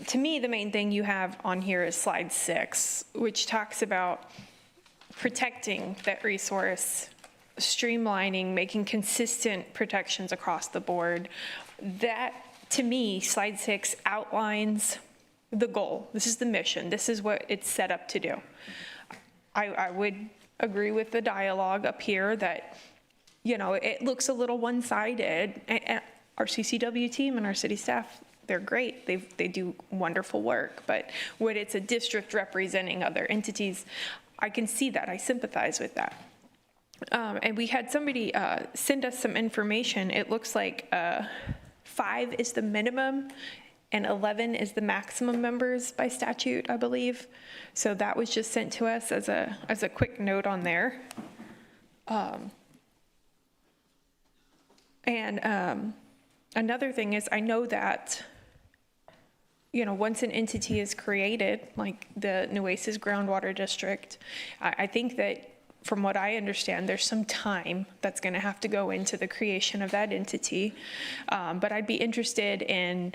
To me, the main thing you have on here is slide 6, which talks about protecting that resource, streamlining, making consistent protections across the board. That, to me, slide 6 outlines the goal. This is the mission. This is what it's set up to do. I would agree with the dialogue up here that, it looks a little one-sided. And our CCW team and our city staff, they're great. They do wonderful work. But when it's a district representing other entities, I can see that. I sympathize with that. And we had somebody send us some information. It looks like 5 is the minimum and 11 is the maximum members by statute, I believe. So that was just sent to us as a quick note on there. Another thing is, I know that once an entity is created, like the Nueces Groundwater District, I think that from what I understand, there's some time that's going to have to go into the creation of that entity. But I'd be interested in,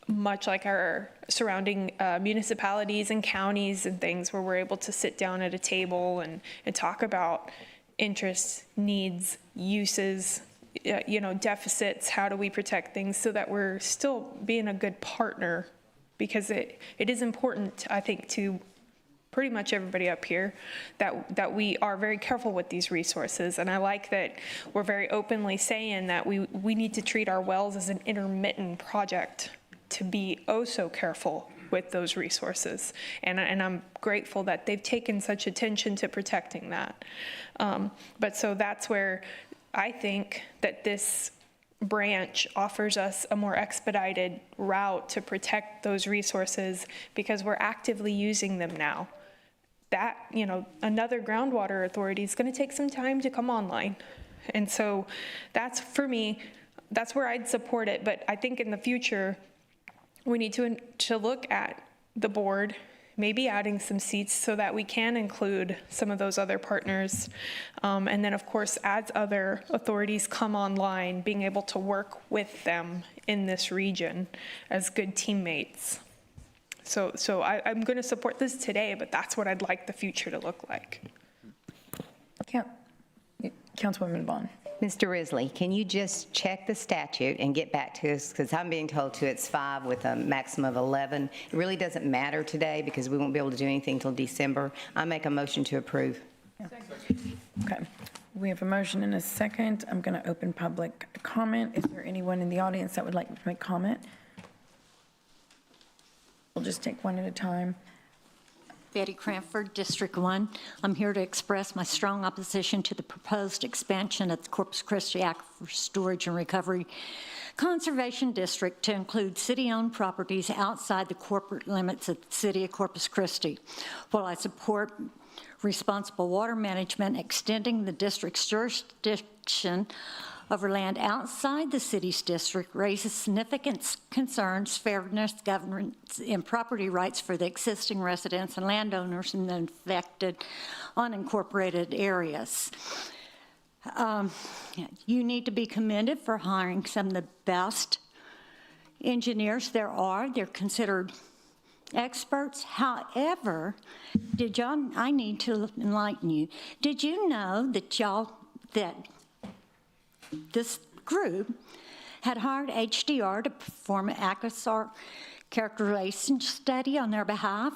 much like our surrounding municipalities and counties and things, where we're able to sit down at a table and talk about interests, needs, uses, deficits? How do we protect things so that we're still being a good partner? Because it is important, I think, to pretty much everybody up here that we are very careful with these resources. And I like that we're very openly saying that we need to treat our wells as an intermittent project, to be oh so careful with those resources. And I'm grateful that they've taken such attention to protecting that. But so that's where I think that this branch offers us a more expedited route to protect those resources, because we're actively using them now. That, another groundwater authority is going to take some time to come online. And so that's, for me, that's where I'd support it. But I think in the future, we need to look at the board, maybe adding some seats so that we can include some of those other partners. And then, of course, as other authorities come online, being able to work with them in this region as good teammates. So I'm going to support this today, but that's what I'd like the future to look like. Councilwoman Vaughn. Mr. Risley, can you just check the statute and get back to us? Because I'm being told it's 5 with a maximum of 11. It really doesn't matter today because we won't be able to do anything until December. I make a motion to approve. Okay. We have a motion and a second. I'm going to open public comment. Is there anyone in the audience that would like to make comment? We'll just take one at a time. Betty Cranford, District 1. I'm here to express my strong opposition to the proposed expansion of the Corpus Christi Aquifer Storage and Recovery Conservation District to include city-owned properties outside the corporate limits of the city of Corpus Christi. While I support responsible water management, extending the district's jurisdiction over land outside the city's district raises significant concerns, fairness, governance, and property rights for the existing residents and landowners in the affected unincorporated areas. You need to be commended for hiring some of the best engineers there are. They're considered experts. However, I need to enlighten you. Did you know that this group had hired HDR to perform an aquifer characterization study on their behalf?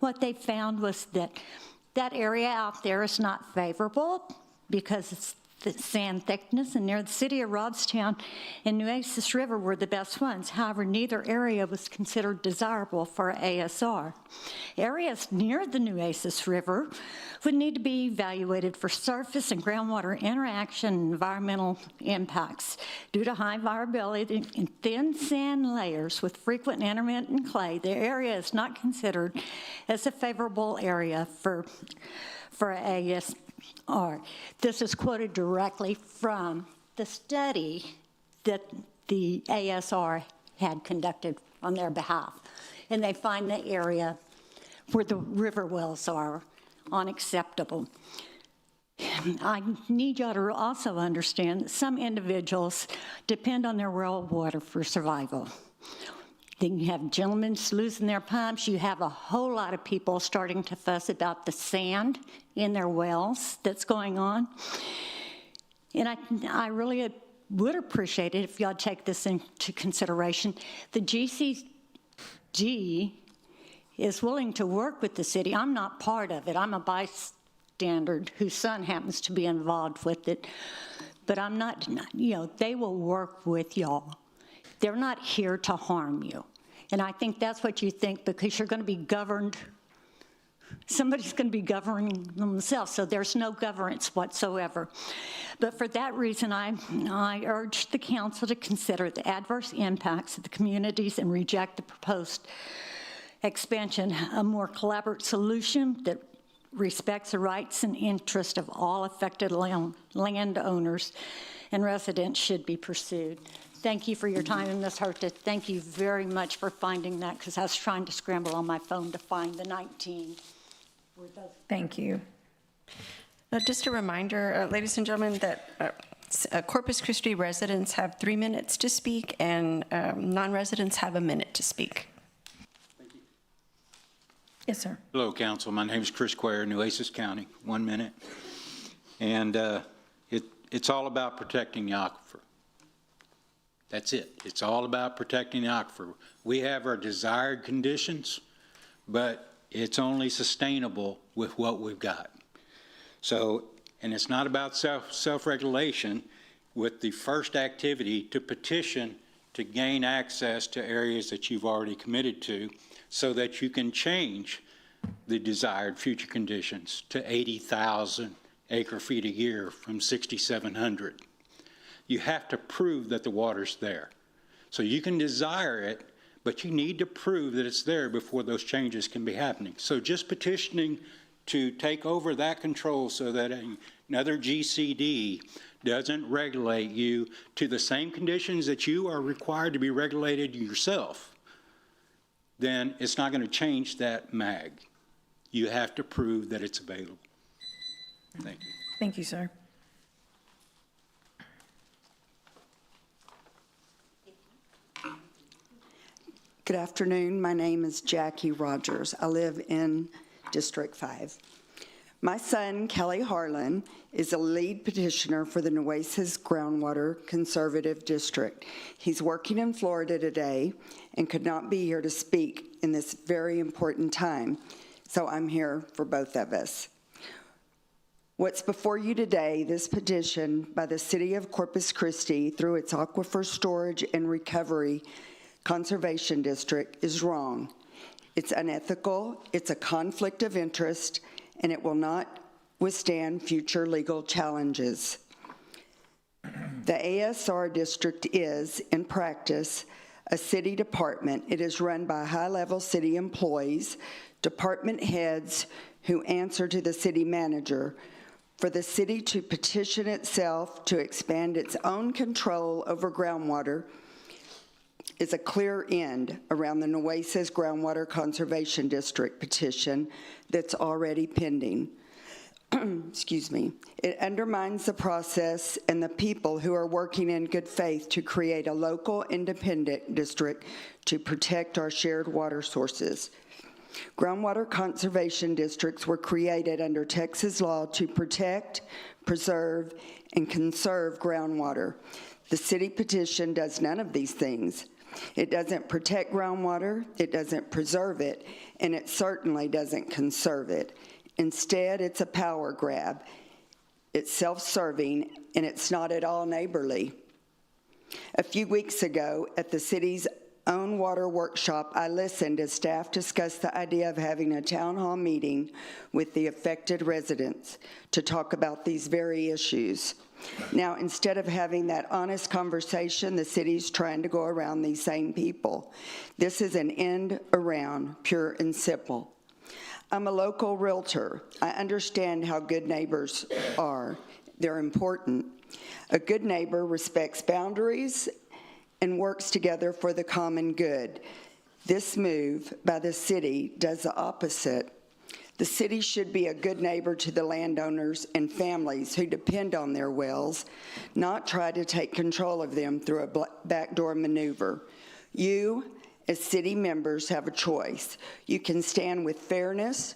What they found was that that area out there is not favorable because it's the sand thickness, and near the city of Robstown and Nueces River were the best ones. However, neither area was considered desirable for ASR. Areas near the Nueces River would need to be evaluated for surface and groundwater interaction and environmental impacts. Due to high variability in thin sand layers with frequent intermittent clay, the area is not considered as a favorable area for ASR. This is quoted directly from the study that the ASR had conducted on their behalf. And they find the area where the river wells are unacceptable. I need y'all to also understand that some individuals depend on their well water for survival. Then you have gentlemen losing their pumps. You have a whole lot of people starting to fuss about the sand in their wells that's going on. And I really would appreciate it if y'all take this into consideration. The GCG is willing to work with the city. I'm not part of it. I'm a bystander whose son happens to be involved with it. But I'm not, they will work with y'all. They're not here to harm you. And I think that's what you think, because you're going to be governed. Somebody's going to be governing themselves, so there's no governance whatsoever. But for that reason, I urge the council to consider the adverse impacts of the communities and reject the proposed expansion. A more collaborative solution that respects the rights and interests of all affected landowners and residents should be pursued. Thank you for your time, and Ms. Herta, thank you very much for finding that, because I was trying to scramble on my phone to find the 19. Thank you. Just a reminder, ladies and gentlemen, that Corpus Christi residents have 3 minutes to speak, and non-residents have 1 minute to speak. Thank you. Yes, sir. Hello, Council. My name is Chris Quare, Nueces County. 1 minute. And it's all about protecting the aquifer. That's it. It's all about protecting the aquifer. We have our desired conditions, but it's only sustainable with what we've got. So, and it's not about self-regulation with the first activity to petition to gain access to areas that you've already committed to so that you can change the desired future conditions to 80,000 acre feet a year from 6,700. You have to prove that the water's there. So you can desire it, but you need to prove that it's there before those changes can be happening. So just petitioning to take over that control so that another GCD doesn't regulate you to the same conditions that you are required to be regulated yourself, then it's not going to change that MAG. You have to prove that it's available. Thank you. Thank you, sir. Good afternoon. My name is Jackie Rogers. I live in District 5. My son, Kelly Harlan, is a lead petitioner for the Nueces Groundwater Conservative District. He's working in Florida today and could not be here to speak in this very important time, so I'm here for both of us. What's before you today, this petition by the City of Corpus Christi through its Aquifer Storage and Recovery Conservation District, is wrong. It's unethical, it's a conflict of interest, and it will not withstand future legal challenges. The ASR district is, in practice, a city department. It is run by high-level city employees, department heads who answer to the city manager. For the city to petition itself to expand its own control over groundwater is a clear end around the Nueces Groundwater Conservation District petition that's already pending. Excuse me. It undermines the process and the people who are working in good faith to create a local independent district to protect our shared water sources. Groundwater conservation districts were created under Texas law to protect, preserve, and conserve groundwater. The city petition does none of these things. It doesn't protect groundwater, it doesn't preserve it, and it certainly doesn't conserve it. Instead, it's a power grab. It's self-serving, and it's not at all neighborly. A few weeks ago, at the city's own water workshop, I listened as staff discussed the idea of having a town hall meeting with the affected residents to talk about these very issues. Now, instead of having that honest conversation, the city's trying to go around these same people. This is an end around, pure and simple. I'm a local realtor. I understand how good neighbors are. They're important. A good neighbor respects boundaries and works together for the common good. This move by the city does the opposite. The city should be a good neighbor to the landowners and families who depend on their wells, not try to take control of them through a backdoor maneuver. You, as city members, have a choice. You can stand with fairness,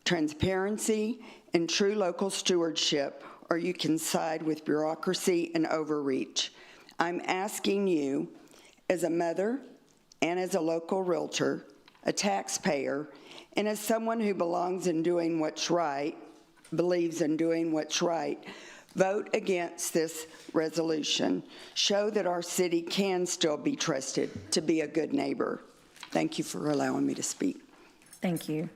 transparency, and true local stewardship, or you can side with bureaucracy and overreach. I'm asking you, as a mother and as a local realtor, a taxpayer, and as someone who believes in doing what's right, vote against this resolution. Show that our city can still be trusted to be a good neighbor. Thank you for allowing me to speak. Thank you.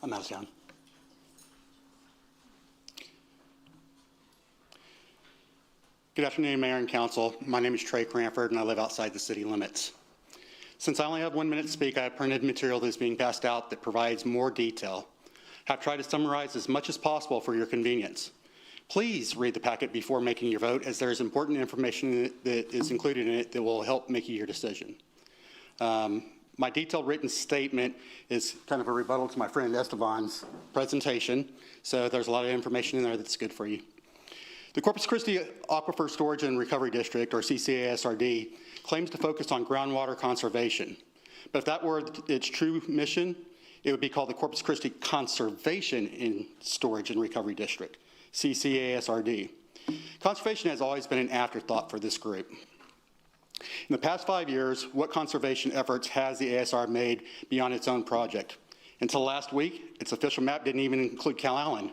I'm out of town. Good afternoon, Mayor and Council. My name is Trey Cranford, and I live outside the city limits. Since I only have 1 minute to speak, I have printed material that is being passed out that provides more detail. I've tried to summarize as much as possible for your convenience. Please read the packet before making your vote, as there is important information that is included in it that will help make your decision. My detailed written statement is kind of a rebuttal to my friend Esteban's presentation, so there's a lot of information in there that's good for you. The Corpus Christi Aquifer Storage and Recovery District, or CCASRD, claims to focus on groundwater conservation. But if that were its true mission, it would be called the Corpus Christi Conservation in Storage and Recovery District, CCASRD. Conservation has always been an afterthought for this group. In the past 5 years, what conservation efforts has the ASR made beyond its own project? Until last week, its official map didn't even include Calallen,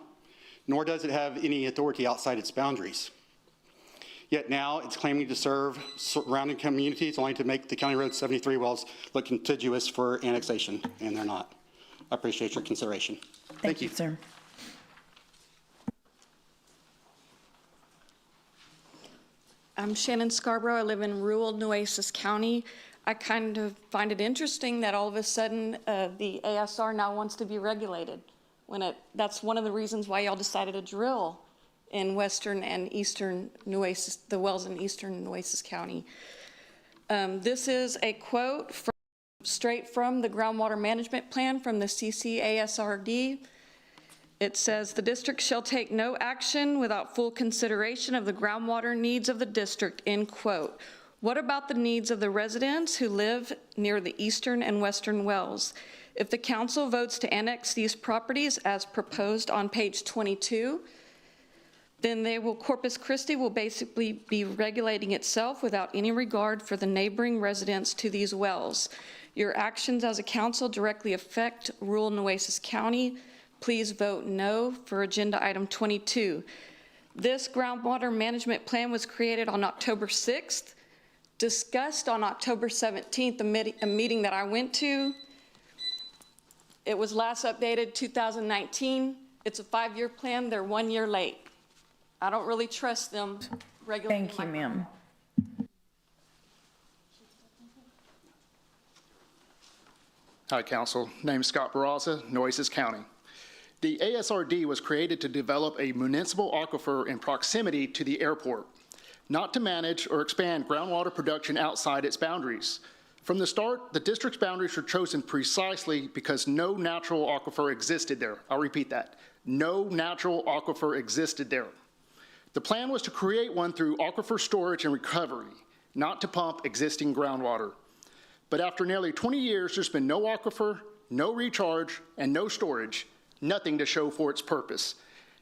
nor does it have any authority outside its boundaries. Yet now it's claiming to serve surrounding communities only to make the County Road 73 wells look contiguous for annexation, and they're not. I appreciate your consideration. Thank you, sir. I'm Shannon Scarborough. I live in rural Nueces County. I kind of find it interesting that all of a sudden the ASR now wants to be regulated. That's one of the reasons why y'all decided to drill in western and eastern Nueces, the wells in eastern Nueces County. This is a quote straight from the groundwater management plan from the CCASRD. It says, the district shall take no action without full consideration of the groundwater needs of the district, end quote. What about the needs of the residents who live near the eastern and western wells? If the council votes to annex these properties as proposed on page 22, then Corpus Christi will basically be regulating itself without any regard for the neighboring residents to these wells. Your actions as a council directly affect rural Nueces County. Please vote no for agenda item 22. This groundwater management plan was created on October 6th, discussed on October 17th, a meeting that I went to. It was last updated 2019. It's a 5-year plan. They're 1 year late. I don't really trust them regulating. Thank you, ma'am. Hi, Council. Name is Scott Barraza, Nueces County. The ASRD was created to develop a municipal aquifer in proximity to the airport, not to manage or expand groundwater production outside its boundaries. From the start, the district's boundaries were chosen precisely because no natural aquifer existed there. I'll repeat that. No natural aquifer existed there. The plan was to create one through aquifer storage and recovery, not to pump existing groundwater. But after nearly 20 years, there's been no aquifer, no recharge, and no storage. Nothing to show for its purpose.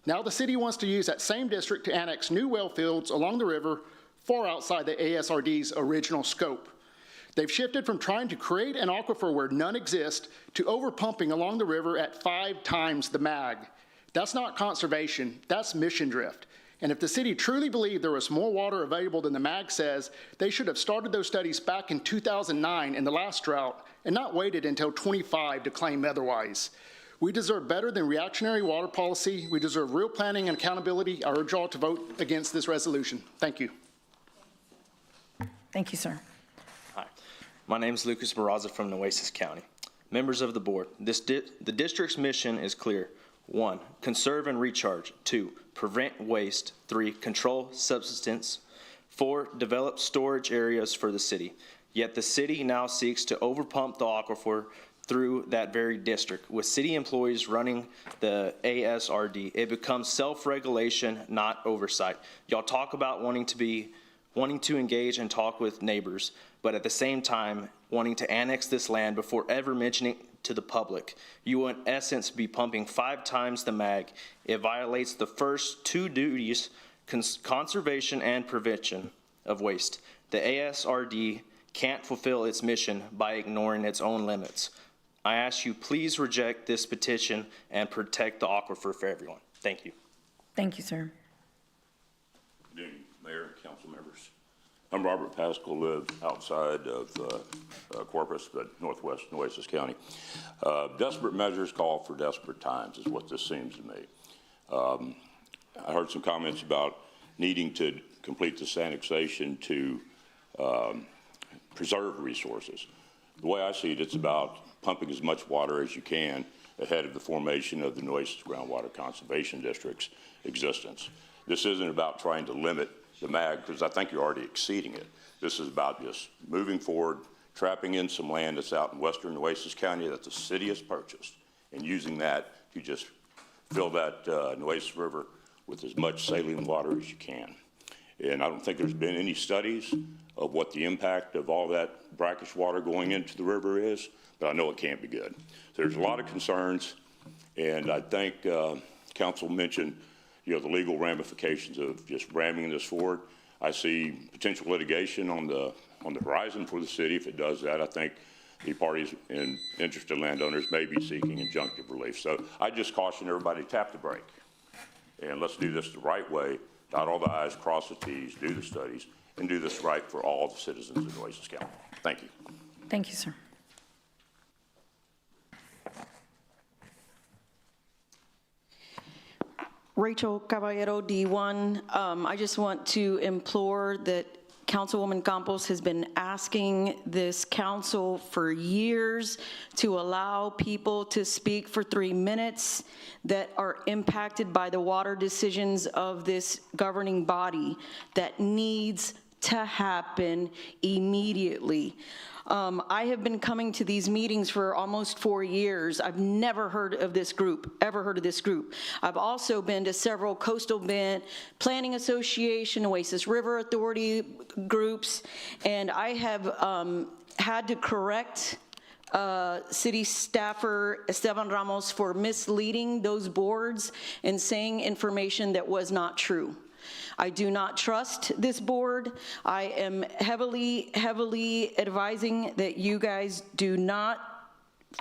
Now the city wants to use that same district to annex new well fields along the river far outside the ASRD's original scope. They've shifted from trying to create an aquifer where none exist to overpumping along the river at 5 times the MAG. That's not conservation, that's mission drift. And if the city truly believed there was more water available than the MAG says, they should have started those studies back in 2009 in the last drought and not waited until 25 to claim otherwise. We deserve better than reactionary water policy. We deserve real planning and accountability. I urge you all to vote against this resolution. Thank you. Thank you, sir. Hi, my name is Lucas Barraza from Nueces County. Members of the board, the district's mission is clear. 1, conserve and recharge. 2, prevent waste. 3, control subsidence. 4, develop storage areas for the city. Yet the city now seeks to overpump the aquifer through that very district. With city employees running the ASRD, it becomes self-regulation, not oversight. Y'all talk about wanting to engage and talk with neighbors, but at the same time, wanting to annex this land before ever mentioning to the public. You will in essence be pumping 5 times the MAG. It violates the first 2 duties, conservation and prevention of waste. The ASRD can't fulfill its mission by ignoring its own limits. I ask you, please reject this petition and protect the aquifer for everyone. Thank you. Thank you, sir. Good evening, Mayor and council members. I'm Robert Pascal, live outside of Corpus, but northwest Nueces County. Desperate measures call for desperate times is what this seems to me. I heard some comments about needing to complete this annexation to preserve resources. The way I see it, it's about pumping as much water as you can ahead of the formation of the Nueces Groundwater Conservation District's existence. This isn't about trying to limit the MAG, because I think you're already exceeding it. This is about just moving forward, trapping in some land that's out in western Nueces County that the city has purchased, and using that to just fill that Nueces River with as much saline water as you can. And I don't think there's been any studies of what the impact of all that brackish water going into the river is, but I know it can't be good. So there's a lot of concerns, and I think Council mentioned, the legal ramifications of just ramming this forward. I see potential litigation on the horizon for the city. If it does that, I think the parties and interested landowners may be seeking injunctive relief. So I just caution everybody to tap the brake, and let's do this the right way. Dot all the I's, cross the T's, do the studies, and do this right for all the citizens of Nueces County. Thank you. Thank you, sir. Rachel Caballero, D1. I just want to implore that Councilwoman Campos has been asking this council for years to allow people to speak for 3 minutes that are impacted by the water decisions of this governing body. That needs to happen immediately. I have been coming to these meetings for almost 4 years. I've never heard of this group, ever heard of this group. I've also been to several Coastal Bend Planning Association, Oasis River Authority groups, and I have had to correct city staffer Esteban Ramos for misleading those boards and saying information that was not true. I do not trust this board. I am heavily advising that you guys do not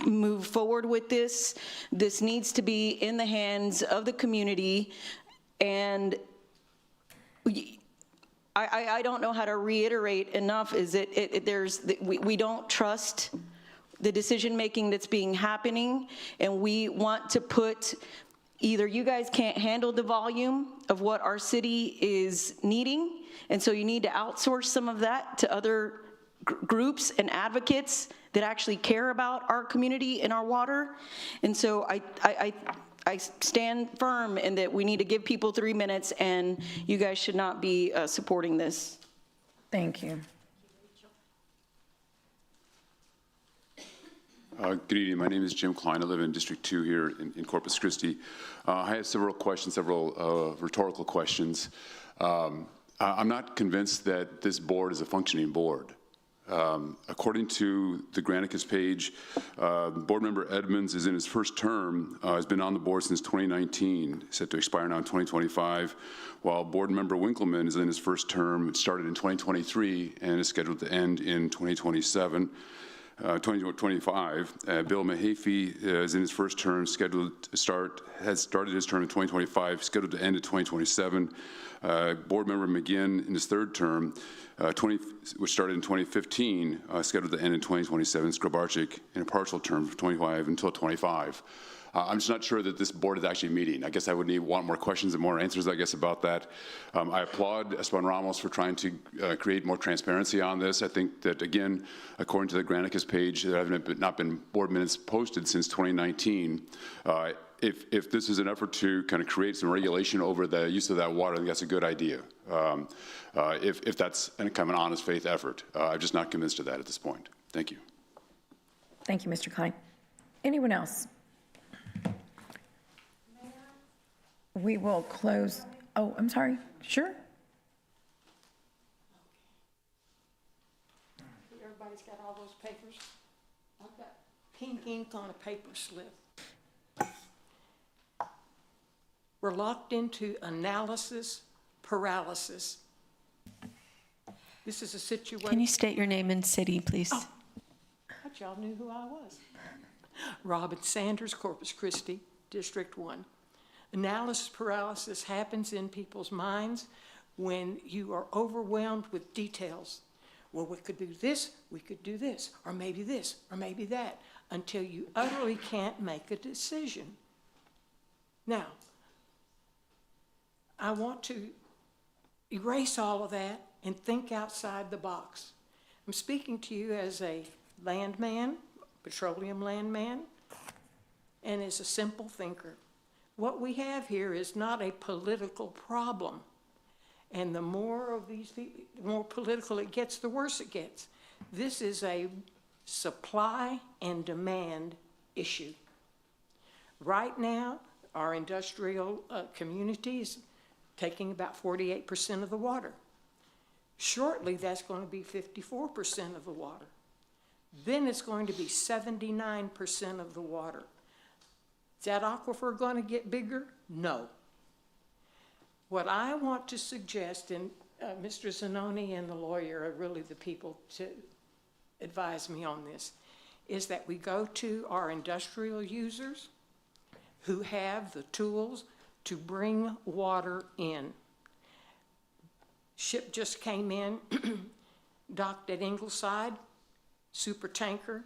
move forward with this. This needs to be in the hands of the community, and I don't know how to reiterate enough is that we don't trust the decision-making that's being happening, and we want to put either you guys can't handle the volume of what our city is needing, and so you need to outsource some of that to other groups and advocates that actually care about our community and our water. And so I stand firm in that we need to give people 3 minutes, and you guys should not be supporting this. Thank you. Good evening. My name is Jim Klein. I live in District 2 here in Corpus Christi. I have several questions, several rhetorical questions. I'm not convinced that this board is a functioning board. According to the Granicus page, board member Edmonds is in his first term, has been on the board since 2019, set to expire now in 2025, while board member Winkleman is in his first term. It started in 2023 and is scheduled to end in 2027. 2025. Bill Mahaffey is in his first term, has started his term in 2025, scheduled to end in 2027. Board member McGinn in his third term, which started in 2015, scheduled to end in 2027. Skrabarczyk in a partial term from 25 until 25. I'm just not sure that this board is actually meeting. I guess I would want more questions and more answers, I guess, about that. I applaud Esteban Ramos for trying to create more transparency on this. I think that, again, according to the Granicus page, there have not been board minutes posted since 2019. If this is an effort to kind of create some regulation over the use of that water, I think that's a good idea. If that's kind of an honest faith effort. I'm just not convinced of that at this point. Thank you. Thank you, Mr. Klein. Anyone else? We will close. Oh, I'm sorry. Sure. Everybody's got all those papers. I've got pink ink on a paper slip. We're locked into analysis paralysis. This is a situation. Can you state your name and city, please? Oh, I thought y'all knew who I was. Robin Sanders, Corpus Christi, District 1. Analysis paralysis happens in people's minds when you are overwhelmed with details. Well, we could do this, or maybe this, or maybe that, until you utterly can't make a decision. Now, I want to erase all of that and think outside the box. I'm speaking to you as a landman, petroleum landman, and as a simple thinker. What we have here is not a political problem. And the more of these people, the more political it gets, the worse it gets. This is a supply and demand issue. Right now, our industrial communities taking about 48% of the water. Shortly, that's going to be 54% of the water. Then it's going to be 79% of the water. Is that aquifer going to get bigger? No. What I want to suggest, and Mr. Zanoni and the lawyer are really the people to advise me on this, is that we go to our industrial users who have the tools to bring water in. Ship just came in, docked at Ingleside, super tanker,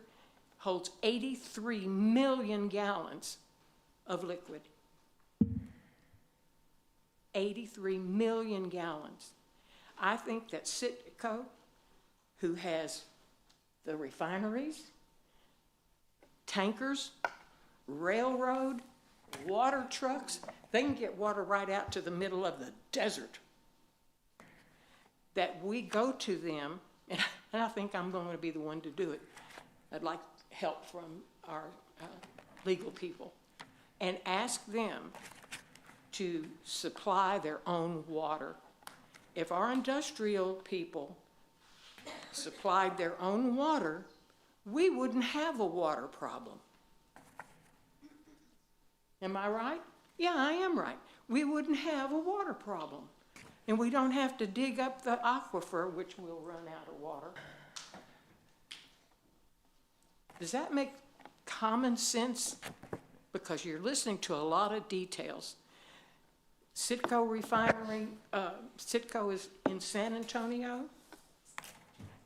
holds 83 million gallons of liquid. 83 million gallons. I think that Citgo, who has the refineries, tankers, railroad, water trucks, they can get water right out to the middle of the desert. That we go to them, and I think I'm going to be the one to do it. I'd like help from our legal people, and ask them to supply their own water. If our industrial people supplied their own water, we wouldn't have a water problem. Am I right? Yeah, I am right. We wouldn't have a water problem. And we don't have to dig up the aquifer, which will run out of water. Does that make common sense? Because you're listening to a lot of details. Citgo refinery, Citgo is in San Antonio.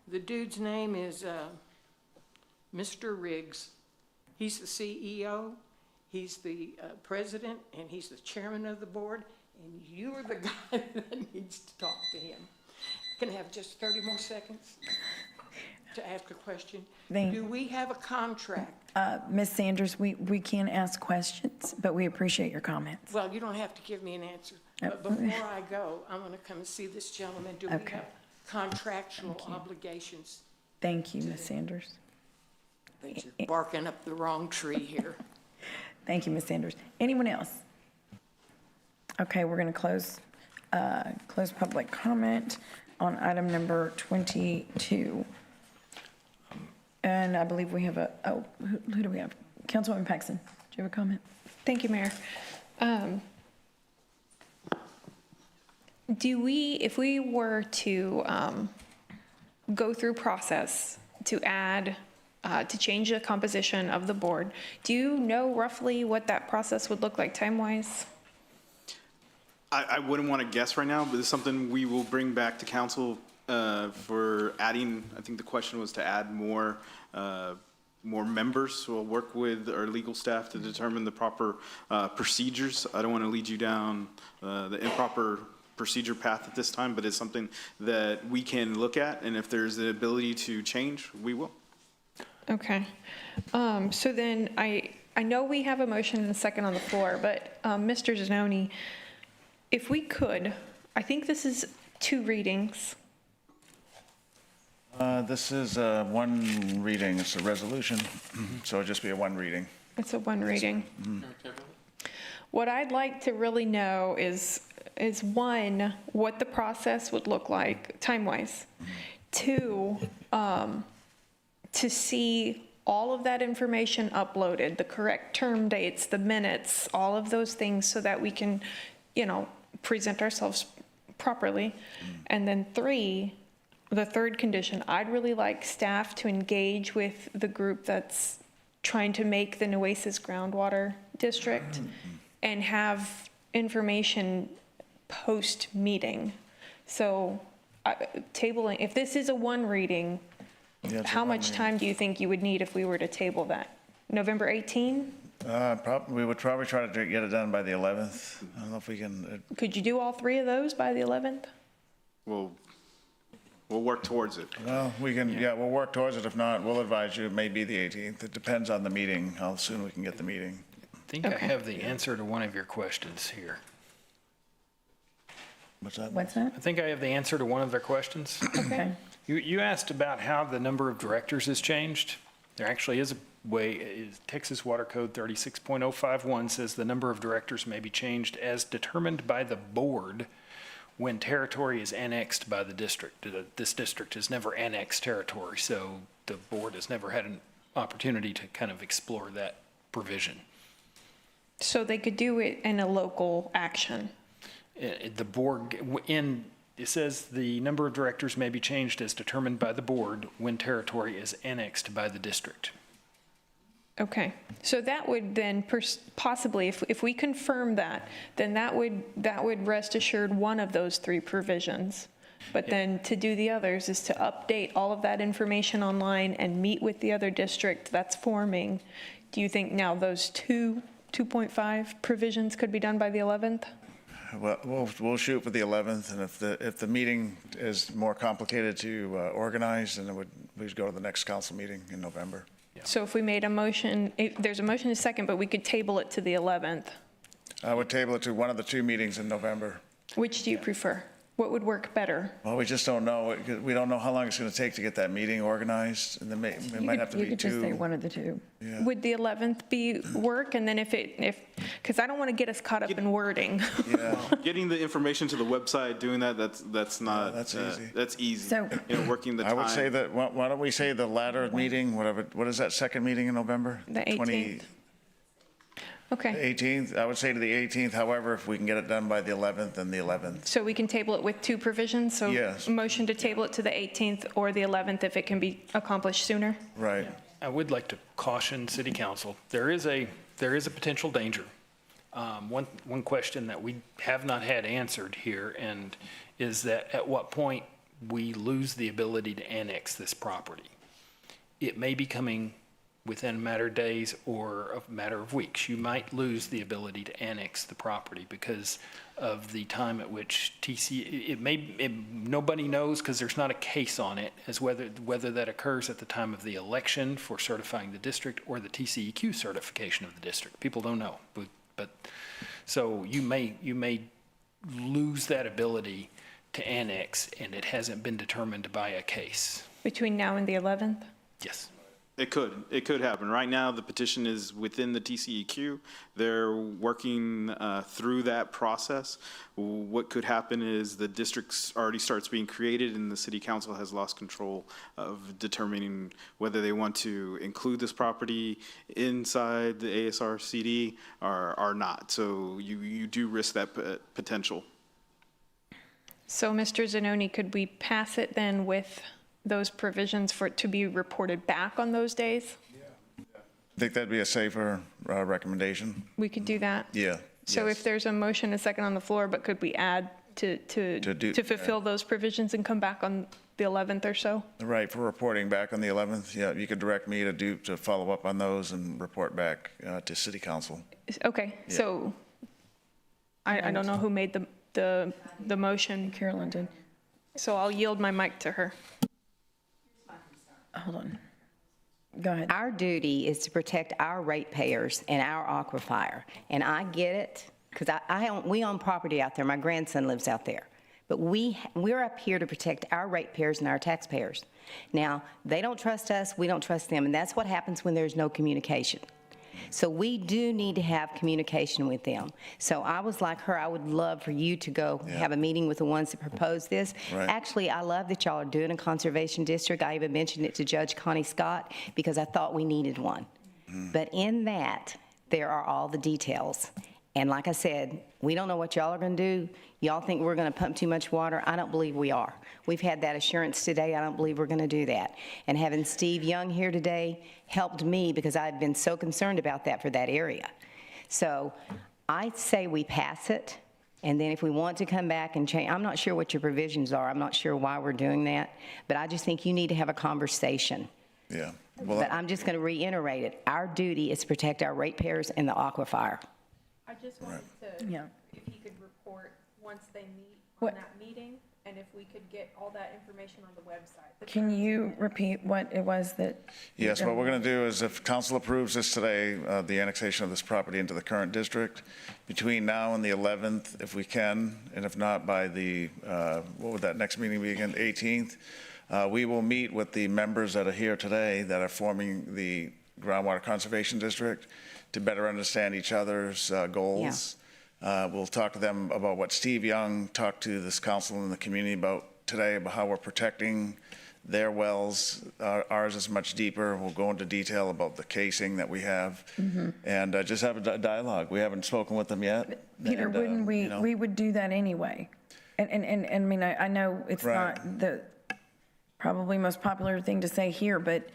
The dude's name is Mr. Riggs. He's the CEO, he's the president, and he's the chairman of the board, and you are the guy that needs to talk to him. Can I have just 30 more seconds to ask a question? Do we have a contract? Ms. Sanders, we can ask questions, but we appreciate your comments. Well, you don't have to give me an answer. But before I go, I'm going to come and see this gentleman. Do we have contractual obligations? Thank you, Ms. Sanders. I think you're barking up the wrong tree here. Thank you, Ms. Sanders. Anyone else? Okay, we're going to close public comment on item number 22. And I believe we have who do we have? Councilwoman Paxson, do you have a comment? Thank you, Mayor. If we were to go through process to add, to change the composition of the board, do you know roughly what that process would look like time-wise? I wouldn't want to guess right now, but it's something we will bring back to council for adding. I think the question was to add more members. So we'll work with our legal staff to determine the proper procedures. I don't want to lead you down the improper procedure path at this time, but it's something that we can look at, and if there's the ability to change, we will. Okay. So then I know we have a motion and a second on the floor, but Mr. Zanoni, if we could, I think this is 2 readings. This is one reading. It's a resolution, so it'll just be a 1 reading. It's a 1 reading. What I'd like to really know is 1, what the process would look like time-wise. 2, to see all of that information uploaded, the correct term dates, the minutes, all of those things, so that we can, present ourselves properly. And then 3, the third condition, I'd really like staff to engage with the group that's trying to make the Nueces groundwater district and have information post-meeting. So tabling, if this is a 1 reading, how much time do you think you would need if we were to table that? November 18? We would probably try to get it done by the 11th. I don't know if we can. Could you do all 3 of those by the 11th? We'll work towards it. Well, we can, we'll work towards it. If not, we'll advise you it may be the 18th. It depends on the meeting, how soon we can get the meeting. I think I have the answer to one of your questions here. What's that? What's that? I think I have the answer to one of their questions. Okay. You asked about how the number of directors has changed. There actually is a way, Texas Water Code 36.051 says the number of directors may be changed as determined by the board when territory is annexed by the district. This district has never annexed territory, so the board has never had an opportunity to kind of explore that provision. So they could do it in a local action. The board, it says the number of directors may be changed as determined by the board when territory is annexed by the district. Okay, so that would then possibly, if we confirm that, then that would rest assured one of those three provisions. But then to do the others is to update all of that information online and meet with the other district that's forming. Do you think now those 2.5 provisions could be done by the 11th? Well, we'll shoot for the 11th, and if the meeting is more complicated to organize, then we'd go to the next council meeting in November. So if we made a motion, there's a motion in a second, but we could table it to the 11th. I would table it to one of the 2 meetings in November. Which do you prefer? What would work better? Well, we just don't know. We don't know how long it's going to take to get that meeting organized, and then it might have to be 2. You could just say one of the 2. Yeah. Would the 11th be work? And then because I don't want to get us caught up in wording. Yeah. Getting the information to the website, doing that's not. That's easy. That's easy. So- working the time. I would say that, why don't we say the latter meeting, whatever, what is that second meeting in November? The 18th. Okay, 18th, I would say to the 18th, however, if we can get it done by the 11th, then the 11th. so we can table it with 2 provisions? So Yes. motion to table it to the 18th or the 11th if it can be accomplished sooner? Right. I would like to caution City Council, there is a potential danger. One question that we have not had answered here and is that at what point we lose the ability to annex this property. It may be coming within a matter of days or a matter of weeks. You might lose the ability to annex the property because of the time at which nobody knows because there's not a case on it as whether that occurs at the time of the election for certifying the district or the TCEQ certification of the district. People don't know, but so you may lose that ability to annex, and it hasn't been determined by a case. Between now and the 11th? Yes. It could happen. Right now, the petition is within the TCEQ. They're working through that process. What could happen is the district already starts being created and the city council has lost control of determining whether they want to include this property inside the ASRCD or not. So you do risk that potential. So Mr. Zanoni, could we pass it then with those provisions for it to be reported back on those days? I think that'd be a safer recommendation. We could do that? Yeah. So yes. if there's a motion, a second on the floor, but could we add to fulfill those provisions and come back on the 11th or so? Right, for reporting back on the 11th, yeah, you could direct me to follow up on those and report back to city council. Okay, Yeah. so I don't know who made the motion. Carolyn did. So I'll yield my mic to her. Hold on. Go ahead. Our duty is to protect our ratepayers and our aquifer. And I get it, because we own property out there. My grandson lives out there. But we're up here to protect our ratepayers and our taxpayers. Now, they don't trust us, we don't trust them, and that's what happens when there's no communication. So we do need to have communication with them. So I was like her, I would love for you to go have a meeting with the ones that proposed this. Right. Actually, I love that y'all are doing a conservation district. I even mentioned it to Judge Connie Scott because I thought we needed one. But in that, there are all the details. And like I said, we don't know what y'all are going to do. Y'all think we're going to pump too much water. I don't believe we are. We've had that assurance today. I don't believe we're going to do that. And having Steve Young here today helped me because I've been so concerned about that for that area. So I'd say we pass it. And then if we want to come back and change, I'm not sure what your provisions are. I'm not sure why we're doing that. But I just think you need to have a conversation. Yeah. Well, But I'm just going to reiterate it. Our duty is to protect our ratepayers and the aquifer. I just wanted to, if he could report once they meet on that meeting, and if we could get all that information on the website. Can you repeat what it was that? yes, what we're going to do is if council approves this today, the annexation of this property into the current district, between now and the 11th, if we can, and if not by the, what would that next meeting be again, 18th, we will meet with the members that are here today that are forming the groundwater conservation district to better understand each other's goals. We'll talk to them about what Steve Young talked to this council and the community about today, about how we're protecting their wells. Ours is much deeper. We'll go into detail about the casing that we have and just have a dialogue. We haven't spoken with them yet. Peter, and, wouldn't we, you know. we would do that anyway. And I mean, I know it's Right. not the probably most popular thing to say here, but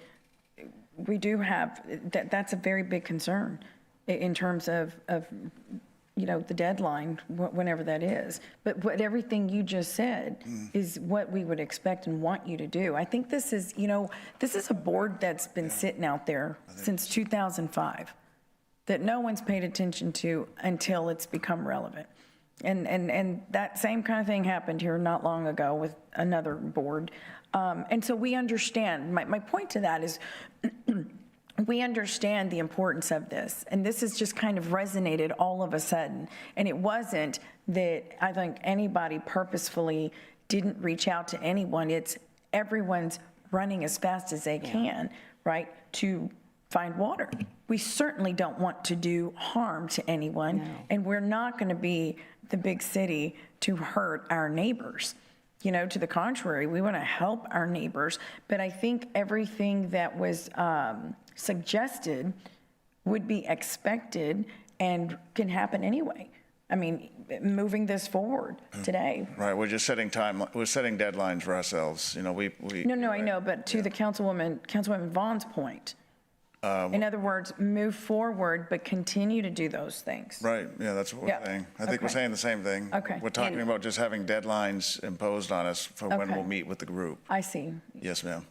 we do have, that's a very big concern in terms of the deadline, whenever that is. But what everything you just said is what we would expect and want you to do. I think this is, this is a board that's been sitting out there since 2005 that no one's paid attention to until it's become relevant. And that same kind of thing happened here not long ago with another board. And so we understand, my point to that is we understand the importance of this. And this has just kind of resonated all of a sudden. And it wasn't that I think anybody purposefully didn't reach out to anyone. It's everyone's running as fast as they can, right, to find water. We certainly don't want to do harm to anyone. And we're not going to be the big city to hurt our neighbors. To the contrary, we want to help our neighbors. But I think everything that was suggested would be expected and can happen anyway. I mean, moving this forward today. Right, we're just setting deadlines for ourselves. No, I know, but to the Councilwoman Vaughn's point, in other words, move forward, but continue to do those things. Right, yeah, that's what we're saying. I think we're saying the same thing. Okay. We're talking about just having deadlines imposed on us for when Okay. we'll meet with the group. I see. Yes, ma'am.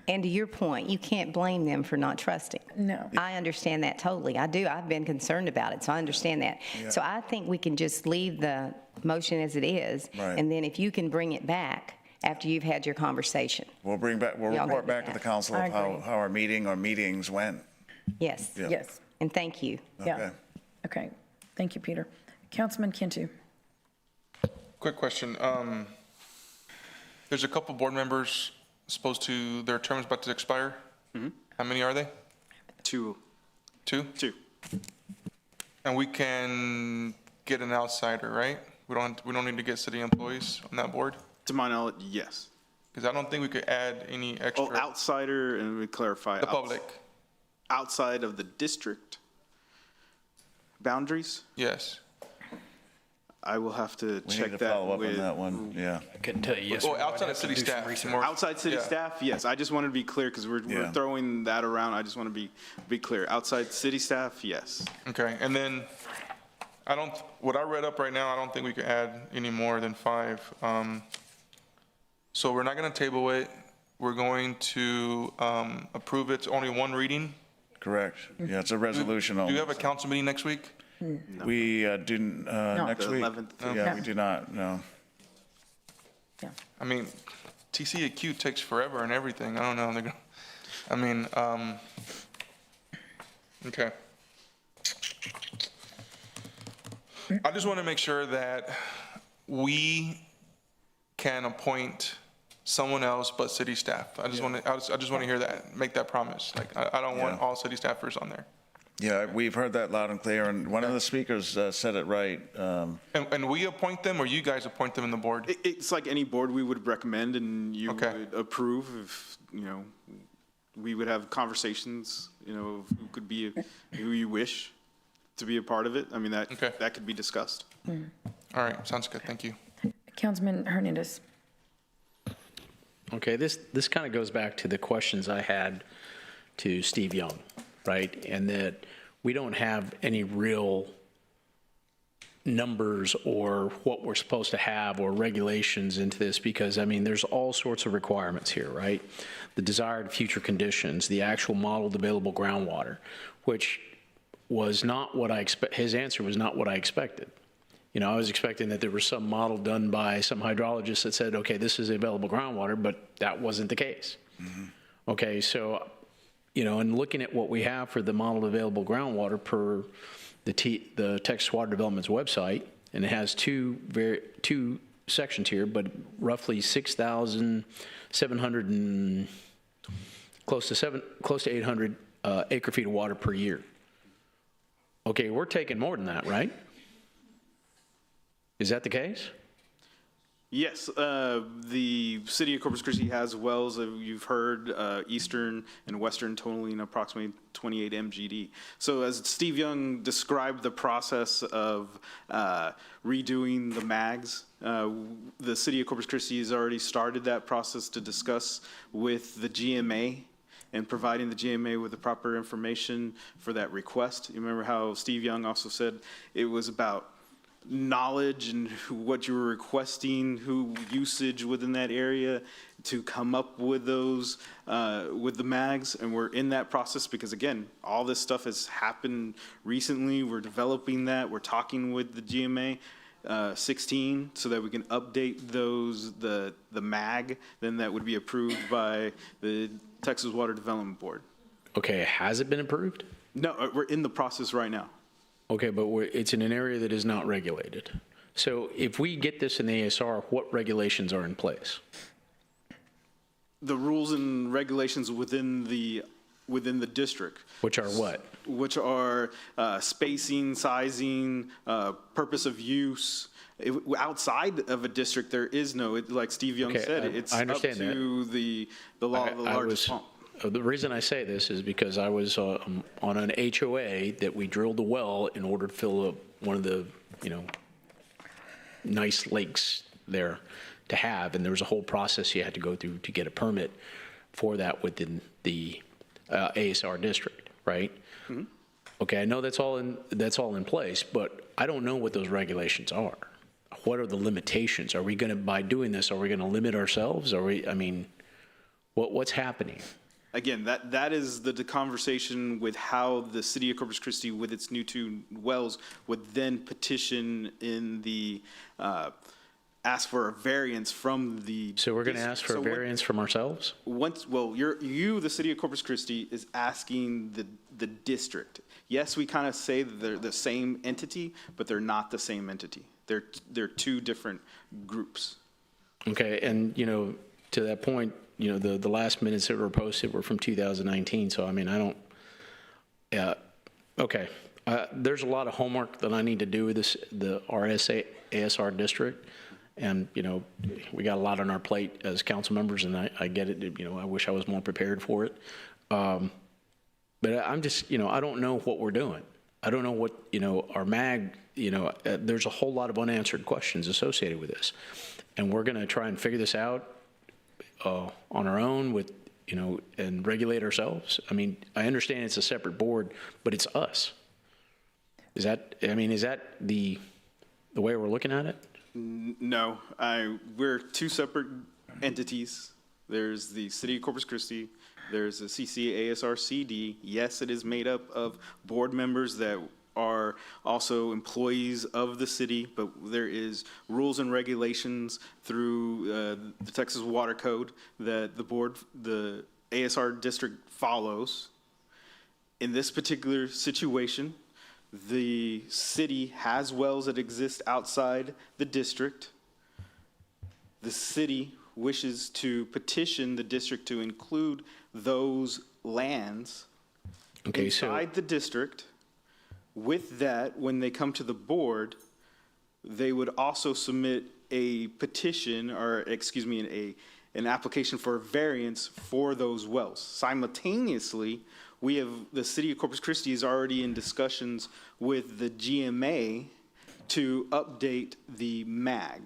And to your point, you can't blame them for not trusting. No. I understand that totally. I do. I've been concerned about it, so I understand that. Yeah. So I think we can just leave the motion as it is, Right. and then if you can bring it back after you've had your conversation. We'll Y'all report bring back it to the back. council I of how agree. our meeting or meetings went. Yes. Yeah. Yes. And thank you. Yeah. Okay. Thank you, Peter. Councilman Kintu. Quick question. There's a couple board members their term's about to expire. How many are they? Two. Two? Two. And we can get an outsider, right? We don't need to get city employees on that board? To my knowledge, yes. Because I don't think we could add any extra. Oh, outsider, and we clarify. The public. Outside of the district boundaries? Yes. I will have to We check need to that follow up with. on that one, yeah. I couldn't tell you yes or Well, no. I'd outside have of to city do some staff. research. more- Outside city yeah. staff, yes. I just want to be clear because we're Yeah. throwing that around. I just want to be clear. Outside city staff, yes. Okay, and then what I read up right now, I don't think we could add any more than 5. So we're not going to table it. We're going to approve it. It's only one reading. Correct. Yeah, it's a resolution Do only. you have a council meeting next week? We do next The week. 11th. Yeah, we do not, no. I mean, TCAQ takes forever and everything. I don't know. Okay. I just want to make sure that we can appoint someone else but city staff. I just want to hear that, make that promise. Like, I don't want all city staffers on there. Yeah, we've heard that loud and clear, and one of the speakers said it right. And we appoint them, or you guys appoint them in the board? It's like any board we would recommend and you Okay. would approve if, we would have conversations, of who could be, who you wish to be a part of it. I mean, that could be discussed. All right, sounds good. Thank you. Councilman Hernandez. Okay, this kind of goes back to the questions I had to Steve Young, right? And that we don't have any real numbers or what we're supposed to have or regulations into this because, there's all sorts of requirements here, right? The desired future conditions, the actual modeled available groundwater, which was not what I expect. His answer was not what I expected. I was expecting that there was some model done by some hydrologist that said, okay, this is available groundwater, but that wasn't the case. Okay, so, and looking at what we have for the modeled available groundwater per the Texas Water Development's website, and it has two sections here, but roughly 6,700 and close to 800 acre feet of water per year. Okay, we're taking more than that, right? Is that the case? Yes, the city of Corpus Christi has wells, you've heard, eastern and western totaling approximately 28 MGD. So as Steve Young described the process of redoing the mags, the city of Corpus Christi has already started that process to discuss with the GMA and providing the GMA with the proper information for that request. You remember how Steve Young also said it was about knowledge and what you were requesting, who usage within that area to come up with those, with the mags. And we're in that process because, again, all this stuff has happened recently. We're developing that. We're talking with the GMA 16 so that we can update those, the mag, then that would be approved by the Texas Water Development Board. Okay, has it been approved? No, we're in the process right now. Okay, but it's in an area that is not regulated. So if we get this in the ASR, what regulations are in place? The rules and regulations within the district. Which are what? Which are spacing, sizing, purpose of use. Outside of a district, there is no, like Steve Young said, it's I up understand to the law of the largest pump. The reason I say this is because I was on an HOA that we drilled a well in order to fill up one of the, nice lakes there to have, and there was a whole process you had to go through to get a permit for that within the ASR district, right? Mm-hmm. Okay, I know that's all in place, but I don't know what those regulations are. What are the limitations? Are we going to, by doing this, are we going to limit ourselves? What's happening? Again, that is the conversation with how the city of Corpus Christi, with its new 2 wells, would then petition in the, ask for a variance from the. So we're going to ask for a variance from ourselves? The city of Corpus Christi is asking the district. Yes, we kind of say that they're the same entity, but they're not the same entity. They're 2 different groups. Okay, and, to that point, the last minutes that were posted were from 2019, so okay. There's a lot of homework that I need to do with the ASR district, and, we got a lot on our plate as council members, and I get it, I wish I was more prepared for it. But I'm just, I don't know what we're doing. I don't know what, our MAG, there's a whole lot of unanswered questions associated with this, and we're going to try and figure this out on our own with, and regulate ourselves. I understand it's a separate board, but it's us. Is that the way we're looking at it? No, we're 2 separate entities. There's the city of Corpus Christi. There's the CCASRCD. Yes, it is made up of board members that are also employees of the city, but there is rules and regulations through the Texas Water Code that the ASR district follows. In this particular situation, the city has wells that exist outside the district. The city wishes to petition the district to include those lands inside the district. With that, when they come to the board, they would also submit a petition, or excuse me, an application for a variance for those wells. Simultaneously, the city of Corpus Christi is already in discussions with the GMA to update the MAG.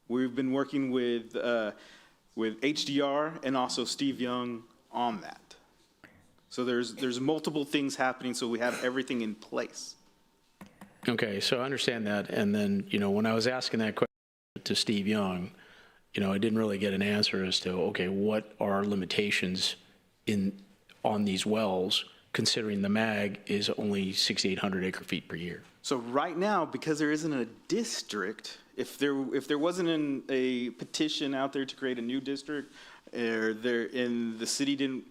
We've been working with HDR and also Steve Young on that. So there's multiple things happening, so we have everything in place. Okay, so I understand that. And then, when I was asking that question to Steve Young, I didn't really get an answer as to, okay, what are our limitations on these wells, considering the MAG is only 6,800 acre feet per year? So right now, because there isn't a district, if there wasn't a petition out there to create a new district, the city didn't,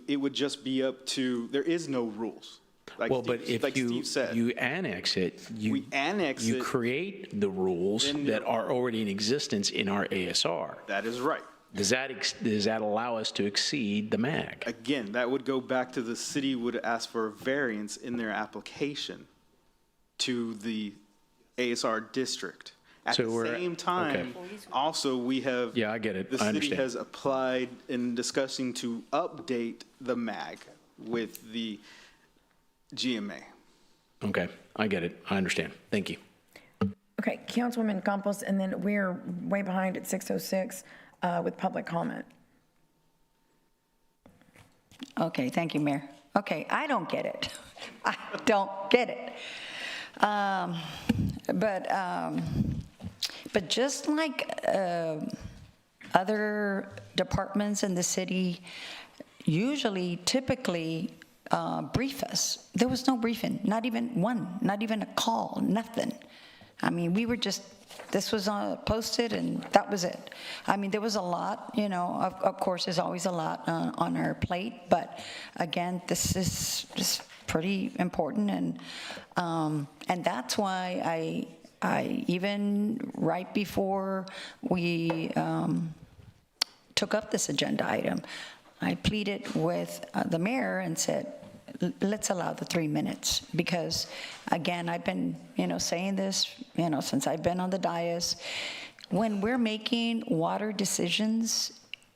it would just be up to, there is no rules. But if you annex it, you create the rules that are already in existence in our ASR. That is right. Does that allow us to exceed the MAG? Again, that would go back to the city would ask for a variance in their application to the ASR district. At So the we're- same time, also, we have. Yeah, I get it. The I city understand. has applied in discussing to update the MAG with the GMA. Okay, I get it. I understand. Thank you. Okay, Councilwoman Campos, and then we're way behind at 6:06 with public comment. Okay, thank you, Mayor. Okay, I don't get it. I don't get it. But just like other departments in the city usually, typically brief us, there was no briefing, not even one, not even a call, nothing. I mean, we were just, this was posted and that was it. I mean, there was a lot, you know, of course, there's always a lot on our plate, but again, this is just pretty important, and that's why I even right before we took up this agenda item, I pleaded with the mayor and said, let's allow the 3 minutes, because again, I've been, you know, saying this, you know, since I've been on the dais. When we're making water decisions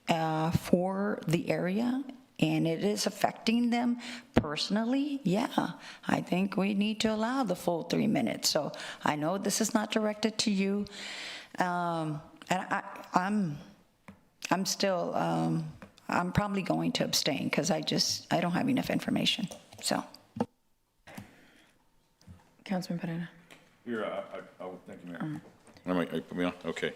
for the area, and it is affecting them personally, yeah, I think we need to allow the full 3 minutes. So I know this is not directed to you, and I'm still, I'm probably going to abstain because I don't have enough information, so. Councilman Pereira. Here, I would thank you, Mayor. Put me on? Okay.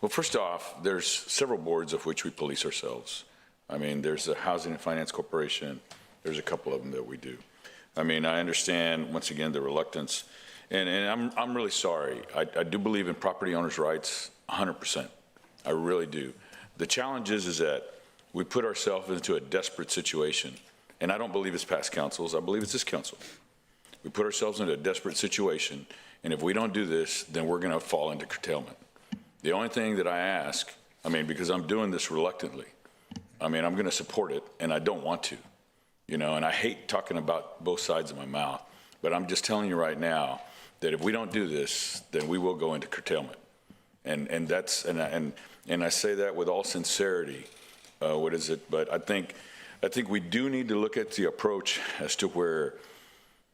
Well, first off, there's several boards of which we police ourselves. I mean, there's the Housing and Finance Corporation. There's a couple of them that we do. I mean, I understand, once again, the reluctance. And I'm really sorry. I do believe in property owners' rights 100%. I really do. The challenge is that we put ourselves into a desperate situation. And I don't believe it's past councils. I believe it's this council. We put ourselves into a desperate situation. And if we don't do this, then we're going to fall into curtailment. The only thing that I ask, I mean, because I'm doing this reluctantly, I mean, I'm going to support it, and I don't want to, you know, and I hate talking about both sides of my mouth, but I'm just telling you right now that if we don't do this, then we will go into curtailment. And I say that with all sincerity. But I think we do need to look at the approach as to where,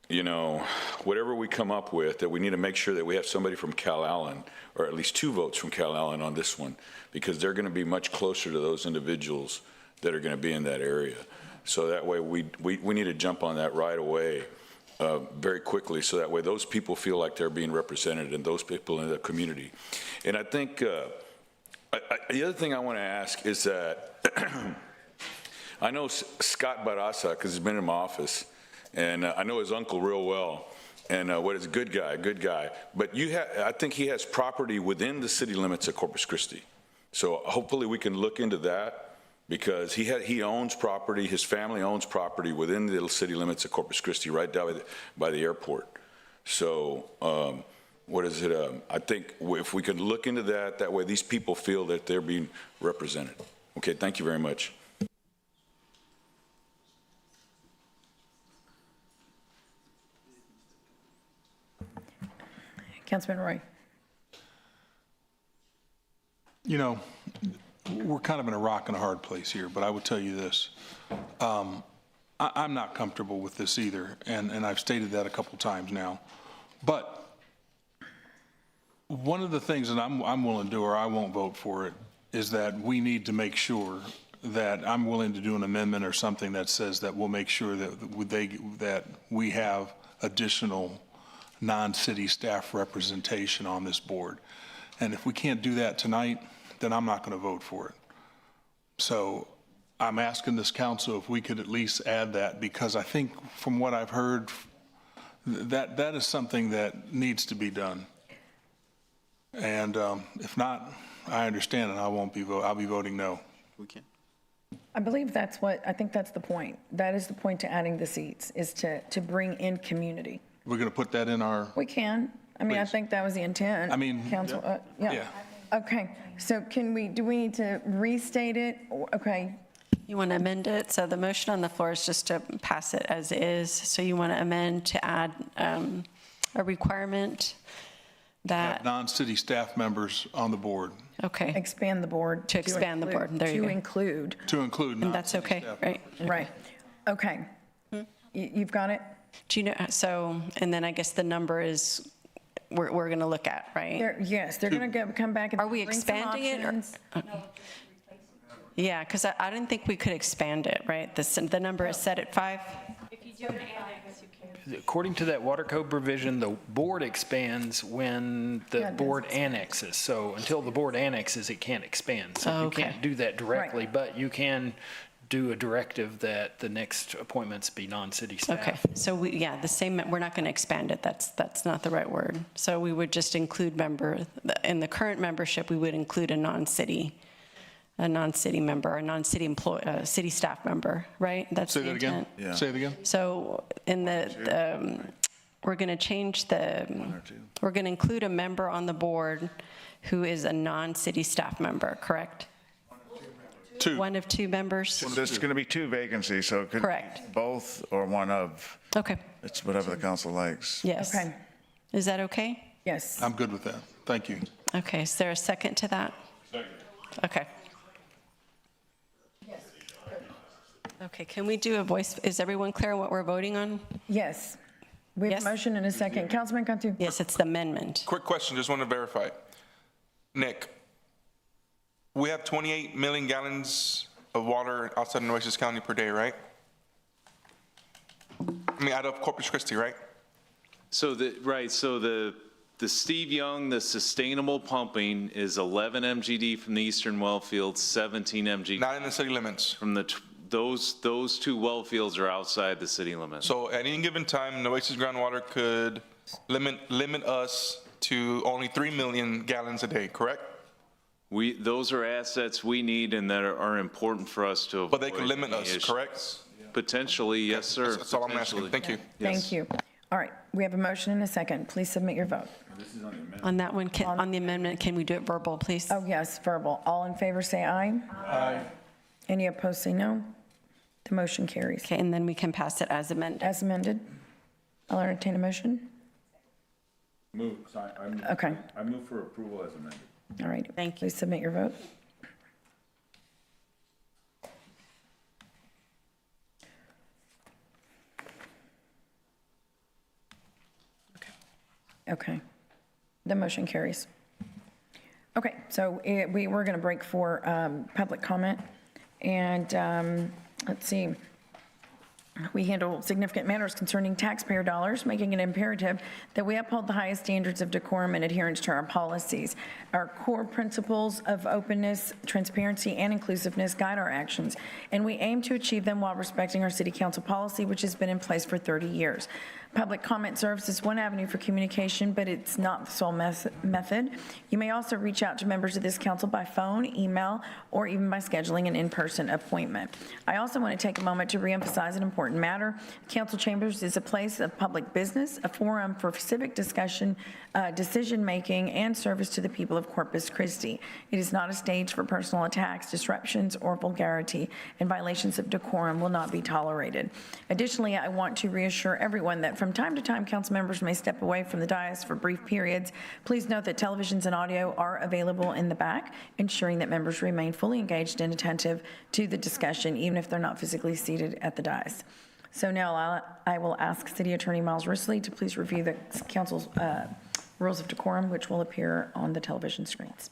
you know, whatever we come up with, that we need to make sure that we have somebody from Cal Allen, or at least 2 votes from Cal Allen on this one, because they're going to be much closer to those individuals that are going to be in that area. So that way we need to jump on that right away, very quickly, so that way those people feel like they're being represented, and those people in the community. And I think the other thing I want to ask is that I know Scott Barraza, because he's been in my office, and I know his uncle real well, and what is a good guy. But I think he has property within the city limits of Corpus Christi. So hopefully we can look into that, because he owns property, his family owns property within the city limits of Corpus Christi, right down by the airport. So I think if we can look into that, that way these people feel that they're being represented. Okay, thank you very much. Councilman Roy. You know, we're kind of in a rock and a hard place here, but I would tell you this. I'm not comfortable with this either, and I've stated that a couple times now. But one of the things that I'm willing to do, or I won't vote for it, is that we need to make sure that I'm willing to do an amendment or something that says that we'll make sure that we have additional non-city staff representation on this board. And if we can't do that tonight, then I'm not going to vote for it. So I'm asking this council if we could at least add that, because I think from what I've heard, that is something that needs to be done. And if not, I understand, and I'll be voting no. We can. I believe I think that's the point. That is the point to adding the seats, is to bring in community. We're going to put that in our... We can. I mean, I Please. think that was the intent. I mean, Council, yeah. Okay, so do we need to restate it? Okay, You want to amend it? So the motion on the floor is just to pass it as is. So you want to amend to add a requirement that, Non-city staff members on the board. okay, Expand the board. to expand the board. There you To go. include, To include And that's non-city okay, staff. right? right. Okay. You've got it? Do you know, so, and then I guess the number is, we're going to look at, right? Yes, they're going to come back and Are we bring some expanding it, or- options. Yeah, because I didn't think we could expand it, right? The number is set at 5? If you do an annex, you can. According to that water code provision, the board expands when Yeah, the it board annexes. So until the board annexes, it can't expand. So you Okay. can't do that directly, but you can do a directive that the next appointments be non-city staff. Okay, so the same, we're not going to expand it, that's not the right word. So we would just include in the current membership, we would include a non-city member, a non-city employee, city staff member, right? That's Say the that again? intent. Yeah. Say it again? So in we're going to change we're going to include a member on the board who is a non-city staff member, correct? Two. One of two members? There's going to be 2 vacancies, so it could be Correct. both or one of. Okay, It's whatever the council likes. yes. Okay, Is that okay? yes. I'm good with that. Thank you. Okay, is there a second to that? Second. Okay. Okay, can we do a voice, is everyone clear on what we're voting on? Yes. We have Yes. a motion and a second. Councilman Cantu? Yes, it's the amendment. Quick question, just want to verify. Nick, we have 28 million gallons of water outside of Nueces County per day, right? I mean, out of Corpus Christi, right? So the Steve Young, the sustainable pumping is 11 MGD from the eastern well fields, 17 MGD. Not in the city limits. From those 2 well fields are outside the city limits. So at any given time, Nueces groundwater could limit us to only 3 million gallons a day, correct? Those are assets we need and that are important for us to avoid. But they could limit any us, issues. correct? Potentially, yes, sir. That's all I'm asking. Potentially. Thank you. Thank you. All right, we have a motion and a second. Please submit your vote. On that one, on the amendment, can we do it verbal, please? Oh, yes, verbal. All in favor, say aye. Aye. Any opposed, say no. The motion carries. Okay, and then we can pass it as amended. As amended, I'll entertain a motion. Okay. I move for approval as amended. All right. Thank you. Please submit your vote. Okay. The motion carries. Okay, so we're going to break for public comment. And let's see. We handle significant matters concerning taxpayer dollars, making it imperative that we uphold the highest standards of decorum and adherence to our policies. Our core principles of openness, transparency, and inclusiveness guide our actions, and we aim to achieve them while respecting our city council policy, which has been in place for 30 years. Public comment serves as one avenue for communication, but it's not the sole method. You may also reach out to members of this council by phone, email, or even by scheduling an in-person appointment. I also want to take a moment to reemphasize an important matter. Council chambers is a place of public business, a forum for civic discussion, decision-making, and service to the people of Corpus Christi. It is not a stage for personal attacks, disruptions, or vulgarity, and violations of decorum will not be tolerated. Additionally, I want to reassure everyone that from time to time, council members may step away from the dais for brief periods. Please note that televisions and audio are available in the back, ensuring that members remain fully engaged and attentive to the discussion, even if they're not physically seated at the dais. So now I will ask City Attorney Miles Risley to please review the council's rules of decorum, which will appear on the television screens.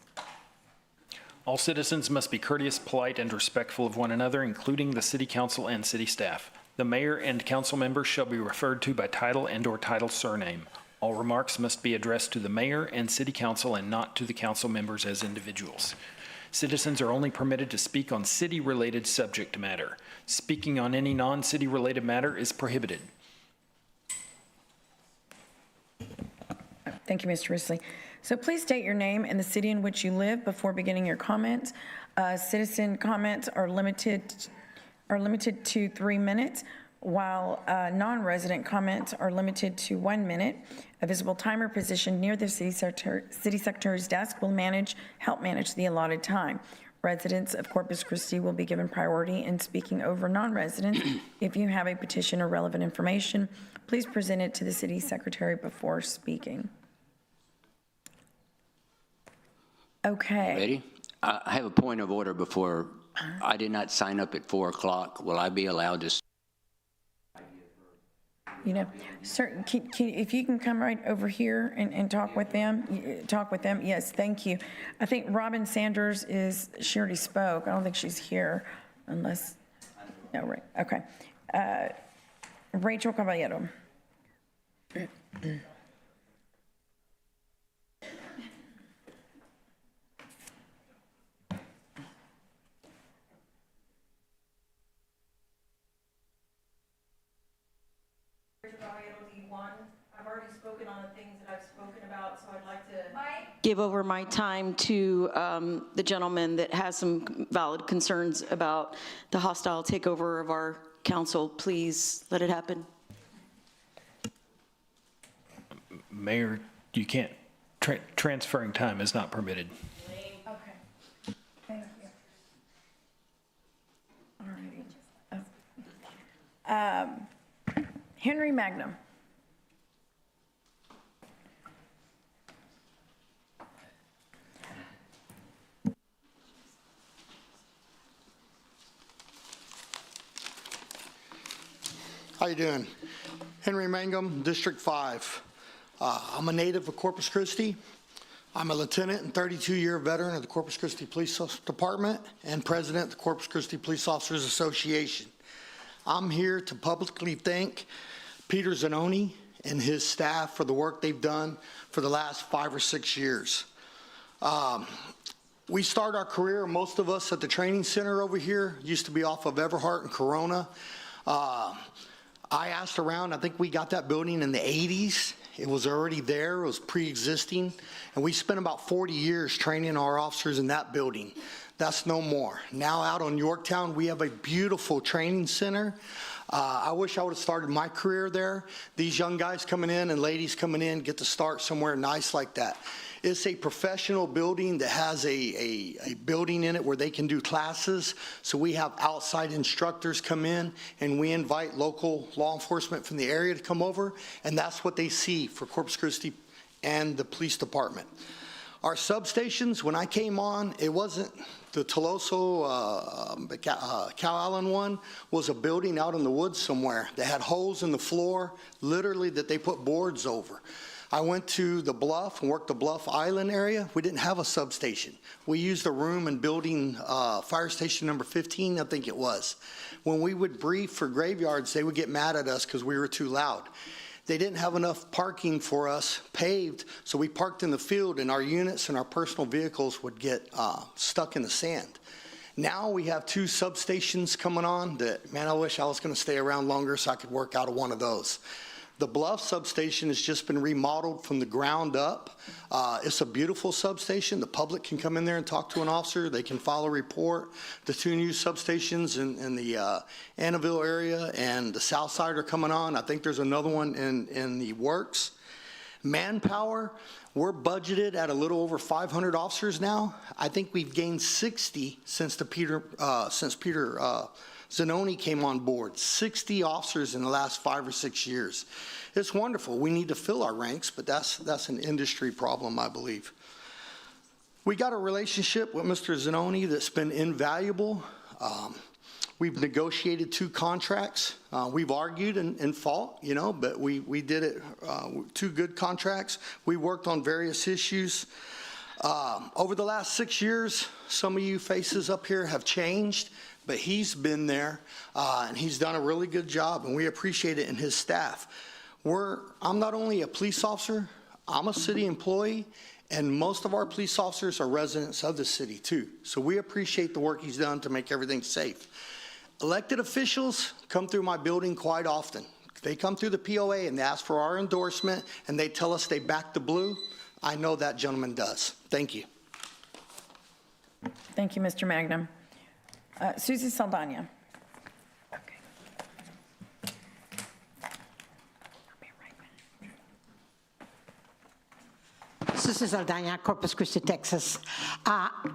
All citizens must be courteous, polite, and respectful of one another, including the city council and city staff. The mayor and council members shall be referred to by title and/or title surname. All remarks must be addressed to the mayor and city council and not to the council members as individuals. Citizens are only permitted to speak on city-related subject matter. Speaking on any non-city related matter is prohibited. Thank you, Mr. Risley. So please state your name and the city in which you live before beginning your comments. Citizen comments are limited to 3 minutes, while non-resident comments are limited to 1 minute. A visible timer positioned near the city secretary's desk will help manage the allotted time. Residents of Corpus Christi will be given priority in speaking over non-residents. If you have a petition or relevant information, please present it to the city secretary before speaking. Okay. Ready? I have a point of order before. I did not sign up at 4 o'clock. Will I be allowed to? You know, sir, if you can come right over here and talk with them, yes, thank you. I think Robin Sanders she already spoke. I don't think she's here unless, no, right, okay. Rachel Caballero. I've already spoken on the things that I've spoken about, so I'd like to Give over my time to the gentleman that has some valid concerns about the hostile takeover of our council. Please let it happen. Mayor, you can't, transferring time is not permitted. Okay, thank you. All righty. Henry Magnum. How you doing? Henry Mangum, District 5. I'm a native of Corpus Christi. I'm a lieutenant and 32-year veteran of the Corpus Christi Police Department and president of the Corpus Christi Police Officers Association. I'm here to publicly thank Peter Zanoni and his staff for the work they've done for the last 5 or 6 years. We start our career, most of us, at the training center over here. Used to be off of Everhart and Corona. I asked around, I think we got that building in the 80s. It was already there, it was pre-existing, and we spent about 40 years training our officers in that building. That's no more. Now out on Yorktown, we have a beautiful training center. I wish I would have started my career there. These young guys coming in and ladies coming in get to start somewhere nice like that. It's a professional building that has a building in it where they can do classes. So we have outside instructors come in and we invite local law enforcement from the area to come over, and that's what they see for Corpus Christi and the police department. Our substations, when I came on, it wasn't the Toloso, Cow Allen one was a building out in the woods somewhere that had holes in the floor, literally, that they put boards over. I went to the Bluff and worked the Bluff Island area. We didn't have a substation. We used a room in building fire station number 15, I think it was. When we would brief for graveyards, they would get mad at us because we were too loud. They didn't have enough parking for us paved, so we parked in the field, and our units and our personal vehicles would get stuck in the sand. Now we have 2 substations coming on that, man, I wish I was going to stay around longer so I could work out of one of those. The Bluff substation has just been remodeled from the ground up. It's a beautiful substation. The public can come in there and talk to an officer. They can file a report. The 2 new substations in the Annaville area and the South Side are coming on. I think there's another one in the works. Manpower, we're budgeted at a little over 500 officers now. I think we've gained 60 since Peter Zanoni came on board. 60 officers in the last 5 or 6 years. It's wonderful. We need to fill our ranks, but that's an industry problem, I believe. We got a relationship with Mr. Zanoni that's been invaluable. We've negotiated 2 contracts. We've argued and fought, you know, but we did it, 2 good contracts. We worked on various issues. Over the last 6 years, some of you faces up here have changed, but he's been there, and he's done a really good job, and we appreciate it, and his staff. I'm not only a police officer, I'm a city employee, and most of our police officers are residents of the city too. So we appreciate the work he's done to make everything safe. Elected officials come through my building quite often. They come through the POA and they ask for our endorsement, and they tell us they back the blue. I know that gentleman does. Thank you. Thank you, Mr. Magnum. Susie Saldana. Susie Saldana, Corpus Christi, Texas.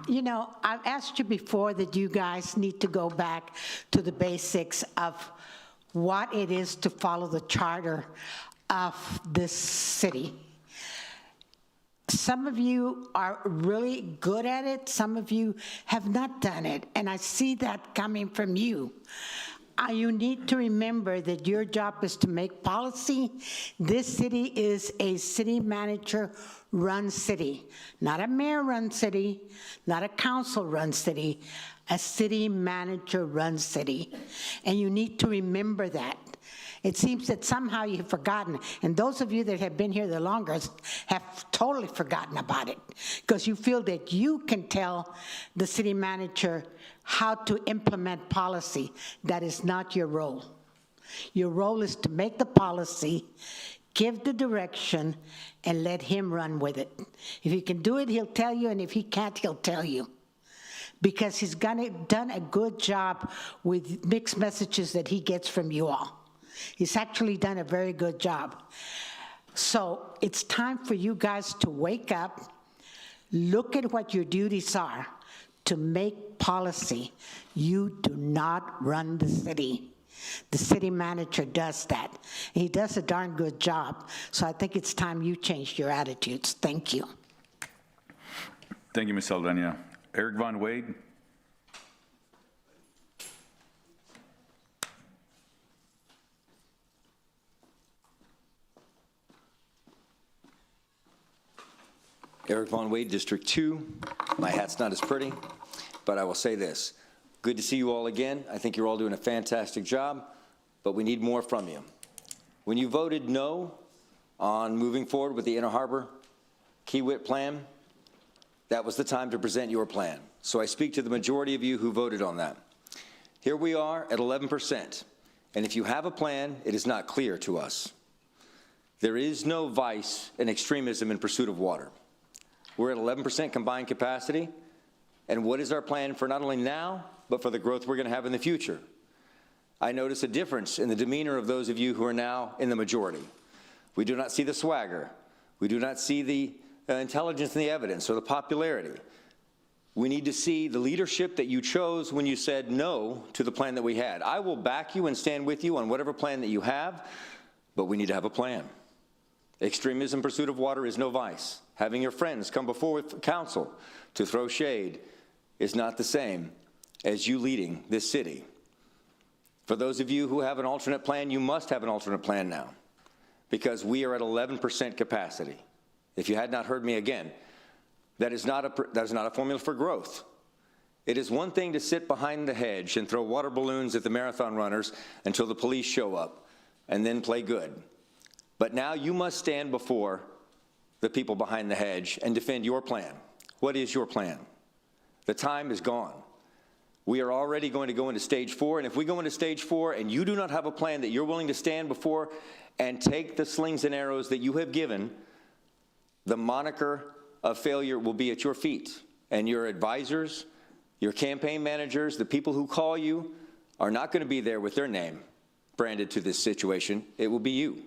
You know, I've asked you before that you guys need to go back to the basics of what it is to follow the charter of this city. Some of you are really good at it, some of you have not done it, and I see that coming from you. You need to remember that your job is to make policy. This city is a city manager-run city, not a mayor-run city, not a council-run city, a city manager-run city. And you need to remember that. It seems that somehow you've forgotten, and those of you that have been here the longest have totally forgotten about it, because you feel that you can tell the city manager how to implement policy. That is not your role. Your role is to make the policy, give the direction, and let him run with it. If he can do it, he'll tell you, and if he can't, he'll tell you. Because he's done a good job with mixed messages that he gets from you all. He's actually done a very good job. So it's time for you guys to wake up, look at what your duties are, to make policy. You do not run the city. The city manager does that. He does a darn good job. So I think it's time you changed your attitudes. Thank you. Thank you, Ms. Saldana. Eric Von Wade. Eric Von Wade, District 2. My hat's not as pretty, but I will say this. Good to see you all again. I think you're all doing a fantastic job, but we need more from you. When you voted no on moving forward with the Inner Harbor Kiewit plan, that was the time to present your plan. So I speak to the majority of you who voted on that. Here we are at 11%, and if you have a plan, it is not clear to us. There is no vice and extremism in pursuit of water. We're at 11% combined capacity, and what is our plan for not only now, but for the growth we're going to have in the future? I notice a difference in the demeanor of those of you who are now in the majority. We do not see the swagger. We do not see the intelligence and the evidence or the popularity. We need to see the leadership that you chose when you said no to the plan that we had. I will back you and stand with you on whatever plan that you have, but we need to have a plan. Extremism in pursuit of water is no vice. Having your friends come before with counsel to throw shade is not the same as you leading this city. For those of you who have an alternate plan, you must have an alternate plan now, because we are at 11% capacity. If you had not heard me again, that is not a formula for growth. It is one thing to sit behind the hedge and throw water balloons at the marathon runners until the police show up and then play good. But now you must stand before the people behind the hedge and defend your plan. What is your plan? The time is gone. We are already going to go into stage 4, and if we go into stage 4 and you do not have a plan that you're willing to stand before and take the slings and arrows that you have given, the moniker of failure will be at your feet, and your advisors, your campaign managers, the people who call you are not going to be there with their name branded to this situation. It will be you.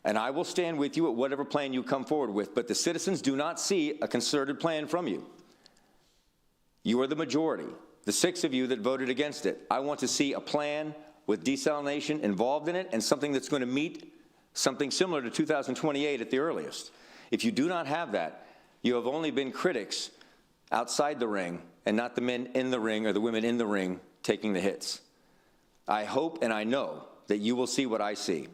And I will stand with you at whatever plan you come forward with, but the citizens do not see a concerted plan from you. You are the majority, the 6 of you that voted against it. I want to see a plan with desalination involved in it and something that's going to meet something similar to 2028 at the earliest. If you do not have that, you have only been critics outside the ring and not the men in the ring or the women in the ring taking the hits. I hope and I know that you will see what I see.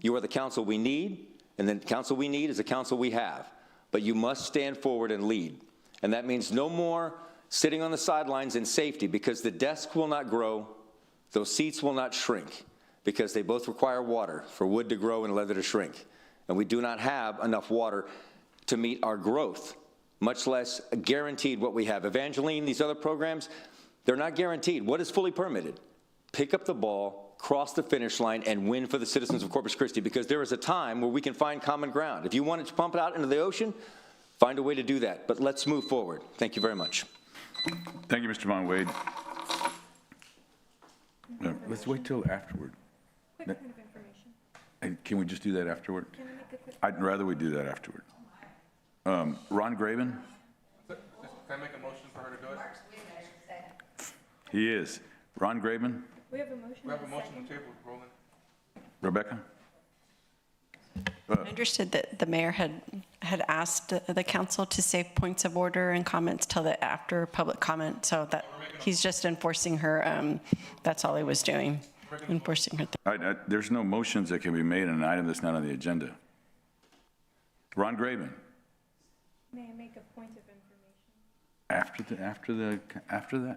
You are the council we need, and the council we need is the council we have. But you must stand forward and lead. And that means no more sitting on the sidelines in safety, because the desk will not grow, those seats will not shrink, because they both require water for wood to grow and leather to shrink. And we do not have enough water to meet our growth, much less guaranteed what we have. Evangeline, these other programs, they're not guaranteed. What is fully permitted? Pick up the ball, cross the finish line, and win for the citizens of Corpus Christi, because there is a time where we can find common ground. If you wanted to pump it out into the ocean, find a way to do that. But let's move forward. Thank you very much. Thank you, Mr. Von Wade. No, let's wait till afterward. Quick point of information. And can we just do that afterward? Can we make a quick? I'd rather we do that afterward. Ron Graven? Can I make a motion? He is. Ron Graven? We have a motion. We have a motion on the table, Roland. Rebecca? I understood that the mayor had asked the council to save points of order and comments till the after public comment, so that he's just enforcing her, that's all he was doing, enforcing her. There's no motions that can be made on an item that's not on the agenda. Ron Graven? May I make a point of information?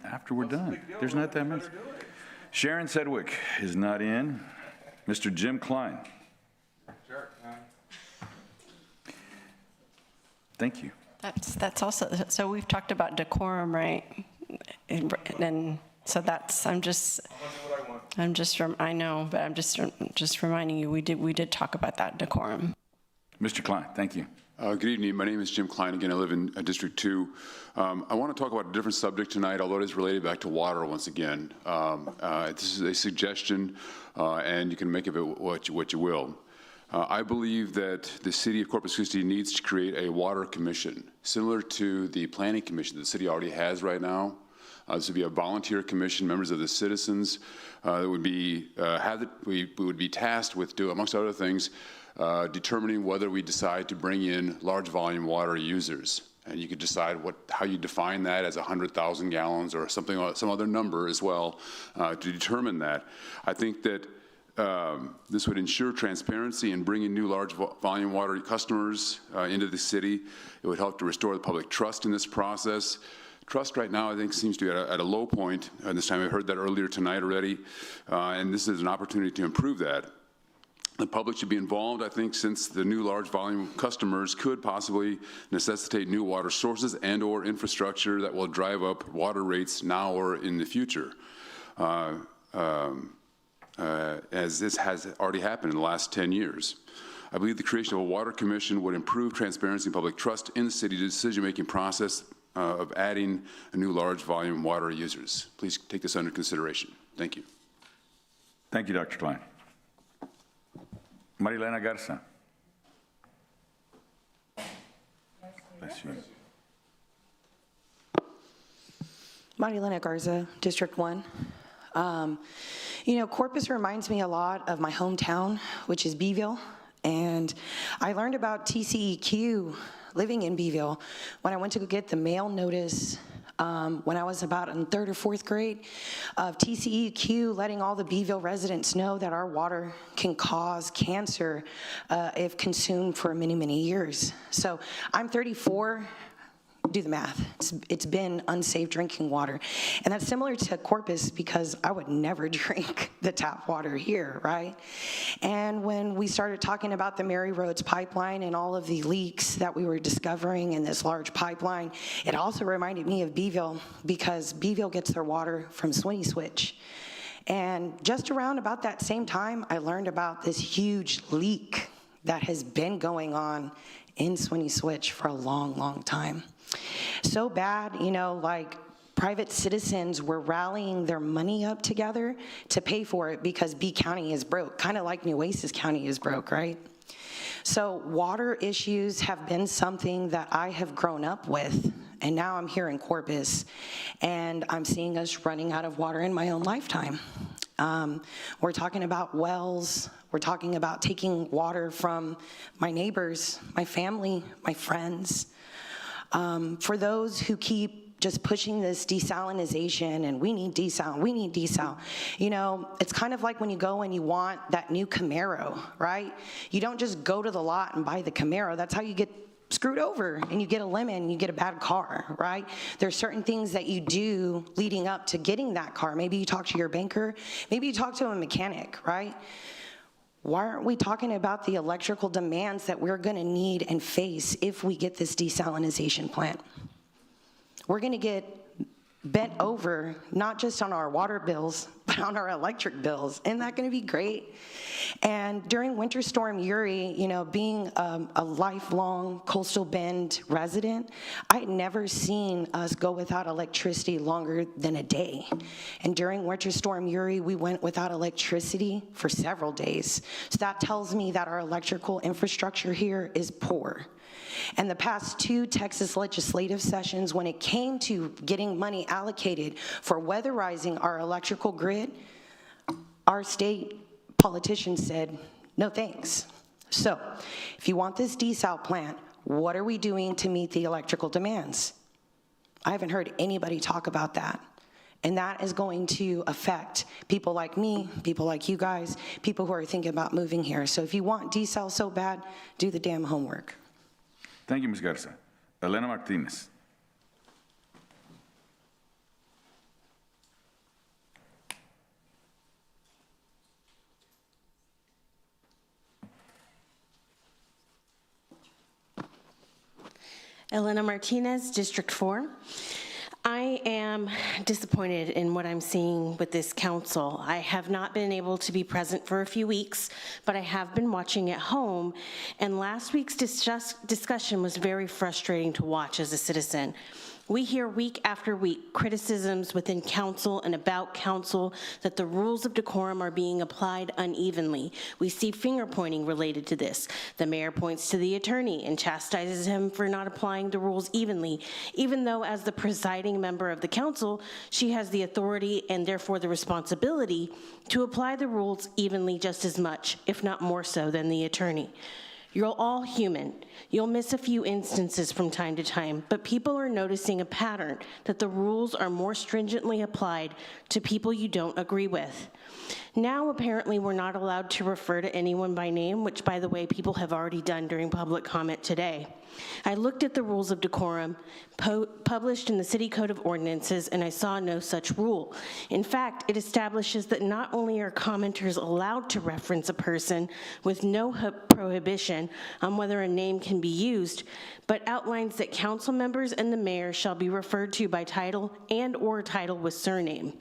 After we're done. There's not that much. Sharon Sedgwick is not in. Mr. Jim Klein. Thank you. That's also, so we've talked about decorum, right? And so that's, I know, but I'm just reminding you, we did talk about that decorum. Mr. Klein, thank you. Good evening. My name is Jim Klein. Again, I live in District 2. I want to talk about a different subject tonight, although it is related back to water once again. This is a suggestion, and you can make of it what you will. I believe that the city of Corpus Christi needs to create a water commission, similar to the planning commission that the city already has right now. This would be a volunteer commission, members of the citizens that would be, we would be tasked with, amongst other things, determining whether we decide to bring in large volume water users. And you could decide how you define that as 100,000 gallons or something, some other number as well to determine that. I think that this would ensure transparency and bringing new large volume water customers into the city. It would help to restore the public trust in this process. Trust right now, I think, seems to be at a low point. This time I heard that earlier tonight already, and this is an opportunity to improve that. The public should be involved, I think, since the new large volume customers could possibly necessitate new water sources and/or infrastructure that will drive up water rates now or in the future. As this has already happened in the last 10 years. I believe the creation of a water commission would improve transparency and public trust in the city decision-making process of adding a new large volume water users. Please take this under consideration. Thank you. Thank you, Dr. Klein. Marilena Garza. Bless you. Marilena Garza, District 1. You know, Corpus reminds me a lot of my hometown, which is Beeville, and I learned about TCEQ living in Beeville when I went to go get the mail notice when I was about in 3rd or 4th grade of TCEQ letting all the Beeville residents know that our water can cause cancer if consumed for many, many years. So I'm 34. Do the math. It's been unsafe drinking water. And that's similar to Corpus because I would never drink the tap water here, right? And when we started talking about the Mary Roads pipeline and all of the leaks that we were discovering in this large pipeline, it also reminded me of Beeville because Beeville gets their water from Swinney Switch. And just around about that same time, I learned about this huge leak that has been going on in Swinney Switch for a long, long time. So bad, you know, like private citizens were rallying their money up together to pay for it because B County is broke, kind of like Nueces County is broke, right? So water issues have been something that I have grown up with, and now I'm here in Corpus, and I'm seeing us running out of water in my own lifetime. We're talking about wells. We're talking about taking water from my neighbors, my family, my friends. For those who keep just pushing this desalinization and we need desal, you know, it's kind of like when you go and you want that new Camaro, right? You don't just go to the lot and buy the Camaro. That's how you get screwed over and you get a lemon and you get a bad car, right? There's certain things that you do leading up to getting that car. Maybe you talk to your banker, maybe you talk to a mechanic, right? Why aren't we talking about the electrical demands that we're gonna need and face if we get this desalinization plant? We're gonna get bent over, not just on our water bills, down our electric bills. Isn't that going to be great? And during Winter Storm Uri, you know, being a lifelong Coastal Bend resident, I had never seen us go without electricity longer than a day. And during Winter Storm Uri, we went without electricity for several days. So that tells me that our electrical infrastructure here is poor. And the past 2 Texas legislative sessions, when it came to getting money allocated for weatherizing our electrical grid, our state politicians said, no thanks. So if you want this desal plant, what are we doing to meet the electrical demands? I haven't heard anybody talk about that. And that is going to affect people like me, people like you guys, people who are thinking about moving here. So if you want desal so bad, do the damn homework. Thank you, Ms. Garza. Elena Martinez. Elena Martinez, District 4. I am disappointed in what I'm seeing with this council. I have not been able to be present for a few weeks, but I have been watching at home, and last week's discussion was very frustrating to watch as a citizen. We hear week after week criticisms within council and about council that the rules of decorum are being applied unevenly. We see finger pointing related to this. The mayor points to the attorney and chastises him for not applying the rules evenly, even though as the presiding member of the council, she has the authority and therefore the responsibility to apply the rules evenly just as much, if not more so, than the attorney. You're all human. You'll miss a few instances from time to time, but people are noticing a pattern that the rules are more stringently applied to people you don't agree with. Now, apparently, we're not allowed to refer to anyone by name, which, by the way, people have already done during public comment today. I looked at the rules of decorum published in the City Code of Ordinances, and I saw no such rule. In fact, it establishes that not only are commenters allowed to reference a person with no prohibition on whether a name can be used, but outlines that council members and the mayor shall be referred to by title and or title with surname.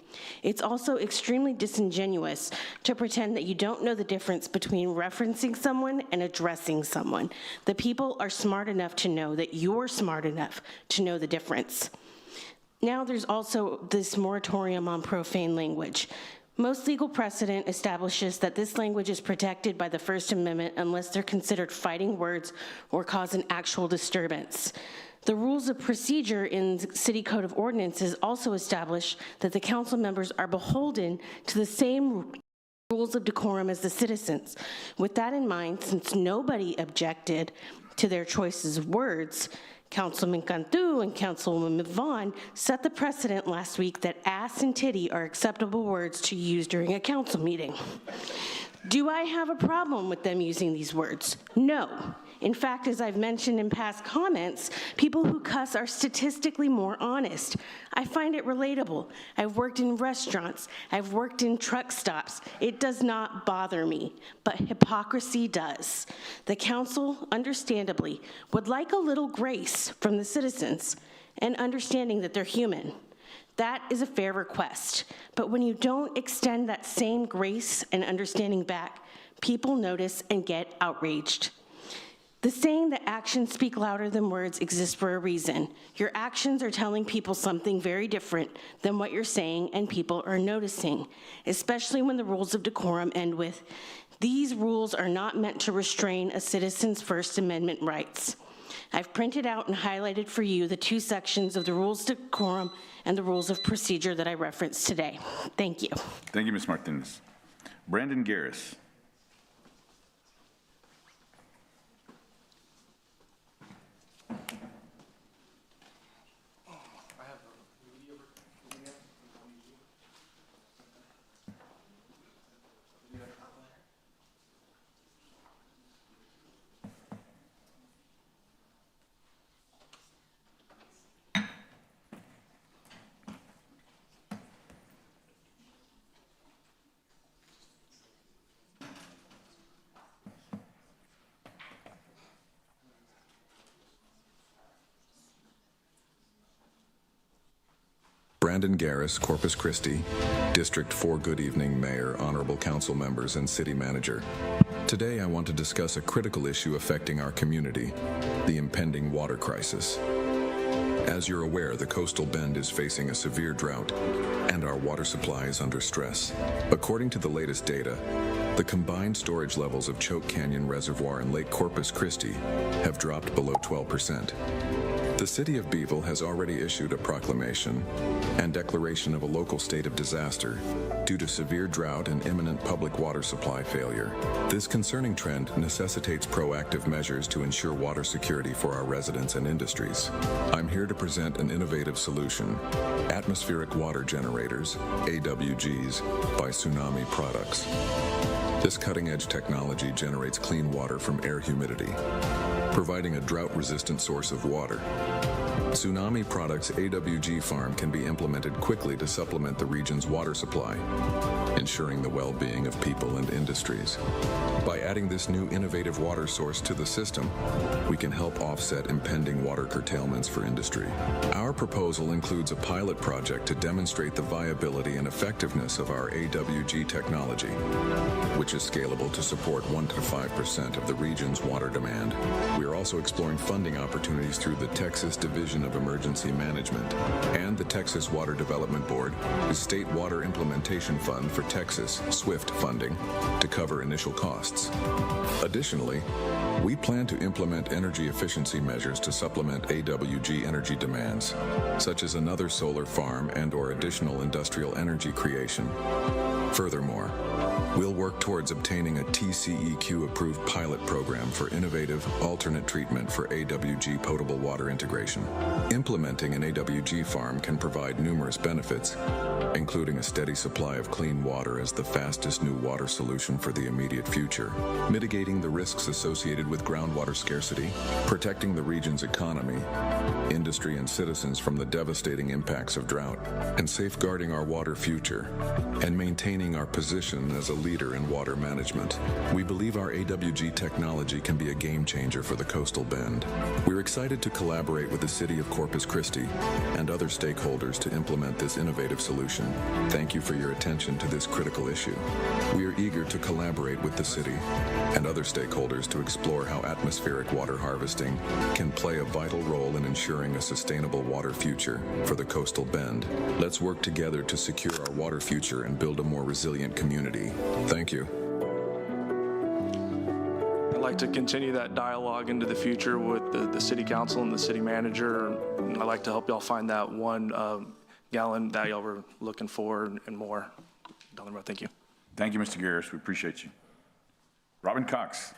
It's also extremely disingenuous to pretend that you don't know the difference between referencing someone and addressing someone. The people are smart enough to know that you're smart enough to know the difference. Now there's also this moratorium on profane language. Most legal precedent establishes that this language is protected by the First Amendment unless they're considered fighting words or cause an actual disturbance. The rules of procedure in the City Code of Ordinances also establish that the council members are beholden to the same rules of decorum as the citizens. With that in mind, since nobody objected to their choices of words, Councilman Cantu and Councilwoman Vaughn set the precedent last week that ass and titty are acceptable words to use during a council meeting. Do I have a problem with them using these words? No. In fact, as I've mentioned in past comments, people who cuss are statistically more honest. I find it relatable. I've worked in restaurants. I've worked in truck stops. It does not bother me, but hypocrisy does. The council, understandably, would like a little grace from the citizens and understanding that they're human. That is a fair request, but when you don't extend that same grace and understanding back, people notice and get outraged. The saying that actions speak louder than words exists for a reason. Your actions are telling people something very different than what you're saying, and people are noticing, especially when the rules of decorum end with, "These rules are not meant to restrain a citizen's First Amendment rights." I've printed out and highlighted for you the 2 sections of the rules of decorum and the rules of procedure that I referenced today. Thank you. Thank you, Ms. Martinez. Brandon Garris. Brandon Garris, Corpus Christi, District 4. Good evening, Mayor, honorable council members, and city manager. Today I want to discuss a critical issue affecting our community, the impending water crisis. As you're aware, the coastal bend is facing a severe drought, and our water supply is under stress. According to the latest data, the combined storage levels of Choke Canyon Reservoir and Lake Corpus Christi have dropped below 12%. The city of Beeville has already issued a proclamation and declaration of a local state of disaster due to severe drought and imminent public water supply failure. This concerning trend necessitates proactive measures to ensure water security for our residents and industries. I'm here to present an innovative solution: atmospheric water generators, AWGs, by Tsunami Products. This cutting-edge technology generates clean water from air humidity, providing a drought-resistant source of water. Tsunami Products' AWG farm can be implemented quickly to supplement the region's water supply, ensuring the well-being of people and industries. By adding this new innovative water source to the system, we can help offset impending water curtailments for industry. Our proposal includes a pilot project to demonstrate the viability and effectiveness of our AWG technology, which is scalable to support 1 to 5% of the region's water demand. We are also exploring funding opportunities through the Texas Division of Emergency Management and the Texas Water Development Board, the State Water Implementation Fund for Texas, SWIFT funding, to cover initial costs. Additionally, we plan to implement energy efficiency measures to supplement AWG energy demands, such as another solar farm and/or additional industrial energy creation. Furthermore, we'll work towards obtaining a TCEQ-approved pilot program for innovative, alternate treatment for AWG potable water integration. Implementing an AWG farm can provide numerous benefits, including a steady supply of clean water as the fastest new water solution for the immediate future, mitigating the risks associated with groundwater scarcity, protecting the region's economy, industry, and citizens from the devastating impacts of drought, and safeguarding our water future, and maintaining our position as a leader in water management. We believe our AWG technology can be a game changer for the coastal bend. We're excited to collaborate with the city of Corpus Christi and other stakeholders to implement this innovative solution. Thank you for your attention to this critical issue. We are eager to collaborate with the city and other stakeholders to explore how atmospheric water harvesting can play a vital role in ensuring a sustainable water future for the coastal bend. Let's work together to secure our water future and build a more resilient community. Thank you. I'd like to continue that dialogue into the future with the city council and the city manager. I'd like to help y'all find that 1 gallon that y'all were looking for and more. Thank you. Thank you, Mr. Garris. We appreciate you. Robin Cox.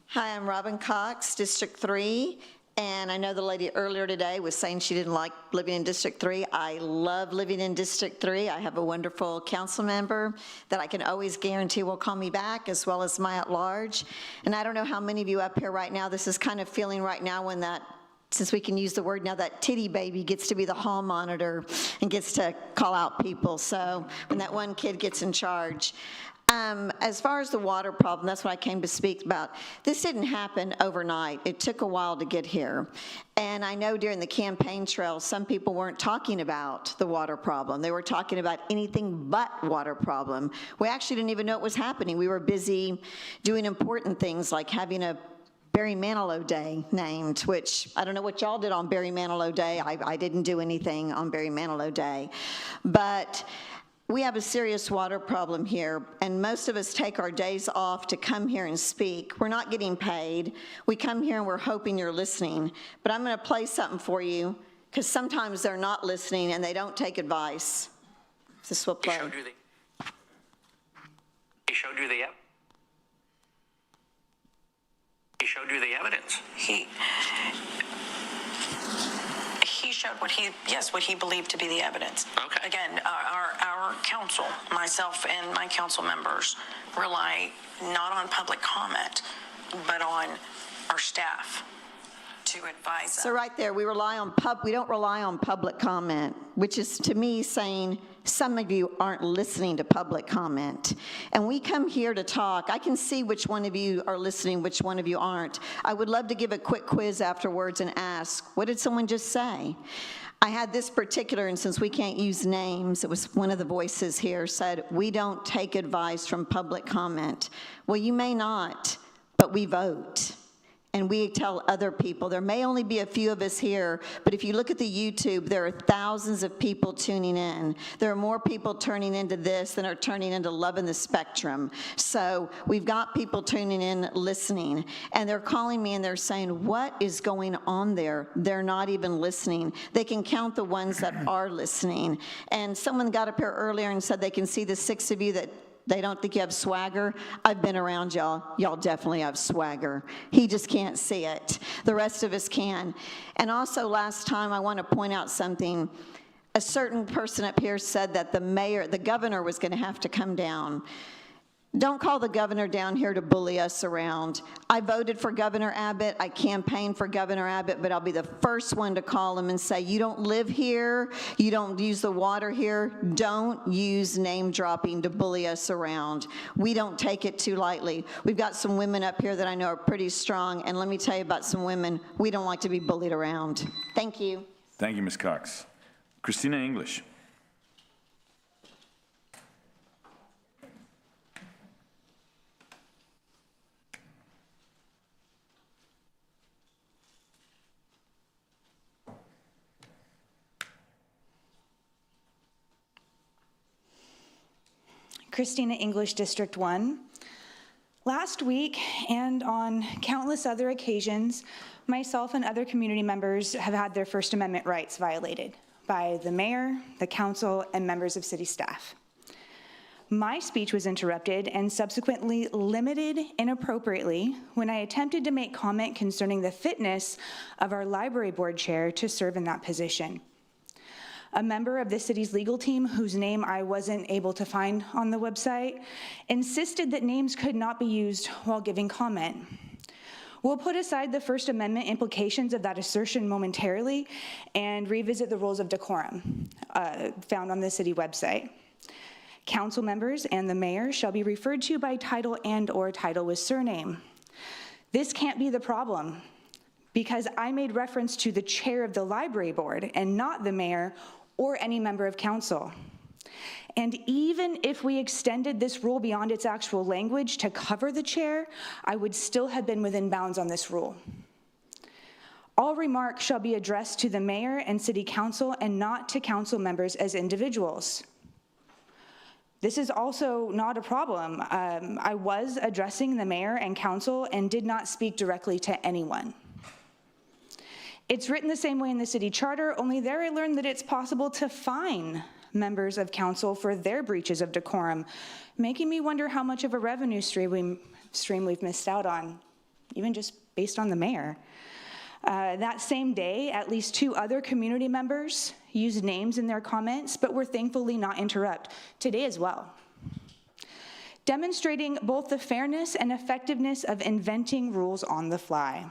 Hi, I'm Robin Cox, District 3, and I know the lady earlier today was saying she didn't like living in District 3. I love living in District 3. I have a wonderful council member that I can always guarantee will call me back, as well as my at-large. And I don't know how many of you up here right now, this is kind of feeling right now when that, since we can use the word now, that titty baby gets to be the hall monitor and gets to call out people. So when that one kid gets in charge. As far as the water problem, that's what I came to speak about. This didn't happen overnight. It took a while to get here. And I know during the campaign trail, some people weren't talking about the water problem. They were talking about anything but water problem. We actually didn't even know it was happening. We were busy doing important things like having a Barry Manilow Day named, which I don't know what y'all did on Barry Manilow Day. I didn't do anything on Barry Manilow Day. But we have a serious water problem here, and most of us take our days off to come here and speak. We're not getting paid. We come here and we're hoping you're listening. But I'm going to play something for you, because sometimes they're not listening and they don't take advice. This will play. He showed you the evidence. He showed what he believed to be the evidence. Okay. Again, our council, myself and my council members, rely not on public comment, but on our staff to advise us. So right there, we don't rely on public comment. which is to me saying some of you aren't listening to public comment. And we come here to talk. I can see which one of you are listening, which one of you aren't. I would love to give a quick quiz afterwards and ask, what did someone just say? I had this particular, and since we can't use names, it was one of the voices here said, we don't take advice from public comment. Well, you may not, but we vote. And we tell other people. There may only be a few of us here, but if you look at the YouTube, there are thousands of people tuning in. There are more people turning into this than are turning into Loving the Spectrum. So we've got people tuning in, listening, and they're calling me and they're saying, what is going on there? They're not even listening. They can count the ones that are listening. And someone got up here earlier and said they can see the 6 of you that they don't think you have swagger. I've been around y'all. Y'all definitely have swagger. He just can't see it. The rest of us can. And also last time, I want to point out something. A certain person up here said that the governor was going to have to come down. Don't call the governor down here to bully us around. I voted for Governor Abbott. I campaigned for Governor Abbott, but I'll be the first one to call him and say, you don't live here, you don't use the water here, don't use name dropping to bully us around. We don't take it too lightly. We've got some women up here that I know are pretty strong, and let me tell you about some women. We don't like to be bullied around. Thank you. Thank you, Ms. Cox. Christina English. Christina English, District 1. Last week, and on countless other occasions, myself and other community members have had their First Amendment rights violated by the mayor, the council, and members of city staff. My speech was interrupted and subsequently limited inappropriately when I attempted to make comment concerning the fitness of our library board chair to serve in that position. A member of the city's legal team, whose name I wasn't able to find on the website, insisted that names could not be used while giving comment. We'll put aside the First Amendment implications of that assertion momentarily and revisit the rules of decorum found on the city website. Council members and the mayor shall be referred to by title and/or title with surname. This can't be the problem, because I made reference to the chair of the library board and not the mayor or any member of council. And even if we extended this rule beyond its actual language to cover the chair, I would still have been within bounds on this rule. All remarks shall be addressed to the mayor and city council and not to council members as individuals. This is also not a problem. I was addressing the mayor and council and did not speak directly to anyone. It's written the same way in the city charter, only there I learned that it's possible to fine members of council for their breaches of decorum, making me wonder how much of a revenue stream we've missed out on, even just based on the mayor. That same day, at least 2 other community members used names in their comments, but were thankfully not interrupted, today as well, demonstrating both the fairness and effectiveness of inventing rules on the fly.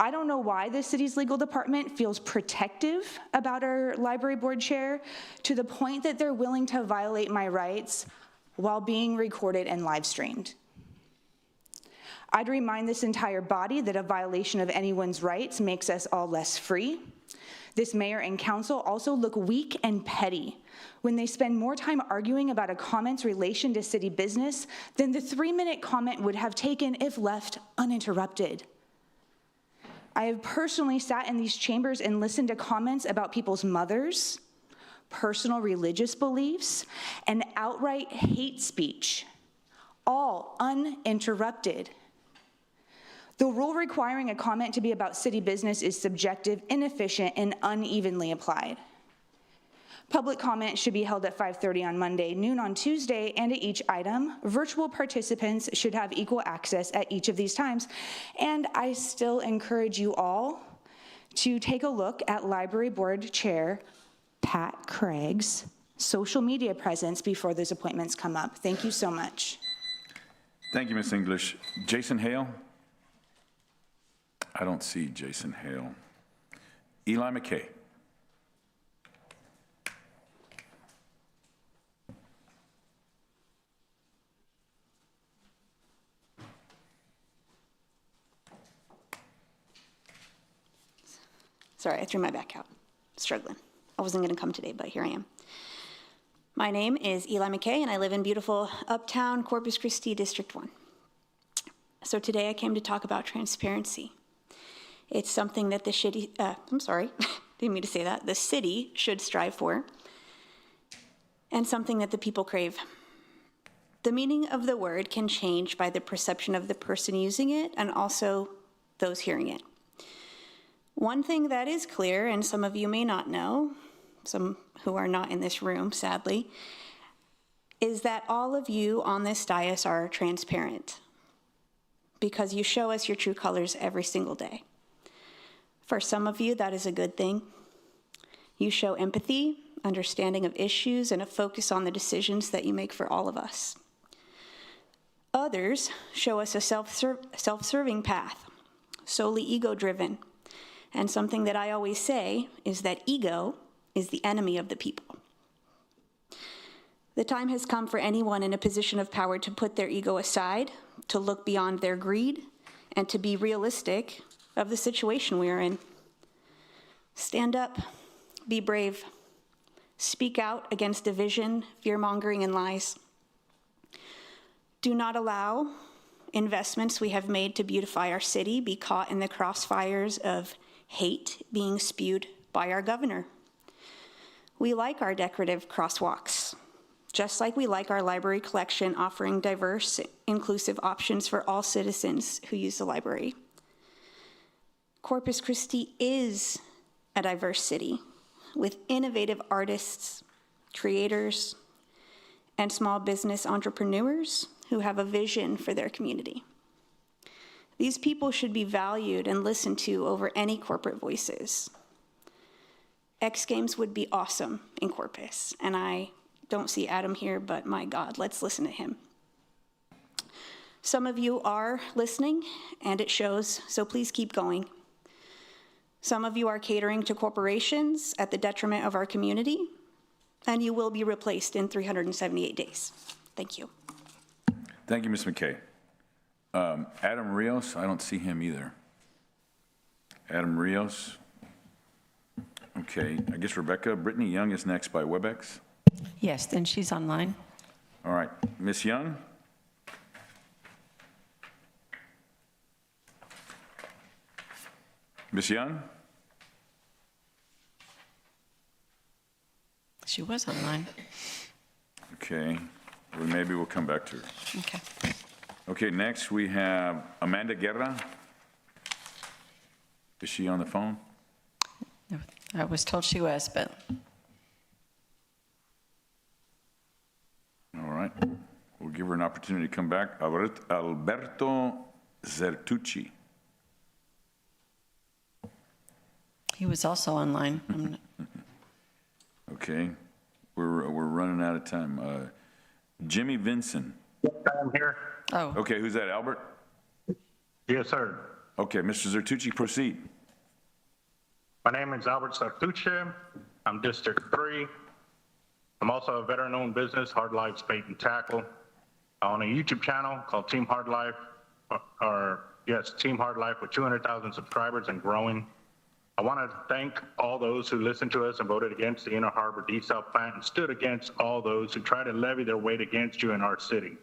I don't know why the city's legal department feels protective about our library board chair to the point that they're willing to violate my rights while being recorded and live streamed. I'd remind this entire body that a violation of anyone's rights makes us all less free. This mayor and council also look weak and petty when they spend more time arguing about a comment's relation to city business than the 3-minute comment would have taken if left uninterrupted. I have personally sat in these chambers and listened to comments about people's mothers, personal religious beliefs, and outright hate speech, all uninterrupted. The rule requiring a comment to be about city business is subjective, inefficient, and unevenly applied. Public comment should be held at 5:30 on Monday, noon on Tuesday, and at each item. Virtual participants should have equal access at each of these times. And I still encourage you all to take a look at Library Board Chair Pat Craig's social media presence before those appointments come up. Thank you so much. Thank you, Ms. English. Jason Hale? I don't see Jason Hale. Eli McKay? Sorry, I threw my back out. Struggling. I wasn't going to come today, but here I am. My name is Eli McKay, and I live in beautiful uptown Corpus Christi, District 1. So today I came to talk about transparency. It's something that the city, didn't mean to say that, the city should strive for, and something that the people crave. The meaning of the word can change by the perception of the person using it and also those hearing it. One thing that is clear, and some of you may not know, some who are not in this room, sadly, is that all of you on this dais are transparent because you show us your true colors every single day. For some of you, that is a good thing. You show empathy, understanding of issues, and a focus on the decisions that you make for all of us. Others show us a self-serving path, solely ego-driven. And something that I always say is that ego is the enemy of the people. The time has come for anyone in a position of power to put their ego aside, to look beyond their greed, and to be realistic of the situation we are in. Stand up, be brave, speak out against division, fear-mongering, and lies. Do not allow investments we have made to beautify our city be caught in the crossfires of hate being spewed by our governor. We like our decorative crosswalks, just like we like our library collection offering diverse, inclusive options for all citizens who use the library. Corpus Christi is a diverse city with innovative artists, creators, and small business entrepreneurs who have a vision for their community. These people should be valued and listened to over any corporate voices. X Games would be awesome in Corpus, and I don't see Adam here, but my God, let's listen to him. Some of you are listening, and it shows, so please keep going. Some of you are catering to corporations at the detriment of our community, and you will be replaced in 378 days. Thank you. Thank you, Ms. McKay. Adam Rios, I don't see him either. Adam Rios. Okay, I guess Rebecca. Brittany Young is next by WebEx. Yes, then she's online. All right, Ms. Young. Ms. Young? She was online. Okay, well, maybe we'll come back to her. Okay. Okay, next we have Amanda Guerra. Is she on the phone? I was told she was, but. All right, we'll give her an opportunity to come back. Alberto Zertucci. He was also online. Okay, we're running out of time. Jimmy Vinson. I'm here. Oh. Okay, who's that, Albert? Yes, sir. Okay, Mr. Zertucci, proceed. My name is Albert Sartucci. I'm District 3. I'm also a veteran-owned business, Hard Life Bait and Tackle. I own a YouTube channel called Team Hard Life, Team Hard Life with 200,000 subscribers and growing. I want to thank all those who listened to us and voted against the Inner Harbor desal plant and stood against all those who try to levy their weight against you in our city.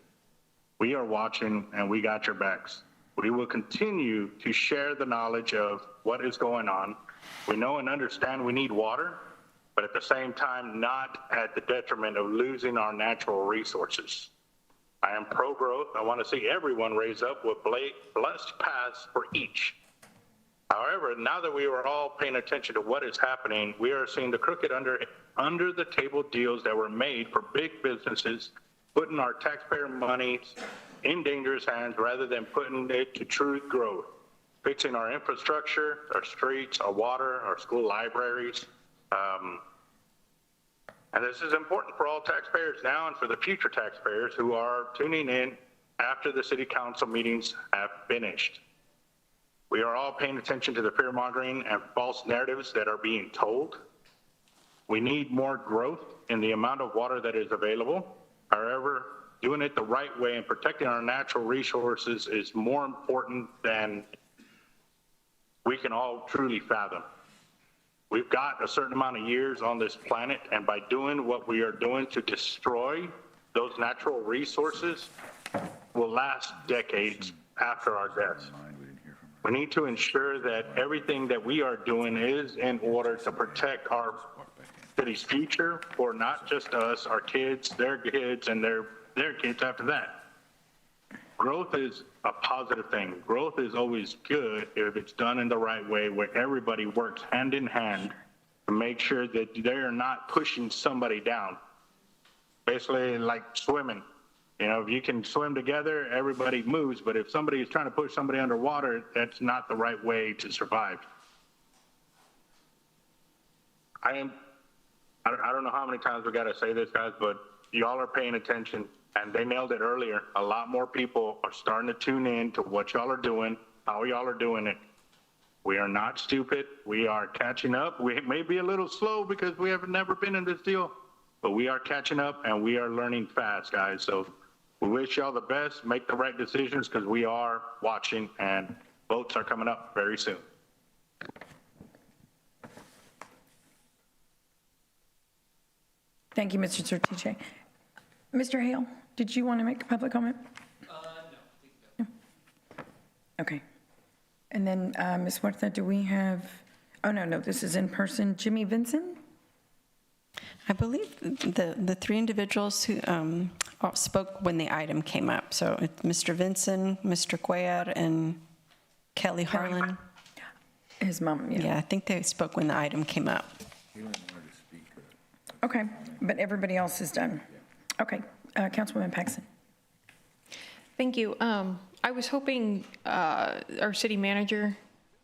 We are watching and we got your backs. We will continue to share the knowledge of what is going on. We know and understand we need water, but at the same time, not at the detriment of losing our natural resources. I am pro-growth. I want to see everyone raise up with blessed paths for each. However, now that we are all paying attention to what is happening, we are seeing the crooked under the table deals that were made for big businesses, putting our taxpayer money in dangerous hands rather than putting it to true growth, fixing our infrastructure, our streets, our water, our school libraries. And this is important for all taxpayers now and for the future taxpayers who are tuning in after the city council meetings have finished. We are all paying attention to the fear-mongering and false narratives that are being told. We need more growth in the amount of water that is available. However, doing it the right way and protecting our natural resources is more important than we can all truly fathom. We've got a certain amount of years on this planet, and by doing what we are doing to destroy those natural resources will last decades after our deaths. We need to ensure that everything that we are doing is in order to protect our city's future for not just us, our kids, their kids, and their kids after that. Growth is a positive thing. Growth is always good if it's done in the right way, where everybody works hand in hand to make sure that they're not pushing somebody down. Basically like swimming. You know, if you can swim together, everybody moves, but if somebody is trying to push somebody underwater, that's not the right way to survive. I don't know how many times we got to say this, guys, but y'all are paying attention, and they nailed it earlier. A lot more people are starting to tune in to what y'all are doing, how y'all are doing it. We are not stupid. We are catching up. We may be a little slow because we have never been in this deal, but we are catching up, and we are learning fast, guys. So we wish y'all the best. Make the right decisions, because we are watching, and votes are coming up very soon. Thank you, Mr. Sortice. Mr. Hale, did you want to make a public comment? No. Okay. And then, Ms. Huerta, do we have, oh, no, this is in person. Jimmy Vincent? I believe the three individuals who spoke when the item came up. So it's Mr. Vincent, Mr. Cuellar, and Kelly Harlan. His mom, yeah. Yeah, I think they spoke when the item came up. Okay, but everybody else is done. Okay, Councilwoman Paxson. Thank you. I was hoping our city manager,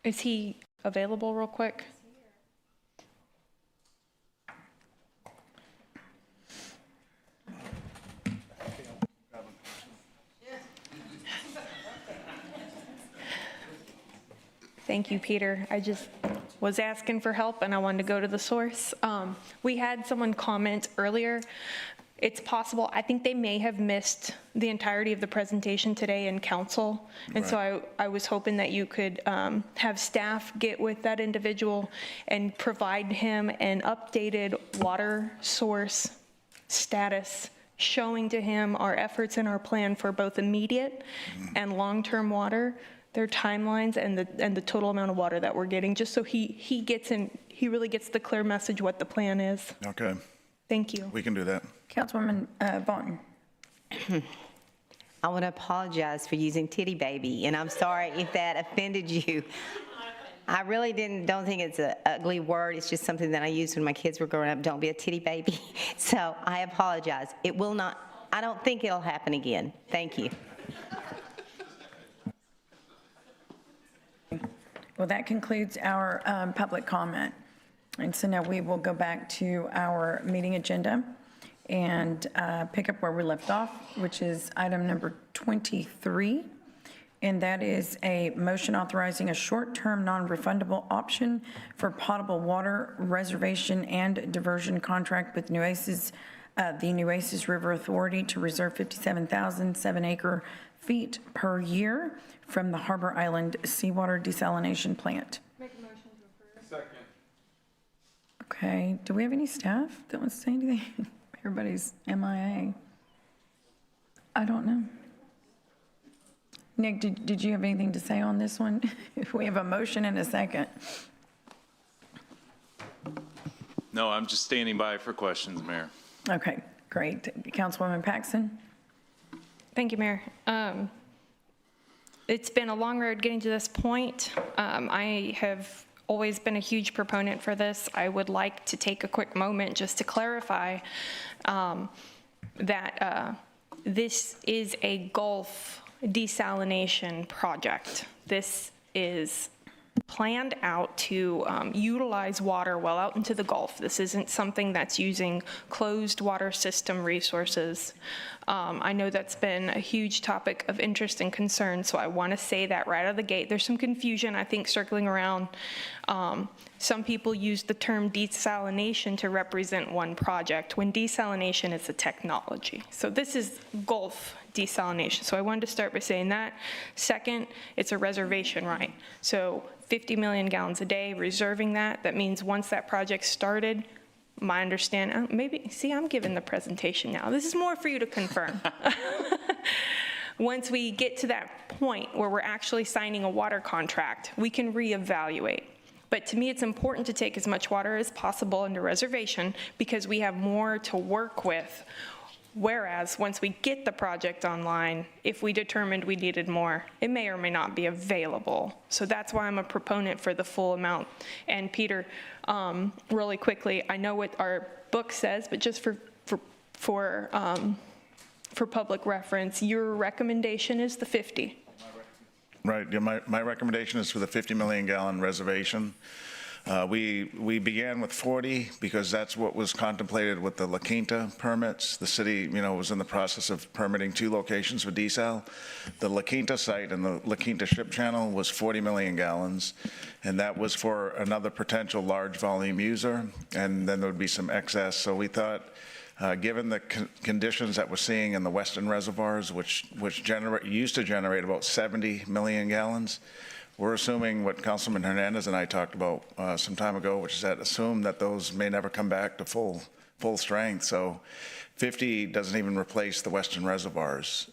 is he available real quick? Thank you, Peter. I just was asking for help and I wanted to go to the source. We had someone comment earlier. It's possible, I think they may have missed the entirety of the presentation today in council. And so I was hoping that you could have staff get with that individual and provide him an updated water source status, showing to him our efforts and our plan for both immediate and long-term water, their timelines, and the total amount of water that we're getting, just so he really gets the clear message what the plan is. Okay. Thank you. We can do that. Councilwoman Vaughn. I want to apologize for using titty baby, and I'm sorry if that offended you. I really don't think it's an ugly word. It's just something that I used when my kids were growing up. Don't be a titty baby. So I apologize. It will not, I don't think it'll happen again. Thank you. Well, that concludes our public comment. And so now we will go back to our meeting agenda and pick up where we left off, which is item number 23. And that is a motion authorizing a short-term non-refundable option for potable water reservation and diversion contract with the Nueces River Authority to reserve 57,007 acre feet per year from the Harbor Island Seawater Desalination Plant. Make a motion to approve. Second. Okay, do we have any staff that wants to say anything? Everybody's MIA. I don't know. Nick, did you have anything to say on this one? We have a motion and a second. No, I'm just standing by for questions, Mayor. Okay, great. Councilwoman Paxson? Thank you, Mayor. It's been a long road getting to this point. I have always been a huge proponent for this. I would like to take a quick moment just to clarify that this is a Gulf desalination project. This is planned out to utilize water well out into the Gulf. This isn't something that's using closed water system resources. I know that's been a huge topic of interest and concern, so I want to say that right out of the gate. There's some confusion, I think, circling around some people use the term desalination to represent one project, when desalination is a technology. So this is Gulf desalination. So I wanted to start by saying that. Second, it's a reservation right. So 50 million gallons a day, reserving that. That means once that project started, my understanding, maybe, see, I'm giving the presentation now. This is more for you to confirm. Once we get to that point where we're actually signing a water contract, we can reevaluate. But to me, it's important to take as much water as possible into reservation because we have more to work with. Whereas once we get the project online, if we determined we needed more, it may or may not be available. So that's why I'm a proponent for the full amount. And Peter, really quickly, I know what our book says, but just for public reference, your recommendation is the 50. Right, yeah, my recommendation is for the 50 million gallon reservation. We began with 40 because that's what was contemplated with the La Quinta permits. The city, was in the process of permitting 2 locations for desal. The La Quinta site and the La Quinta ship channel was 40 million gallons, and that was for another potential large volume user, and then there would be some excess. So we thought, given the conditions that we're seeing in the western reservoirs, which used to generate about 70 million gallons, we're assuming what Councilman Hernandez and I talked about some time ago, which is that assume that those may never come back to full strength. So 50 doesn't even replace the western reservoirs.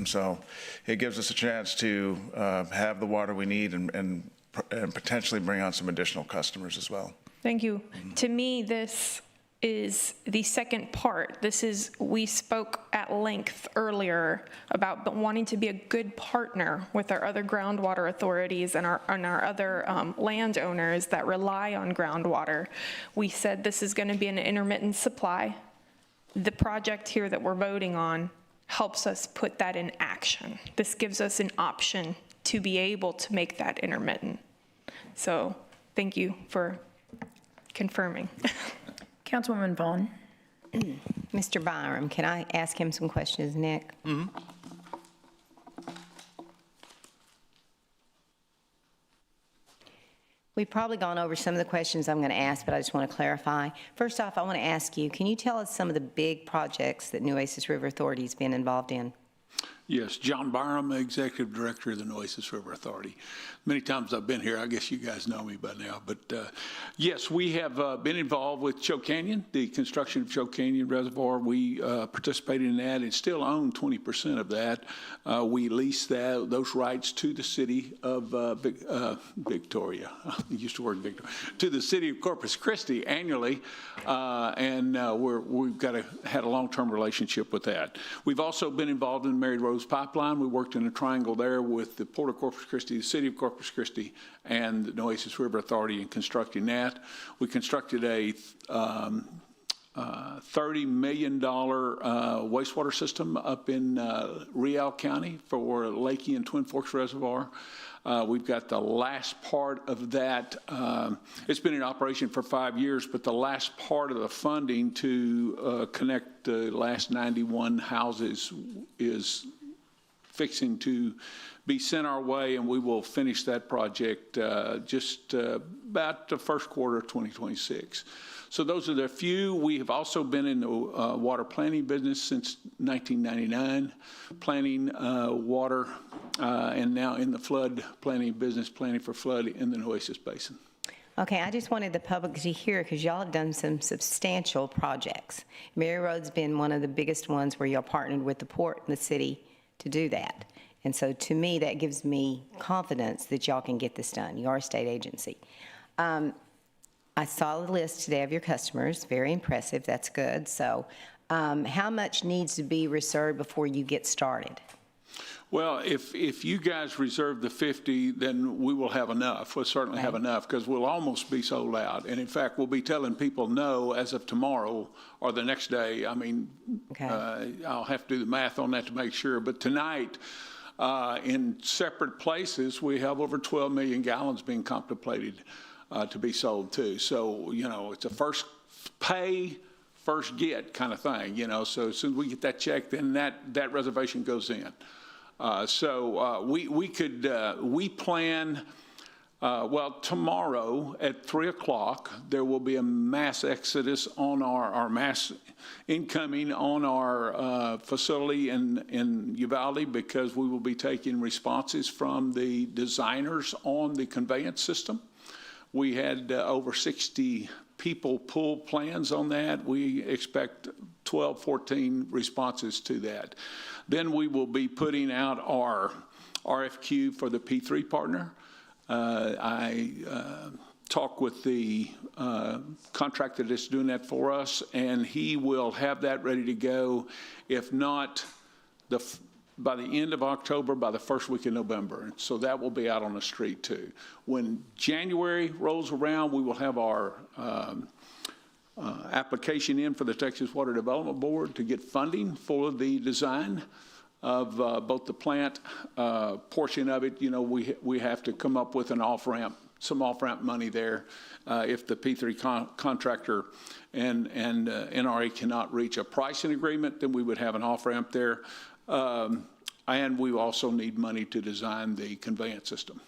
So it gives us a chance to have the water we need and potentially bring on some additional customers as well. Thank you. To me, this is the second part. We spoke at length earlier about wanting to be a good partner with our other groundwater authorities and our other landowners that rely on groundwater. We said this is going to be an intermittent supply. The project here that we're voting on helps us put that in action. This gives us an option to be able to make that intermittent. So thank you for confirming. Councilwoman Vaughn. Mr. Byram, can I ask him some questions, Nick? Mm-hmm. We've probably gone over some of the questions I'm going to ask, but I just want to clarify. First off, I want to ask you, can you tell us some of the big projects that Nueces River Authority has been involved in? Yes, John Byram, Executive Director of the Nueces River Authority. Many times I've been here, I guess you guys know me by now, but yes, we have been involved with Choke Canyon, the construction of Choke Canyon Reservoir. We participated in that and still own 20% of that. We lease those rights to the city of Victoria. I used to work in Victoria, to the city of Corpus Christi annually, and we've had a long-term relationship with that. We've also been involved in the Mary Rose Pipeline. We worked in a triangle there with the Port of Corpus Christi, the city of Corpus Christi, and the Nueces River Authority in constructing that. We constructed a $30 million wastewater system up in Riel County for Lakey and Twin Forks Reservoir. We've got the last part of that. It's been in operation for 5 years, but the last part of the funding to connect the last 91 houses is fixing to be sent our way, and we will finish that project just about the first quarter of 2026. So those are the few. We have also been in the water planning business since 1999, planning water, and now in the flood planning business, planning for flood in the Nueces Basin. Okay, I just wanted the public to hear, because y'all have done some substantial projects. Mary Road's been one of the biggest ones where y'all partnered with the port and the city to do that. And so to me, that gives me confidence that y'all can get this done. You are a state agency. I saw the list today of your customers, very impressive, that's good. So how much needs to be reserved before you get started? Well, if you guys reserve the 50, then we will have enough. We'll certainly have enough, because we'll almost be sold out. And in fact, we'll be telling people no as of tomorrow or the next day. I mean, I'll have to do the math on that to make sure. But tonight, in separate places, we have over 12 million gallons being contemplated to be sold too. So, it's a first pay, first get kind of thing, So as soon as we get that check, then that reservation goes in. We plan Well, tomorrow at 3 o'clock, there will be a mass exodus on our mass incoming on our facility in Uvalde, because we will be taking responses from the designers on the conveyance system. We had over 60 people pull plans on that. We expect 12, 14 responses to that. Then we will be putting out our RFQ for the P3 partner. I talked with the contractor that's doing that for us, and he will have that ready to go, if not by the end of October, by the first week of November. So that will be out on the street too. When January rolls around, we will have our application in for the Texas Water Development Board to get funding for the design of both the plant portion of it. You know, we have to come up with an off-ramp, some off-ramp money there. If the P3 contractor and NRA cannot reach a pricing agreement, then we would have an off-ramp there. And we also need money to design the conveyance system.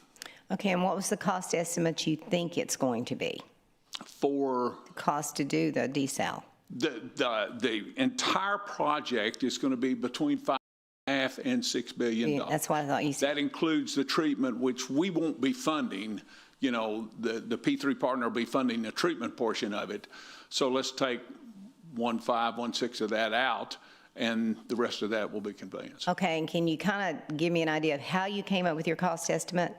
Okay, and what was the cost estimate you think it's going to be? For the cost to do the desal? The entire project is going to be between $5.5 and $6 billion. That's what I thought you said. That includes the treatment, which we won't be funding. You know, the P3 partner will be funding the treatment portion of it. So let's take 1.5, 1/6 of that out, and the rest of that will be conveyance. Okay, and can you kind of give me an idea of how you came up with your cost estimate?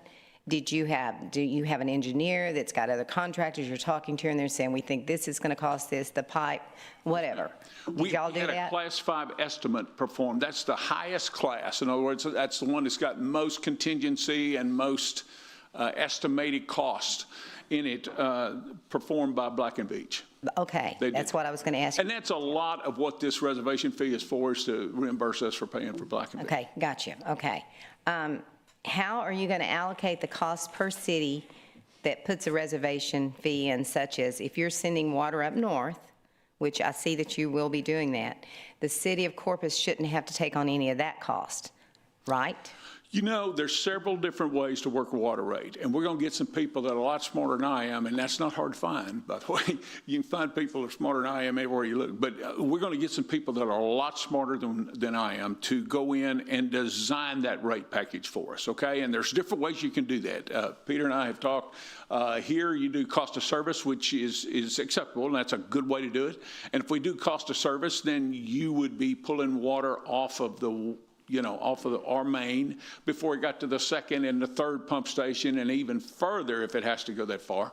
Do you have an engineer that's got other contractors you're talking to, and they're saying, we think this is going to cost this, the pipe, whatever? Did y'all do that? We had a Class 5 estimate performed. That's the highest class. In other words, that's the one that's got most contingency and most estimated cost in it, performed by Black & Veatch. Okay, that's what I was going to ask you. And that's a lot of what this reservation fee is for, is to reimburse us for paying for Black & Veatch. Okay, gotcha. Okay. How are you going to allocate the cost per city that puts a reservation fee in, such as if you're sending water up north, which I see that you will be doing that, the city of Corpus shouldn't have to take on any of that cost, right? You know, there's several different ways to work a water rate, and we're going to get some people that are a lot smarter than I am, and that's not hard to find, by the way. You can find people that are smarter than I am everywhere you look, but we're going to get some people that are a lot smarter than I am to go in and design that rate package for us, okay? And there's different ways you can do that. Peter and I have talked. Here you do cost of service, which is acceptable, and that's a good way to do it. And if we do cost of service, then you would be pulling water off of our main before it got to the second and the third pump station, and even further if it has to go that far.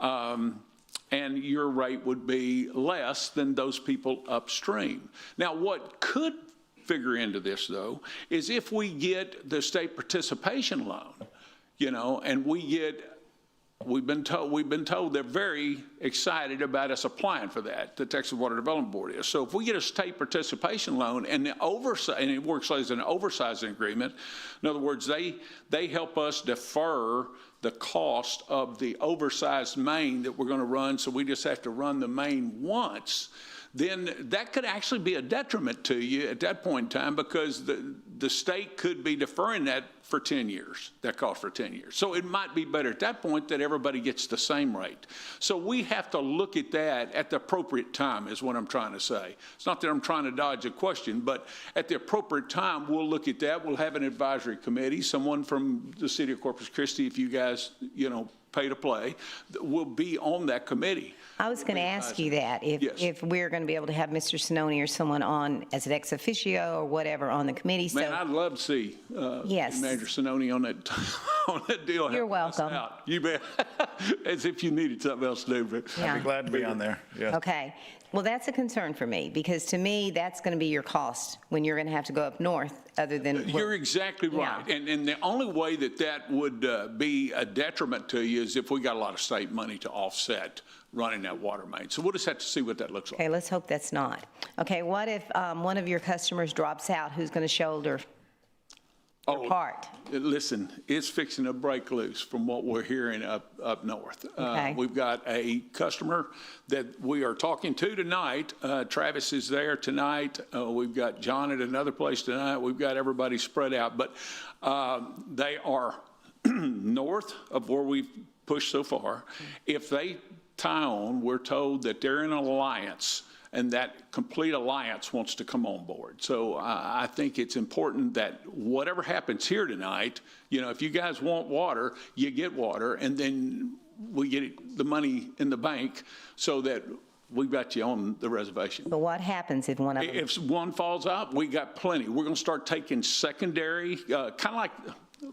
And your rate would be less than those people upstream. Now, what could figure into this, though, is if we get the state participation loan, and we've been told they're very excited about us applying for that. The Texas Water Development Board is. So if we get a state participation loan and it works as an oversizing agreement, in other words, they help us defer the cost of the oversized main that we're going to run, so we just have to run the main once, then that could actually be a detriment to you at that point in time, because the state could be deferring that for 10 years, that cost for 10 years. So it might be better at that point that everybody gets the same rate. So we have to look at that at the appropriate time, is what I'm trying to say. It's not that I'm trying to dodge a question, but at the appropriate time, we'll look at that. We'll have an advisory committee, someone from the city of Corpus Christi, if you guys, pay to play, will be on that committee. I was going to ask you that, if we're going to be able to have Mr. Sinoni or someone on as an ex officio or whatever on the committee. Man, I'd love to see Manager Sinoni on that deal. You're welcome. You bet. As if you needed something else to do. I'd be glad to be on there. Yeah. Okay. Well, that's a concern for me, because to me, that's going to be your cost when you're going to have to go up north, other than... You're exactly right. Yeah. And the only way that would be a detriment to you is if we got a lot of state money to offset running that water main. So we'll just have to see what that looks like. Okay, let's hope that's not. Okay, what if one of your customers drops out? Who's going to shoulder your part? Listen, it's fixing to break loose from what we're hearing up north. Okay. We've got a customer that we are talking to tonight. Travis is there tonight. We've got John at another place tonight. We've got everybody spread out, but they are north of where we've pushed so far. If they tie on, we're told that they're in an alliance, and that complete alliance wants to come on board. So I think it's important that whatever happens here tonight, you know, if you guys want water, you get water, and then we get the money in the bank so that we got you on the reservation. But what happens if one of them? If one falls out, we got plenty. We're going to start taking secondary, kind of like,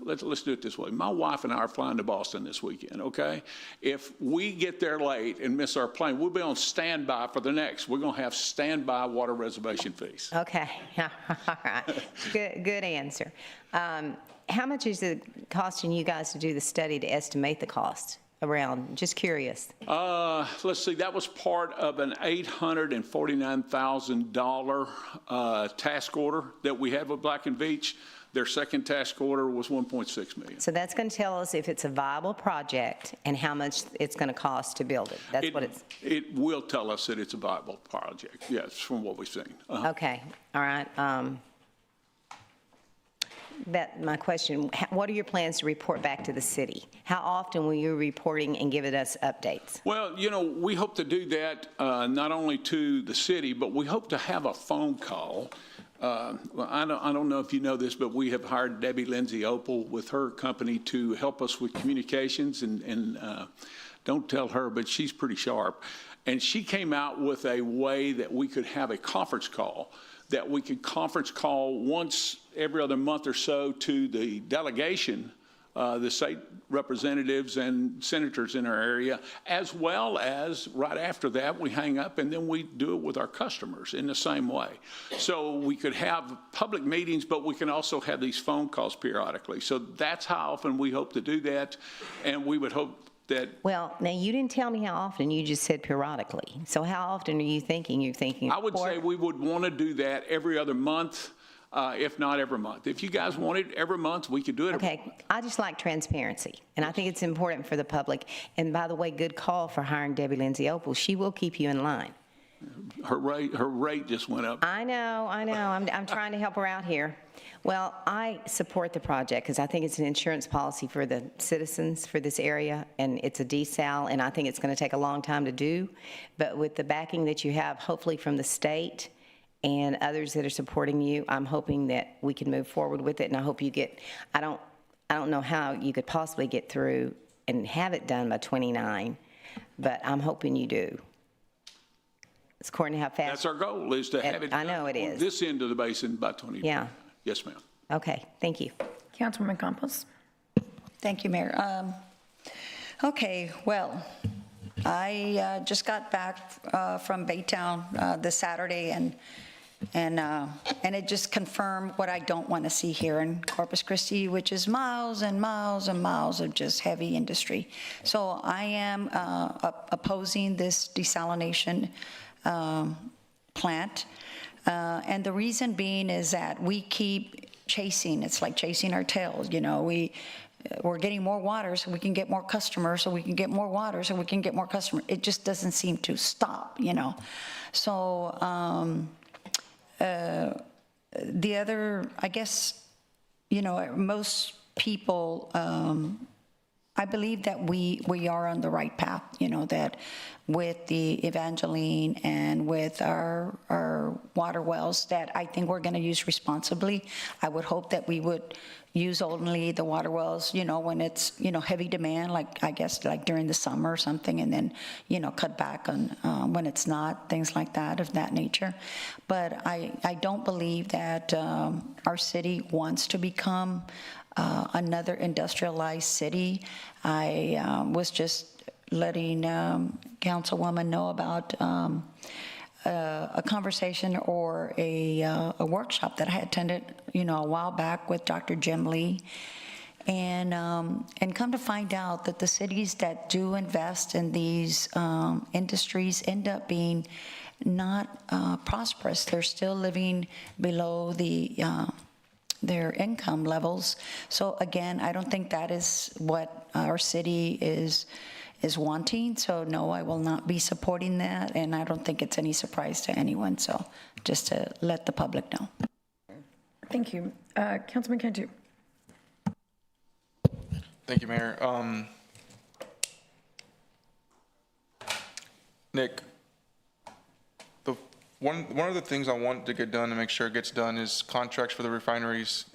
let's do it this way. My wife and I are flying to Boston this weekend, okay? If we get there late and miss our plane, we'll be on standby for the next. We're going to have standby water reservation fees. Okay, all right. Good answer. How much is it costing you guys to do the study to estimate the cost around? Just curious. Let's see, that was part of an $849,000 task order that we had with Black and Veatch. Their second task order was $1.6 million. So that's going to tell us if it's a viable project and how much it's going to cost to build it. That's what it's. It will tell us that it's a viable project, yes, from what we've seen. Okay, all right. My question, what are your plans to report back to the city? How often will you be reporting and giving us updates? Well, you know, we hope to do that not only to the city, but we hope to have a phone call. Well, I don't know if you know this, but we have hired Debbie Lindsay Opal with her company to help us with communications, and don't tell her, but she's pretty sharp. And she came out with a way that we could have a conference call, that we could conference call once every other month or so to the delegation, the state representatives and senators in our area, as well as right after that, we hang up and then we do it with our customers in the same way. So we could have public meetings, but we can also have these phone calls periodically. So that's how often we hope to do that, and we would hope that. Well, now you didn't tell me how often, you just said periodically. So how often are you thinking? You're thinking? I would say we would want to do that every other month. If not every month. If you guys want it every month, we could do it. Okay, I just like transparency, and I think it's important for the public. And by the way, good call for hiring Debbie Lindsay Opal. She will keep you in line. Her rate just went up. I know. I'm trying to help her out here. Well, I support the project because I think it's an insurance policy for the citizens for this area, and it's a desal, and I think it's going to take a long time to do. But with the backing that you have, hopefully from the state and others that are supporting you, I'm hoping that we can move forward with it, and I hope you get, I don't know how you could possibly get through and have it done by 29, but I'm hoping you do. It's according to how fast. That's our goal, is to have it. I know it is. This end of the basin by 20. Yeah. Yes, ma'am. Okay, thank you. Councilwoman Campos. Thank you, Mayor. Okay, well, I just got back from Baytown this Saturday, and it just confirmed what I don't want to see here in Corpus Christi, which is miles and miles and miles of just heavy industry. So I am opposing this desalination plant. And the reason being is that we keep chasing. It's like chasing our tails. You know, we're getting more water so we can get more customers, so we can get more water so we can get more customers. It just doesn't seem to stop, you know. So the other, I guess, you know, most people, I believe that we are on the right path, you know, that with the Evangeline and with our water wells that I think we're going to use responsibly. I would hope that we would use only the water wells, you know, when it's, you know, heavy demand, like I guess like during the summer or something, and then, you know, cut back on when it's not, things like that of that nature. But I don't believe that our city wants to become another industrialized city. I was just letting Councilwoman know about a conversation or a workshop that I attended, you know, a while back with Dr. Jim Lee, and come to find out that the cities that do invest in these industries end up being not prosperous. They're still living below their income levels. So again, I don't think that is what our city is wanting. So no, I will not be supporting that, and I don't think it's any surprise to anyone. So just to let the public know. Thank you. Councilman Cantu. Thank you, Mayor. Nick, one of the things I want to get done to make sure it gets done is contracts for the refineries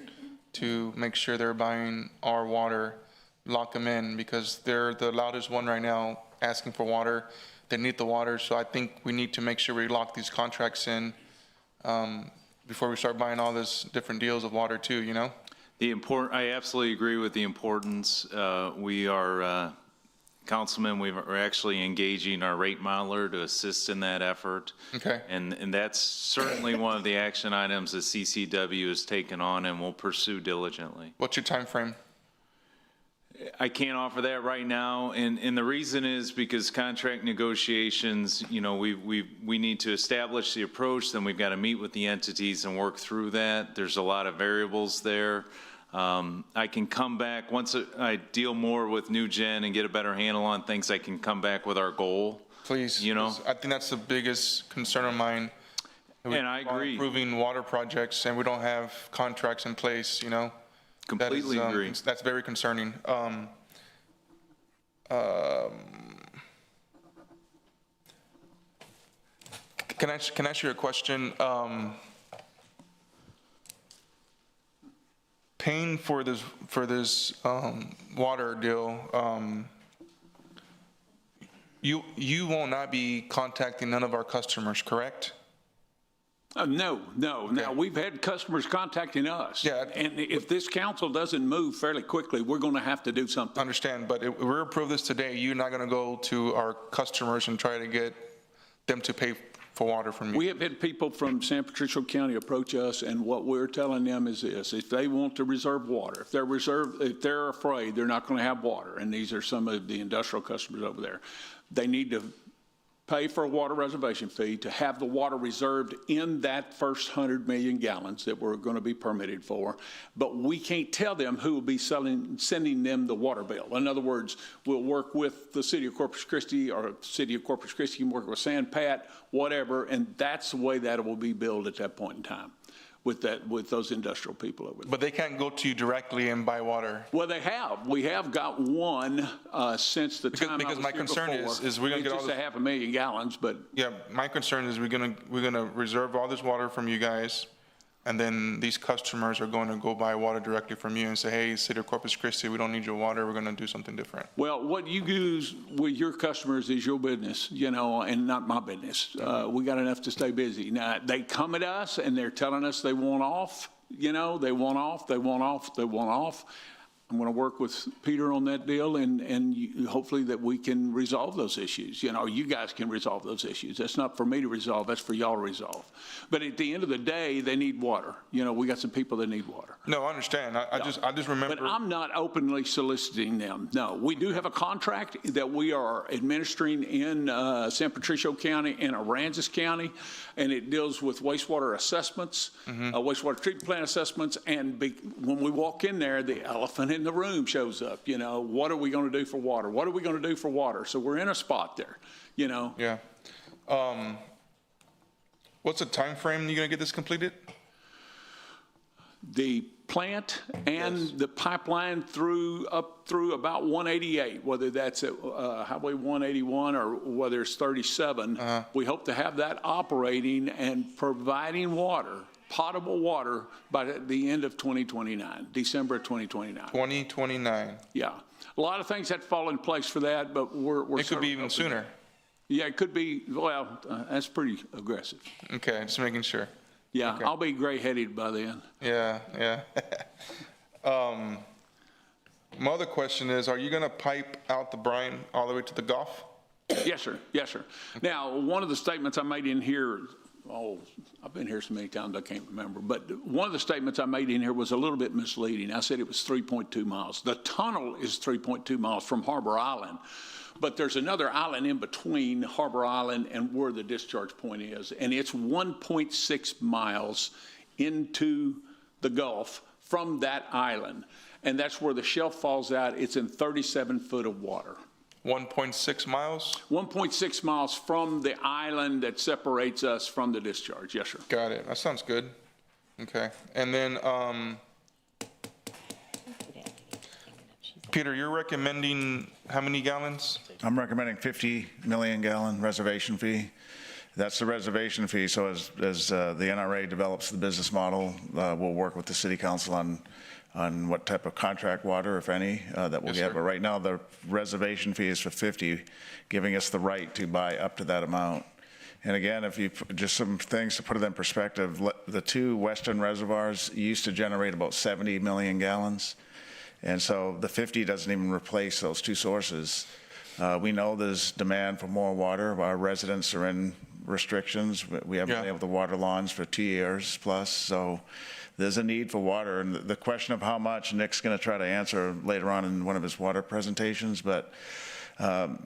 to make sure they're buying our water, lock them in, because they're the loudest one right now asking for water. They need the water, so I think we need to make sure we lock these contracts in before we start buying all this different deals of water too, you know? I absolutely agree with the importance. We are, Councilman, we're actually engaging our rate modeler to assist in that effort. Okay. And that's certainly one of the action items that CCW has taken on and will pursue diligently. What's your time frame? I can't offer that right now, and the reason is because contract negotiations, you know, we need to establish the approach, then we've got to meet with the entities and work through that. There's a lot of variables there. I can come back, once I deal more with New Gen and get a better handle on things, I can come back with our goal. Please, you know? I think that's the biggest concern of mine. And I agree. Improving water projects, and we don't have contracts in place, you know? Completely agree. That's very concerning. Can I ask you a question? Paying for this water deal, you will not be contacting none of our customers, correct? No. Now, we've had customers contacting us. Yeah. And if this council doesn't move fairly quickly, we're going to have to do something. Understand, but if we're approved this today, you're not going to go to our customers and try to get them to pay for water from you. We have had people from San Patricio County approach us, and what we're telling them is this: if they want to reserve water, if they're afraid they're not going to have water, and these are some of the industrial customers over there, they need to pay for a water reservation fee to have the water reserved in that first 100 million gallons that we're going to be permitted for. But we can't tell them who will be sending them the water bill. In other words, we'll work with the city of Corpus Christi, or city of Corpus Christi can work with San Pat, whatever, and that's the way that will be billed at that point in time with those industrial people over there. But they can't go to you directly and buy water. Well, they have. We have got one since the time because my concern is we're going to get all just 500,000 gallons, but yeah, my concern is we're going to reserve all this water from you guys, and then these customers are going to go buy water directly from you and say, hey, City of Corpus Christi, we don't need your water, we're going to do something different. Well, what you use with your customers is your business, you know, and not my business. We got enough to stay busy. Now, they come at us and they're telling us they want off, you know, they want off. I'm going to work with Peter on that deal, and hopefully that we can resolve those issues. You know, you guys can resolve those issues. That's not for me to resolve. That's for y'all to resolve. But at the end of the day, they need water. You know, we got some people that need water. No, I understand. I just remember. But I'm not openly soliciting them. No, we do have a contract that we are administering in San Patricio County and Aransas County, and it deals with wastewater assessments, wastewater treatment plant assessments, and when we walk in there, the elephant in the room shows up. You know, what are we going to do for water? What are we going to do for water? So we're in a spot there, you know. Yeah. What's the time frame you're going to get this completed? The plant and the pipeline up through about 188, whether that's at Highway 181 or whether it's 37, we hope to have that operating and providing water, potable water, by the end of 2029, December of 2029. 2029. Yeah. A lot of things have to fall in place for that, but we're It could be even sooner. Yeah, it could be. Well, that's pretty aggressive. Okay, just making sure. Yeah, okay. I'll be gray-headed by then. Yeah. My other question is, are you going to pipe out the brine all the way to the Gulf? Yes, sir. Now, one of the statements I made in here, I've been here so many times I can't remember, but one of the statements I made in here was a little bit misleading. I said it was 3.2 miles. The tunnel is 3.2 miles from Harbor Island, but there's another island in between Harbor Island and where the discharge point is, and it's 1.6 miles into the Gulf from that island, and that's where the shelf falls out. It's in 37 foot of water. 1.6 miles? 1.6 miles from the island that separates us from the discharge. Yes, sir. Got it. That sounds good. Okay. And then Peter, you're recommending how many gallons? I'm recommending 50 million gallon reservation fee. That's the reservation fee. So as the NRA develops the business model, we'll work with the city council on what type of contract water, if any, that we'll get. But right now, the reservation fee is for 50, giving us the right to buy up to that amount. And again, if you, just some things to put it in perspective, the two western reservoirs used to generate about 70 million gallons. And so the 50 doesn't even replace those two sources. We know there's demand for more water. Our residents are in restrictions. We haven't been able to water lawns for 2 years plus. So there's a need for water. And the question of how much, Nick's going to try to answer later on in one of his water presentations. But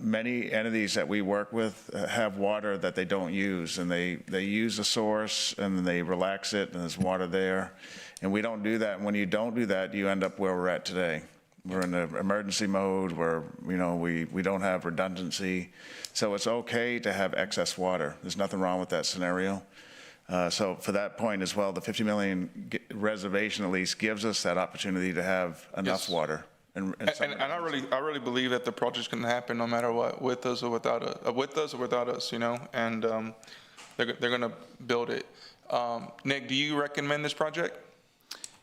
many entities that we work with have water that they don't use. And they use a source and then they relax it and there's water there. And we don't do that. And when you don't do that, you end up where we're at today. We're in an emergency mode where, you know, we don't have redundancy. So it's okay to have excess water. There's nothing wrong with that scenario. So for that point as well, the 50 million reservation at least gives us that opportunity to have enough water. And I really believe that the project's going to happen no matter what, with us or without us, you know, and they're going to build it. Nick, do you recommend this project?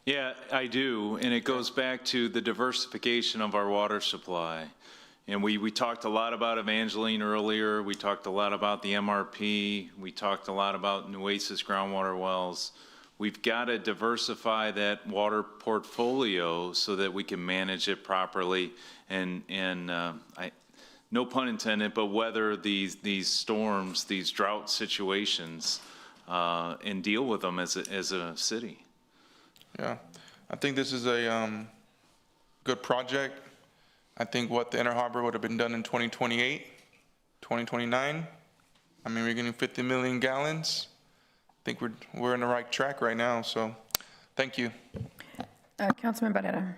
Yeah, I do, and it goes back to the diversification of our water supply. And we talked a lot about Evangeline earlier. We talked a lot about the MRP. We talked a lot about Nueces groundwater wells. We've got to diversify that water portfolio so that we can manage it properly and no pun intended, but weather these storms, these drought situations, and deal with them as a city. Yeah, I think this is a good project. I think what the Inner Harbor would have been done in 2028, 2029. I mean, we're getting 50 million gallons. I think we're in the right track right now, so thank you. Councilman Barrera.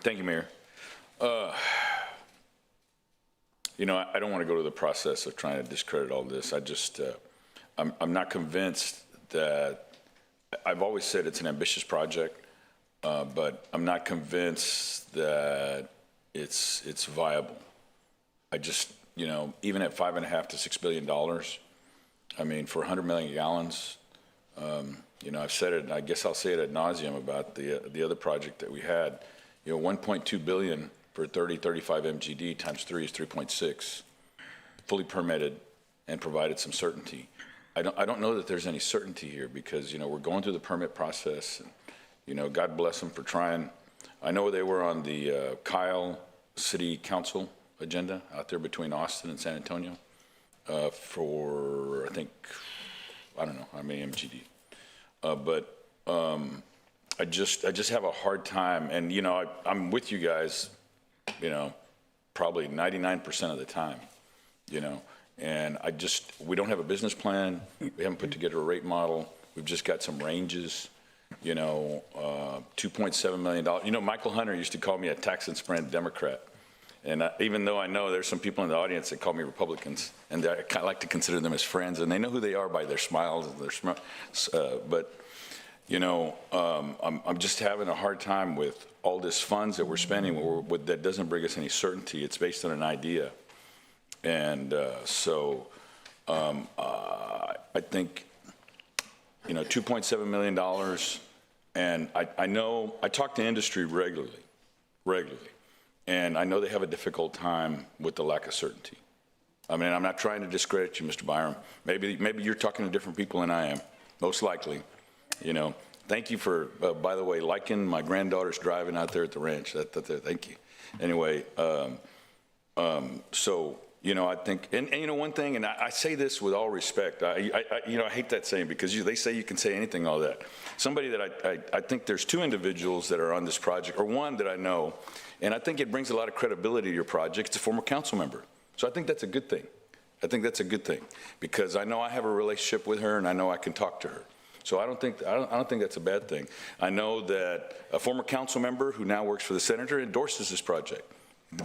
Thank you, Mayor. You know, I don't want to go to the process of trying to discredit all this. I just, I'm not convinced that, I've always said it's an ambitious project, but I'm not convinced that it's viable. I just, you know, even at $5.5 to $6 billion, I mean, for 100 million gallons, you know, I've said it, and I guess I'll say it ad nauseum about the other project that we had. You know, 1.2 billion for 35 MGD times 3 is 3.6, fully permitted and provided some certainty. I don't know that there's any certainty here because, you know, we're going through the permit process. And, you know, God bless them for trying. I know they were on the Kyle City Council agenda out there between Austin and San Antonio for, I think, I don't know how many MGD. But I just have a hard time. And, you know, I'm with you guys, you know, probably 99% of the time, you know. And we don't have a business plan. We haven't put together a rate model. We've just got some ranges, you know, $2.7 million. You know, Michael Hunter used to call me a tax and spend Democrat. And even though I know there's some people in the audience that call me Republicans, and I kind of like to consider them as friends, and they know who they are by their smiles and their but, you know, I'm just having a hard time with all this funds that we're spending that doesn't bring us any certainty. It's based on an idea. And so I think, you know, $2.7 million, and I know, I talk to industry regularly, and I know they have a difficult time with the lack of certainty. I mean, I'm not trying to discredit you, Mr. Byram. Maybe you're talking to different people than I am, most likely, you know. Thank you for, by the way, liking my granddaughter's driving out there at the ranch. Thank you. Anyway, so, you know, I think, and you know, one thing, and I say this with all respect, you know, I hate that saying because they say you can say anything, all that. Somebody that I think there's two individuals that are on this project, or one that I know, and I think it brings a lot of credibility to your project. It's a former council member. So I think that's a good thing. I think that's a good thing because I know I have a relationship with her and I know I can talk to her. So I don't think that's a bad thing. I know that a former council member who now works for the senator endorses this project,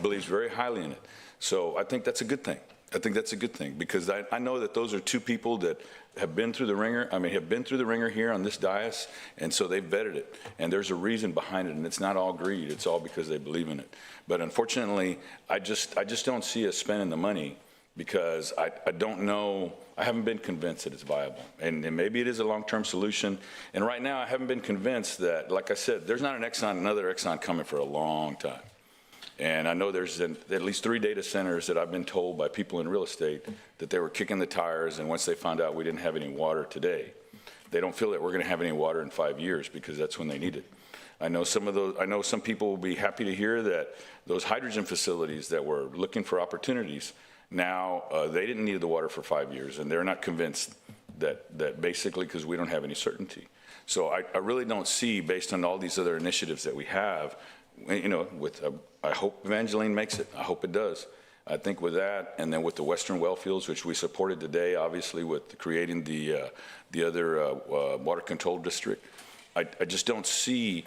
believes very highly in it. So I think that's a good thing. I think that's a good thing, because I know that those are two people that have been through the ringer, here on this dais, and so they've vetted it. And there's a reason behind it, and it's not all greed. It's all because they believe in it. But unfortunately, I just don't see us spending the money, because I don't know, I haven't been convinced that it's viable. And maybe it is a long-term solution. And right now, I haven't been convinced that, like I said, there's not another Exxon coming for a long time. And I know there's at least 3 data centers that I've been told by people in real estate that they were kicking the tires, and once they found out we didn't have any water today, they don't feel that we're going to have any water in 5 years, because that's when they need it. I know some people will be happy to hear that those hydrogen facilities that were looking for opportunities, now they didn't need the water for 5 years, and they're not convinced that basically because we don't have any certainty. So I really don't see, based on all these other initiatives that we have, I hope Evangeline makes it. I hope it does. I think with that, and then with the Western well fields, which we supported today, obviously with creating the other water control district, I just don't see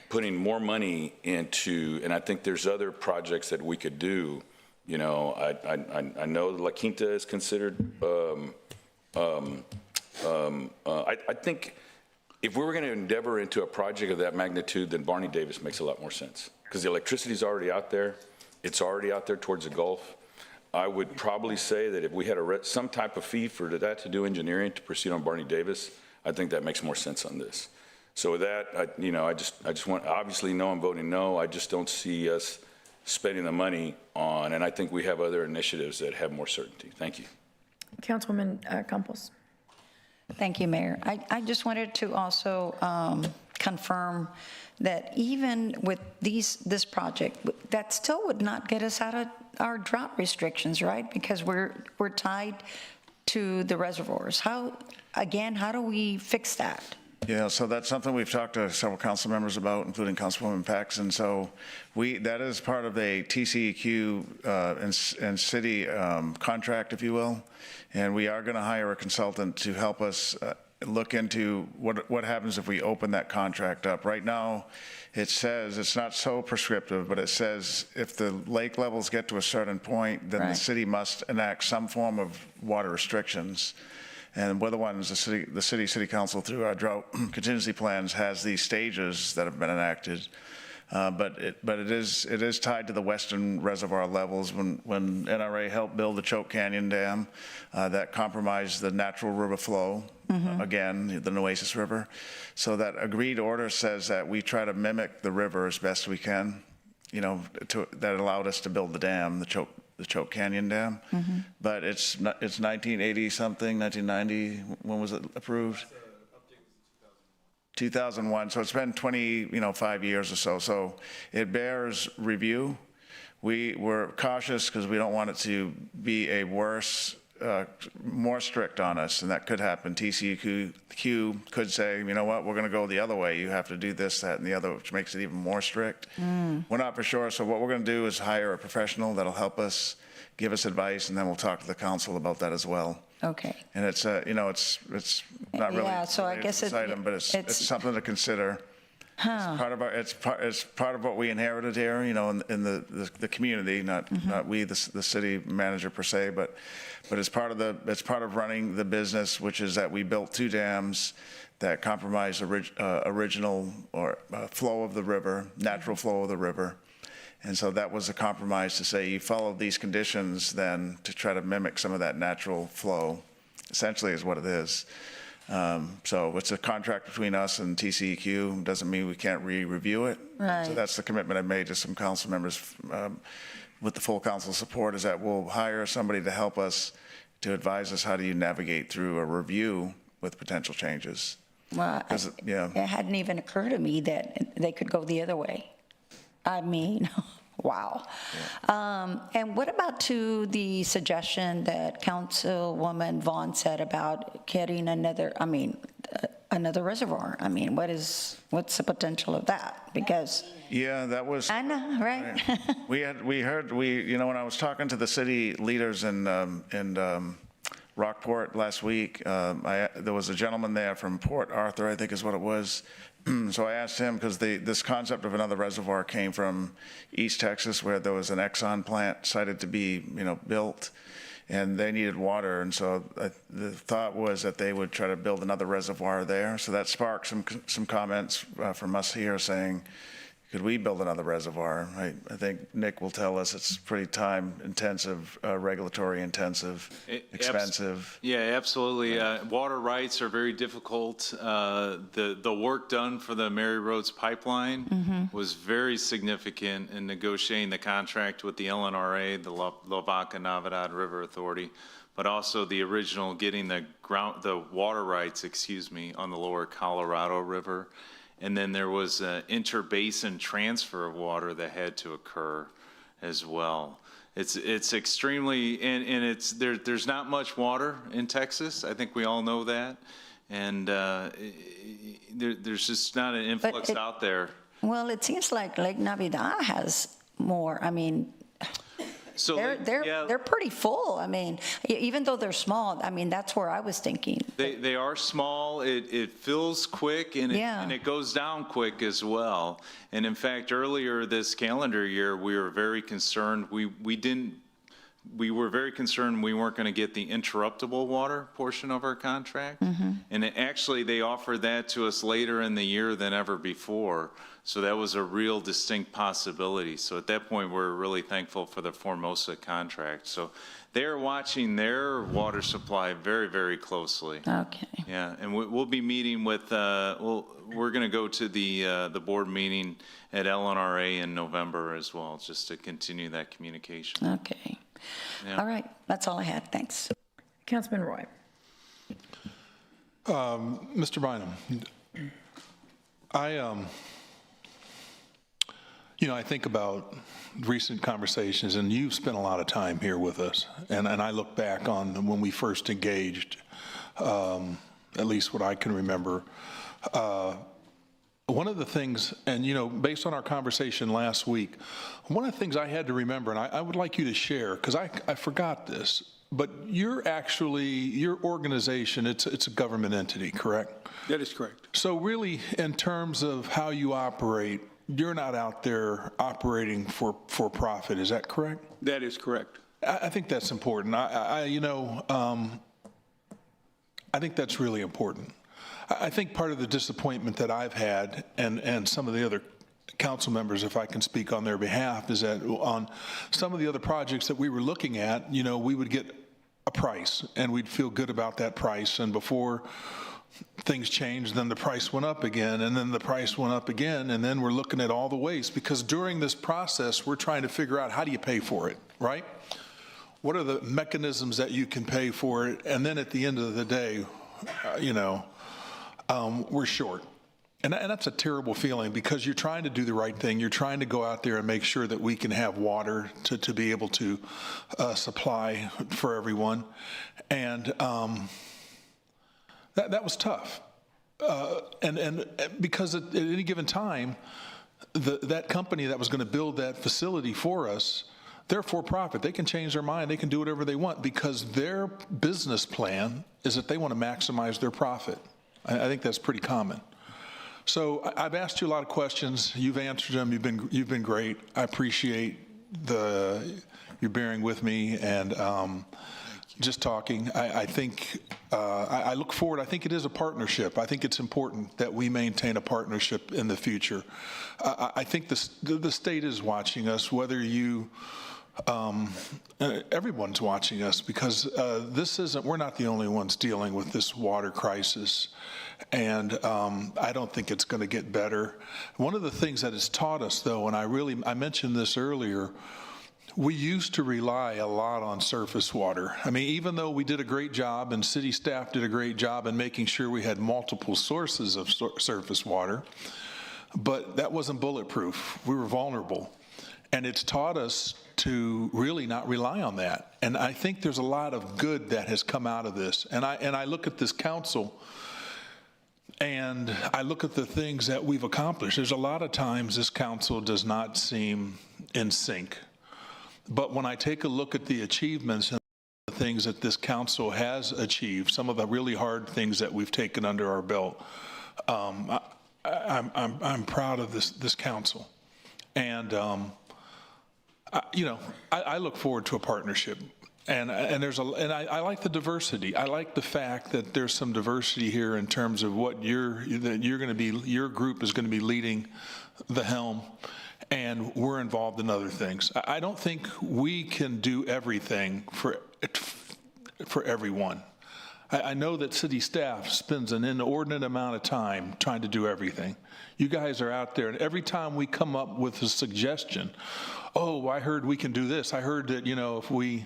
putting more money into, and I think there's other projects that we could do. I know La Quinta is considered, I think if we were going to endeavor into a project of that magnitude, then Barney Davis makes a lot more sense, because the electricity is already out there. It's already out there towards the Gulf. I would probably say that if we had some type of fee for that to do engineering to proceed on Barney Davis, I think that makes more sense on this. So with that, I just want, obviously, no, I'm voting no. I just don't see us spending the money on, and I think we have other initiatives that have more certainty. This Councilwoman Campos. Thank you, Mayor. I just wanted to also confirm that even with this project, that still would not get us out of our drought restrictions, right? Because we're tied to the reservoirs. How do we fix that? Yeah, so that's something we've talked to several council members about, including Councilwoman Paxson. So that is part of a TCEQ and city contract, if you will. And we are going to hire a consultant to help us look into what happens if we open that contract up. Right now, it says, it's not so prescriptive, but it says if the lake levels get to a certain point, then the city must enact some form of water restrictions. And we're the ones, the city council, through our drought contingency plans, has these stages that have been enacted. But it is tied to the western reservoir levels. When NRA helped build the Choke Canyon Dam, that compromised the natural river flow, again, the Nueces River. So that agreed order says that we try to mimic the river as best we can, that allowed us to build the dam, the Choke Canyon Dam. But it's 1980 something, 1990. When was it approved? 2001. So it's been 25 years or so. So it bears review. We were cautious because we don't want it to be a more strict on us, and that could happen. TCEQ could say, you know what, we're going to go the other way. You have to do this, that, and the other, which makes it even more strict. We're not for sure. So what we're going to do is hire a professional that'll help us, give us advice, and then we'll talk to the council about that as well. Okay. And it's it's not really so I guess this item, but it's something to consider. It's part of what we inherited here, in the community, not we, the city manager per se, but it's part of running the business, which is that we built 2 dams that compromise original flow of the river, natural flow of the river. And so that was a compromise to say you follow these conditions then to try to mimic some of that natural flow, essentially is what it is. So it's a contract between us and TCEQ. Doesn't mean we can't re-review it. Right. So that's the commitment I made to some council members with the full council support, is that we'll hire somebody to help us, to advise us how do you navigate through a review with potential changes. Well, it hadn't even occurred to me that they could go the other way. I mean, wow. Yeah. And what about to the suggestion that Councilwoman Vaughn said about getting another reservoir? I mean, what's the potential of that? Because that was. I know, right? We heard when I was talking to the city leaders in Rockport last week, there was a gentleman there from Port Arthur, I think is what it was. So I asked him, because this concept of another reservoir came from East Texas, where there was an Exxon plant cited to be, built. and they needed water, and so the thought was that they would try to build another reservoir there. So that sparked some comments from us here saying, could we build another reservoir? I think Nick will tell us it's pretty time-intensive, regulatory-intensive, expensive. Yeah, absolutely. Water rights are very difficult. The work done for the Mary Rhodes pipeline was very significant in negotiating the contract with the LNRA, the Lavaca Navidad River Authority, but also the original getting the water rights, on the lower Colorado River. And then there was an interbasin transfer of water that had to occur as well. It's extremely, and it's there's not much water in Texas. I think we all know that, and there's just not an influx out there. Well, it seems like Lake Navidad has more. I mean, so they're pretty full. I mean, even though they're small, I mean, that's where I was thinking. They are small. It fills quick and it goes down quick as well. And in fact, earlier this calendar year, we were very concerned. We were very concerned we weren't going to get the interruptible water portion of our contract. And actually, they offered that to us later in the year than ever before. So that was a real distinct possibility. So at that point, we're really thankful for the Formosa contract. So they're watching their water supply very, very closely. Okay. Yeah, and we'll be meeting with, we're going to go to the board meeting at LNRA in November as well, just to continue that communication. Okay. Yeah. All right. That's all I had. Thanks. Councilman Roy. Mr. Bynum, I think about recent conversations, and you've spent a lot of time here with us, and I look back on when we first engaged, at least what I can remember. One of the things, and based on our conversation last week, one of the things I had to remember, and I would like you to share, because I forgot this, but your organization, it's a government entity, correct? That is correct. So really, in terms of how you operate, you're not out there operating for profit, is that correct? That is correct. I think that's important. I think that's really important. I think part of the disappointment that I've had, and some of the other council members, if I can speak on their behalf, is that on some of the other projects that we were looking at, we would get a price and we'd feel good about that price. And before things changed, then the price went up again, and then the price went up again, and then we're looking at all the waste, because during this process, we're trying to figure out how do you pay for it, right? What are the mechanisms that you can pay for it? And then at the end of the day, we're short. And that's a terrible feeling, because you're trying to do the right thing. You're trying to go out there and make sure that we can have water to be able to supply for everyone. And that was tough. And because at any given time, that company that was going to build that facility for us, they're for profit. They can change their mind. They can do whatever they want, because their business plan is that they want to maximize their profit. I think that's pretty common. So I've asked you a lot of questions. You've answered them. You've been great. I appreciate you bearing with me and just talking. I think I look forward. I think it is a partnership. I think it's important that we maintain a partnership in the future. I think the state is watching us, whether you. Everyone's watching us, because we're not the only ones dealing with this water crisis, and I don't think it's going to get better. One of the things that it's taught us, though, and I mentioned this earlier, we used to rely a lot on surface water. I mean, even though we did a great job and city staff did a great job in making sure we had multiple sources of surface water, but that wasn't bulletproof. We were vulnerable. And it's taught us to really not rely on that. And I think there's a lot of good that has come out of this. And I look at this council, and I look at the things that we've accomplished. There's a lot of times this council does not seem in sync. But when I take a look at the achievements and the things that this council has achieved, some of the really hard things that we've taken under our belt, I'm proud of this council. And I look forward to a partnership. And I like the diversity. I like the fact that there's some diversity here in terms of what your group is going to be leading the helm, and we're involved in other things. I don't think we can do everything for everyone. I know that city staff spends an inordinate amount of time trying to do everything. You guys are out there, and every time we come up with a suggestion, oh, I heard we can do this. I heard that, if we,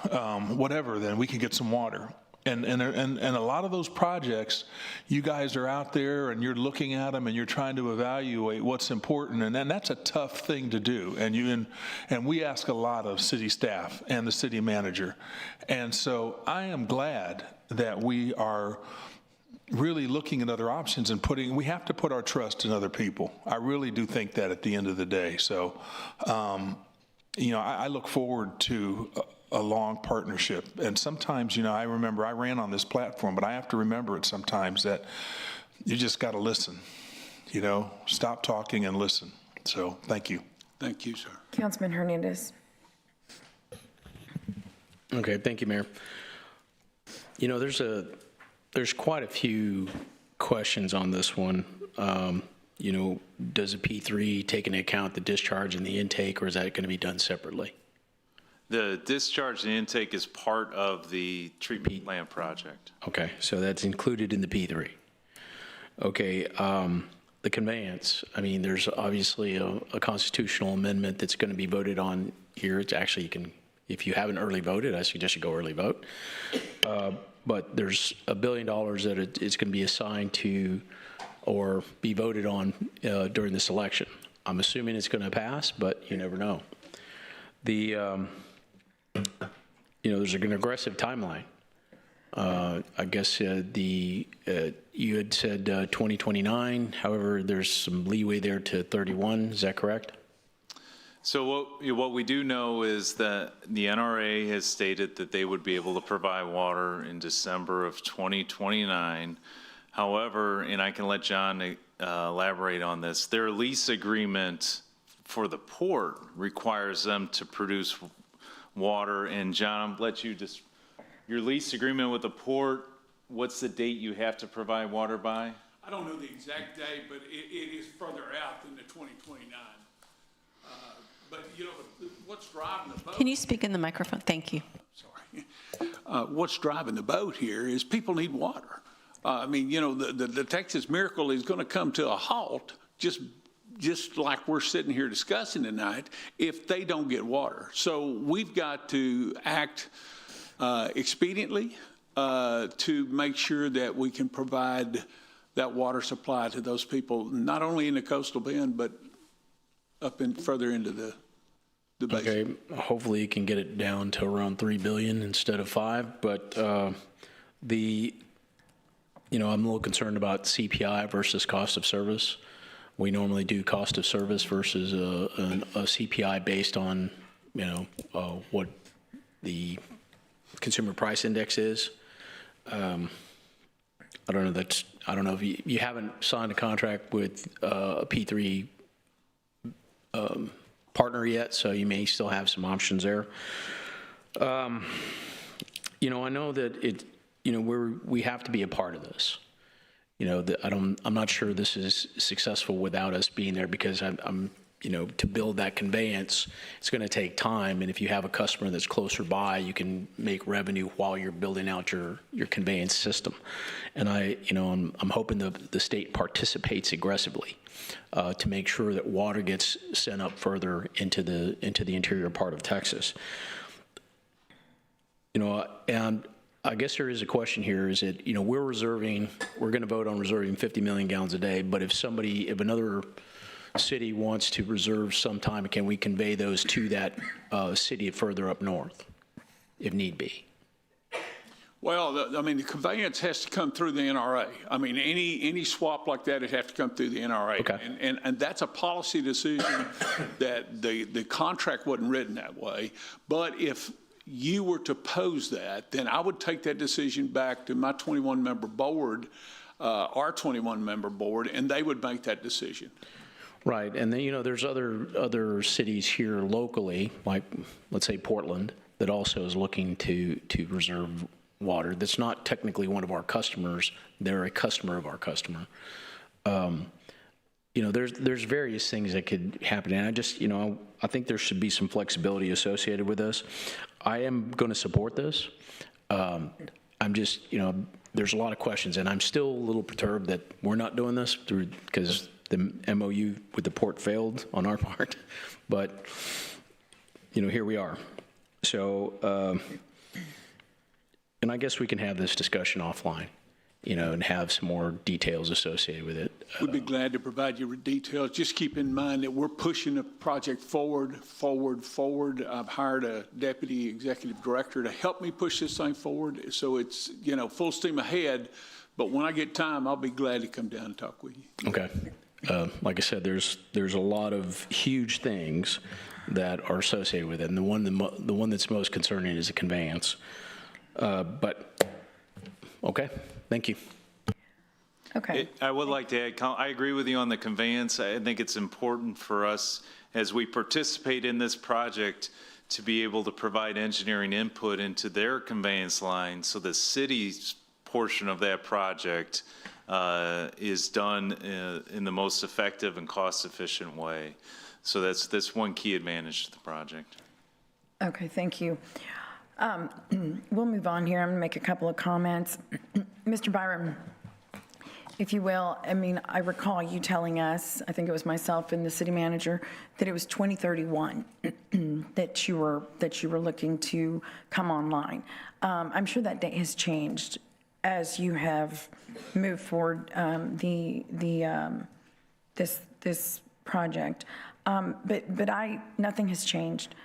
whatever, then we can get some water. And a lot of those projects, you guys are out there and you're looking at them and you're trying to evaluate what's important, and then that's a tough thing to do. And we ask a lot of city staff and the city manager. And so I am glad that we are really looking at other options and we have to put our trust in other people. I really do think that at the end of the day. So, I look forward to a long partnership. And sometimes, I remember I ran on this platform, but I have to remember it sometimes that you just got to listen, stop talking and listen. So thank you. Thank you, sir. Councilman Hernandez. Okay, thank you, Mayor. There's quite a few questions on this one. Does a P3 take into account the discharge and the intake, or is that going to be done separately? The discharge and intake is part of the treatment plant project. Okay, so that's included in the P3. Okay, the conveyance, there's obviously a constitutional amendment that's going to be voted on here. It's actually, if you haven't early voted, I suggest you go early vote. But there's $1 billion that it's going to be assigned to or be voted on during this election. I'm assuming it's going to pass, but you never know. There's an aggressive timeline. I guess you had said 2029. However, there's some leeway there to 31. Is that correct? So what we do know is that the NRA has stated that they would be able to provide water in December of 2029. However, and I can let John elaborate on this, their lease agreement for the port requires them to produce water. And John, I'll let you just, your lease agreement with the port, what's the date you have to provide water by? I don't know the exact date, but it is further out than the 2029. But what's driving the boat? Can you speak in the microphone? Thank you. Sorry. What's driving the boat here is people need water. The Texas miracle is going to come to a halt just like we're sitting here discussing tonight if they don't get water. So we've got to act expediently to make sure that we can provide that water supply to those people, not only in the coastal bend, but up and further into the basin. Okay, hopefully you can get it down to around 3 billion instead of 5, but I'm a little concerned about CPI versus cost of service. We normally do cost of service versus a CPI based on, what the consumer price index is. I don't know if you haven't signed a contract with a P3 partner yet, so you may still have some options there. I know that we have to be a part of this. I'm not sure this is successful without us being there, because I'm to build that conveyance, it's going to take time. And if you have a customer that's closer by, you can make revenue while you're building out your conveyance system. And I'm hoping the state participates aggressively to make sure that water gets sent up further into the interior part of Texas. And I guess there is a question here, is that, we're going to vote on reserving 50 million gallons a day, but if another city wants to reserve some time, can we convey those to that city further up north, if need be? Well, the conveyance has to come through the NRA. Any swap like that, it has to come through the NRA. Okay. And that's a policy decision that the contract wasn't written that way. But if you were to pose that, then I would take that decision back to my 21-member board, our 21-member board, and they would make that decision. Right, and then, there's other cities here locally, like, let's say Portland, that also is looking to reserve water. That's not technically one of our customers. They're a customer of our customer. You know, there's various things that could happen, and I just, you know, I think there should be some flexibility associated with this. I am going to support this. I'm just, you know, there's a lot of questions, and I'm still a little perturbed that we're not doing this because the MOU with the port failed on our part. But, you know, here we are. So, and I guess we can have this discussion offline, you know, and have some more details associated with it. We'd be glad to provide you with details. Just keep in mind that we're pushing the project forward. I've hired a deputy executive director to help me push this thing forward. So it's, you know, full steam ahead. But when I get time, I'll be glad to come down and talk with you. Okay. Like I said, there's a lot of huge things that are associated with it, and the one that's most concerning is the conveyance. But okay, thank you. Okay. I would like to add, I agree with you on the conveyance. I think it's important for us as we participate in this project to be able to provide engineering input into their conveyance line so the city's portion of that project is done in the most effective and cost-efficient way. So that's one key advantage to the project. Okay, thank you. We'll move on here. I'm going to make a couple of comments. Mr. Byram, if you will, I mean, I recall you telling us, I think it was myself and the city manager, that it was 2031 that you were looking to come online. I'm sure that date has changed as you have moved forward this project. But nothing has changed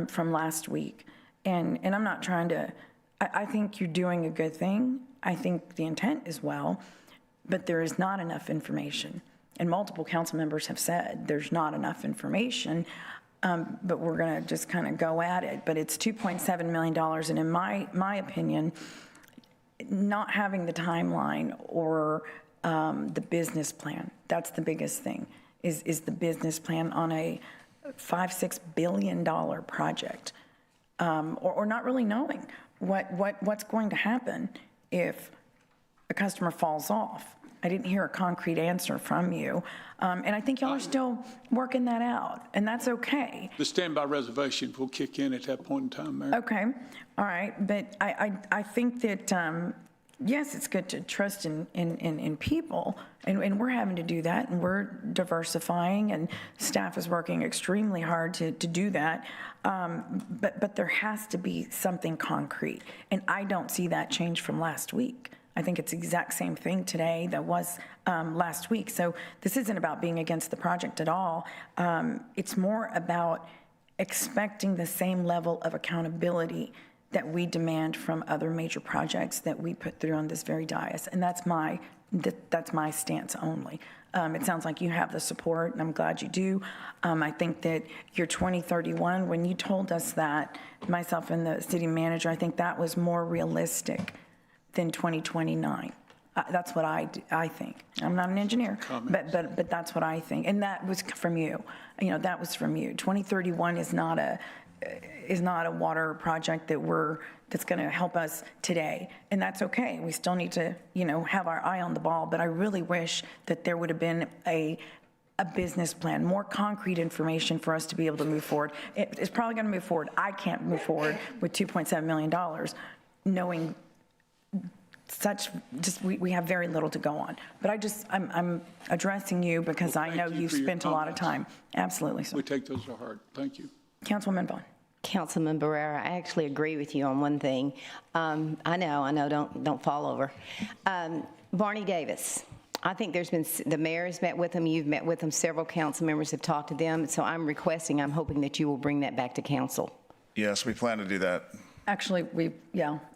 from last week. And I'm not trying to, I think you're doing a good thing. I think the intent is well, but there is not enough information. And multiple council members have said there's not enough information, but we're going to just kind of go at it. But it's $2.7 million. And in my opinion, not having the timeline or the business plan, that's the biggest thing, is the business plan on a $5-6 billion project. Or not really knowing what's going to happen if a customer falls off. I didn't hear a concrete answer from you. And I think y'all are still working that out, and that's okay. The standby reservation will kick in at that point in time, Mayor. Okay, all right, but I think that, yes, it's good to trust in people, and we're having to do that, and we're diversifying, and staff is working extremely hard to do that. But there has to be something concrete, and I don't see that change from last week. I think it's the exact same thing today that was last week. So this isn't about being against the project at all. It's more about expecting the same level of accountability that we demand from other major projects that we put through on this very dais. And that's my stance only. It sounds like you have the support, and I'm glad you do. I think that your 2031, when you told us that, myself and the city manager, I think that was more realistic than 2029. That's what I think. I'm not an engineer, but that's what I think. And that was from you. You know, that was from you. 2031 is not a water project that's going to help us today, and that's okay. We still need to, you know, have our eye on the ball. But I really wish that there would have been a business plan, more concrete information for us to be able to move forward. It's probably going to move forward. I can't move forward with $2.7 million, knowing we have very little to go on. But I'm addressing you because I know you've spent a lot of time. Absolutely, sir. We take those to heart. Thank you. Councilwoman Vaughn. Councilman Barrera, I actually agree with you on one thing. I know, don't fall over. Barney Davis, I think the mayor has met with him, you've met with him, several council members have talked to them, so I'm hoping that you will bring that back to council. Yes, we plan to do that. Actually,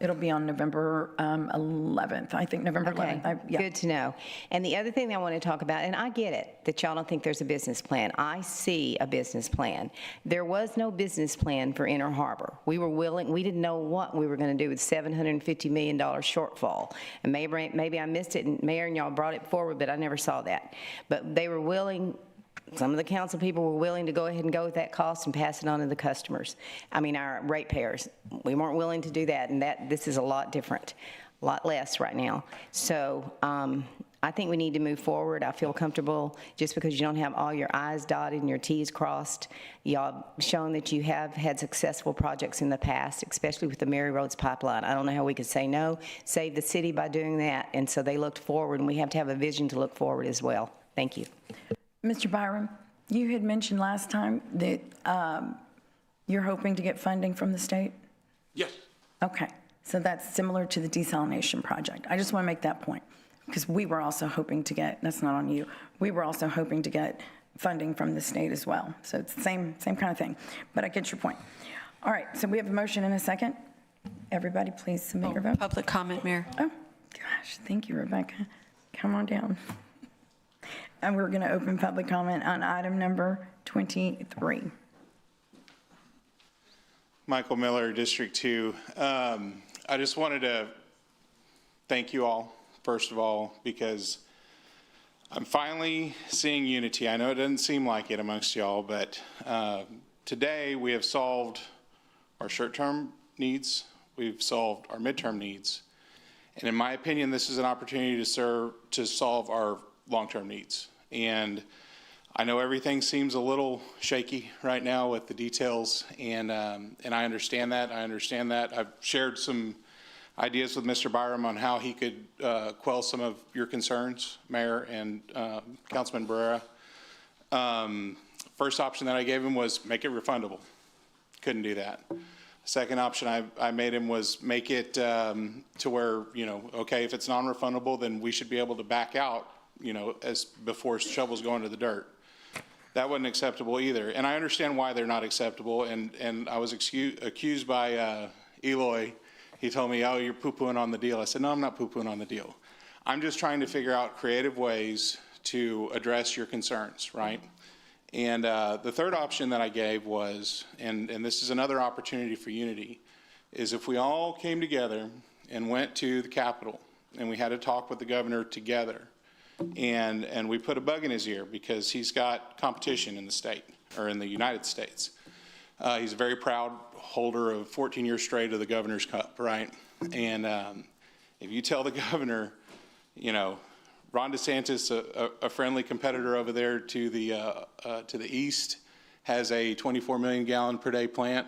it'll be on November 11th. I think November 11th. Good to know. And the other thing that I want to talk about, and I get it, that y'all don't think there's a business plan. I see a business plan. There was no business plan for Inner Harbor. We didn't know what we were going to do with $750 million shortfall. And maybe I missed it, and Mayor and y'all brought it forward, but I never saw that. But they were willing some of the council people were willing to go ahead and go with that cost and pass it on to the customers. I mean, our ratepayers. We weren't willing to do that, and this is a lot different, a lot less right now. So I think we need to move forward. I feel comfortable just because you don't have all your I's dotted and your T's crossed. Y'all shown that you have had successful projects in the past, especially with the Mary Roads pipeline. I don't know how we could say no, save the city by doing that. And so they looked forward, and we have to have a vision to look forward as well. Thank you. Mr. Byram, you had mentioned last time that you're hoping to get funding from the state? Yes. Okay, so that's similar to the desalination project. I just want to make that point, because we were also hoping to get, that's not on you, we were also hoping to get funding from the state as well. So it's the same kind of thing, but I get your point. All right, so we have a motion and a second. Everybody, please submit your vote. Public comment, Mayor. Oh, gosh, thank you, Rebecca. Come on down. And we're going to open public comment on item number 23. Michael Miller, District 2. I just wanted to thank you all, first of all, because I'm finally seeing unity. I know it doesn't seem like it amongst y'all, but today we have solved our short-term needs. We've solved our midterm needs. And in my opinion, this is an opportunity to solve our long-term needs. And I know everything seems a little shaky right now with the details, and I understand that. I've shared some ideas with Mr. Byram on how he could quell some of your concerns, Mayor and Councilman Barrera. First option that I gave him was make it refundable. Couldn't do that. Second option I made him was make it to where, okay, if it's non-refundable, then we should be able to back out, as before shovels go into the dirt. That wasn't acceptable either. And I understand why they're not acceptable. And I was accused by Eloy. He told me, oh, you're poo-pooing on the deal. I said, no, I'm not poo-pooing on the deal. I'm just trying to figure out creative ways to address your concerns, right? And the third option that I gave was, and this is another opportunity for unity, is if we all came together and went to the Capitol and we had a talk with the governor together, and we put a bug in his ear because he's got competition in the state, or in the United States. He's a very proud holder of 14 years straight of the Governor's Cup, right? And if you tell the governor, Ron DeSantis, a friendly competitor over there to the east, has a 24 million gallon per day plant,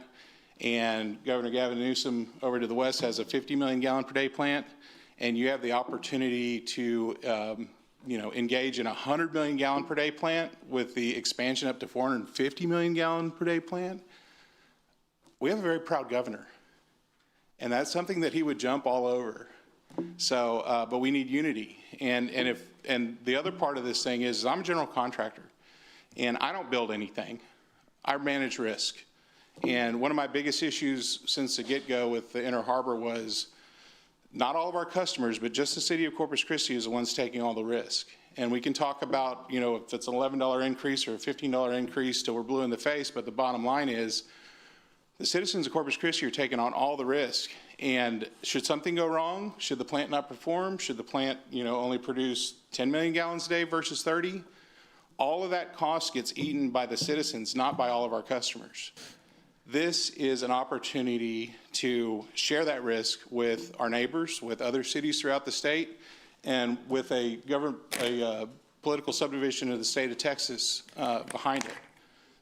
and Governor Gavin Newsom over to the west has a 50 million gallon per day plant, and you have the opportunity to engage in a 100 million gallon per day plant with the expansion up to 450 million gallon per day plant. We have a very proud governor, and that's something that he would jump all over. So, but we need unity. And the other part of this thing is I'm a general contractor, and I don't build anything. I manage risk. And one of my biggest issues since the get-go with the Inner Harbor was not all of our customers, but just the city of Corpus Christi is the ones taking all the risk. And we can talk about, if it's an $11 increase or a $15 increase till we're blue in the face, but the bottom line is the citizens of Corpus Christi are taking on all the risk. And should something go wrong, should the plant not perform, should the plant, only produce 10 million gallons a day versus 30, all of that cost gets eaten by the citizens, not by all of our customers. This is an opportunity to share that risk with our neighbors, with other cities throughout the state, and with a political subdivision of the state of Texas behind it.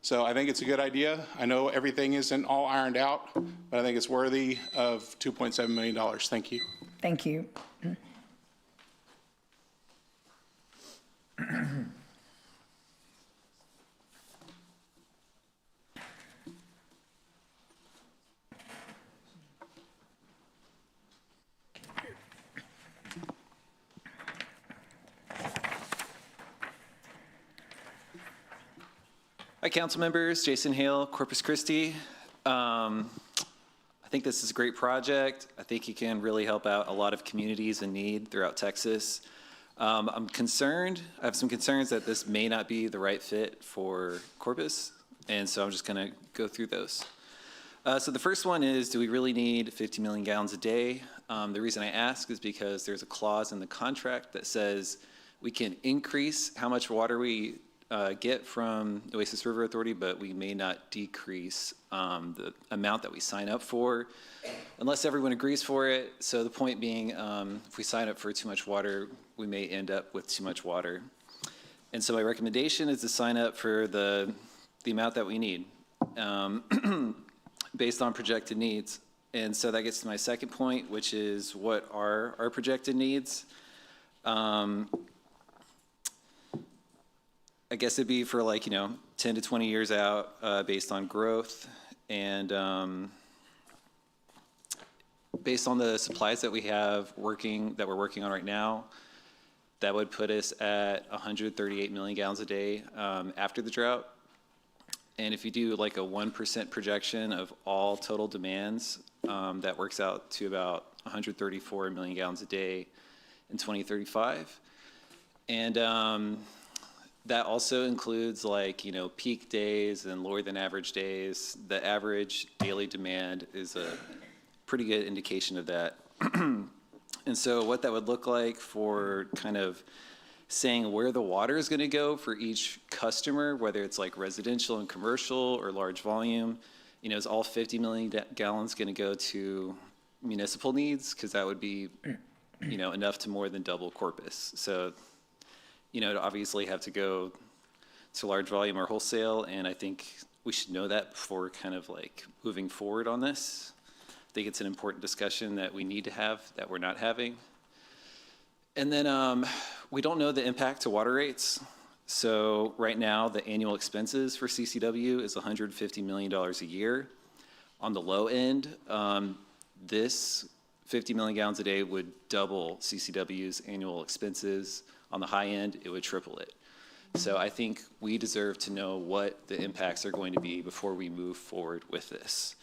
So I think it's a good idea. I know everything isn't all ironed out, but I think it's worthy of $2.7 million. Thank you. Thank you. Hi, council members. Jason Hale, Corpus Christi. I think this is a great project. I think it can really help out a lot of communities in need throughout Texas. I'm concerned. I have some concerns that this may not be the right fit for Corpus, and so I'm just going to go through those. So the first one is, do we really need 50 million gallons a day? The reason I ask is because there's a clause in the contract that says we can increase how much water we get from the Oasis River Authority, but we may not decrease the amount that we sign up for unless everyone agrees for it. So the point being, if we sign up for too much water, we may end up with too much water. And so my recommendation is to sign up for the amount that we need based on projected needs. And so that gets to my second point, which is what are our projected needs? I guess it'd be for 10 to 20 years out based on growth and based on the supplies that we have that we're working on right now, that would put us at 138 million gallons a day after the drought. And if you do a 1% projection of all total demands, that works out to about 134 million gallons a day in 2035. And that also includes peak days and lower than average days. The average daily demand is a pretty good indication of that. And so what that would look like for kind of saying where the water is going to go for each customer, whether it's residential and commercial or large volume, is all 50 million gallons going to go to municipal needs? Because that would be, enough to more than double Corpus. So, to obviously have to go to large volume or wholesale, and I think we should know that before kind of moving forward on this. I think it's an important discussion that we need to have that we're not having. And then we don't know the impact to water rates. So right now, the annual expenses for CCW is $150 million a year. On the low end, this 50 million gallons a day would double CCW's annual expenses. On the high end, it would triple it. So I think we deserve to know what the impacts are going to be before we move forward with this.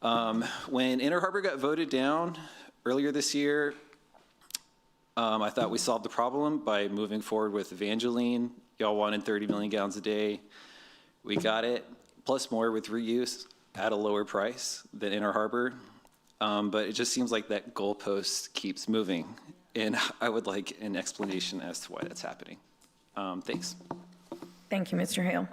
When Inner Harbor got voted down earlier this year, I thought we solved the problem by moving forward with Evangeline. Y'all wanted 30 million gallons a day. We got it, plus more with reuse at a lower price than Inner Harbor. But it just seems like that goalpost keeps moving. And I would like an explanation as to why that's happening. Thanks. Thank you, Mr. Hale.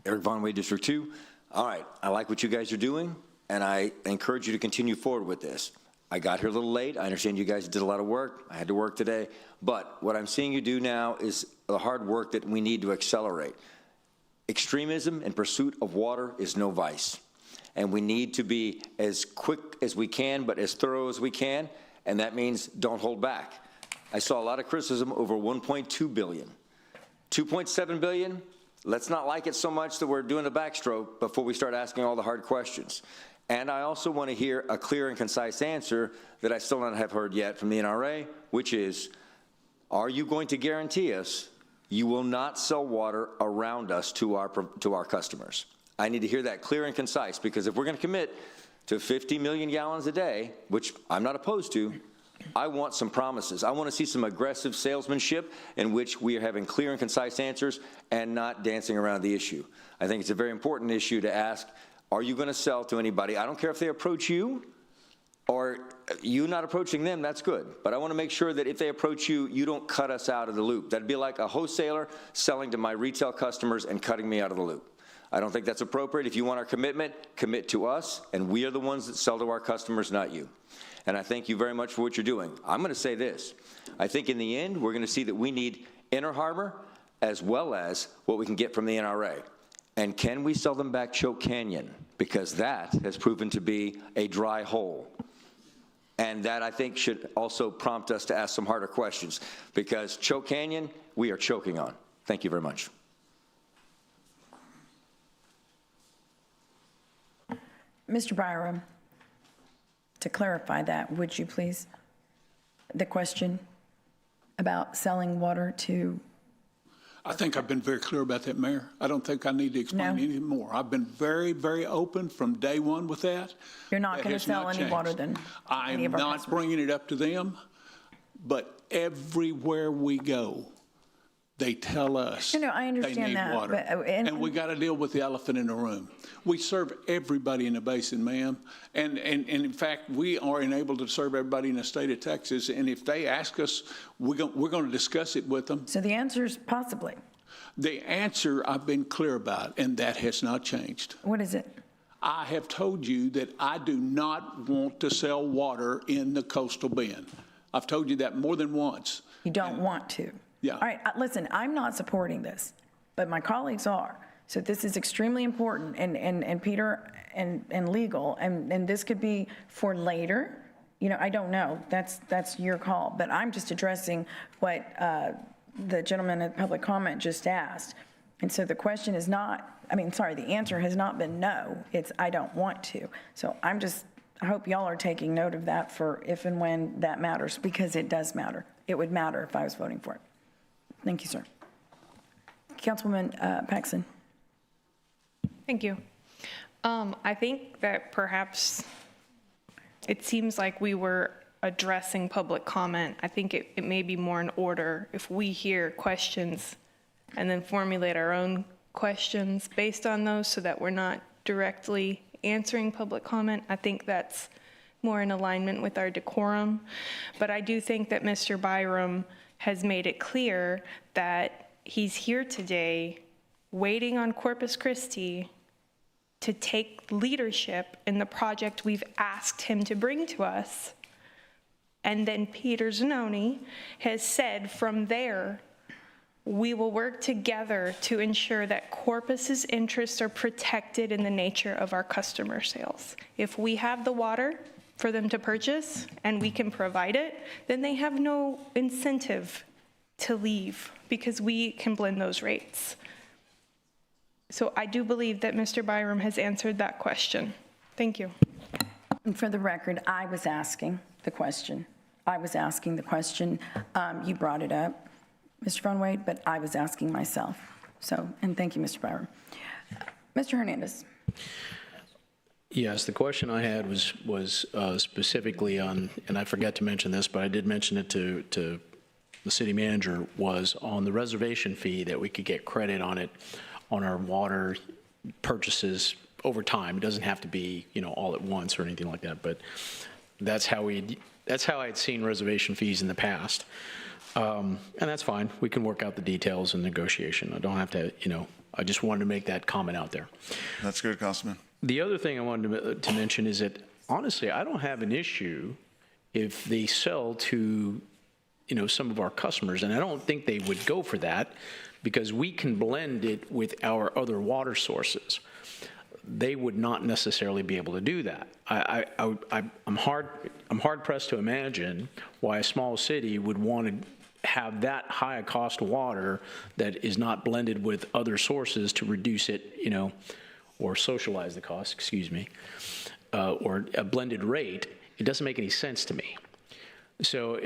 Eric Von Way, District 2. All right, I like what you guys are doing, and I encourage you to continue forward with this. I got here a little late. I understand you guys did a lot of work. I had to work today. But what I'm seeing you do now is the hard work that we need to accelerate. Extremism in pursuit of water is no vice. And we need to be as quick as we can, but as thorough as we can, and that means don't hold back. I saw a lot of criticism over 1.2 billion. 2.7 billion, let's not like it so much that we're doing a backstroke before we start asking all the hard questions. And I also want to hear a clear and concise answer that I still not have heard yet from the NRA, which is, are you going to guarantee us you will not sell water around us to our customers? I need to hear that clear and concise, because if we're going to commit to 50 million gallons a day, which I'm not opposed to, I want some promises. I want to see some aggressive salesmanship in which we are having clear and concise answers and not dancing around the issue. I think it's a very important issue to ask, are you going to sell to anybody? I don't care if they approach you or you not approaching them, that's good. But I want to make sure that if they approach you, you don't cut us out of the loop. That'd be like a wholesaler selling to my retail customers and cutting me out of the loop. I don't think that's appropriate. If you want our commitment, commit to us, and we are the ones that sell to our customers, not you. And I thank you very much for what you're doing. I'm going to say this. I think in the end, we're going to see that we need Inner Harbor as well as what we can get from the NRA. And can we sell them back Choke Canyon? Because that has proven to be a dry hole. And that, I think, should also prompt us to ask some harder questions, because Choke Canyon, we are choking on. Thank you very much. Mr. Byram, to clarify that, would you please, the question about selling water to... I think I've been very clear about that, Mayor. I don't think I need to explain any more. I've been very, very open from day one with that. You're not going to sell any water then? I'm not bringing it up to them, but everywhere we go, They tell us No, I they understand need that, water. but- And we got to deal with the elephant in the room. We serve everybody in the basin, ma'am. And in fact, we are enabled to serve everybody in the state of Texas. And if they ask us, we're going to discuss it with them. So the answer is possibly. The answer I've been clear about, and that has not changed. What is it? I have told you that I do not want to sell water in the coastal bend. I've told you that more than once. You don't want to. Yeah. All right, listen, I'm not supporting this, but my colleagues are. So this is extremely important, and Peter and legal, and this could be for later. You know, I don't know. That's your call. But I'm just addressing what the gentleman in public comment just asked. And so the question is not, the answer has not been no. It's I don't want to. So I hope y'all are taking note of that for if and when that matters, because it does matter. It would matter if I was voting for it. Thank you, sir. Councilwoman Paxson. Thank you. I think that perhaps it seems like we were addressing public comment. I think it may be more in order if we hear questions and then formulate our own questions based on those so that we're not directly answering public comment. I think that's more in alignment with our decorum. But I do think that Mr. Byram has made it clear that he's here today waiting on Corpus Christi to take leadership in the project we've asked him to bring to us. And then Peter Zanoni has said from there, we will work together to ensure that Corpus's interests are protected in the nature of our customer sales. If we have the water for them to purchase and we can provide it, then they have no incentive to leave because we can blend those rates. So I do believe that Mr. Byram has answered that question. Thank you. And for the record, I was asking the question. You brought it up, Mr. Von Wade, but I was asking myself. So, and thank you, Mr. Byram. Mr. Hernandez. Yes, the question I had was specifically on, and I forgot to mention this, but I did mention it to the city manager, was on the reservation fee that we could get credit on it on our water purchases over time. It doesn't have to be, all at once or anything like that, but that's how I'd seen reservation fees in the past. And that's fine. We can work out the details in negotiation. I don't have to, I just wanted to make that comment out there. That's good, Councilman. The other thing I wanted to mention is that, honestly, I don't have an issue if they sell to, some of our customers, and I don't think they would go for that because we can blend it with our other water sources. They would not necessarily be able to do that. I'm hard pressed to imagine why a small city would want to have that high a cost of water that is not blended with other sources to reduce it, or socialize the cost, or a blended rate. It doesn't make any sense to me. So,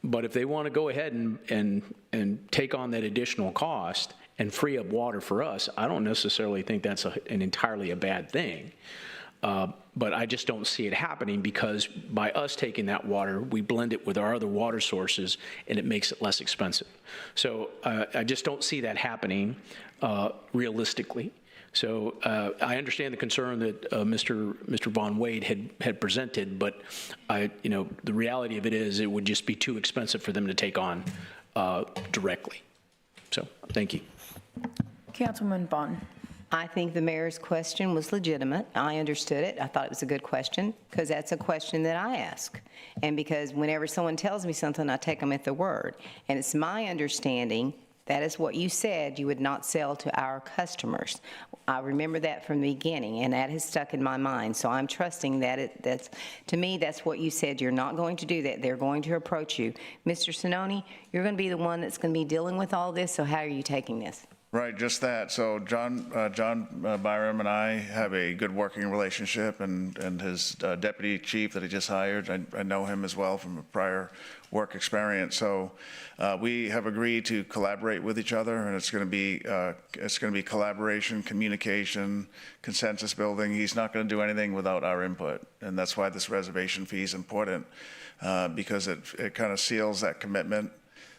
but if they want to go ahead and take on that additional cost and free up water for us, I don't necessarily think that's an entirely a bad thing. But I just don't see it happening because by us taking that water, we blend it with our other water sources and it makes it less expensive. So I just don't see that happening realistically. So I understand the concern that Mr. Von Wade had presented, but the reality of it is it would just be too expensive for them to take on directly. So thank you. Councilman Vaughn. I think the mayor's question was legitimate. I understood it. I thought it was a good question because that's a question that I ask. And because whenever someone tells me something, I take them at the word. And it's my understanding that is what you said you would not sell to our customers. I remember that from the beginning, and that has stuck in my mind. So I'm trusting that that's, to me, that's what you said. You're not going to do that. They're going to approach you. Mr. Sononi, you're going to be the one that's going to be dealing with all this, so how are you taking this? Right, just that. So John Byram and I have a good working relationship, and his deputy chief that he just hired, I know him as well from a prior work experience. So we have agreed to collaborate with each other, and it's going to be collaboration, communication, consensus building. He's not going to do anything without our input, and that's why this reservation fee is important because it kind of seals that commitment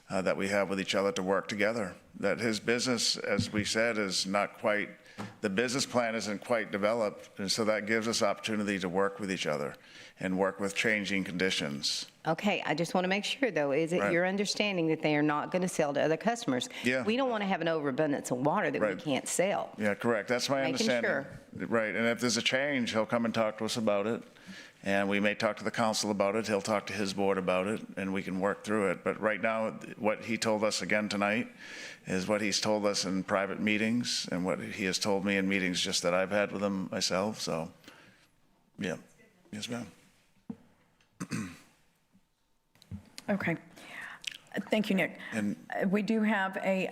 that we have with each other to work together. That his business, as we said, is not quite, the business plan isn't quite developed, and so that gives us opportunity to work with each other and work with changing conditions. Okay, I just want to make sure, though, is it Right. your understanding that they are not going to sell to other customers? Yeah. We don't want to have an overabundance of water that we Right. can't sell. Yeah, correct. That's my Making understanding. Right, and if there's a change, he'll come and talk to us about it, and we may talk to the council about it, he'll talk to his board about it, and we can work through it. But right now, what he told us again tonight is what he's told us in private meetings, and what he has told me in meetings just that I've had with him myself, so, yeah. Yes, ma'am. Okay. Thank you, Nick. And- We do have a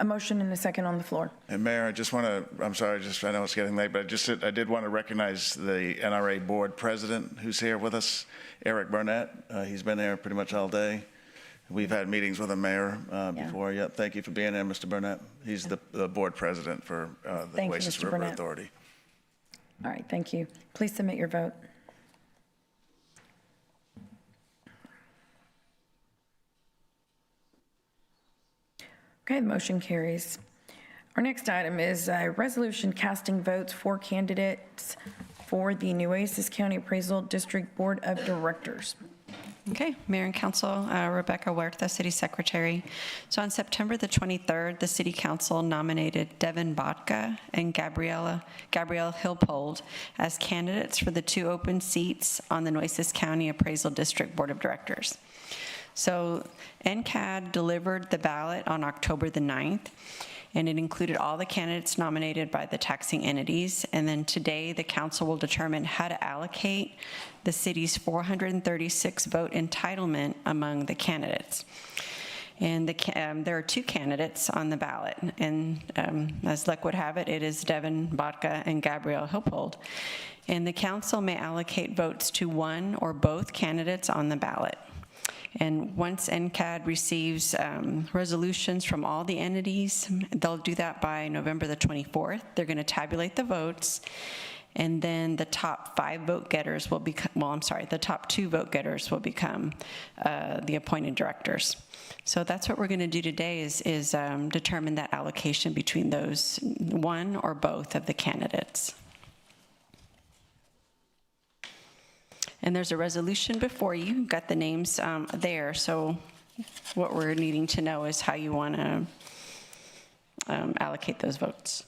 motion and a second on the floor. And Mayor, I just want to, I'm sorry, I know it's getting late, but I did want to recognize the NRA Board President who's here with us, Eric Burnett. He's been here pretty much all day. We've had meetings with the mayor before. Yep, thank you for being here, Mr. Burnett. He's the Board President for the Thank you, Oasis Mr. River Burnett. Authority. All right, thank you. Please submit your vote. Okay, the motion carries. Our next item is a resolution casting votes for candidates for the Nueces County Appraisal District Board of Directors. Okay, Mayor and Council, Rebecca Huerta, City Secretary. So on September the 23rd, the City Council nominated Devin Bodka and Gabrielle Hilpold as candidates for the 2 open seats on the Nueces County Appraisal District Board of Directors. So NCAD delivered the ballot on October the 9th, and it included all the candidates nominated by the taxing entities. And then today, the council will determine how to allocate the city's 436 vote entitlement among the candidates. And there are 2 candidates on the ballot, and as luck would have it, it is Devin Bodka and Gabrielle Hilpold. And the council may allocate votes to one or both candidates on the ballot. And once NCAD receives resolutions from all the entities, they'll do that by November the 24th. They're going to tabulate the votes, and then the top 5 vote getters will become, the top 2 vote getters will become the appointed directors. So that's what we're going to do today is determine that allocation between those one or both of the candidates. And there's a resolution before you. You've got the names there. So what we're needing to know is how you want to allocate those votes.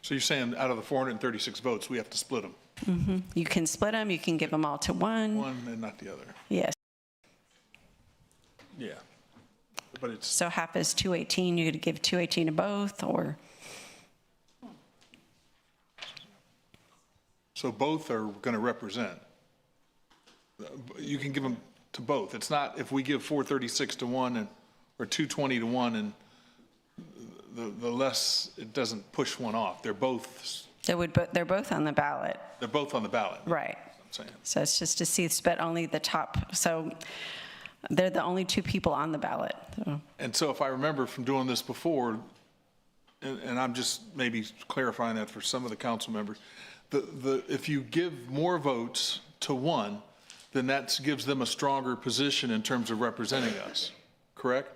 So you're saying out of the 436 votes, we have to split them? Mm-hmm. You can split them. You can give them all to one. One and not the other? Yes. Yeah. But it's, So half is 218. You could give 218 to both, or so both are going to represent. You can give them to both. It's not if we give 436 to one or 220 to one, and the less, it doesn't push one off. They're both. they're both on the ballot. They're both on the ballot. Right. I'm saying. So it's just to see, but only the top. So they're the only 2 people on the ballot. So. And so if I remember from doing this before, and I'm just maybe clarifying that for some of the council members, if you give more votes to one, then that gives them a stronger position in terms of representing us, correct?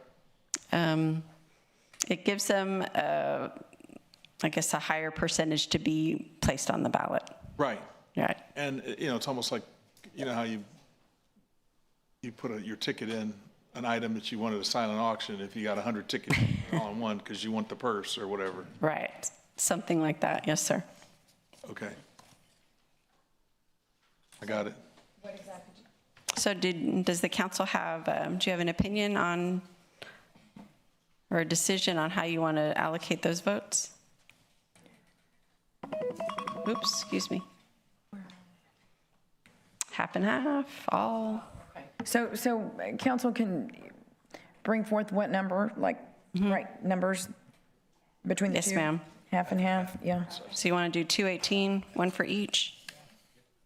It gives them, I guess, a higher percentage to be placed on the ballot. Right. Right. And, it's almost like, how you put your ticket in, an item that you wanted a silent auction, if you got 100 tickets all in one because you want the purse or whatever. Right. Something like that. Yes, sir. Okay. I got it. So does the council have, do you have an opinion on, or a decision on how you want to allocate those votes? Oops, excuse me. Half and half, all? So council can bring forth what number, like, right, numbers between the 2? Yes, ma'am. Half and half, yeah. So you want to do 218, one for each?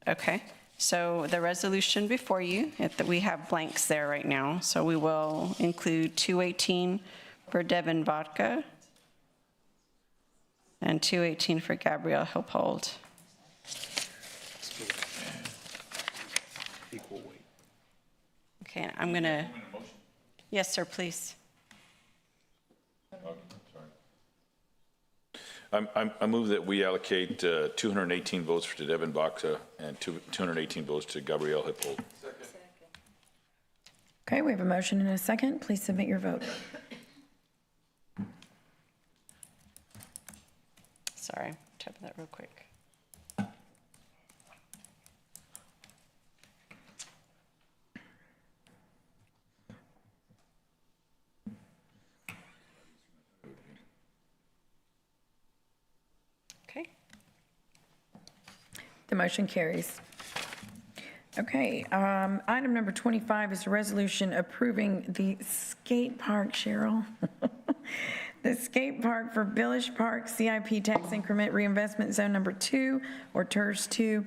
Okay. So the resolution before you, we have blanks there right now, so we will include 218 for Devin Vodka and 218 for Gabrielle Hippold. Equal weight. Okay, I'm gonna, yes, sir, please. I move that we allocate 218 votes for Devin Baxa and 218 votes to Gabrielle Hippold. Okay, we have a motion and a second. Please submit your vote. Sorry, typing that real quick. Okay. The motion carries. Okay, item number 25 is a resolution approving the skate park, Cheryl. The skate park for Village Park CIP tax increment reinvestment zone number 2, or TERS 2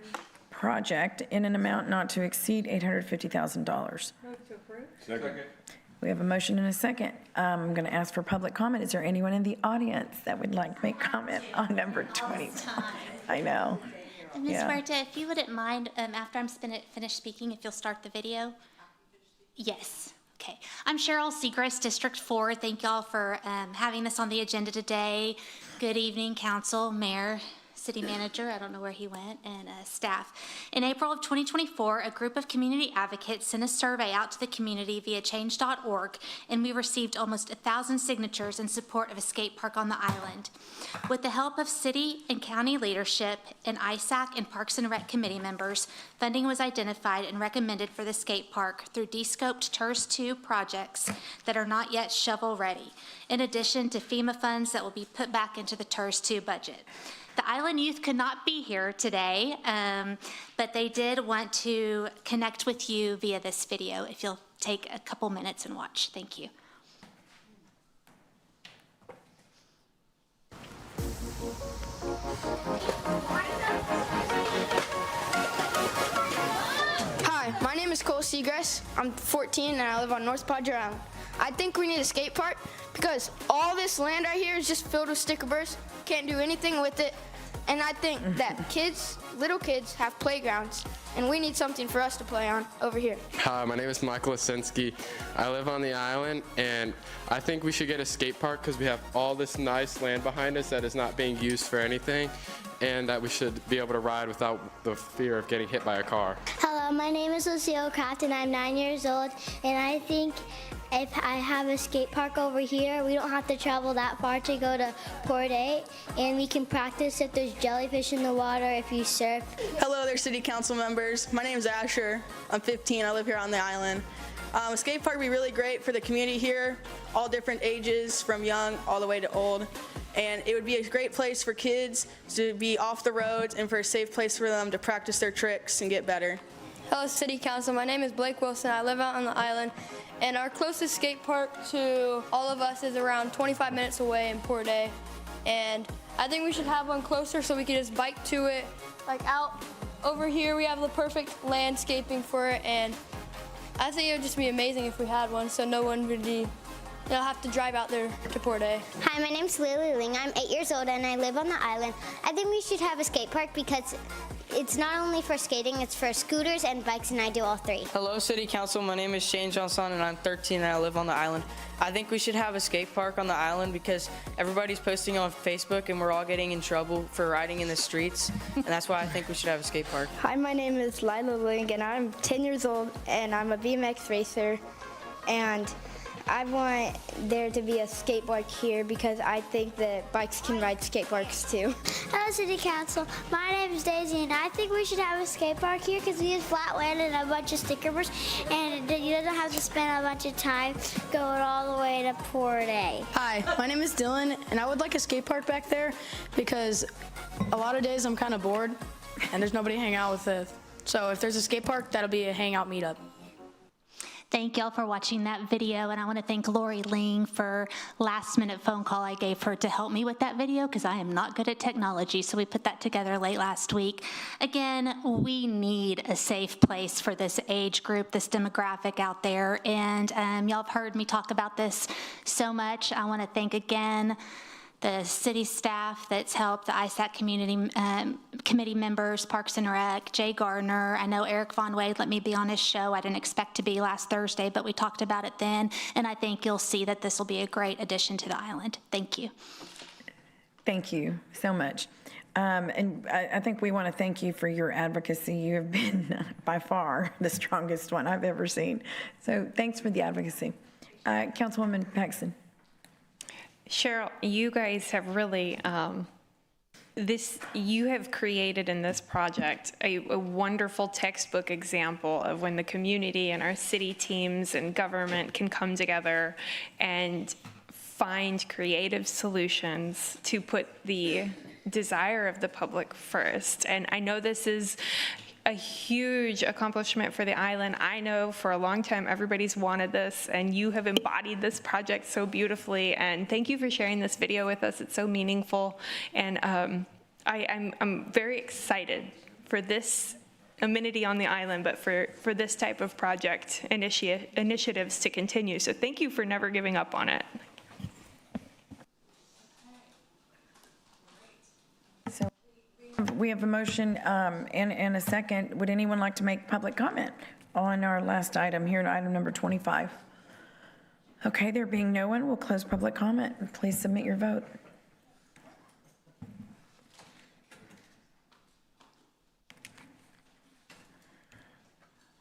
project in an amount not to exceed $850,000. Move to approve. Second. We have a motion and a second. I'm going to ask for public comment. Is there anyone in the audience that would like to make comment on number 25? I know. Ms. Yeah. Huerta, if you wouldn't mind, after I'm finished speaking, if you'll start the video? Yes. Okay. I'm Cheryl Segrist, District 4. Thank y'all for having this on the agenda today. Good evening, Council, Mayor, City Manager, I don't know where he went, and staff. In April of 2024, a group of community advocates sent a survey out to the community via change.org, and we received almost 1,000 signatures in support of a skate park on the island. With the help of city and county leadership and ISAC and Parks and Rec committee members, funding was identified and recommended for the skate park through de-scoped TERS 2 projects that are not yet shovel-ready, in addition to FEMA funds that will be put back into the TERS 2 budget. The Island Youth could not be here today, but they did want to connect with you via this video. If you'll take a couple minutes and watch. Thank you. Hi, my name is Cole Seagrass. I'm 14 and I live on North Padre Island. I think we need a skate park because all this land right here is just filled with sticker burrs. Can't do anything with it. And I think that little kids have playgrounds, and we need something for us to play on over here. Hi, my name is Michael Lisinski. I live on the island, and I think we should get a skate park because we have all this nice land behind us that is not being used for anything, and that we should be able to ride without the fear of getting hit by a car. Hello, my name is Lucille Kraft, and I'm 9 years old, and I think if I have a skate park over here, we don't have to travel that far to go to Port 8, and we can practice if there's jellyfish in the water, if you surf. Hello there, City Council members. My name is Asher. I'm 15. I live here on the island. A skate park would be really great for the community here, all different ages, from young all the way to old. And it would be a great place for kids to be off the roads and for a safe place for them to practice their tricks and get better. Hello, City Council. My name is Blake Wilson. I live out on the island, and our closest skate park to all of us is around 25 minutes away in Port A. And I think we should have one closer so we can just bike to it. Like out over here, we have the perfect landscaping for it, and I think it would just be amazing if we had one, so no one would have to drive out there to Port A. Hi, my name's Lily Ling. I'm 8 years old, and I live on the island. I think we should have a skate park because it's not only for skating, it's for scooters and bikes, and I do all three. Hello, City Council. My name is Shane Johnson, and I'm 13, and I live on the island. I think we should have a skate park on the island because everybody's posting on Facebook, and we're all getting in trouble for riding in the streets, and that's why I think we should have a skate park. Hi, my name is Lila Ling, and I'm 10 years old, and I'm a BMX racer, and I want there to be a skate park here because I think that bikes can ride skate parks too. Hello, City Council. My name is Daisy, and I think we should have a skate park here because we use flat land and a bunch of stickers, and you don't have to spend a bunch of time going all the way to Port A. Hi, my name is Dylan, and I would like a skate park back there because a lot of days I'm kind of bored and there's nobody to hang out with. So if there's a skate park, that'll be a hangout meetup. Thank y'all for watching that video, and I want to thank Lori Ling for last-minute phone call I gave her to help me with that video because I am not good at technology, so we put that together late last week. Again, we need a safe place for this age group, this demographic out there, and y'all have heard me talk about this so much. I want to thank again the city staff that's helped, the ISAC committee members, Parks and Rec, Jay Gardner. I know Eric Von Wade let me be on his show. I didn't expect to be last Thursday, but we talked about it then, and I think you'll see that this will be a great addition to the island. Thank you. Thank you so much. And I think we want to thank you for your advocacy. You have been by far the strongest one I've ever seen. So thanks for the advocacy. Councilwoman Paxton. Cheryl, you guys have really, you have created in this project a wonderful textbook example of when the community and our city teams and government can come together and find creative solutions to put the desire of the public first. And I know this is a huge accomplishment for the island. I know for a long time everybody's wanted this, and you have embodied this project so beautifully. And thank you for sharing this video with us. It's so meaningful. And I'm very excited for this amenity on the island, but for this type of project initiatives to continue. So thank you for never giving up on it. We have a motion and a second. Would anyone like to make public comment on our last item here, item number 25? Okay, there being no one, we'll close public comment. Please submit your vote.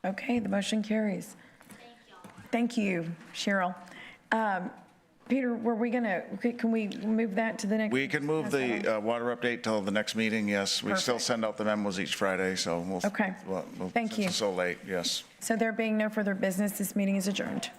Okay, the motion carries. Thank you, Cheryl. Peter, were we gonna, can we move that to the next? We can move the water update till the next meeting, yes. We still send out the memos each Friday, so we'll. Okay. Thank you. It's so late, yes. So there being no further business, this meeting is adjourned.